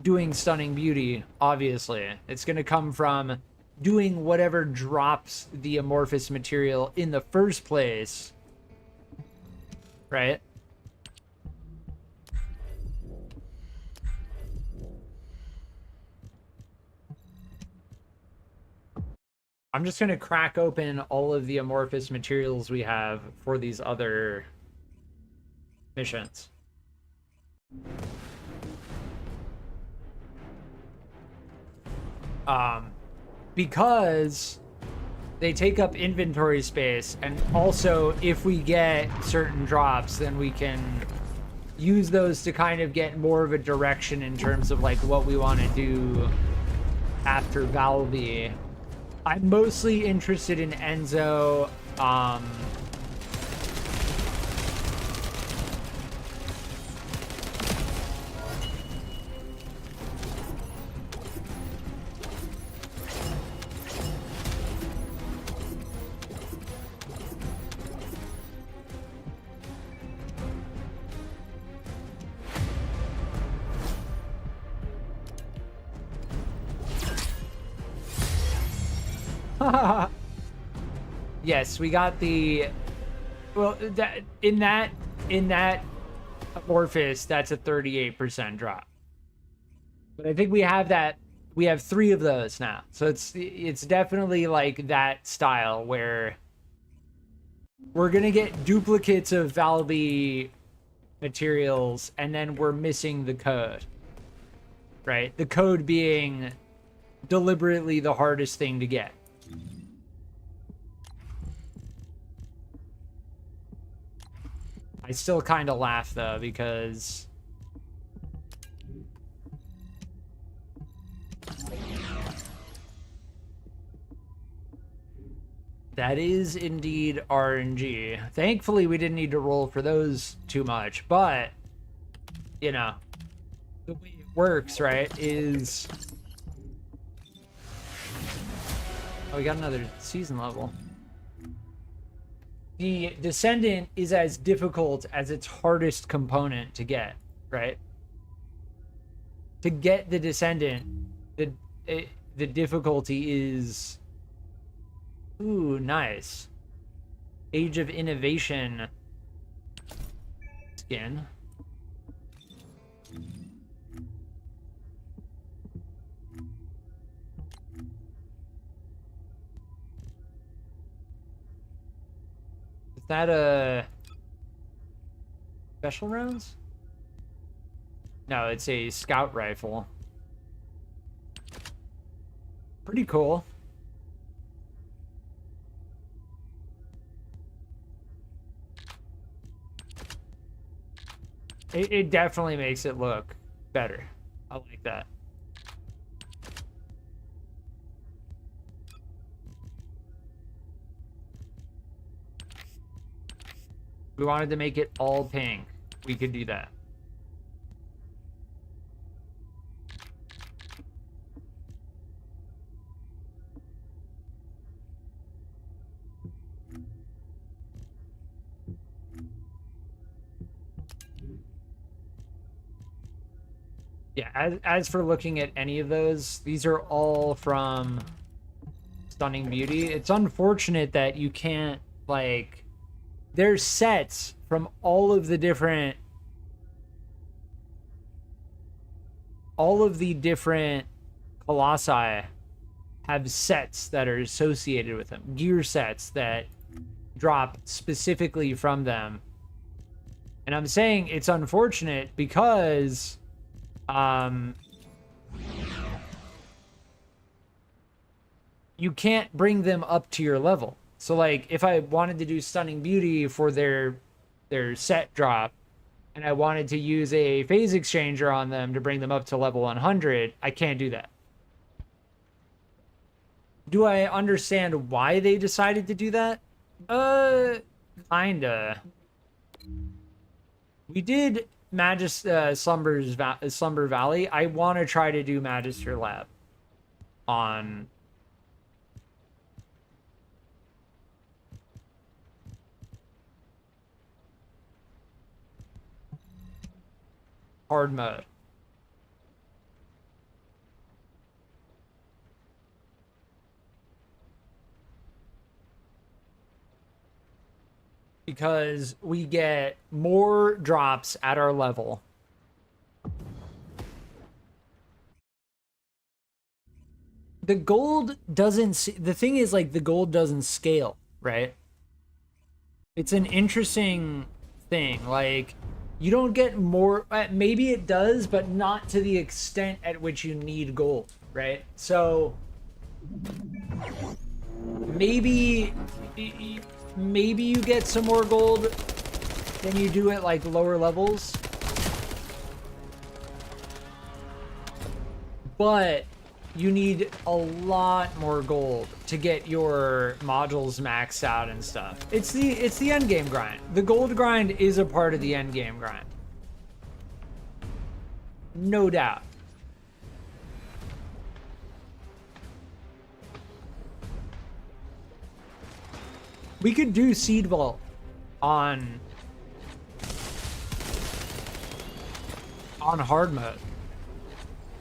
doing Stunning Beauty, obviously. It's going to come from doing whatever drops the amorphous material in the first place, right? I'm just going to crack open all of the amorphous materials we have for these other missions. Because they take up inventory space, and also if we get certain drops, then we can use those to kind of get more of a direction in terms of like what we want to do after Valby. I'm mostly interested in Enzo. Yes, we got the, well, that in that amorphous, that's a 38% drop. But I think we have that, we have 3 of those now. So it's definitely like that style where we're gonna get duplicates of Valby materials and then we're missing the code. Right? The code being deliberately the hardest thing to get. I still kind of laugh though, because that is indeed RNG. Thankfully, we didn't need to roll for those too much, but you know, the way it works, right, is... Oh, we got another season level. The Descendant is as difficult as its hardest component to get, right? To get the Descendant, the difficulty is... Ooh, nice. Age of Innovation skin. Is that a special rounds? No, it's a scout rifle. Pretty cool. It definitely makes it look better. I like that. We wanted to make it all pink. We could do that. Yeah, as for looking at any of those, these are all from Stunning Beauty. It's unfortunate that you can't, like, there's sets from all of the different Colossi have sets that are associated with them, gear sets that drop specifically from them. And I'm saying it's unfortunate because you can't bring them up to your level. So like if I wanted to do Stunning Beauty for their set drop and I wanted to use a phase exchanger on them to bring them up to level 100, I can't do that. Do I understand why they decided to do that? Kinda. We did Slumber Valley. I want to try to do Magister Lab on hard mode. Because we get more drops at our level. The gold doesn't... The thing is, like, the gold doesn't scale, right? It's an interesting thing. Like, you don't get more... Maybe it does, but not to the extent at which you need gold, right? So... Maybe you get some more gold than you do at like lower levels, but you need a lot more gold to get your modules maxed out and stuff. It's the end game grind. The gold grind is a part of the end game grind, no doubt. We could do Seed Vault on hard mode.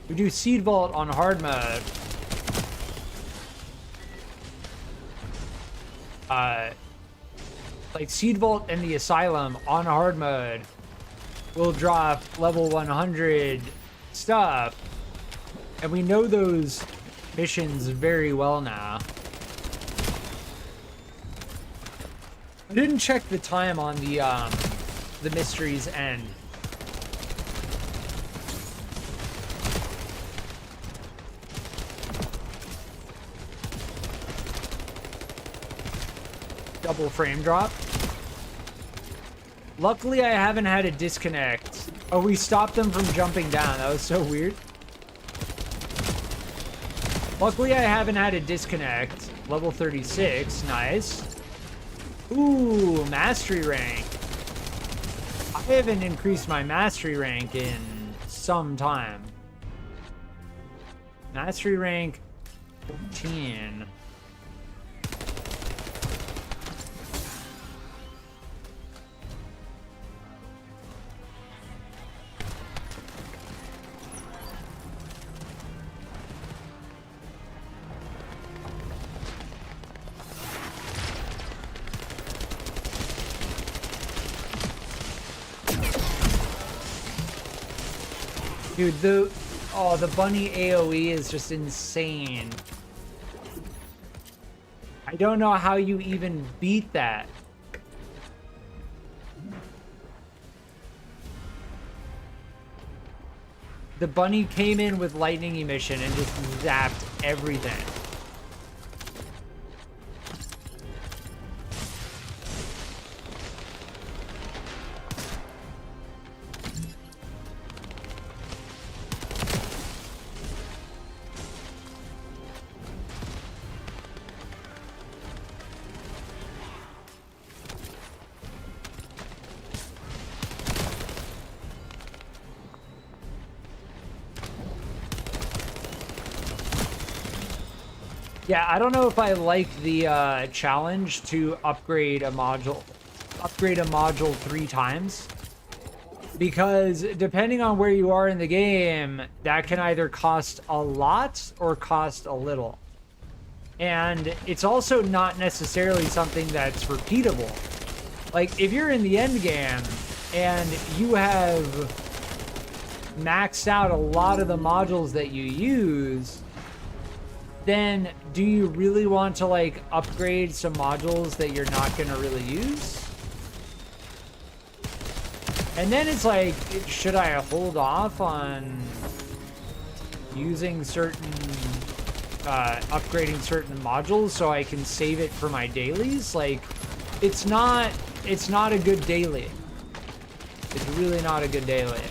We do Seed Vault on hard mode. Like Seed Vault and the Asylum on hard mode will drop level 100 stuff. And we know those missions very well now. I didn't check the time on the Mystery's End. Double frame drop. Luckily, I haven't had a disconnect. Oh, we stopped them from jumping down. That was so weird. Luckily, I haven't had a disconnect. Level 36. Nice. Ooh, mastery rank. I haven't increased my mastery rank in some time. Mastery rank 14. Dude, the bunny AoE is just insane. I don't know how you even beat that. The bunny came in with lightning emission and just zapped everything. Yeah, I don't know if I like the challenge to upgrade a module 3 times. Because depending on where you are in the game, that can either cost a lot or cost a little. And it's also not necessarily something that's repeatable. Like, if you're in the end game and you have maxed out a lot of the modules that you use, then do you really want to, like, upgrade some modules that you're not going to really use? And then it's like, should I hold off on using certain, upgrading certain modules so I can save it for my dailies? Like, it's not a good daily. It's really not a good daily.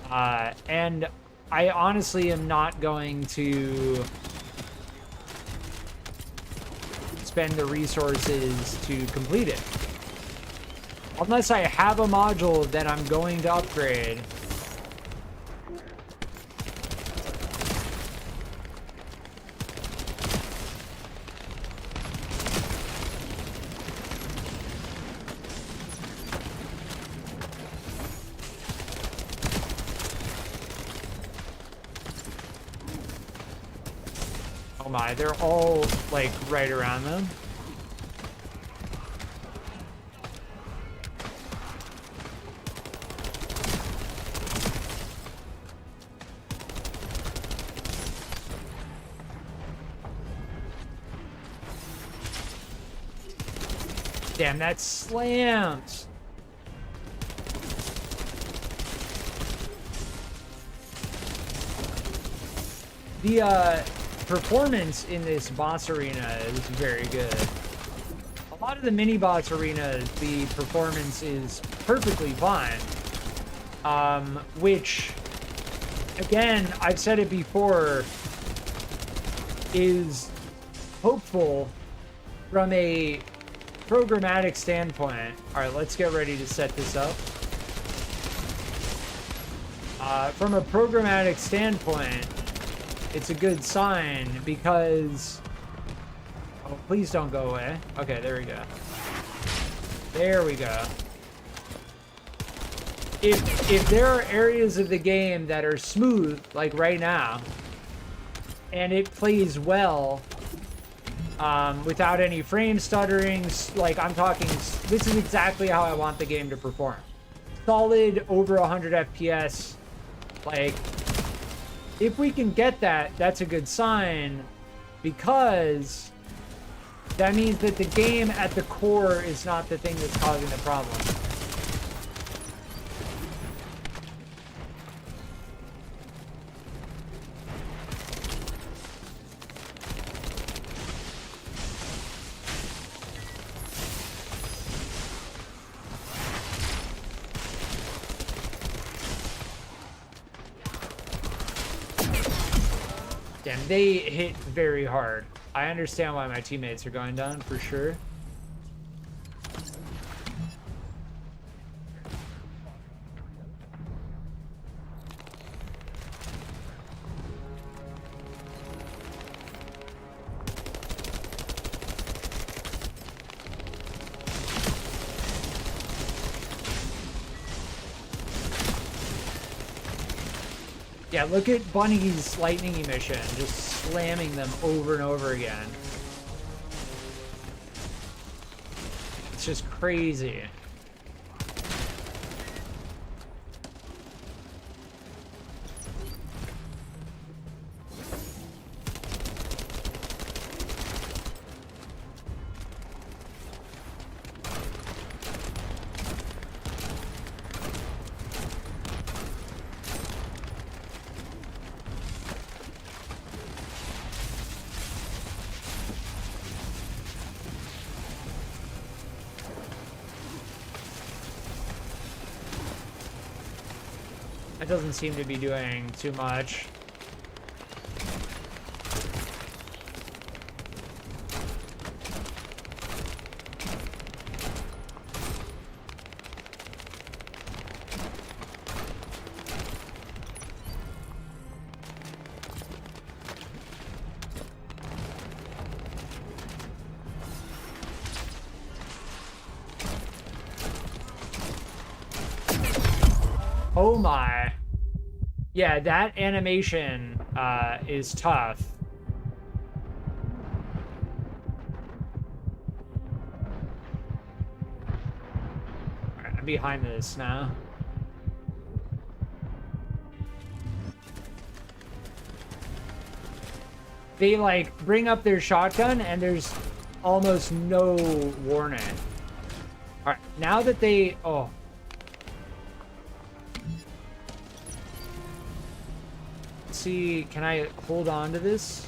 And I honestly am not going to spend the resources to complete it. Unless I have a module that I'm going to upgrade. Oh my, they're all like right around them. Damn, that slams. The performance in this boss arena is very good. A lot of the mini boss arenas, the performance is perfectly fine. Which, again, I've said it before, is hopeful from a programmatic standpoint. All right, let's get ready to set this up. From a programmatic standpoint, it's a good sign because... Oh, please don't go away. Okay, there we go. There we go. If there are areas of the game that are smooth, like right now, and it plays well, without any frame stutterings, like I'm talking, this is exactly how I want the game to perform. Solid over 100 FPS. Like, if we can get that, that's a good sign, because that means that the game at the core is not the thing that's causing the problem. Damn, they hit very hard. I understand why my teammates are going down, for sure. Yeah, look at Bunny's lightning emission, just slamming them over and over again. It's just crazy. That doesn't seem to be doing too much. Oh my. Yeah, that animation is tough. Alright, I'm behind this now. They like bring up their shotgun and there's almost no warning. All right, now that they, oh. Let's see, can I hold on to this?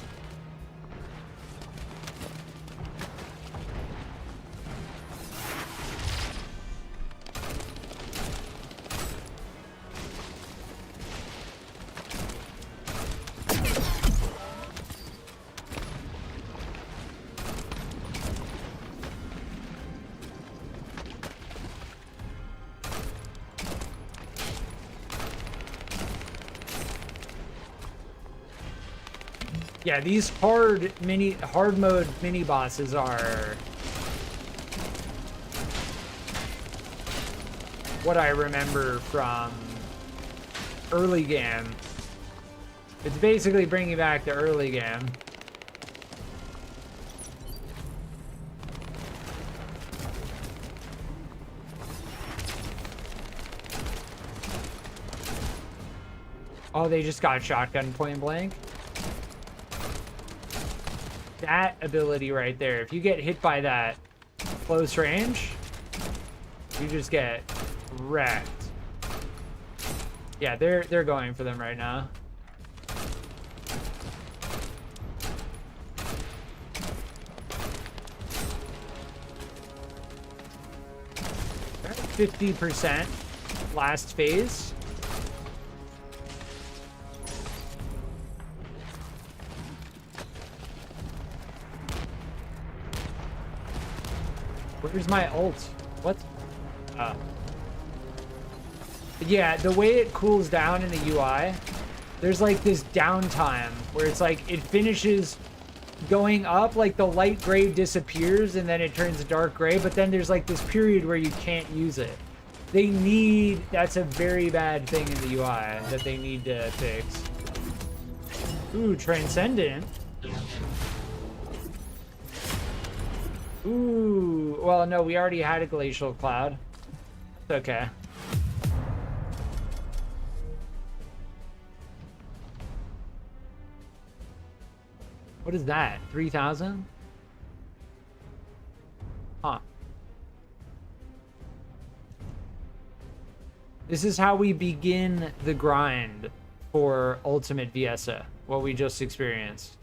Yeah, these hard mode mini bosses are what I remember from early game. It's basically bringing back the early game. Oh, they just got shotgun point blank. That ability right there, if you get hit by that close range, you just get wrecked. Yeah, they're going for them right now. They're at 50% last phase. Where's my ult? What? Yeah, the way it cools down in the UI, there's like this downtime where it's like it finishes going up, like the light gray disappears and then it turns dark gray, but then there's like this period where you can't use it. They need, that's a very bad thing in the UI that they need to fix. Ooh, Transcendent. Ooh, well, no, we already had a glacial cloud. It's okay. What is that? 3,000? Huh. This is how we begin the grind for Ultimate VSA, what we just experienced.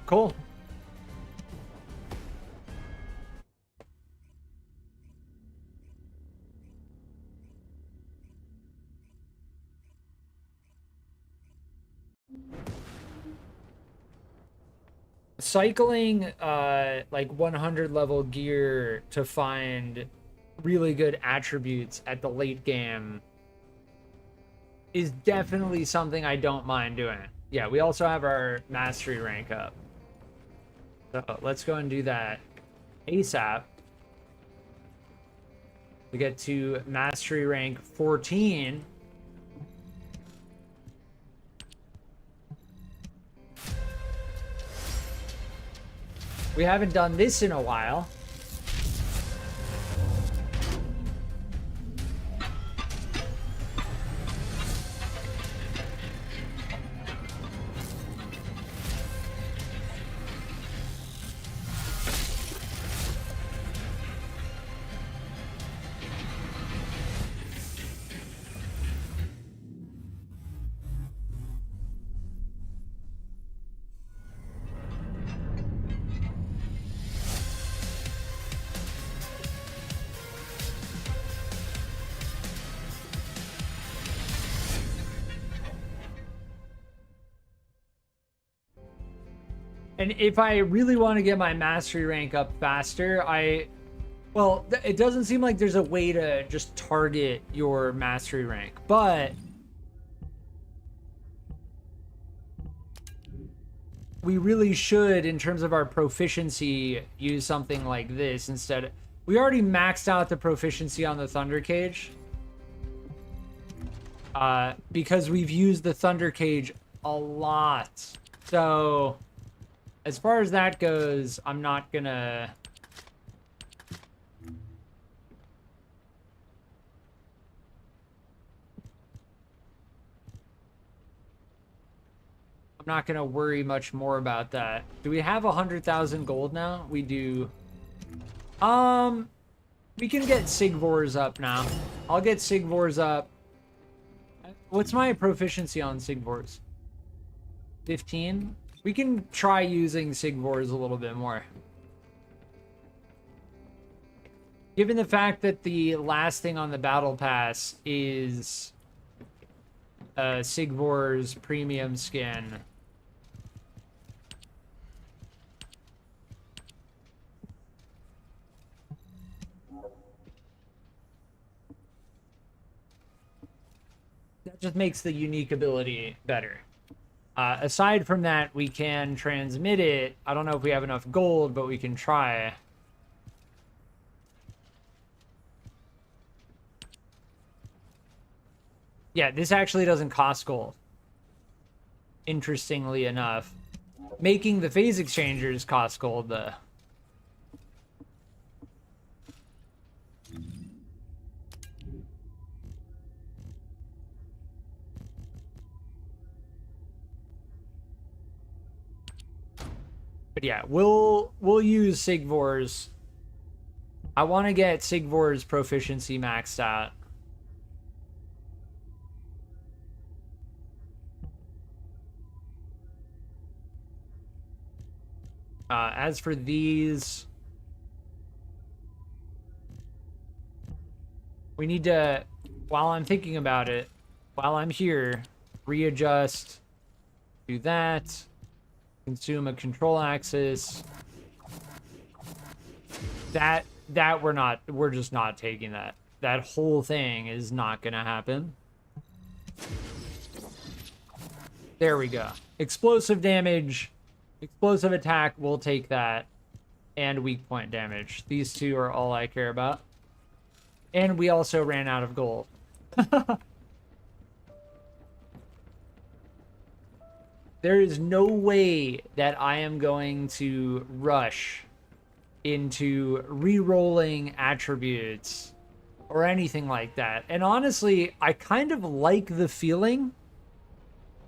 Cool. Cycling like 100 level gear to find really good attributes at the late game is definitely something I don't mind doing. Yeah, we also have our mastery rank up. So let's go and do that ASAP. We get to mastery rank 14. We haven't done this in a while. And if I really want to get my mastery rank up faster, well, it doesn't seem like there's a way to just target your mastery rank, but we really should, in terms of our proficiency, use something like this instead. We already maxed out the proficiency on the Thunder Cage. Because we've used the Thunder Cage a lot. So, as far as that goes, I'm not gonna... I'm not gonna worry much more about that. Do we have 100,000 gold now? We do. We can get Sigvor's up now. I'll get Sigvor's up. What's my proficiency on Sigvor's? 15? We can try using Sigvor's a little bit more. Given the fact that the last thing on the battle pass is Sigvor's premium skin. That just makes the unique ability better. Aside from that, we can transmit it. I don't know if we have enough gold, but we can try. Yeah, this actually doesn't cost gold. Interestingly enough. Making the phase exchangers cost gold, though. But yeah, we'll use Sigvor's. I want to get Sigvor's proficiency maxed out. As for these, we need to, while I'm thinking about it, while I'm here, readjust, do that, consume a control axis. That we're just not taking that. That whole thing is not gonna happen. There we go. Explosive damage. Explosive attack, we'll take that. And weak point damage. These two are all I care about. And we also ran out of gold. There is no way that I am going to rush into re-rolling attributes or anything like that. And honestly, I kind of like the feeling.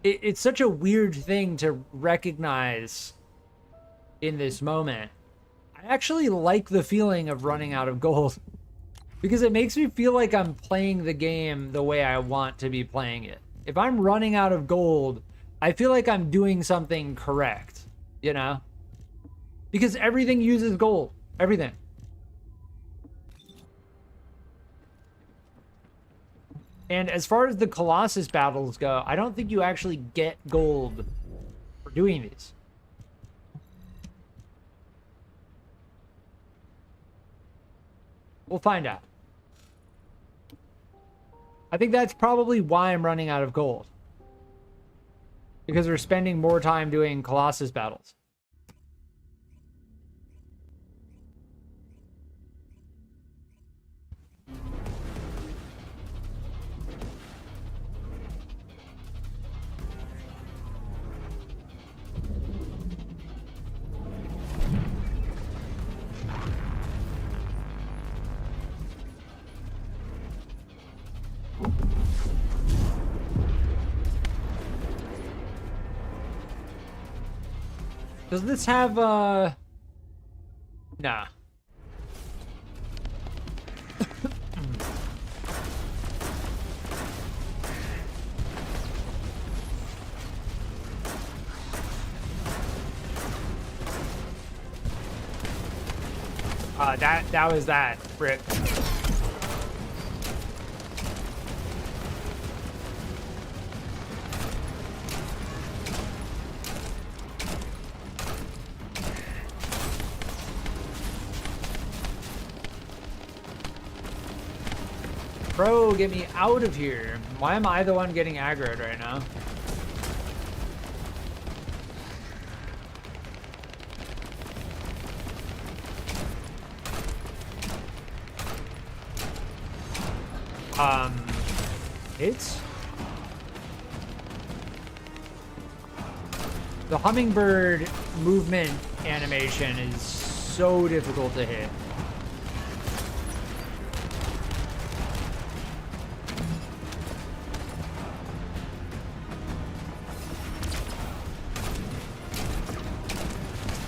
It's such a weird thing to recognize in this moment. I actually like the feeling of running out of gold because it makes me feel like I'm playing the game the way I want to be playing it. If I'm running out of gold, I feel like I'm doing something correct, you know? Because everything uses gold. Everything. And as far as the Colossus battles go, I don't think you actually get gold for doing these. We'll find out. I think that's probably why I'm running out of gold. Because we're spending more time doing Colossus battles. Does this have, nah. That was that, Rip. Bro, get me out of here. Why am I the one getting aggroed right now? It's the hummingbird movement animation is so difficult to hit.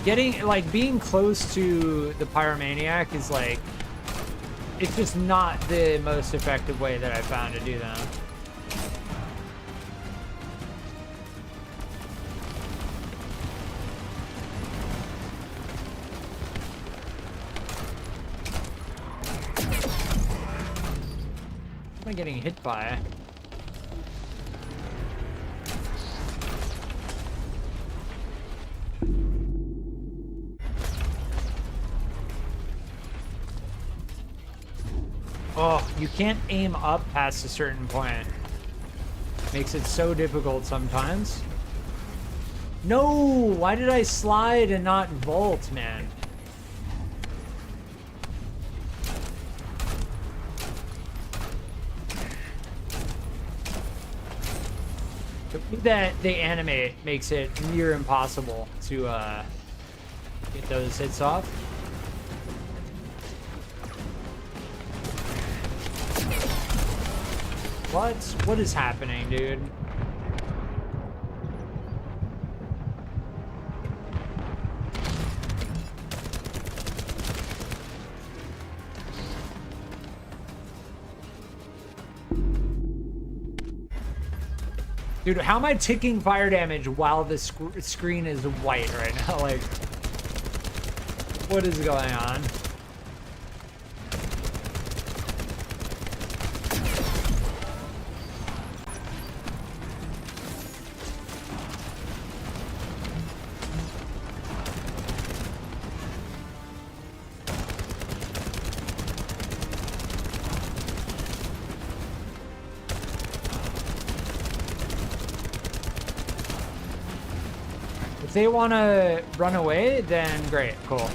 Getting, like, being close to the pyromaniac is, like, it's just not the most effective way that I found to do that. What am I getting hit by? Oh, you can't aim up past a certain point. Makes it so difficult sometimes. No! Why did I slide and not vault, man? The way that they animate makes it near impossible to get those hits off. What is happening, dude? Dude, how am I taking fire damage while the screen is white right now? Like, what is going on? If they want to run away, then great, cool.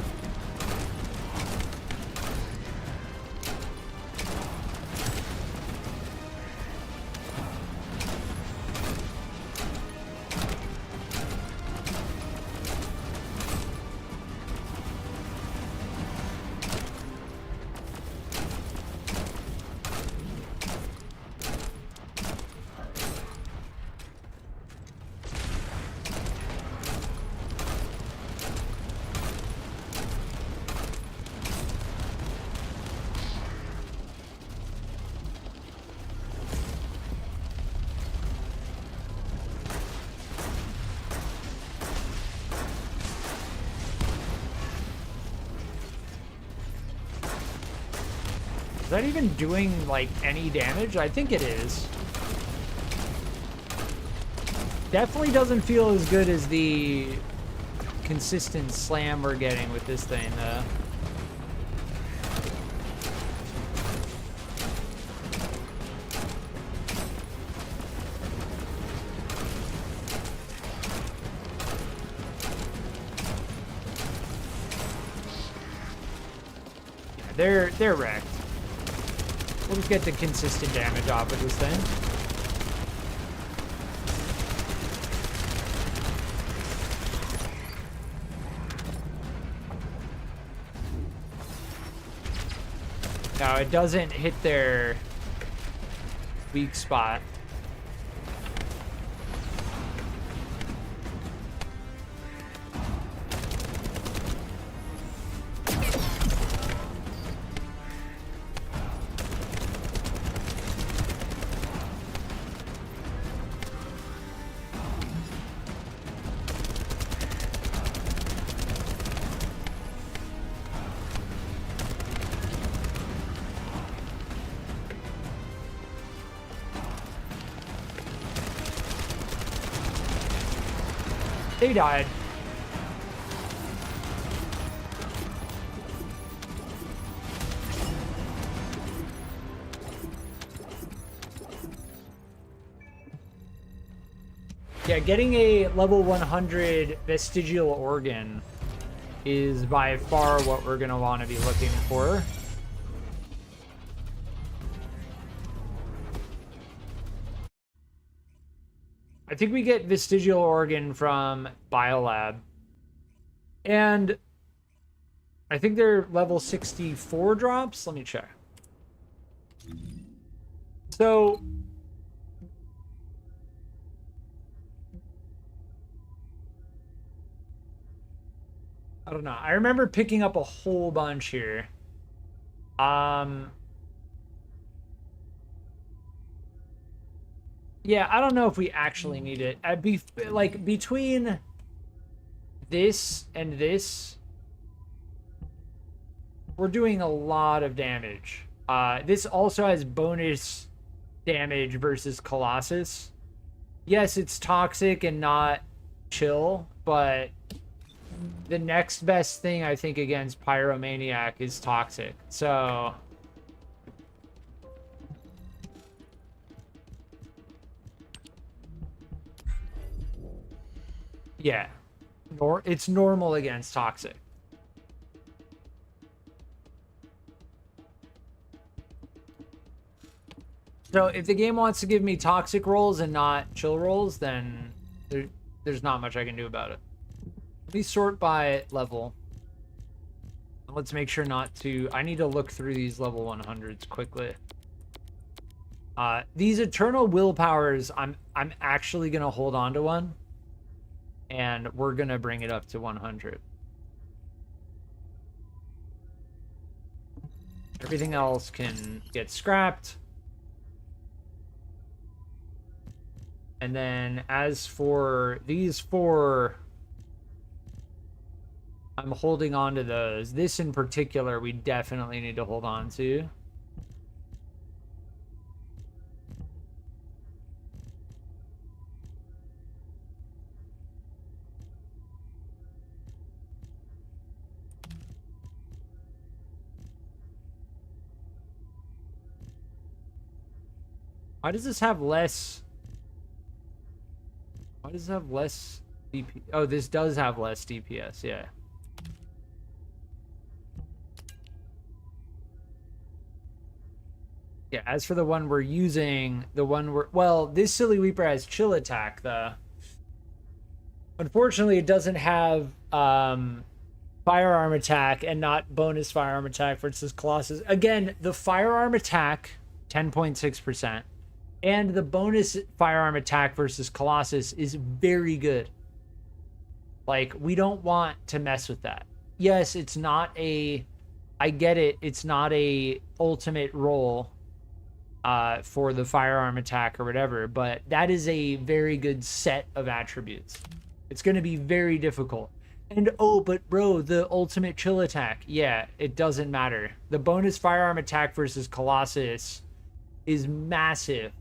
Is that even doing, like, any damage? I think it is. Definitely doesn't feel as good as the consistent slam we're getting with this thing, though. Yeah, they're wrecked. We'll just get the consistent damage off of this thing. No, it doesn't hit their weak spot. They died. Yeah, getting a level 100 vestigial organ is by far what we're going to want to be looking for. I think we get vestigial organ from Biolab. And I think they're level 64 drops. Let me check. So I don't know. I remember picking up a whole bunch here. Yeah, I don't know if we actually need it. I'd be like between this and this, we're doing a lot of damage. This also has bonus damage versus Colossus. Yes, it's toxic and not chill, but the next best thing I think against Pyromaniac is toxic. So yeah, it's normal against toxic. So if the game wants to give me toxic rolls and not chill rolls, then there's not much I can do about it. Let me sort by level. Let's make sure not to... I need to look through these level 100s quickly. These eternal willpowers, I'm actually going to hold on to one. And we're going to bring it up to 100. Everything else can get scrapped. And then as for these four, I'm holding on to those. This in particular, we definitely need to hold on to. Why does this have less? Why does it have less DP? Oh, this does have less DPS, yeah. Yeah, as for the one we're using, well, this Silly Weeper has chill attack, though. Unfortunately, it doesn't have firearm attack and not bonus firearm attack versus Colossus. Again, the firearm attack, 10.6%. And the bonus firearm attack versus Colossus is very good. Like, we don't want to mess with that. Yes, it's not a... I get it. It's not a ultimate roll for the firearm attack or whatever, but that is a very good set of attributes. It's going to be very difficult. And, oh, but bro, the ultimate chill attack. Yeah, it doesn't matter. The bonus firearm attack versus Colossus is massive.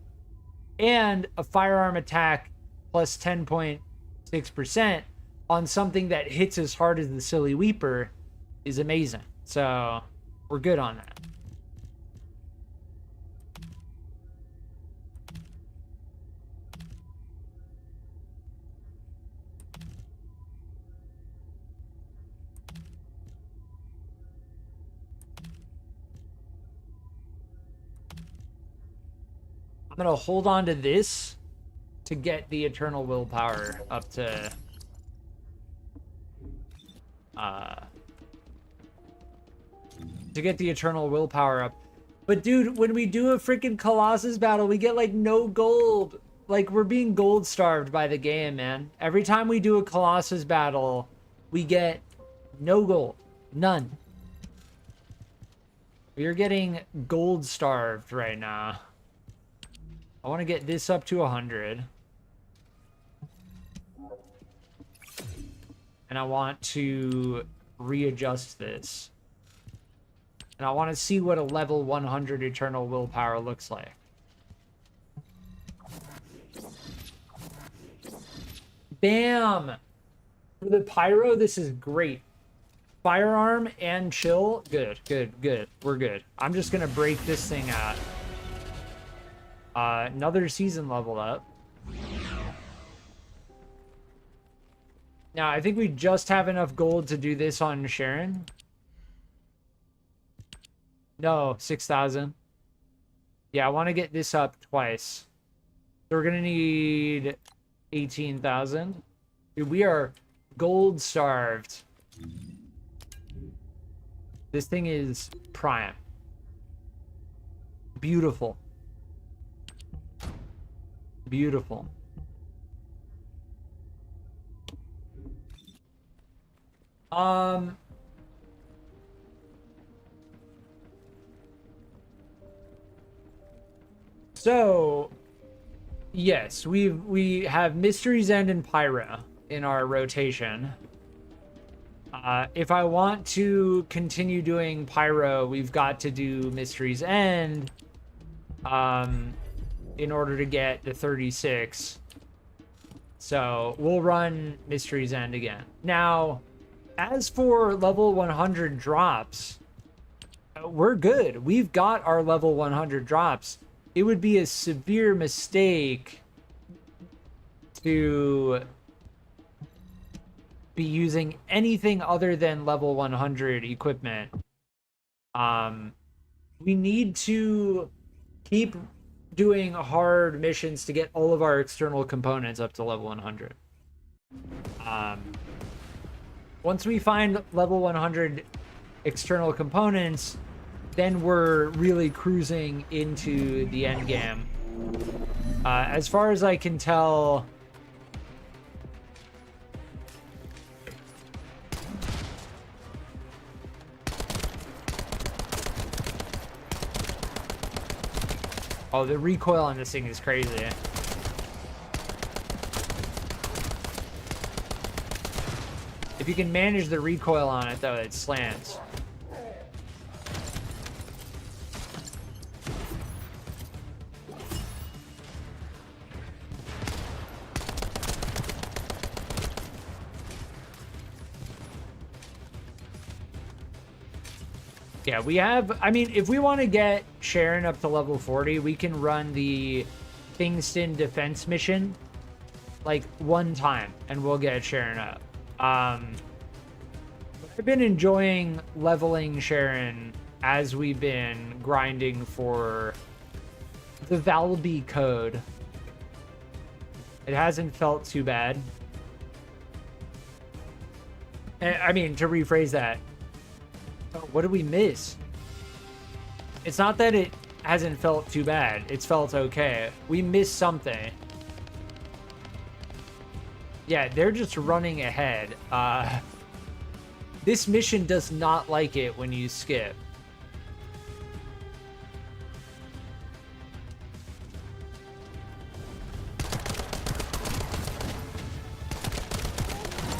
And a firearm attack plus 10.6% on something that hits as hard as the Silly Weeper is amazing. So we're good on that. I'm going to hold on to this to get the Eternal Willpower up to... to get the Eternal Willpower up. But dude, when we do a freaking Colossus battle, we get like no gold. Like, we're being gold starved by the game, man. Every time we do a Colossus battle, we get no gold. None. We're getting gold starved right now. I want to get this up to 100. And I want to readjust this. And I want to see what a level 100 Eternal Willpower looks like. Bam! For the Pyro, this is great. Firearm and chill, good, good, good. We're good. I'm just going to break this thing out. Another season leveled up. Now, I think we just have enough gold to do this on Sharen. No, 6,000. Yeah, I want to get this up twice. So we're going to need 18,000. Dude, we are gold starved. This thing is prime. Beautiful. Beautiful. So yes, we have Mystery's End and Pyro in our rotation. If I want to continue doing Pyro, we've got to do Mystery's End in order to get the 36. So we'll run Mystery's End again. Now, as for level 100 drops, we're good. We've got our level 100 drops. It would be a severe mistake to be using anything other than level 100 equipment. We need to keep doing hard missions to get all of our external components up to level 100. Once we find level 100 external components, then we're really cruising into the end game. As far as I can tell, oh, the recoil on this thing is crazy. If you can manage the recoil on it, though, it slants. Yeah, we have, I mean, if we want to get Sharen up to level 40, we can run the Kingston defense mission like one time and we'll get Sharen up. I've been enjoying leveling Sharen as we've been grinding for the Valby code. It hasn't felt too bad. I mean, to rephrase that, what did we miss? It's not that it hasn't felt too bad. It's felt okay. We missed something. Yeah, they're just running ahead. This mission does not like it when you skip.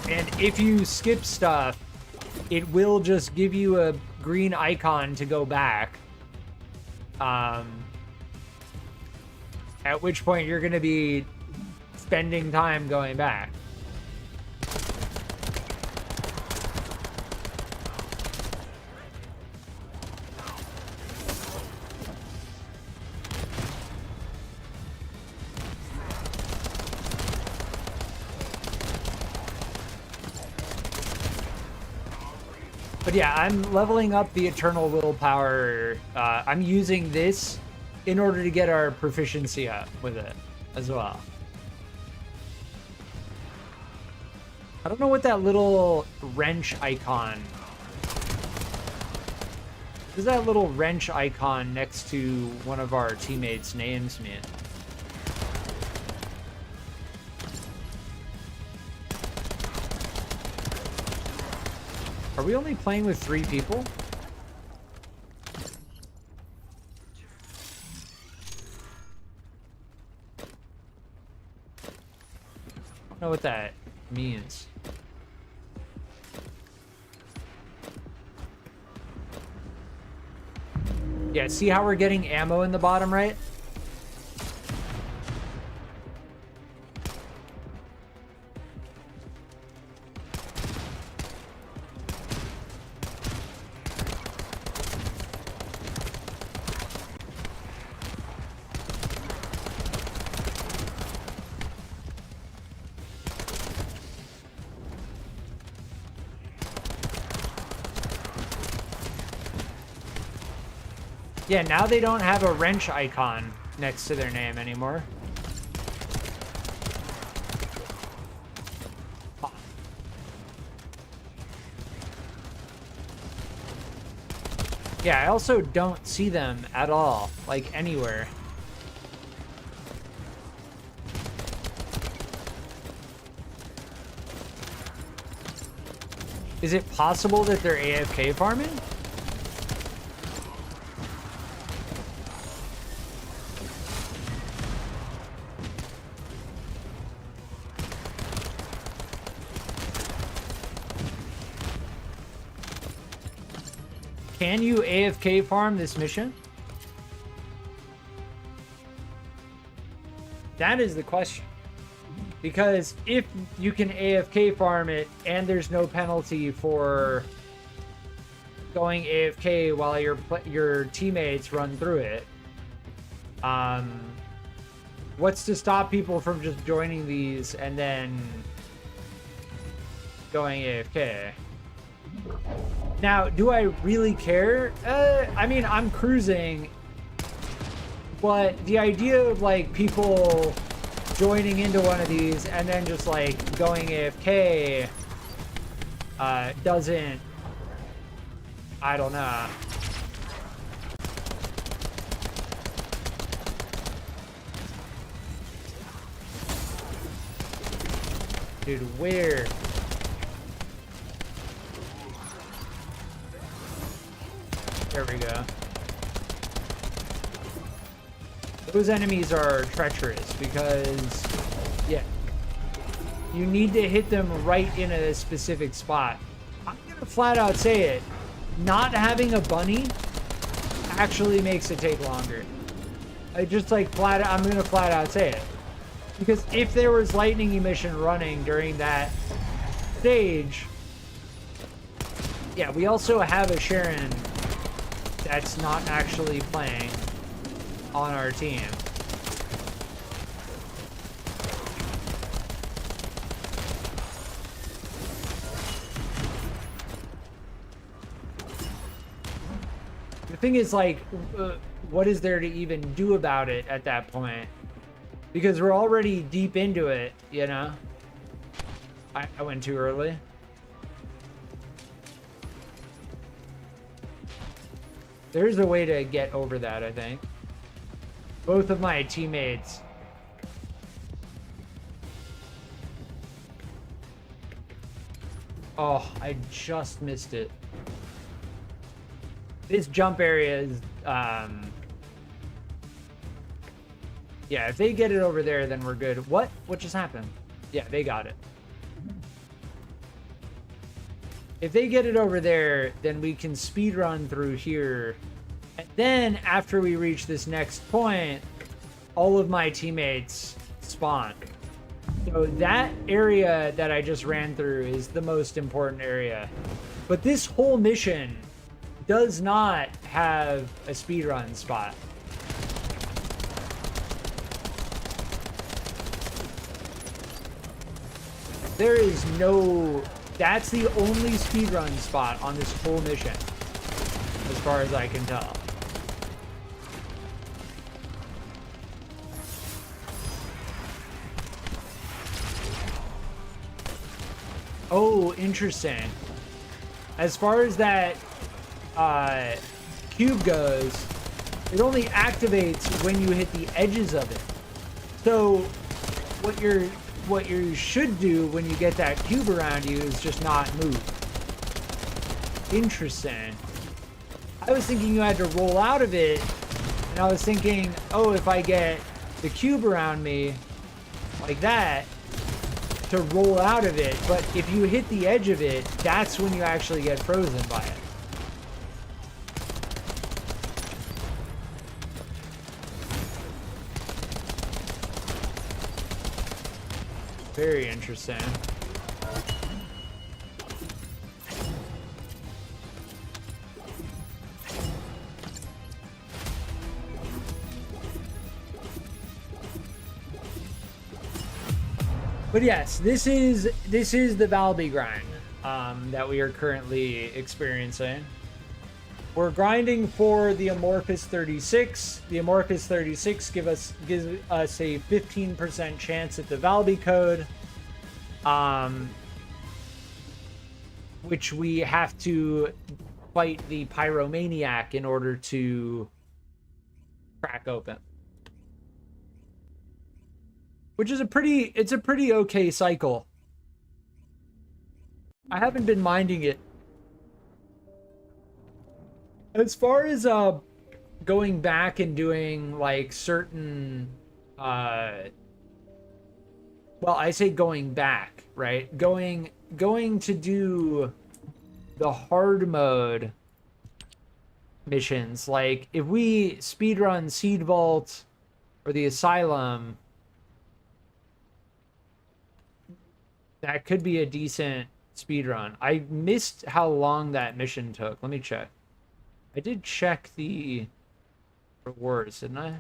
And if you skip stuff, it will just give you a green icon to go back. At which point you're going to be spending time going back. But yeah, I'm leveling up the Eternal Willpower. I'm using this in order to get our proficiency up with it as well. I don't know what that little wrench icon... What does that little wrench icon next to one of our teammates' names mean? Are we only playing with 3 people? I don't know what that means. Yeah, see how we're getting ammo in the bottom right? Yeah, now they don't have a wrench icon next to their name anymore. Yeah, I also don't see them at all, like anywhere. Is it possible that they're AFK farming? Can you AFK farm this mission? That is the question. Because if you can AFK farm it and there's no penalty for going AFK while your teammates run through it, what's to stop people from just joining these and then going AFK? Now, do I really care? I mean, I'm cruising, but the idea of like people joining into one of these and then just like going AFK doesn't, I don't know. Dude, where? There we go. Those enemies are treacherous because, yeah, you need to hit them right in a specific spot. I'm gonna flat out say it. Not having a bunny actually makes it take longer. I just like I'm gonna flat out say it. Because if there was lightning emission running during that stage, yeah, we also have a Sharen that's not actually playing on our team. The thing is, like, what is there to even do about it at that point? Because we're already deep into it, you know? I went too early. There's a way to get over that, I think. Both of my teammates. Oh, I just missed it. This jump area is, yeah, if they get it over there, then we're good. What just happened? Yeah, they got it. If they get it over there, then we can speed run through here. And then after we reach this next point, all of my teammates spawn. So that area that I just ran through is the most important area. But this whole mission does not have a speedrun spot. There is no... That's the only speedrun spot on this whole mission, as far as I can tell. Oh, interesting. As far as that cube goes, it only activates when you hit the edges of it. So what you should do when you get that cube around you is just not move. Interesting. I was thinking you had to roll out of it, and I was thinking, oh, if I get the cube around me like that, to roll out of it. But if you hit the edge of it, that's when you actually get frozen by it. Very interesting. But yes, this is the Valby grind that we are currently experiencing. We're grinding for the Amorphous 36. The Amorphous 36 gives us a 15% chance at the Valby code, which we have to fight the pyromaniac in order to crack open. Which is it's a pretty okay cycle. I haven't been minding it. As far as going back and doing like certain well, I say going back, right? Going to do the hard mode missions, like if we speedrun Seed Vault or the Asylum, that could be a decent speedrun. I missed how long that mission took. Let me check. I did check the rewards, didn't I?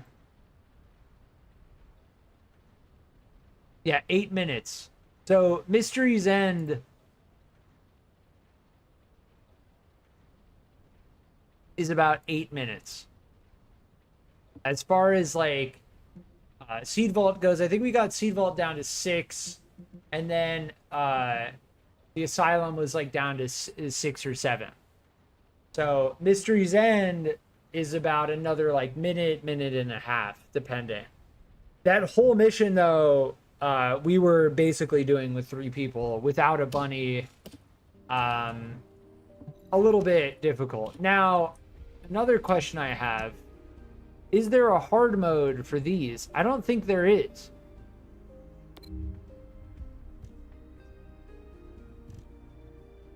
Yeah, 8 minutes. So Mystery's End is about 8 minutes. As far as like Seed Vault goes, I think we got Seed Vault down to 6, and then the Asylum was like down to 6 or 7. So Mystery's End is about another like minute and a half, depending. That whole mission though, we were basically doing with 3 people without a bunny. A little bit difficult. Now, another question I have, is there a hard mode for these? I don't think there is.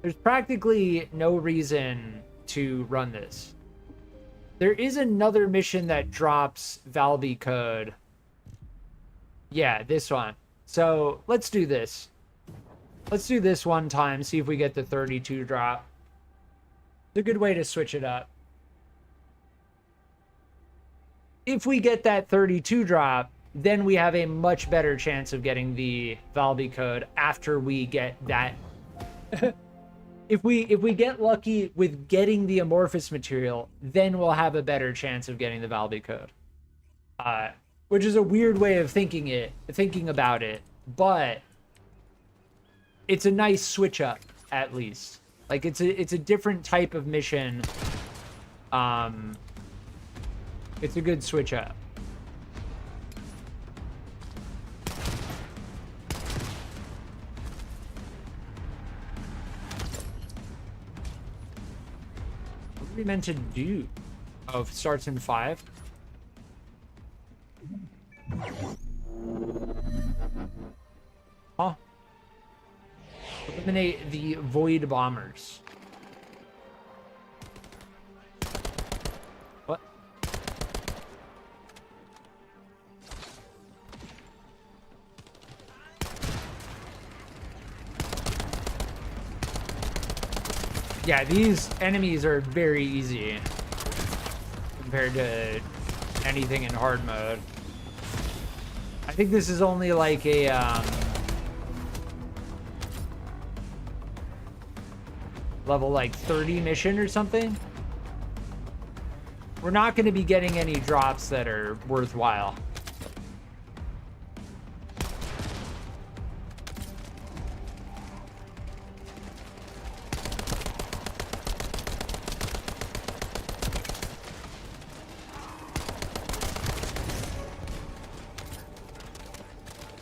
There's practically no reason to run this. There is another mission that drops Valby code. Yeah, this one. So let's do this. Let's do this one time, see if we get the 32 drop. It's a good way to switch it up. If we get that 32 drop, then we have a much better chance of getting the Valby code after we get that. If we get lucky with getting the amorphous material, then we'll have a better chance of getting the Valby code. Which is a weird way of thinking about it, but it's a nice switch up at least. Like it's a different type of mission. It's a good switch up. What are we meant to do? Oh, it starts in 5. Huh? Eliminate the void bombers. What? Yeah, these enemies are very easy compared to anything in hard mode. I think this is only like a level like 30 mission or something. We're not going to be getting any drops that are worthwhile.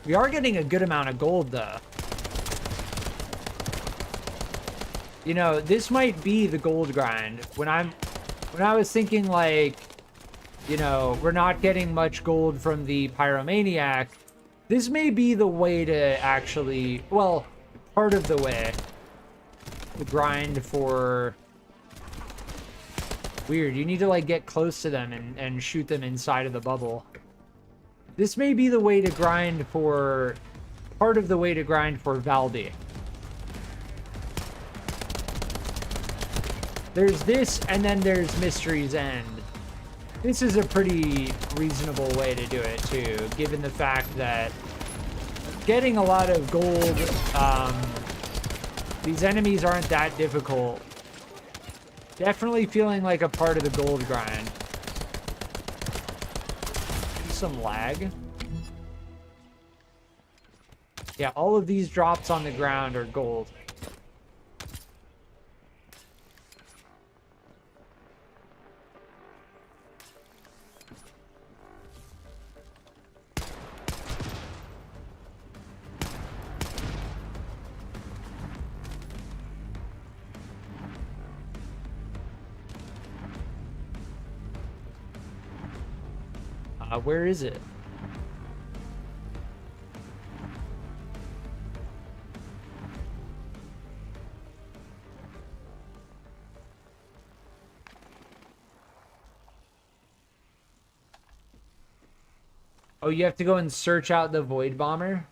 We are getting a good amount of gold, though. You know, this might be the gold grind. When I was thinking, like, you know, we're not getting much gold from the pyromaniac, this may be the way to actually, well, part of the way to grind for... Weird, you need to, like, get close to them and shoot them inside of the bubble. This may be the way to grind for... part of the way to grind for Valby. There's this, and then there's Mystery's End. This is a pretty reasonable way to do it, too, given the fact that getting a lot of gold, these enemies aren't that difficult. Definitely feeling like a part of the gold grind. Some lag. Yeah, all of these drops on the ground are gold. Where is it? Oh, you have to go and search out the Void Bomber?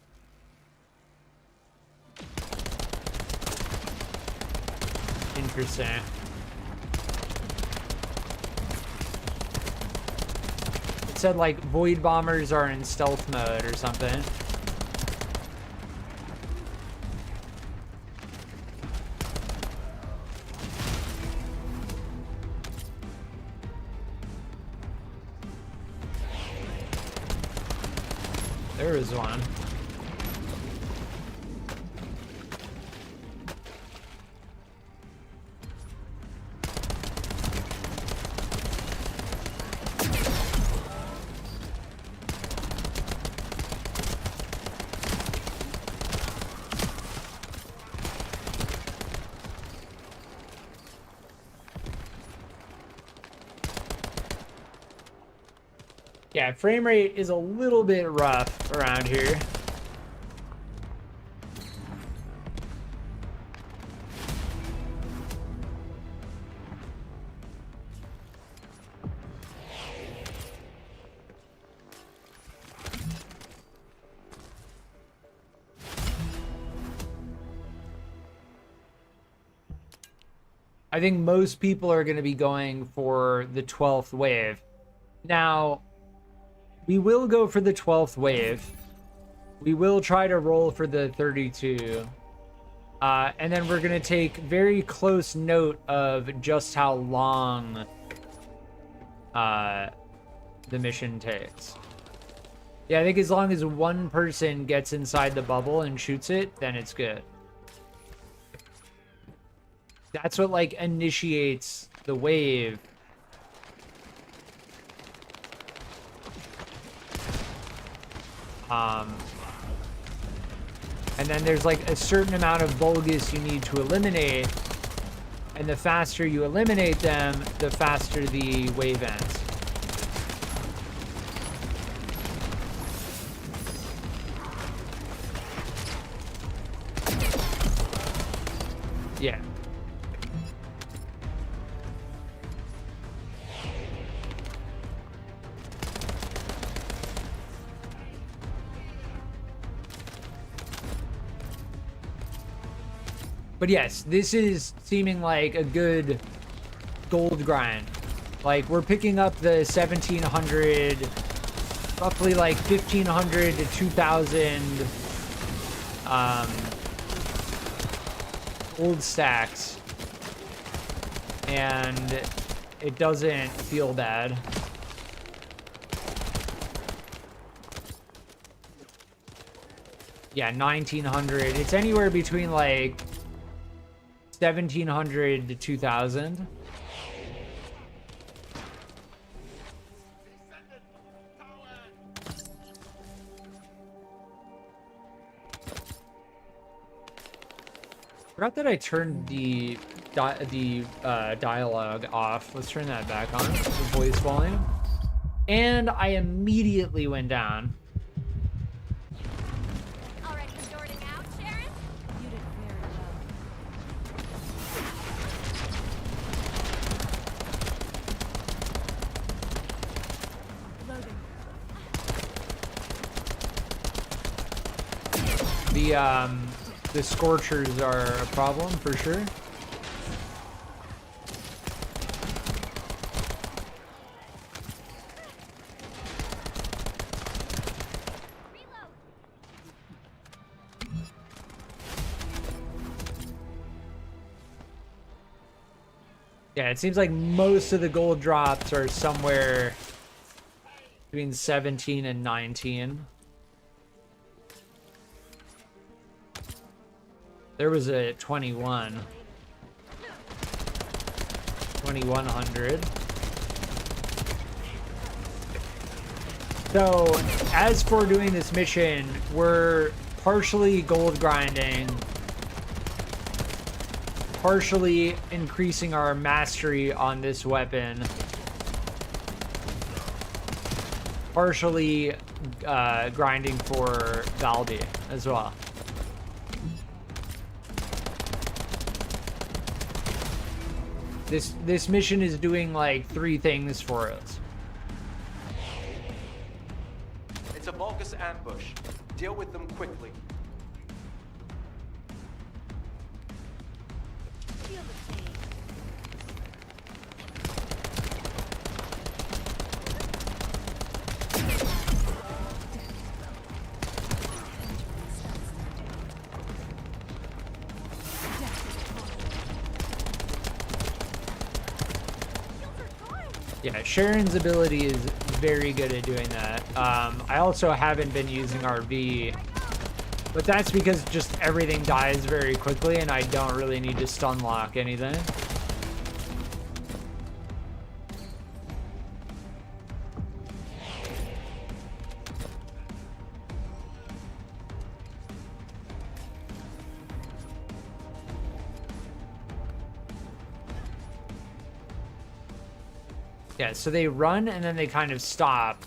Interesting. It said like Void Bombers are in stealth mode or something. There is one. Yeah, frame rate is a little bit rough around here. I think most people are going to be going for the 12th wave. Now, we will go for the 12th wave. We will try to roll for the 32. And then we're going to take very close note of just how long the mission takes. Yeah, I think as long as one person gets inside the bubble and shoots it, then it's good. That's what, like, initiates the wave. And then there's like a certain amount of Vulgus you need to eliminate, and the faster you eliminate them, the faster the wave ends. Yeah. But yes, this is seeming like a good gold grind. Like, we're picking up the 1700, roughly like 1500 to 2000 gold stacks. And it doesn't feel bad. Yeah, 1900. It's anywhere between like 1700 to 2000. Forgot that I turned the dialogue off. Let's turn that back on, the voice volume. And I immediately went down. Already sorting out, Sharen? You did very well. Loading. The Scorchers are a problem for sure. Yeah, it seems like most of the gold drops are somewhere between 17 and 19. There was a 2100. So, as for doing this mission, we're partially gold grinding, partially increasing our mastery on this weapon. partially grinding for Valby as well. This mission is doing like 3 things for us. It's a bogus ambush. Deal with them quickly. Feel the pain. Yeah, Sharon's ability is very good at doing that. I also haven't been using RV, but that's because just everything dies very quickly and I don't really need to stun lock anything. Yeah, so they run and then they kind of stop.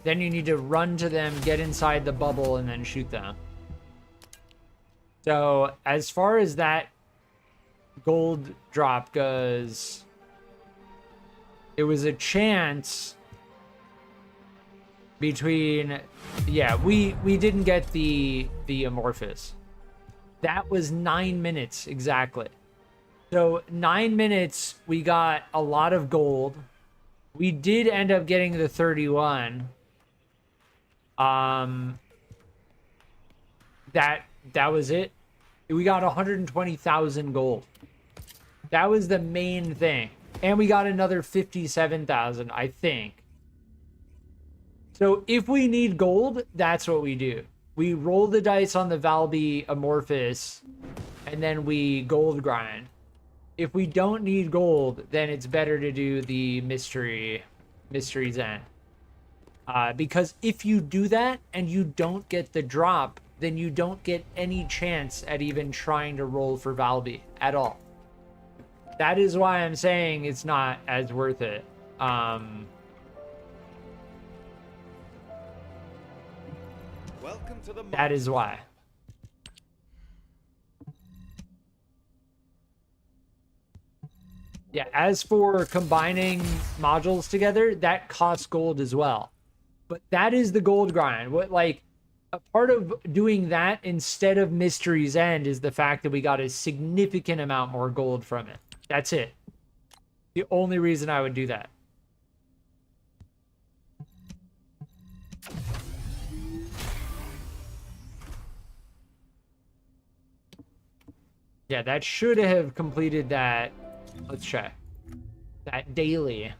Then you need to run to them, get inside the bubble, and then shoot them. So as far as that gold drop goes, it was a chance between, yeah, we didn't get the amorphous. That was 9 minutes exactly. So 9 minutes, we got a lot of gold. We did end up getting the 31. That was it. We got 120,000 gold. That was the main thing. And we got another 57,000, I think. So if we need gold, that's what we do. We roll the dice on the Valby amorphous, and then we gold grind. If we don't need gold, then it's better to do the mystery Zen. Because if you do that and you don't get the drop, then you don't get any chance at even trying to roll for Valby at all. That is why I'm saying it's not as worth it. Welcome to the That is why. Yeah, as for combining modules together, that costs gold as well. But that is the gold grind. What, like, a part of doing that instead of Mystery's End is the fact that we got a significant amount more gold from it. That's it. The only reason I would do that. Yeah, that should have completed that. Let's check. That daily.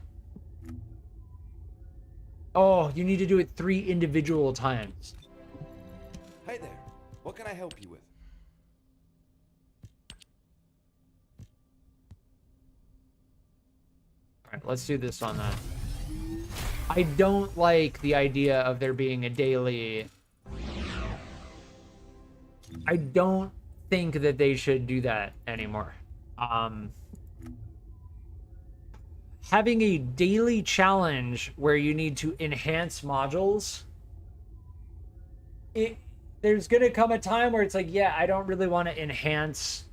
Oh, you need to do it 3 individual times. Hi there. What can I help you with? Alright, let's do this on that. I don't like the idea of there being a daily. I don't think that they should do that anymore. Having a daily challenge where you need to enhance modules, there's gonna come a time where it's like, yeah, I don't really want to enhance.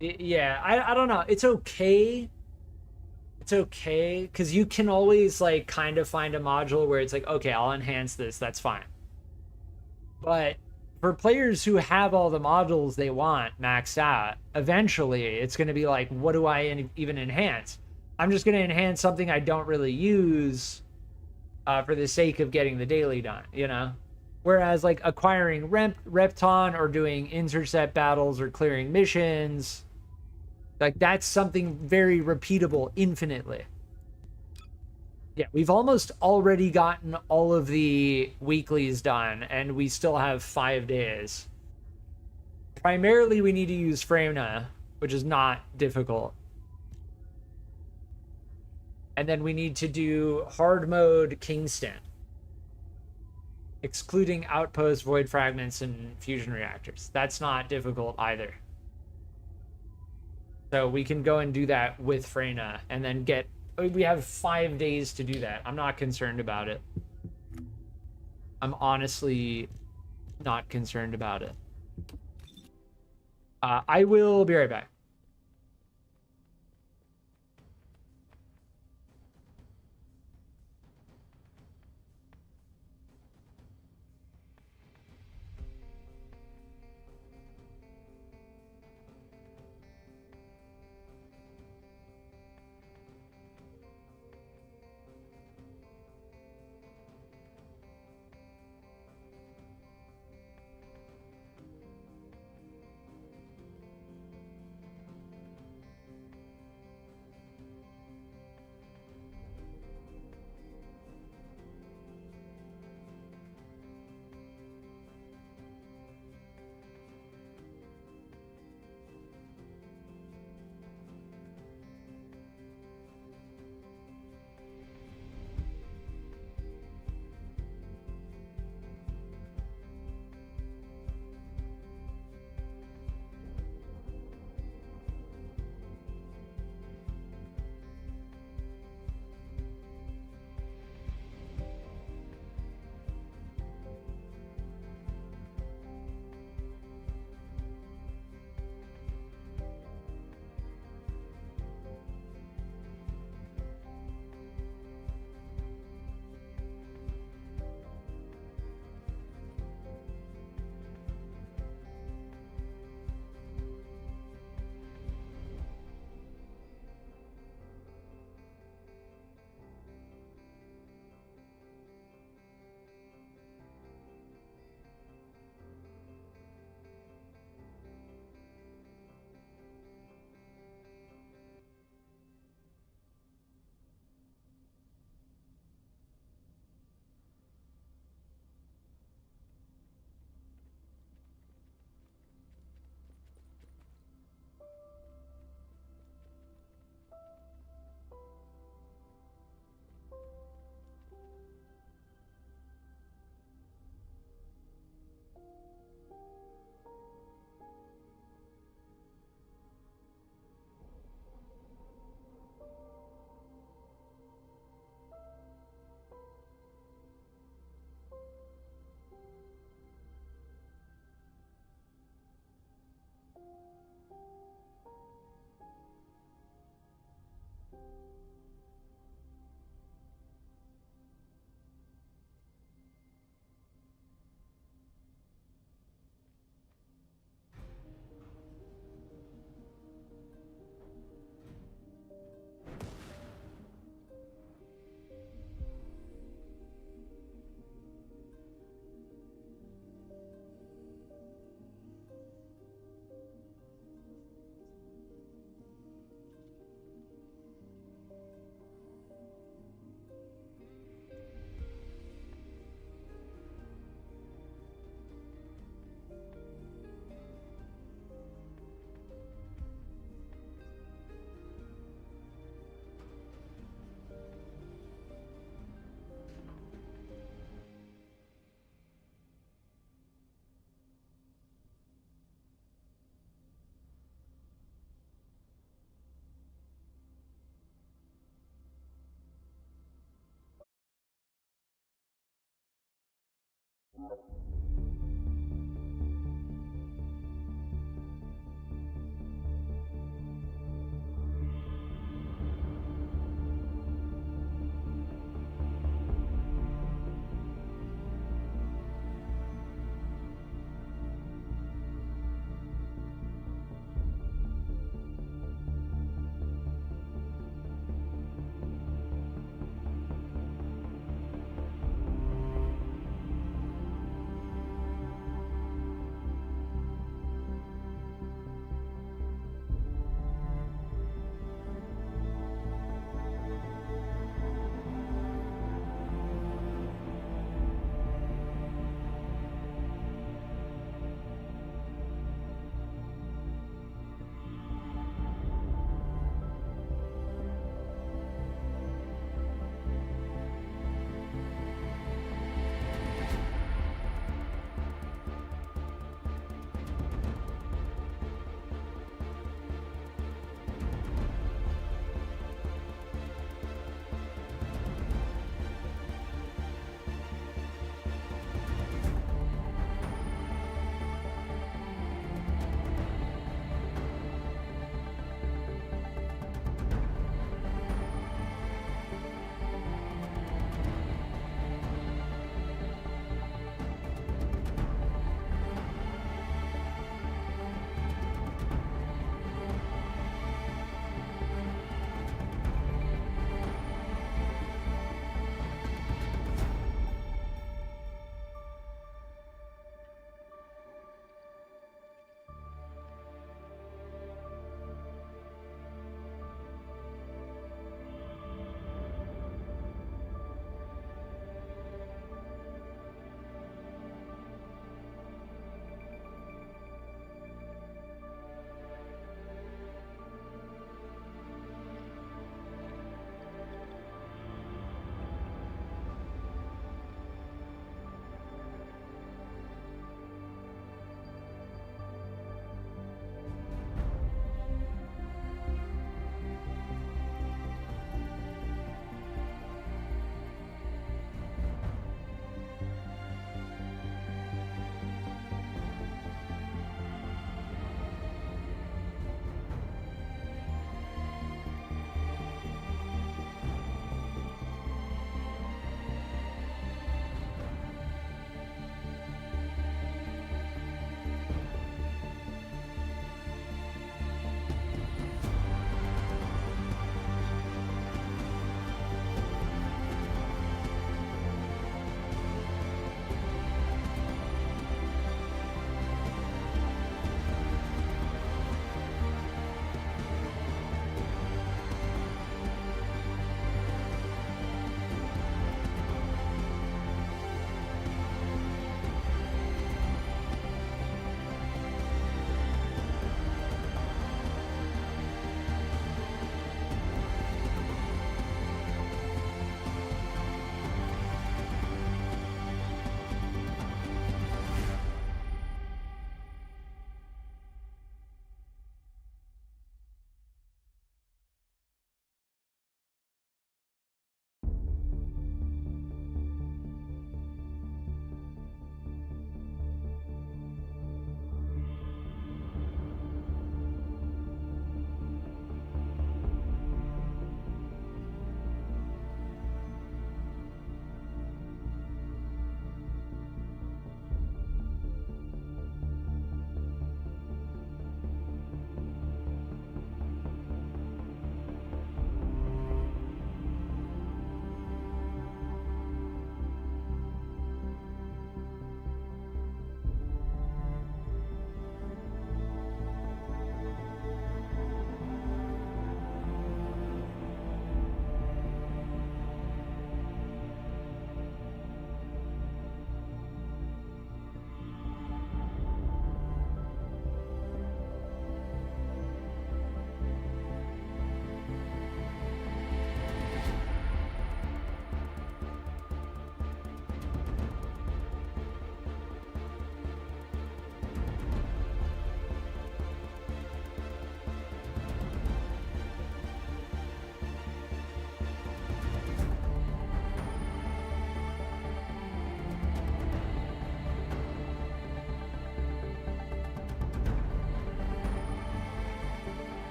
Yeah, I don't know. It's okay. It's okay, because you can always like kind of find a module where it's like, okay, I'll enhance this, that's fine. But for players who have all the modules they want maxed out, eventually it's going to be like, what do I even enhance? I'm just going to enhance something I don't really use for the sake of getting the daily done, you know? Whereas like acquiring Repton or doing intercept battles or clearing missions, like that's something very repeatable infinitely. Yeah, we've almost already gotten all of the weeklies done, and we still have 5 days. Primarily, we need to use Freyna, which is not difficult. And then we need to do hard mode Kingston, excluding outposts, void fragments, and fusion reactors. That's not difficult either. So we can go and do that with Freyna, and then get We have 5 days to do that. I'm not concerned about it. I'm honestly not concerned about it. I will be right back.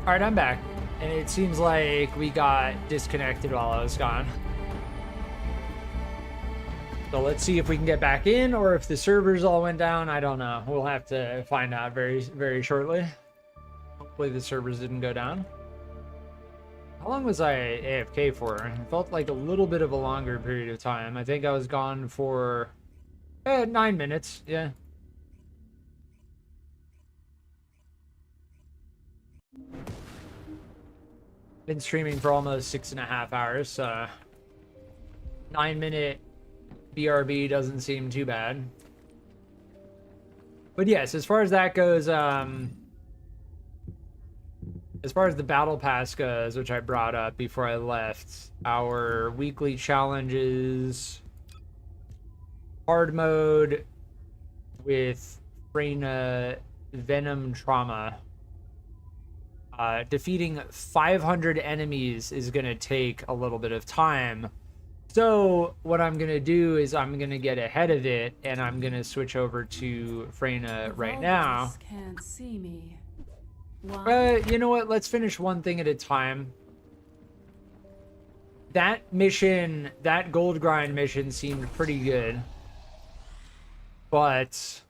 All right, I'm back. And it seems like we got disconnected while I was gone. So let's see if we can get back in or if the servers all went down. I don't know. We'll have to find out very, very shortly. Hopefully the servers didn't go down. How long was I AFK for? It felt like a little bit of a longer period of time. I think I was gone for 9 minutes. Yeah. Been streaming for almost 6.5 hours. 9-minute BRB doesn't seem too bad. But yes, as far as that goes, as far as the battle pass goes, which I brought up before I left, our weekly challenges, hard mode with Freyna Venom Trauma. Defeating 500 enemies is going to take a little bit of time. So what I'm going to do is I'm going to get ahead of it, and I'm going to switch over to Freyna right now. Can't see me. You know what? Let's finish one thing at a time. That mission, that gold grind mission seemed pretty good. But,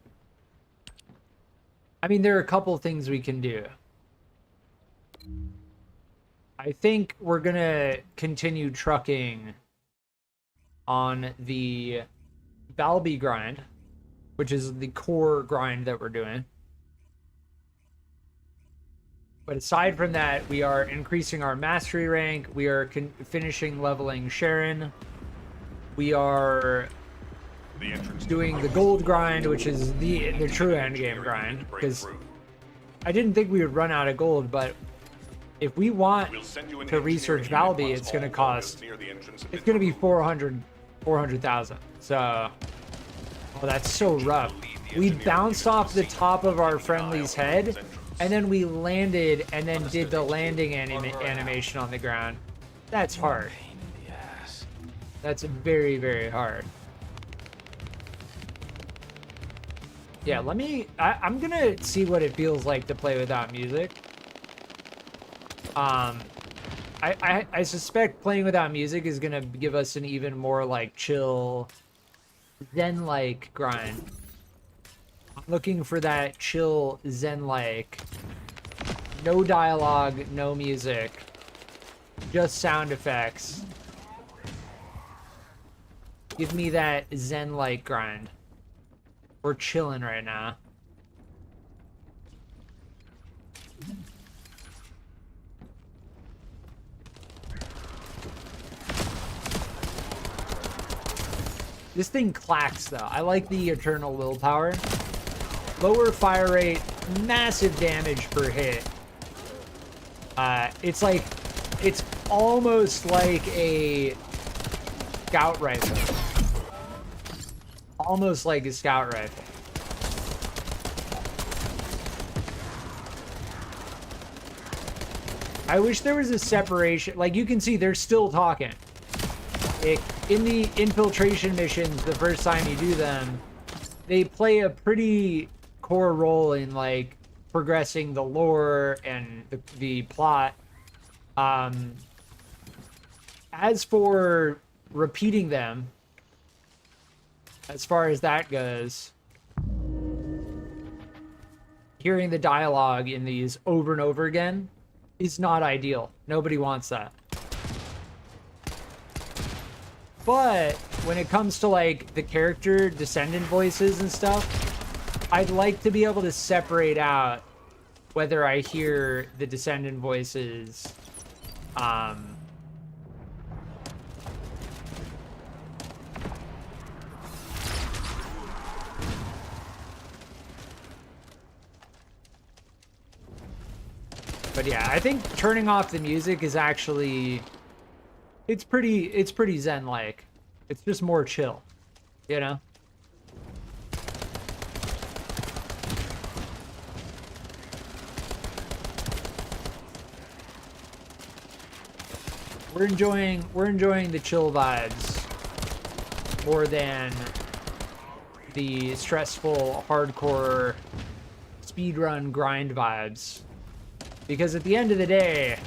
I mean, there are a couple things we can do. I think we're going to continue trucking on the Valby grind, which is the core grind that we're doing. But aside from that, we are increasing our mastery rank. We are finishing leveling Sharen. We are doing the gold grind, which is the true endgame grind. Because I didn't think we would run out of gold, but if we want to research Valby, it's going to cost, it's going to be 400,000. So, oh, that's so rough. We bounced off the top of our friendly's head, and then we landed and then did the landing animation on the ground. That's hard. That's very, very hard. Yeah, I'm going to see what it feels like to play without music. I suspect playing without music is gonna give us an even more like chill, zen-like grind. I'm looking for that chill, zen-like, no dialogue, no music, just sound effects. Give me that zen-like grind. We're chilling right now. This thing clacks though. I like the eternal willpower. Lower fire rate, massive damage per hit. It's almost like a scout rifle. Almost like a scout rifle. I wish there was a separation. Like you can see, they're still talking. In the infiltration missions, the first time you do them, they play a pretty core role in like progressing the lore and the plot. As for repeating them, as far as that goes, hearing the dialogue in these over and over again is not ideal. Nobody wants that. But when it comes to like the character Descendant voices and stuff, I'd like to be able to separate out whether I hear the Descendant voices but yeah, I think turning off the music is actually it's pretty zen-like. It's just more chill, you know? We're enjoying the chill vibes more than the stressful, hardcore speedrun grind vibes. Because at the end of the day,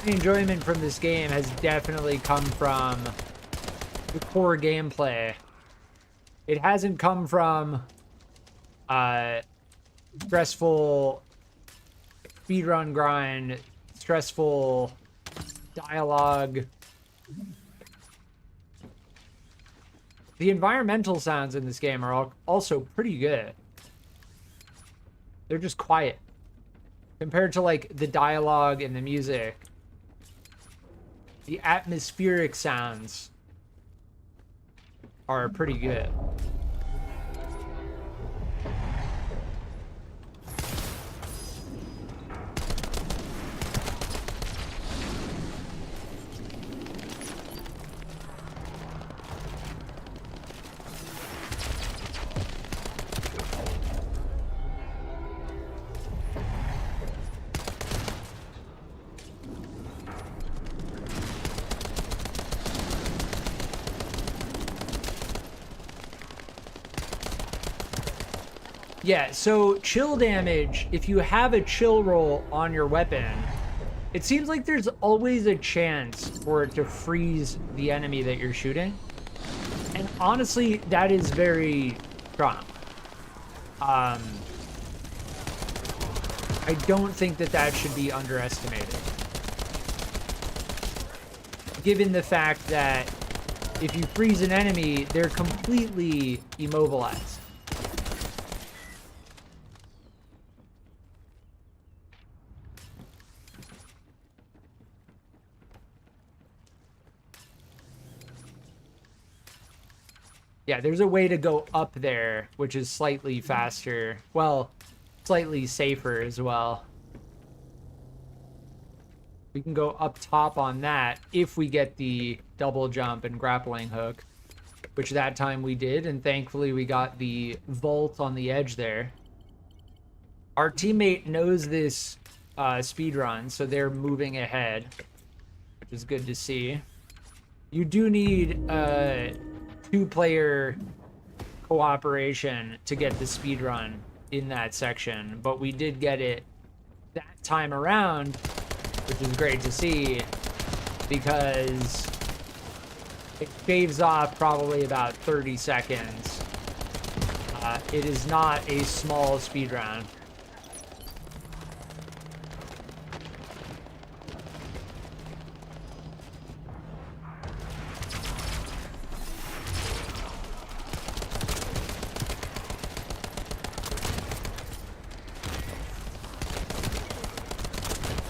my enjoyment from this game has definitely come from the core gameplay. It hasn't come from stressful speedrun grind, stressful dialogue. The environmental sounds in this game are also pretty good. They're just quiet. Compared to like the dialogue and the music, the atmospheric sounds are pretty good. Yeah, so chill damage, if you have a chill roll on your weapon, it seems like there's always a chance for it to freeze the enemy that you're shooting. And honestly, that is very strong. I don't think that that should be underestimated. Given the fact that if you freeze an enemy, they're completely immobilized. Yeah, there's a way to go up there, which is slightly faster. Well, slightly safer as well. We can go up top on that if we get the double jump and grappling hook, which that time we did, and thankfully we got the vault on the edge there. Our teammate knows this speed run, so they're moving ahead, which is good to see. You do need two-player cooperation to get the speed run in that section, but we did get it that time around, which is great to see, because it shaves off probably about 30 seconds. It is not a small speed run.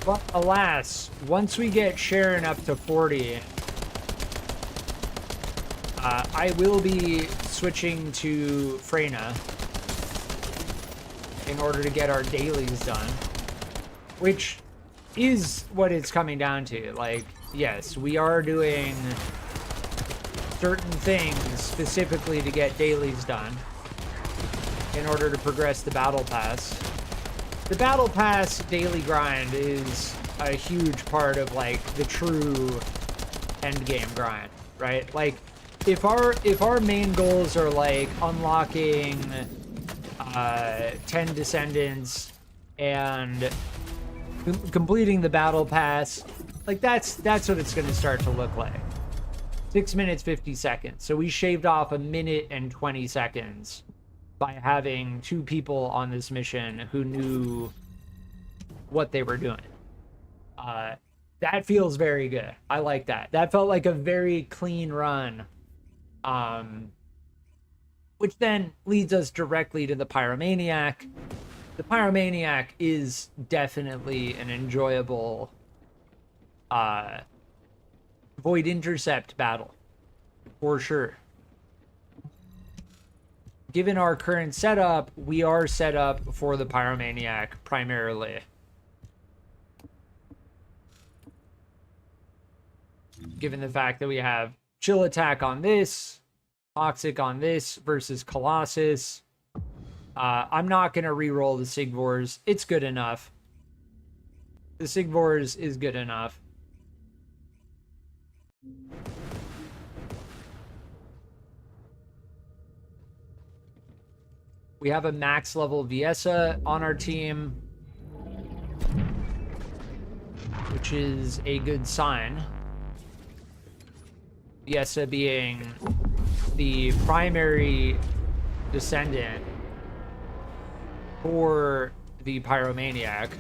But alas, once we get Sharen up to 40, I will be switching to Freyna in order to get our dailies done, which is what it's coming down to. Like, yes, we are doing certain things specifically to get dailies done in order to progress the battle pass. The battle pass daily grind is a huge part of like the true end game grind, right? Like if our main goals are like unlocking 10 Descendants and completing the battle pass, like that's what it's going to start to look like. 6 minutes 50 seconds. So we shaved off 1 minute and 20 seconds by having 2 people on this mission who knew what they were doing. That feels very good. I like that. That felt like a very clean run. Which then leads us directly to the Pyromaniac. The Pyromaniac is definitely an enjoyable Void Intercept battle, for sure. Given our current setup, we are set up for the Pyromaniac primarily. Given the fact that we have Chill Attack on this, Toxic on this versus Colossus. I'm not going to reroll the Sigvors. It's good enough. The Sigvors is good enough. We have a max level Viesa on our team. which is a good sign. Yesa being the primary descendant for the Pyromaniac.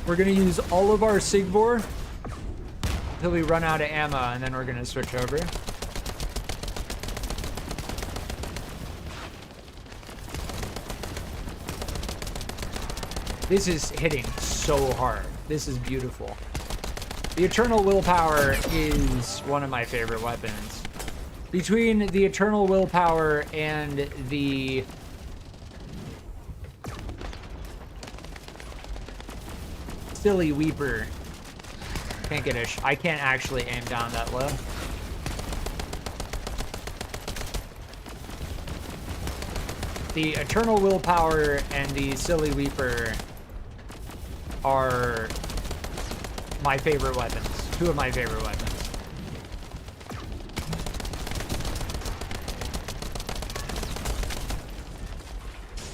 We're gonna use all of our Sigvor until we run out of ammo, and then we're gonna switch over. This is hitting so hard. This is beautiful. The Eternal Willpower is one of my favorite weapons. Between the Eternal Willpower and the Silly Weeper, I can't actually aim down that low. The Eternal Willpower and the Silly Weeper are my favorite weapons. Two of my favorite weapons.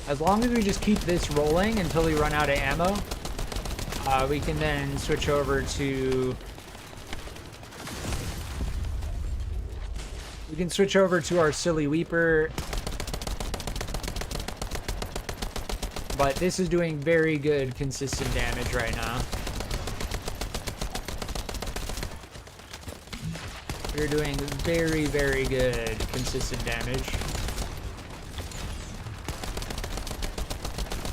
As long as we just keep this rolling until we run out of ammo, we can then switch over to... We can switch over to our Silly Weeper. But this is doing very good, consistent damage right now. We're doing very, very good, consistent damage.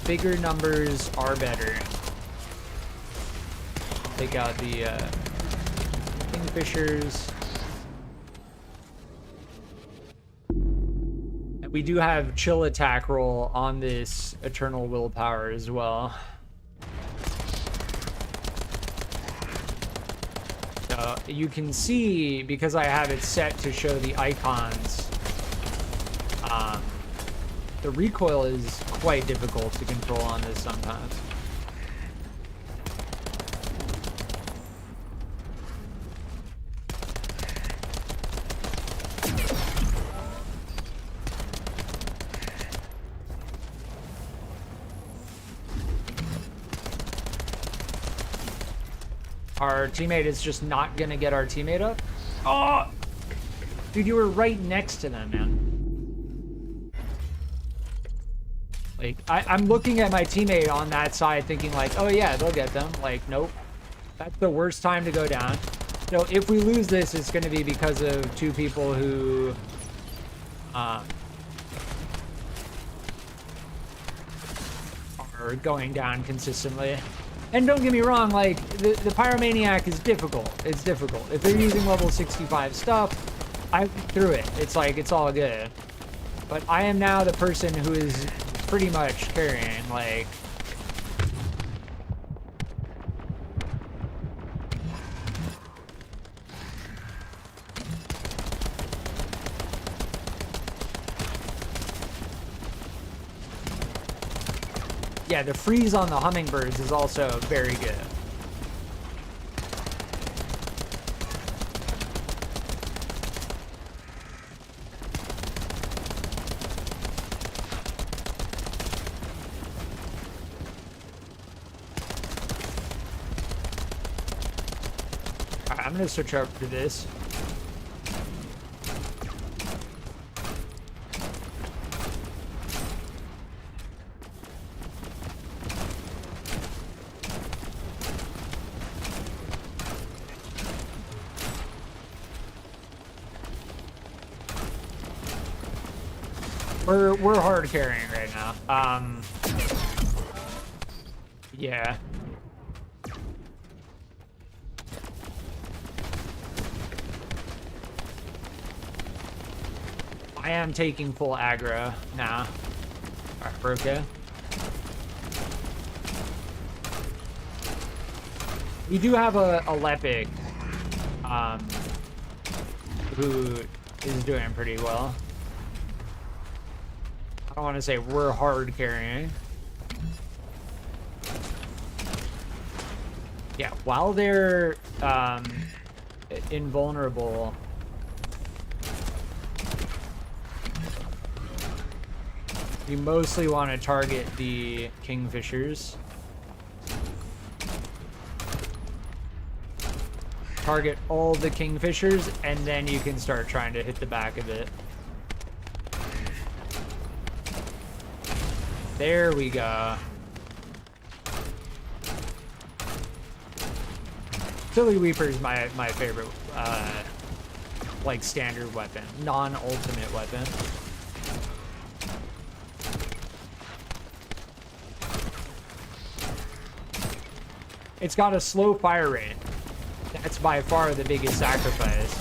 Bigger numbers are better. Take out the Kingfishers. And we do have chill attack roll on this Eternal Willpower as well. So you can see, because I have it set to show the icons, the recoil is quite difficult to control on this sometimes. Our teammate is just not gonna get our teammate up. Oh! Dude, you were right next to them, man. Like, I'm looking at my teammate on that side thinking like, oh yeah, they'll get them. Like, nope. That's the worst time to go down. So if we lose this, it's gonna be because of two people who... are going down consistently. And don't get me wrong, like, the Pyromaniac is difficult. It's difficult. If they're using level 65 stuff, I'm through it. It's like, it's all good. But I am now the person who is pretty much carrying, like... Yeah, the freeze on the Hummingbirds is also very good. Alright, I'm gonna switch up to this. We're hard carrying right now. Yeah. I am taking full aggro now. Alright, we're okay. We do have a Lepic, who is doing pretty well. I don't want to say we're hard carrying. Yeah, while they're invulnerable, You mostly want to target the Kingfishers. Target all the Kingfishers, and then you can start trying to hit the back of it. There we go. Silly Weeper is my favorite, like, standard weapon. Non-ultimate weapon. It's got a slow fire rate. That's by far the biggest sacrifice.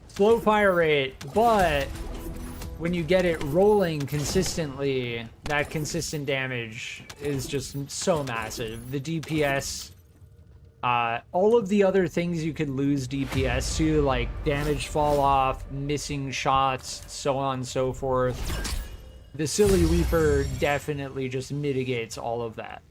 Slow fire rate, but when you get it rolling consistently, that consistent damage is just so massive. The DPS, all of the other things you could lose DPS to, like damage fall off, missing shots, so on and so forth. The Silly Weeper definitely just mitigates all of that.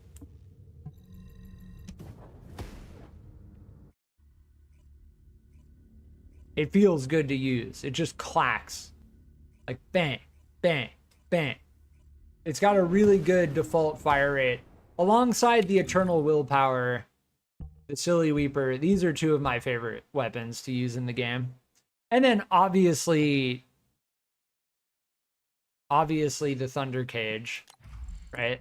It feels good to use. It just clacks. Like bang, bang, bang. It's got a really good default fire rate. Alongside the Eternal Willpower, the Silly Weeper, these are two of my favorite weapons to use in the game. And then obviously the Thunder Cage, right?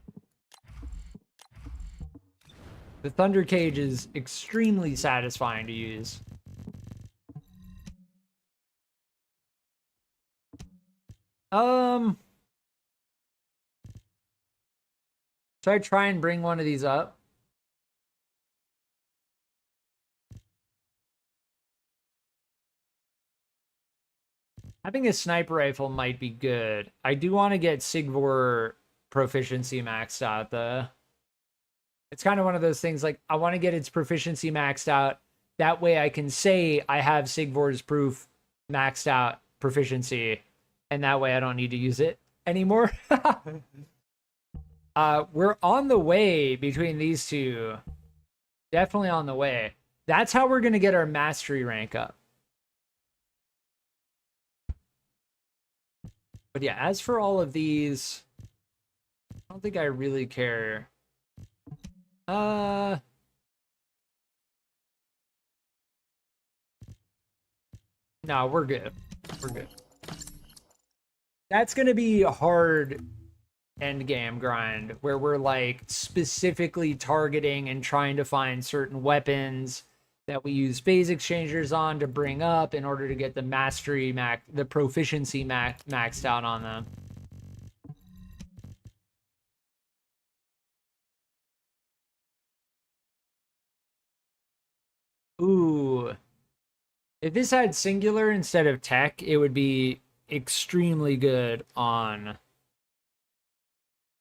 The Thunder Cage is extremely satisfying to use. Should I try and bring one of these up? Having a sniper rifle might be good. I do want to get Sigvor proficiency maxed out, though. It's kind of one of those things, like, I want to get its proficiency maxed out. That way I can say I have Sigvor's proof maxed out proficiency, and that way I don't need to use it anymore. We're on the way between these two. Definitely on the way. That's how we're going to get our mastery rank up. But yeah, as for all of these, I don't think I really care. No, we're good. We're good. That's going to be a hard end game grind where we're like specifically targeting and trying to find certain weapons that we use phase exchangers on to bring up in order to get the mastery the proficiency maxed out on them. Ooh. If this had singular instead of tech, it would be extremely good on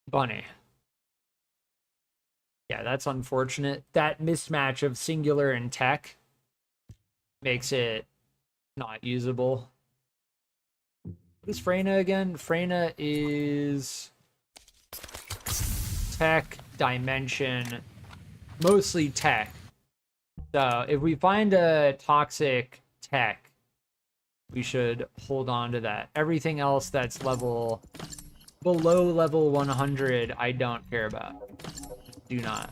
Bunny. Yeah, that's unfortunate. That mismatch of singular and tech makes it not usable. What is Freyna again? Freyna is tech, dimension, mostly tech. So if we find a toxic tech, we should hold on to that. Everything else that's below level 100, I don't care about. Do not.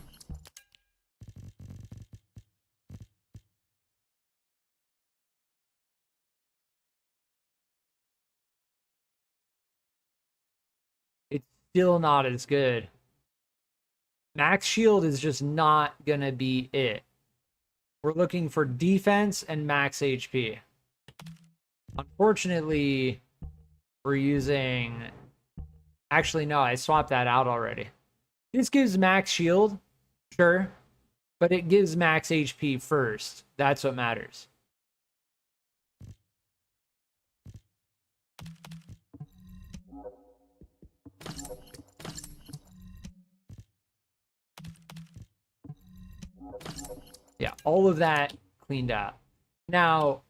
It's still not as good. Max shield is just not gonna be it. We're looking for defense and max HP. Unfortunately, we're using... Actually, no, I swapped that out already. This gives max shield, sure, but it gives max HP first. That's what matters. Yeah, all of that cleaned out. Now,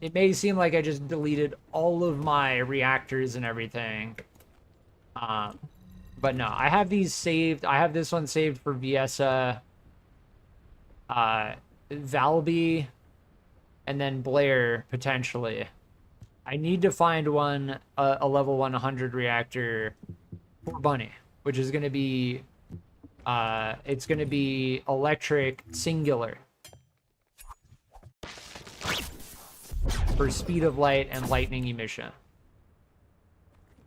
it may seem like I just deleted all of my reactors and everything. But no, I have these saved. I have this one saved for Viesa. Valby. and then Blair potentially. I need to find one, a level 100 reactor for Bunny, which is going to be, it's going to be electric singular for speed of light and lightning emission.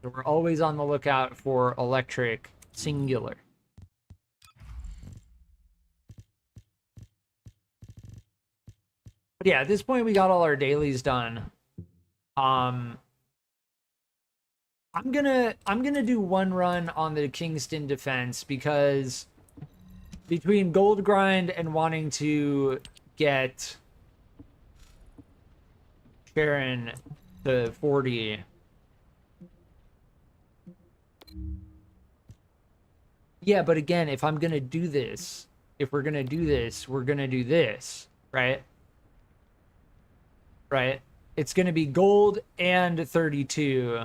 So we're always on the lookout for electric singular. But yeah, at this point we got all our dailies done. I'm gonna do one run on the Kingston defense because between gold grind and wanting to get Sharen to 40, yeah, but again, if I'm gonna do this, if we're gonna do this, we're gonna do this, right? Right? It's gonna be gold and 32.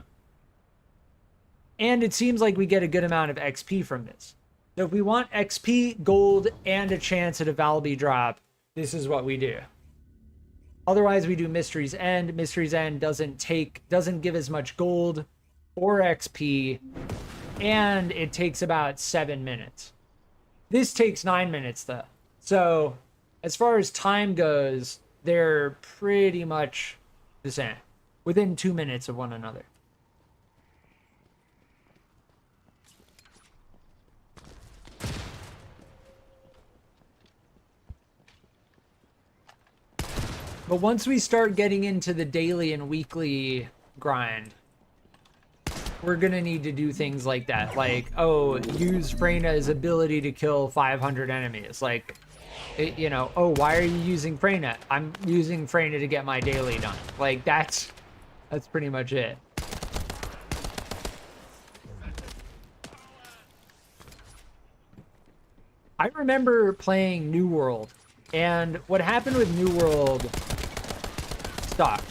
And it seems like we get a good amount of XP from this. So if we want XP, gold, and a chance at a Valby drop, this is what we do. Otherwise, we do Mystery's End. Mystery's End doesn't give as much gold or XP, and it takes about 7 minutes. This takes 9 minutes, though. So as far as time goes, they're pretty much the same, within 2 minutes of one another. But once we start getting into the daily and weekly grind, we're gonna need to do things like that. Like, oh, use Freyna's ability to kill 500 enemies. Like, you know, oh, why are you using Freyna? I'm using Freyna to get my daily done. Like, that's pretty much it. I remember playing New World, and what happened with New World stopped.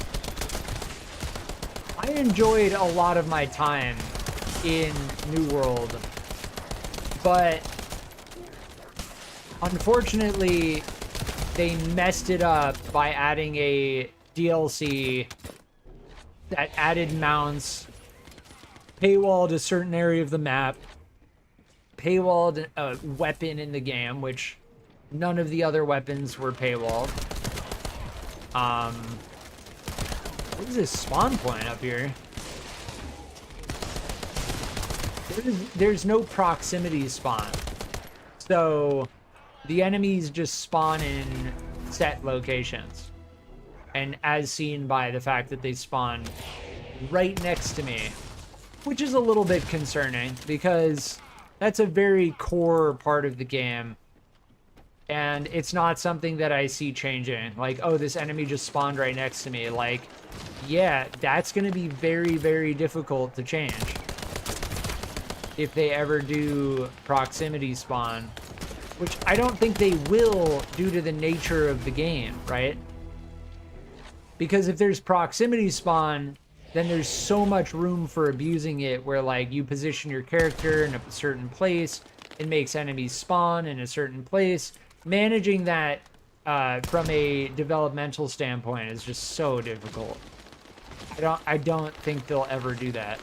I enjoyed a lot of my time in New World, but unfortunately, they messed it up by adding a DLC that added mounts, paywalled a certain area of the map, paywalled a weapon in the game, which none of the other weapons were paywalled. What is this spawn point up here? There's no proximity spawn. So the enemies just spawn in set locations. And as seen by the fact that they spawn right next to me, which is a little bit concerning because that's a very core part of the game. And it's not something that I see changing. Like, oh, this enemy just spawned right next to me. Like, yeah, that's going to be very, very difficult to change if they ever do proximity spawn, which I don't think they will due to the nature of the game, right? Because if there's proximity spawn, then there's so much room for abusing it where, like, you position your character in a certain place, it makes enemies spawn in a certain place. Managing that from a developmental standpoint is just so difficult. I don't think they'll ever do that.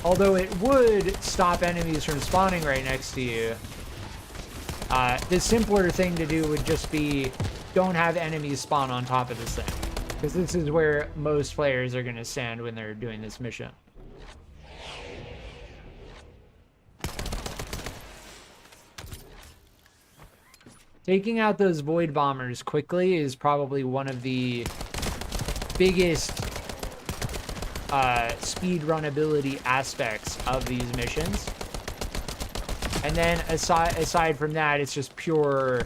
Although it would stop enemies from spawning right next to you. The simpler thing to do would just be don't have enemies spawn on top of this thing. Because this is where most players are going to stand when they're doing this mission. Taking out those void bombers quickly is probably one of the biggest speed runability aspects of these missions. And then aside from that, it's just pure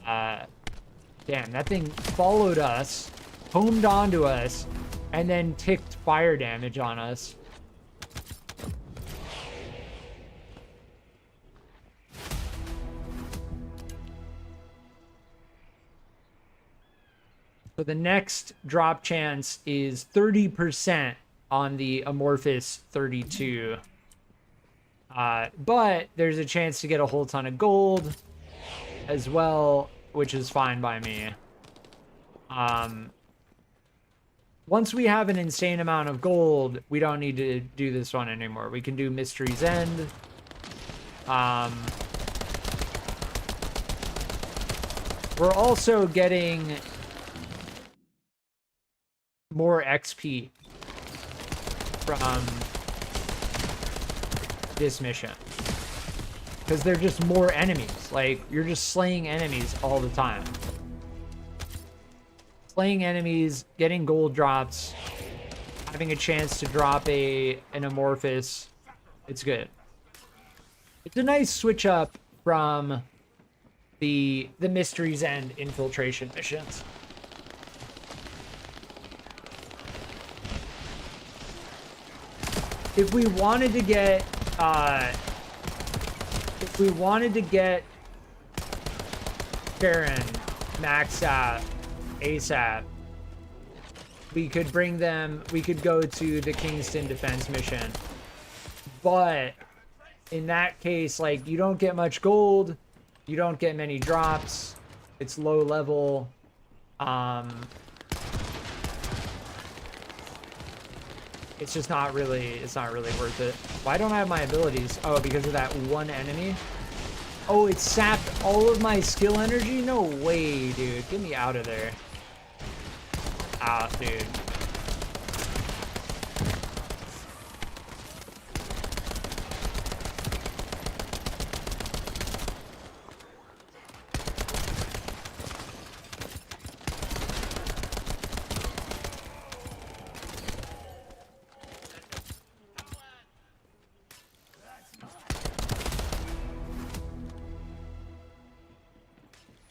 damn, that thing followed us, homed onto us, and then ticked fire damage on us. So the next drop chance is 30% on the amorphous 32. But there's a chance to get a whole ton of gold as well, which is fine by me. Once we have an insane amount of gold, we don't need to do this one anymore. We can do Mystery's End. We're also getting more XP from this mission. Because they're just more enemies. Like, you're just slaying enemies all the time. Slaying enemies, getting gold drops, having a chance to drop an amorphous. It's good. It's a nice switch up from the Mystery's End infiltration missions. If we wanted to get Sharen maxed out ASAP, we could bring them, we could go to the Kingston defense mission. But in that case, like, you don't get much gold, you don't get many drops, it's low level. It's just not really, it's not really worth it. Why don't I have my abilities? Oh, because of that one enemy? Oh, it sapped all of my skill energy? No way, dude. Get me out of there. Out, dude.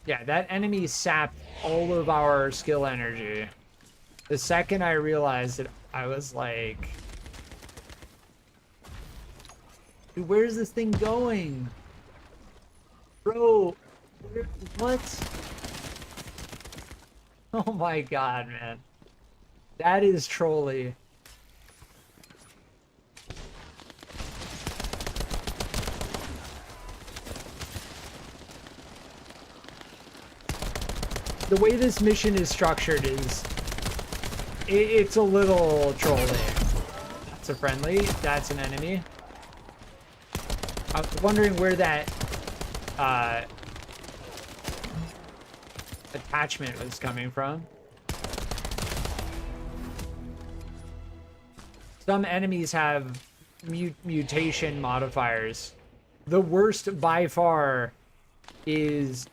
Yeah, that enemy sapped all of our skill energy. The second I realized it, I was like, dude, where's this thing going? Bro, what? Oh my god, man. That is trolly. The way this mission is structured is, it's a little trolly. That's a friendly, that's an enemy. I was wondering where that attachment was coming from. Some enemies have mutation modifiers. The worst by far is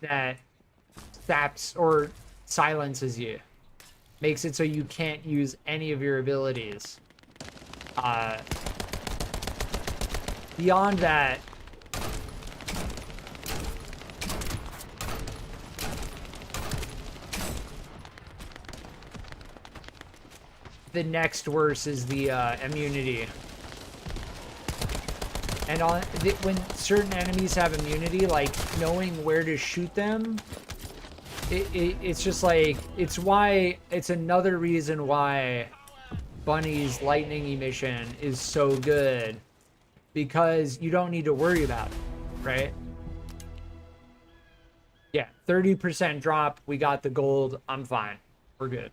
that saps or silences you, makes it so you can't use any of your abilities. Beyond that, the next worst is the immunity. And when certain enemies have immunity, like, knowing where to shoot them, it's just like, it's another reason why Bunny's lightning emission is so good, because you don't need to worry about it, right? Yeah, 30% drop, we got the gold, I'm fine, we're good.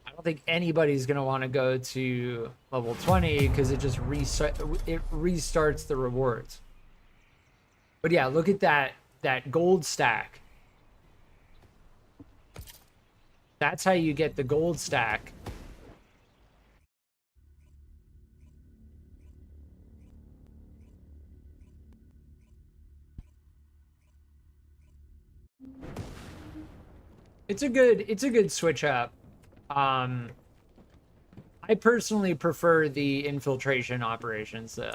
I don't think anybody's gonna want to go to level 20 because it just restarts the rewards. But yeah, look at that gold stack. That's how you get the gold stack. It's a good switch up. I personally prefer the infiltration operations though.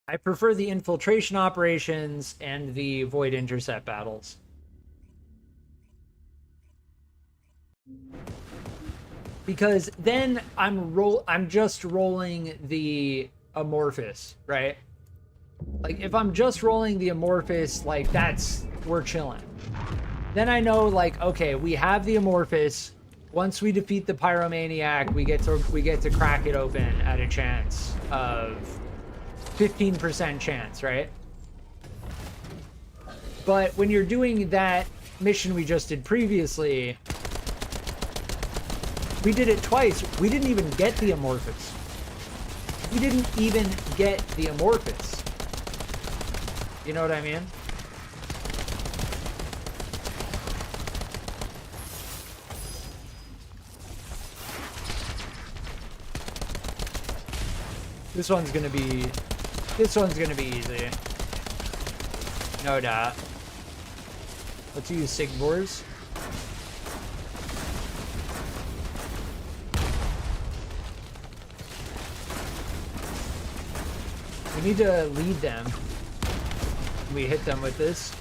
I prefer the infiltration operations and the void intercept battles. Because then I'm just rolling the amorphous, right? Like, if I'm just rolling the amorphous, like, we're chilling. Then I know, like, okay, we have the amorphous, once we defeat the pyromaniac, we get to crack it open at a chance of 15% chance, right? But when you're doing that mission we just did previously, we did it twice. We didn't even get the amorphous. We didn't even get the amorphous. You know what I mean? This one's gonna be easy. No doubt. Let's use Sigbors. We need to lead them. We hit them with this.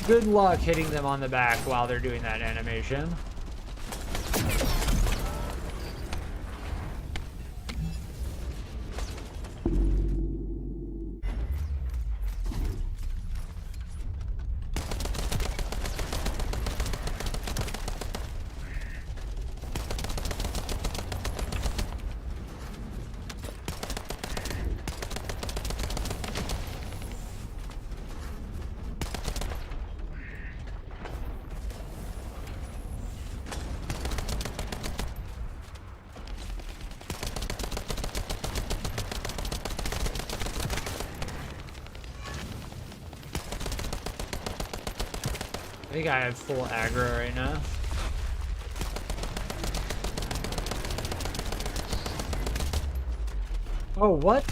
Good luck hitting them on the back while they're doing that animation. I think I have full aggro right now. Oh, what?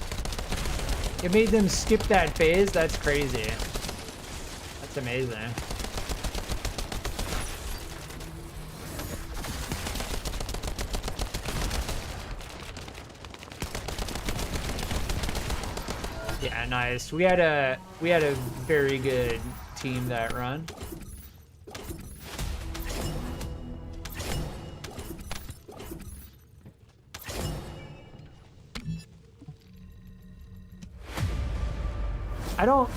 It made them skip that phase? That's crazy. That's amazing. Yeah, nice. We had a very good team that run.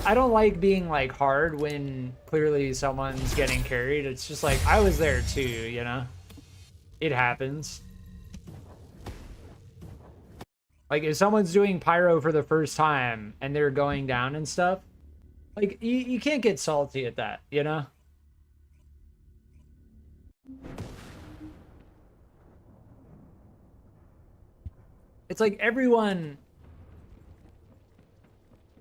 I don't like being like hard when clearly someone's getting carried. It's just like I was there too, you know? It happens. Like if someone's doing pyro for the first time and they're going down and stuff, like you can't get salty at that, you know? It's like everyone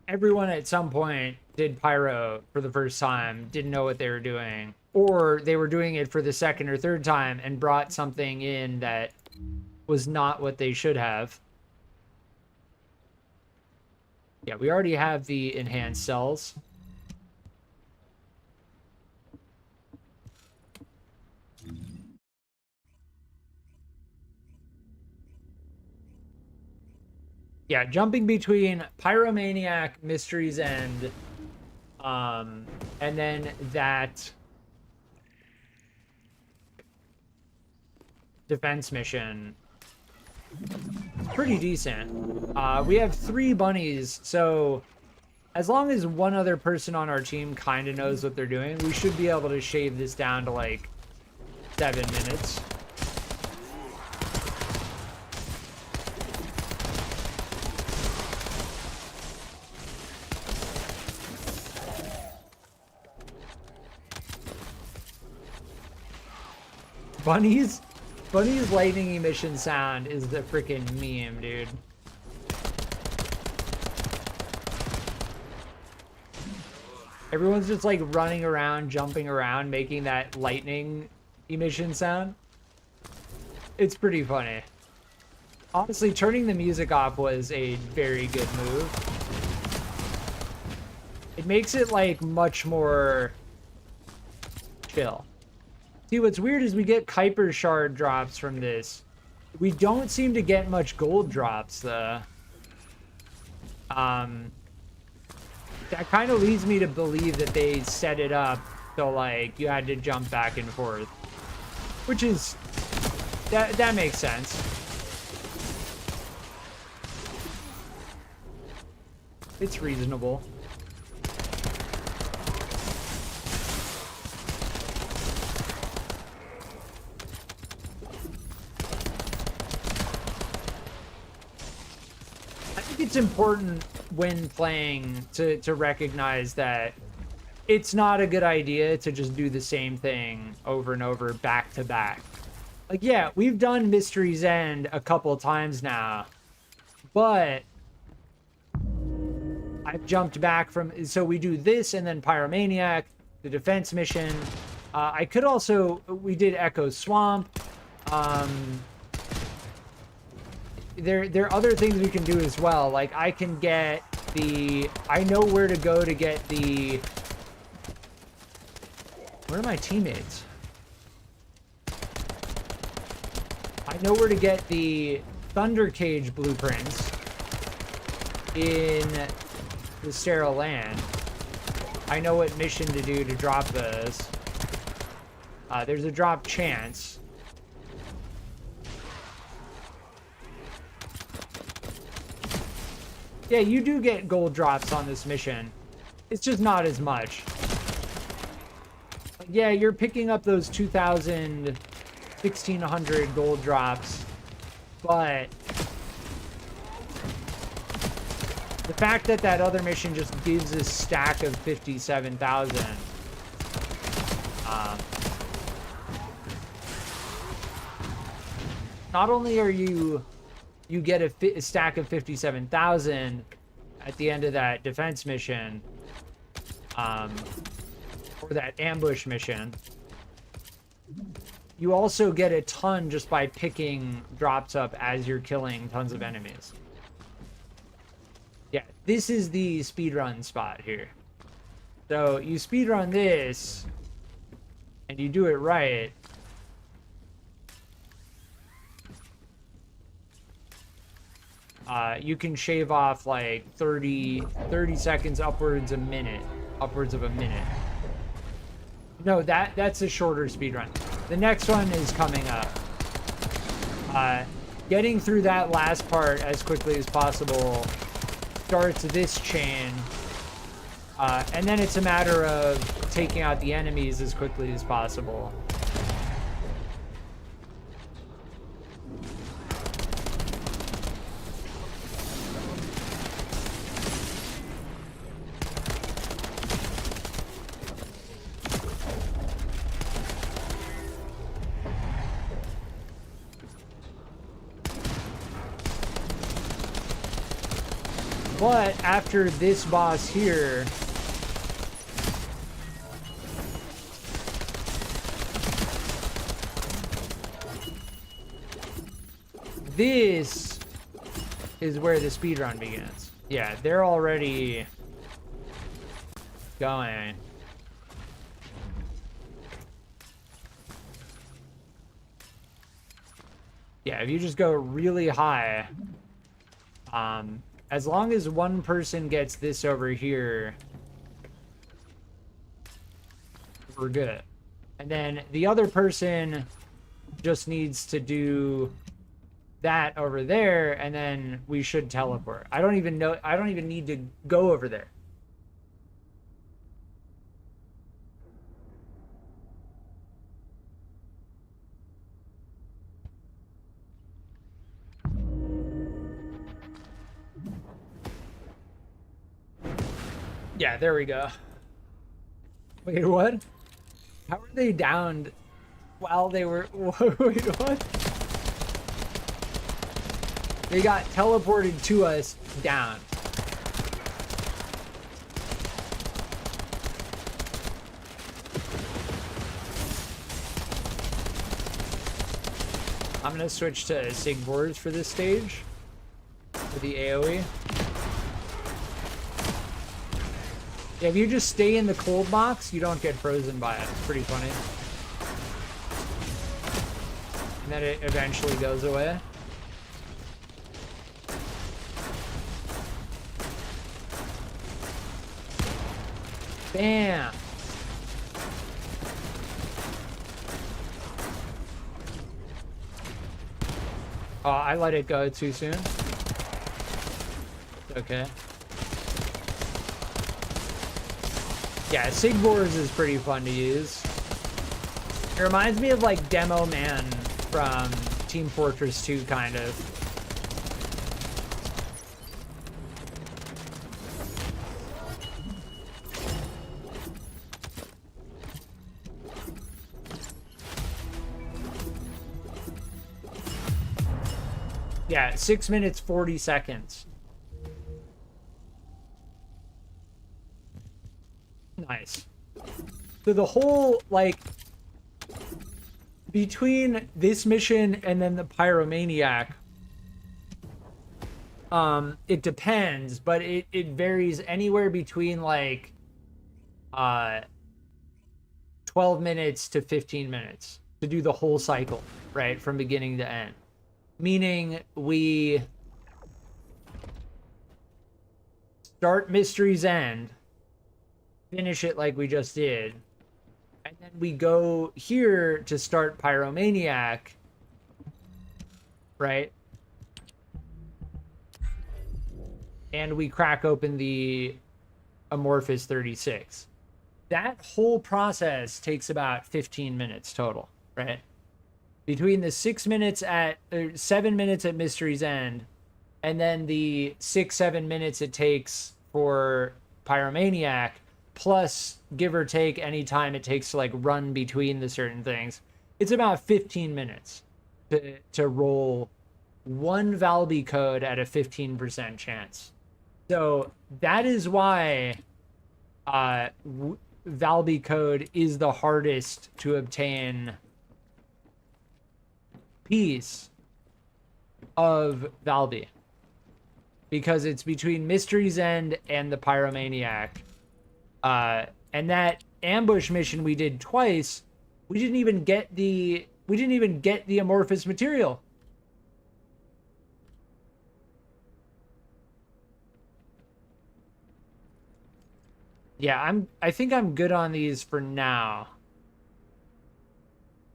at some point did pyro for the first time, didn't know what they were doing, or they were doing it for the second or third time and brought something in that was not what they should have. Yeah, we already have the enhanced cells. Yeah, jumping between Pyromaniac, Mystery's End, and then that defense mission, pretty decent. We have 3 bunnies, so as long as one other person on our team kind of knows what they're doing, we should be able to shave this down to like 7 minutes. Bunny's lightning emission sound is the freaking meme, dude. Everyone's just like running around, jumping around, making that lightning emission sound. It's pretty funny. Honestly, turning the music off was a very good move. It makes it like much more chill. See, what's weird is we get Kuiper shard drops from this. We don't seem to get much gold drops, though. That kind of leads me to believe that they set it up so, like, you had to jump back and forth. Which is That makes sense. It's reasonable. I think it's important when playing to recognize that it's not a good idea to just do the same thing over and over back to back. Like, yeah, we've done Mystery's End a couple times now, but I've jumped back from, so we do this and then Pyromaniac, the defense mission. I could also, we did Echo Swamp. There are other things we can do as well. Like, I can get the, I know where to go to get the, where are my teammates? I know where to get the Thunder Cage blueprints in the Sterile Land. I know what mission to do to drop those. There's a drop chance. Yeah, you do get gold drops on this mission. It's just not as much. Yeah, you're picking up those 2,000, 1,600 gold drops, but the fact that that other mission just gives a stack of 57,000, not only are you get a stack of 57,000 at the end of that defense mission, or that ambush mission, you also get a ton just by picking drops up as you're killing tons of enemies. Yeah, this is the speedrun spot here. So you speedrun this, and you do it right. You can shave off like 30 seconds, upwards of a minute. No, that's a shorter speedrun. The next one is coming up. Getting through that last part as quickly as possible starts this chain. And then it's a matter of taking out the enemies as quickly as possible. But after this boss here, this is where the speedrun begins. Yeah, they're already going. Yeah, if you just go really high, as long as one person gets this over here, we're good. And then the other person just needs to do that over there, and then we should teleport. I don't even need to go over there. Yeah, there we go. Wait, what? How were they downed while they were... Wait, what? They got teleported to us down. I'm gonna switch to Sig boards for this stage. For the AoE. Yeah, if you just stay in the cold box, you don't get frozen by it. It's pretty funny. And then it eventually goes away. Bam! Oh, I let it go too soon. Okay. Yeah, Sigbor's is pretty fun to use. It reminds me of like Demo Man from Team Fortress 2, kind of. Yeah, 6 minutes, 40 seconds. Nice. So the whole, like, between this mission and then the Pyromaniac, it depends, but it varies anywhere between, like, 12 minutes to 15 minutes to do the whole cycle, right? From beginning to end. Meaning we start Mystery's End, finish it like we just did, and then we go here to start Pyromaniac, right? And we crack open the Amorphous 36. That whole process takes about 15 minutes total, right? Between the 7 minutes at Mystery's End, and then the 6-7 minutes it takes for Pyromaniac, plus give or take any time it takes to like run between the certain things, it's about 15 minutes to roll one Valby code at a 15% chance. So that is why Valby code is the hardest to obtain piece of Valby, because it's between Mystery's End and the Pyromaniac, and that ambush mission we did twice, we didn't even get the amorphous material. Yeah, I think I'm good on these for now.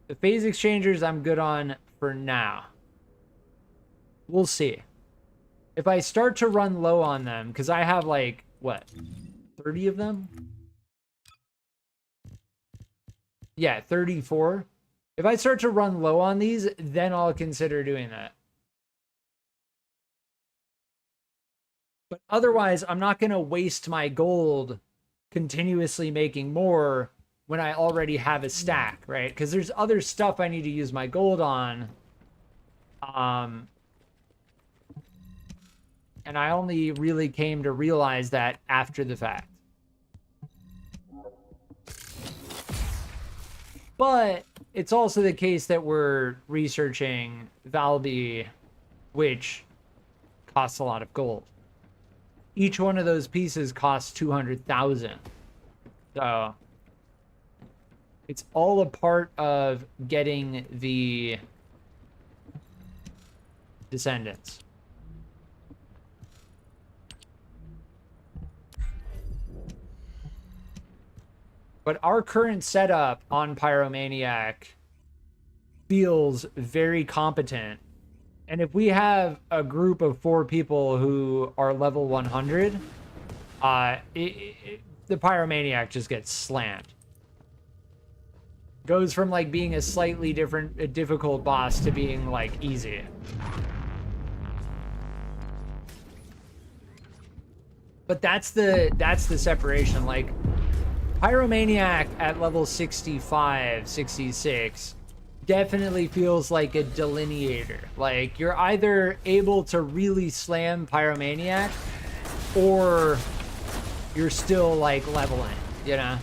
The phase exchangers I'm good on for now. We'll see. If I start to run low on them, because I have like, what, 30 of them? Yeah, 34. If I start to run low on these, then I'll consider doing that. But otherwise, I'm not going to waste my gold continuously making more when I already have a stack, right? Because there's other stuff I need to use my gold on. And I only really came to realize that after the fact. But it's also the case that we're researching Valby, which costs a lot of gold. Each one of those pieces costs 200,000. So it's all a part of getting the Descendants. But our current setup on Pyromaniac feels very competent. And if we have a group of 4 people who are level 100, the Pyromaniac just gets slammed. Goes from like being a slightly difficult boss to being like easy. But that's the separation. Like Pyromaniac at level 65, 66 definitely feels like a delineator. Like you're either able to really slam Pyromaniac or you're still like leveling, you know?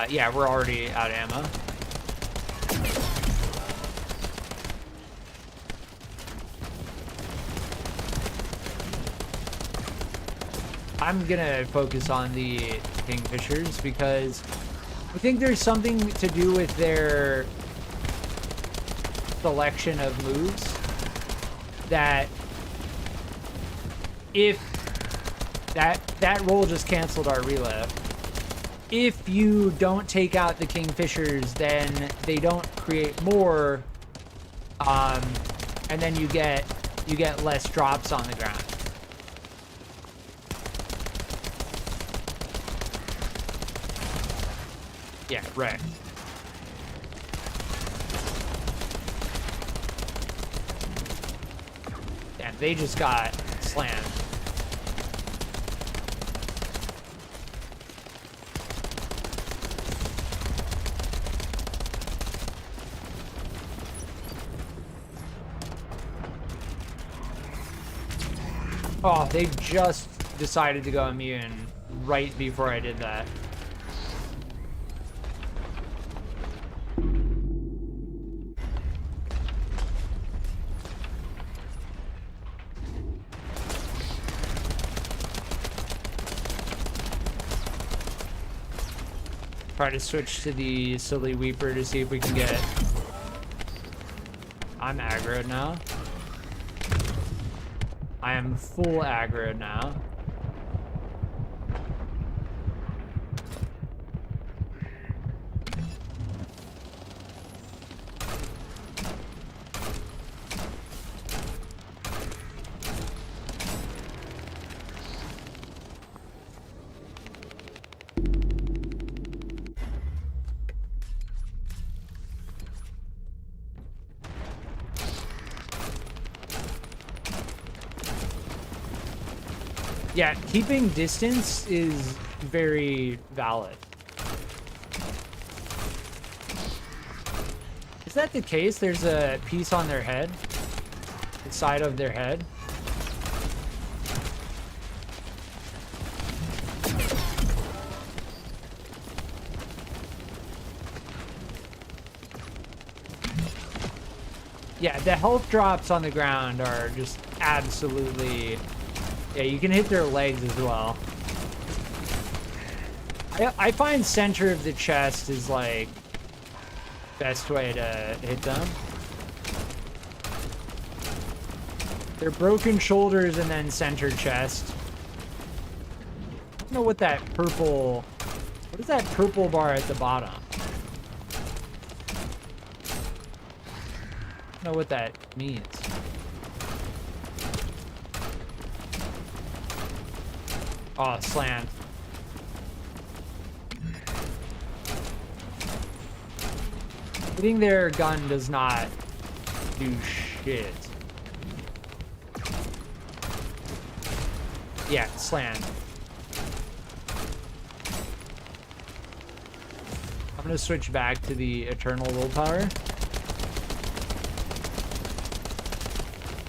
Yeah, we're already out of ammo. I'm gonna focus on the Kingfishers because I think there's something to do with their selection of moves that if that roll just canceled our relive. if you don't take out the kingfishers, then they don't create more, and then you get less drops on the ground. Yeah, right. Damn, they just got slammed. Oh, they just decided to go immune right before I did that. Try to switch to the Silly Weeper to see if we can get... I'm aggroed now. I am full aggroed now. Yeah, keeping distance is very valid. Is that the case? There's a piece on their head? The side of their head? Yeah, the health drops on the ground are just absolutely... Yeah, you can hit their legs as well. I find center of the chest is like best way to hit them. They're broken shoulders and then center chest. I don't know what that purple... What is that purple bar at the bottom? I don't know what that means. Oh, slammed. Hitting their gun does not do shit. Yeah, slammed. I'm gonna switch back to the Eternal Willpower.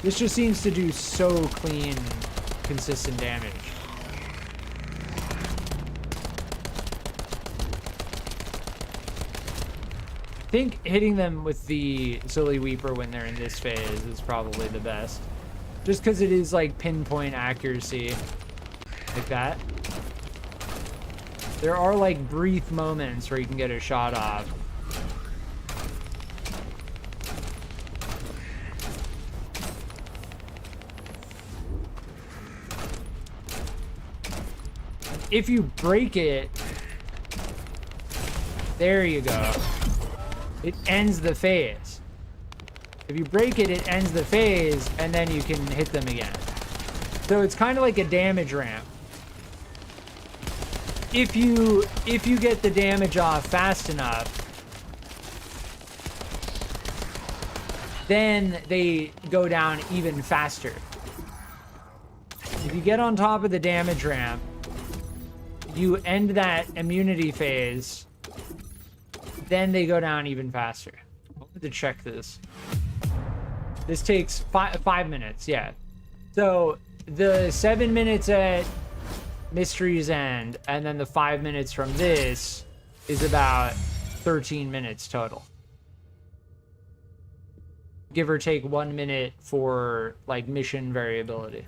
This just seems to do so clean, consistent damage. I think hitting them with the Silly Weeper when they're in this phase is probably the best. Just because it is like pinpoint accuracy. Like that. There are like brief moments where you can get a shot off. If you break it, there you go. It ends the phase. If you break it, it ends the phase, and then you can hit them again. So it's kind of like a damage ramp. If you get the damage off fast enough, then they go down even faster. If you get on top of the damage ramp, you end that immunity phase, then they go down even faster. I wanted to check this. This takes 5 minutes, yeah. So the 7 minutes at Mystery's End, and then the 5 minutes from this is about 13 minutes total. Give or take 1 minute for like mission variability.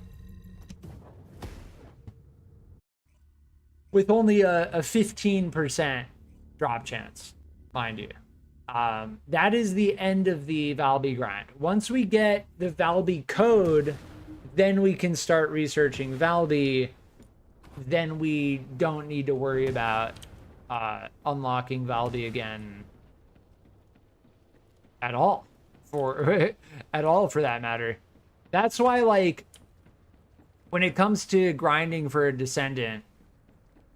With only a 15% drop chance, mind you. That is the end of the Valby grind. Once we get the Valby code, then we can start researching Valby. Then we don't need to worry about unlocking Valby again at all, for at all for that matter. That's why, like, when it comes to grinding for a Descendant,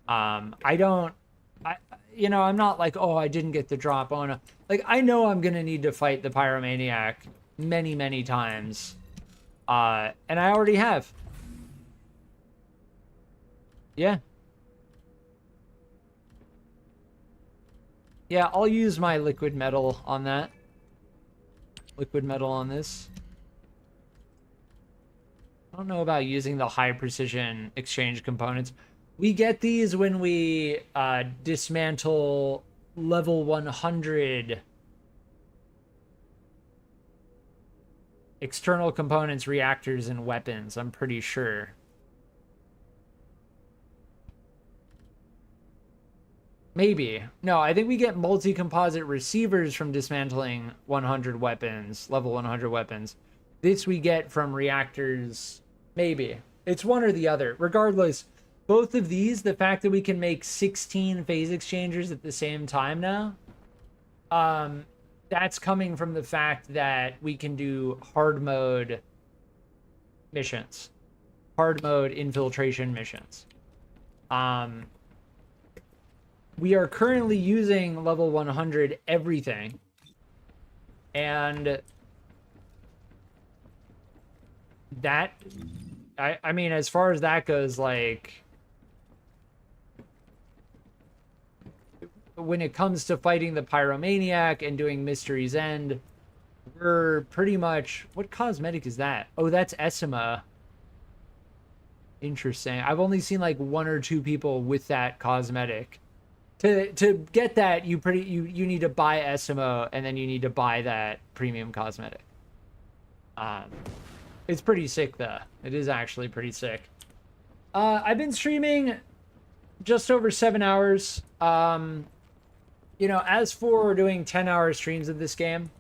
I'm not like, oh, I didn't get the drop on a, like, I know I'm gonna need to fight the Pyromaniac many times, and I already have. Yeah, I'll use my liquid metal on that. Liquid metal on this. I don't know about using the high precision exchange components. We get these when we dismantle level 100 external components, reactors, and weapons, I'm pretty sure. Maybe. No, I think we get multi-composite receivers from dismantling 100 weapons, level 100 weapons. This we get from reactors. Maybe. It's one or the other. Regardless, both of these, the fact that we can make 16 phase exchangers at the same time now, that's coming from the fact that we can do hard mode missions. Hard mode infiltration missions. We are currently using level 100 everything. And that, I mean, as far as that goes, like, when it comes to fighting the Pyromaniac and doing Mystery's End, we're pretty much... What cosmetic is that? Oh, that's Esima. Interesting. I've only seen like 1 or 2 people with that cosmetic. To get that, you need to buy Esimo, and then you need to buy that premium cosmetic. It's pretty sick though. It is actually pretty sick. I've been streaming just over 7 hours. You know, as for doing 10-hour streams of this game,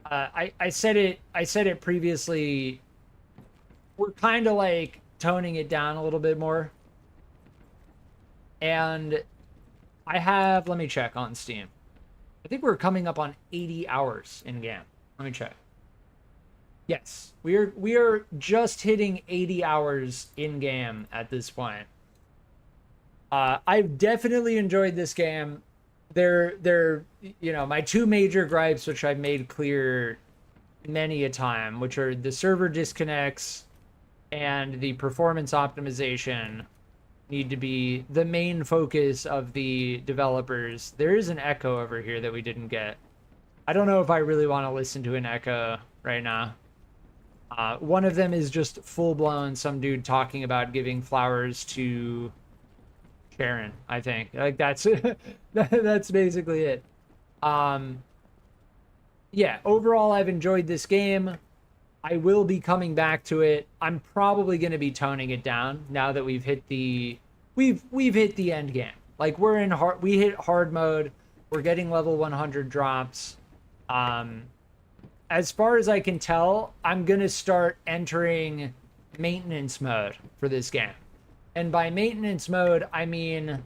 I said it previously. We're kind of like toning it down a little bit more. And I have, let me check on Steam. I think we're coming up on 80 hours in game. Let me check. Yes, we are just hitting 80 hours in game at this point. I've definitely enjoyed this game. They're you know, my 2 major gripes, which I've made clear many a time, which are the server disconnects and the performance optimization, need to be the main focus of the developers. There is an echo over here that we didn't get. I don't know if I really want to listen to an echo right now. One of them is just full-blown some dude talking about giving flowers to Sharen, I think. Like, that's that's basically it. Yeah, overall I've enjoyed this game. I will be coming back to it. I'm probably going to be toning it down now that we've hit the hit the end game. Like, we're in we hit hard mode. We're getting level 100 drops. As far as I can tell, I'm going to start entering maintenance mode for this game. And by maintenance mode, I mean,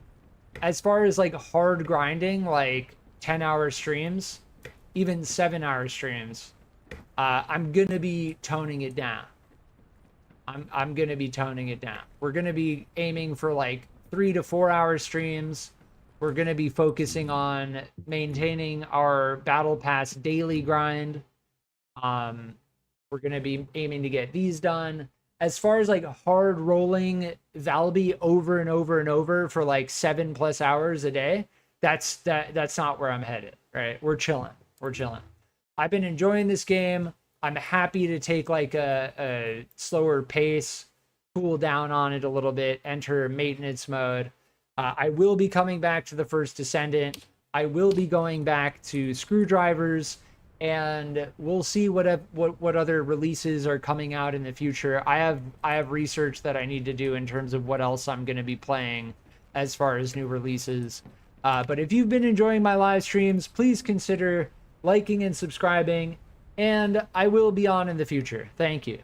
as far as like hard grinding, like 10-hour streams, even 7-hour streams, I'm going to be toning it down. I'm going to be toning it down. We're going to be aiming for like 3 to 4 hour streams. We're going to be focusing on maintaining our Battle Pass daily grind. We're going to be aiming to get these done. As far as like hard rolling Valby over and over and over for like 7+ hours a day, that's not where I'm headed, right? We're chilling. I've been enjoying this game. I'm happy to take like a slower pace, cool down on it a little bit, enter maintenance mode. I will be coming back to the first Descendant. I will be going back to Screwdrivers, and we'll see what other releases are coming out in the future. I have research that I need to do in terms of what else I'm going to be playing as far as new releases. But if you've been enjoying my live streams, please consider liking and subscribing, and I will be on in the future. Thank you.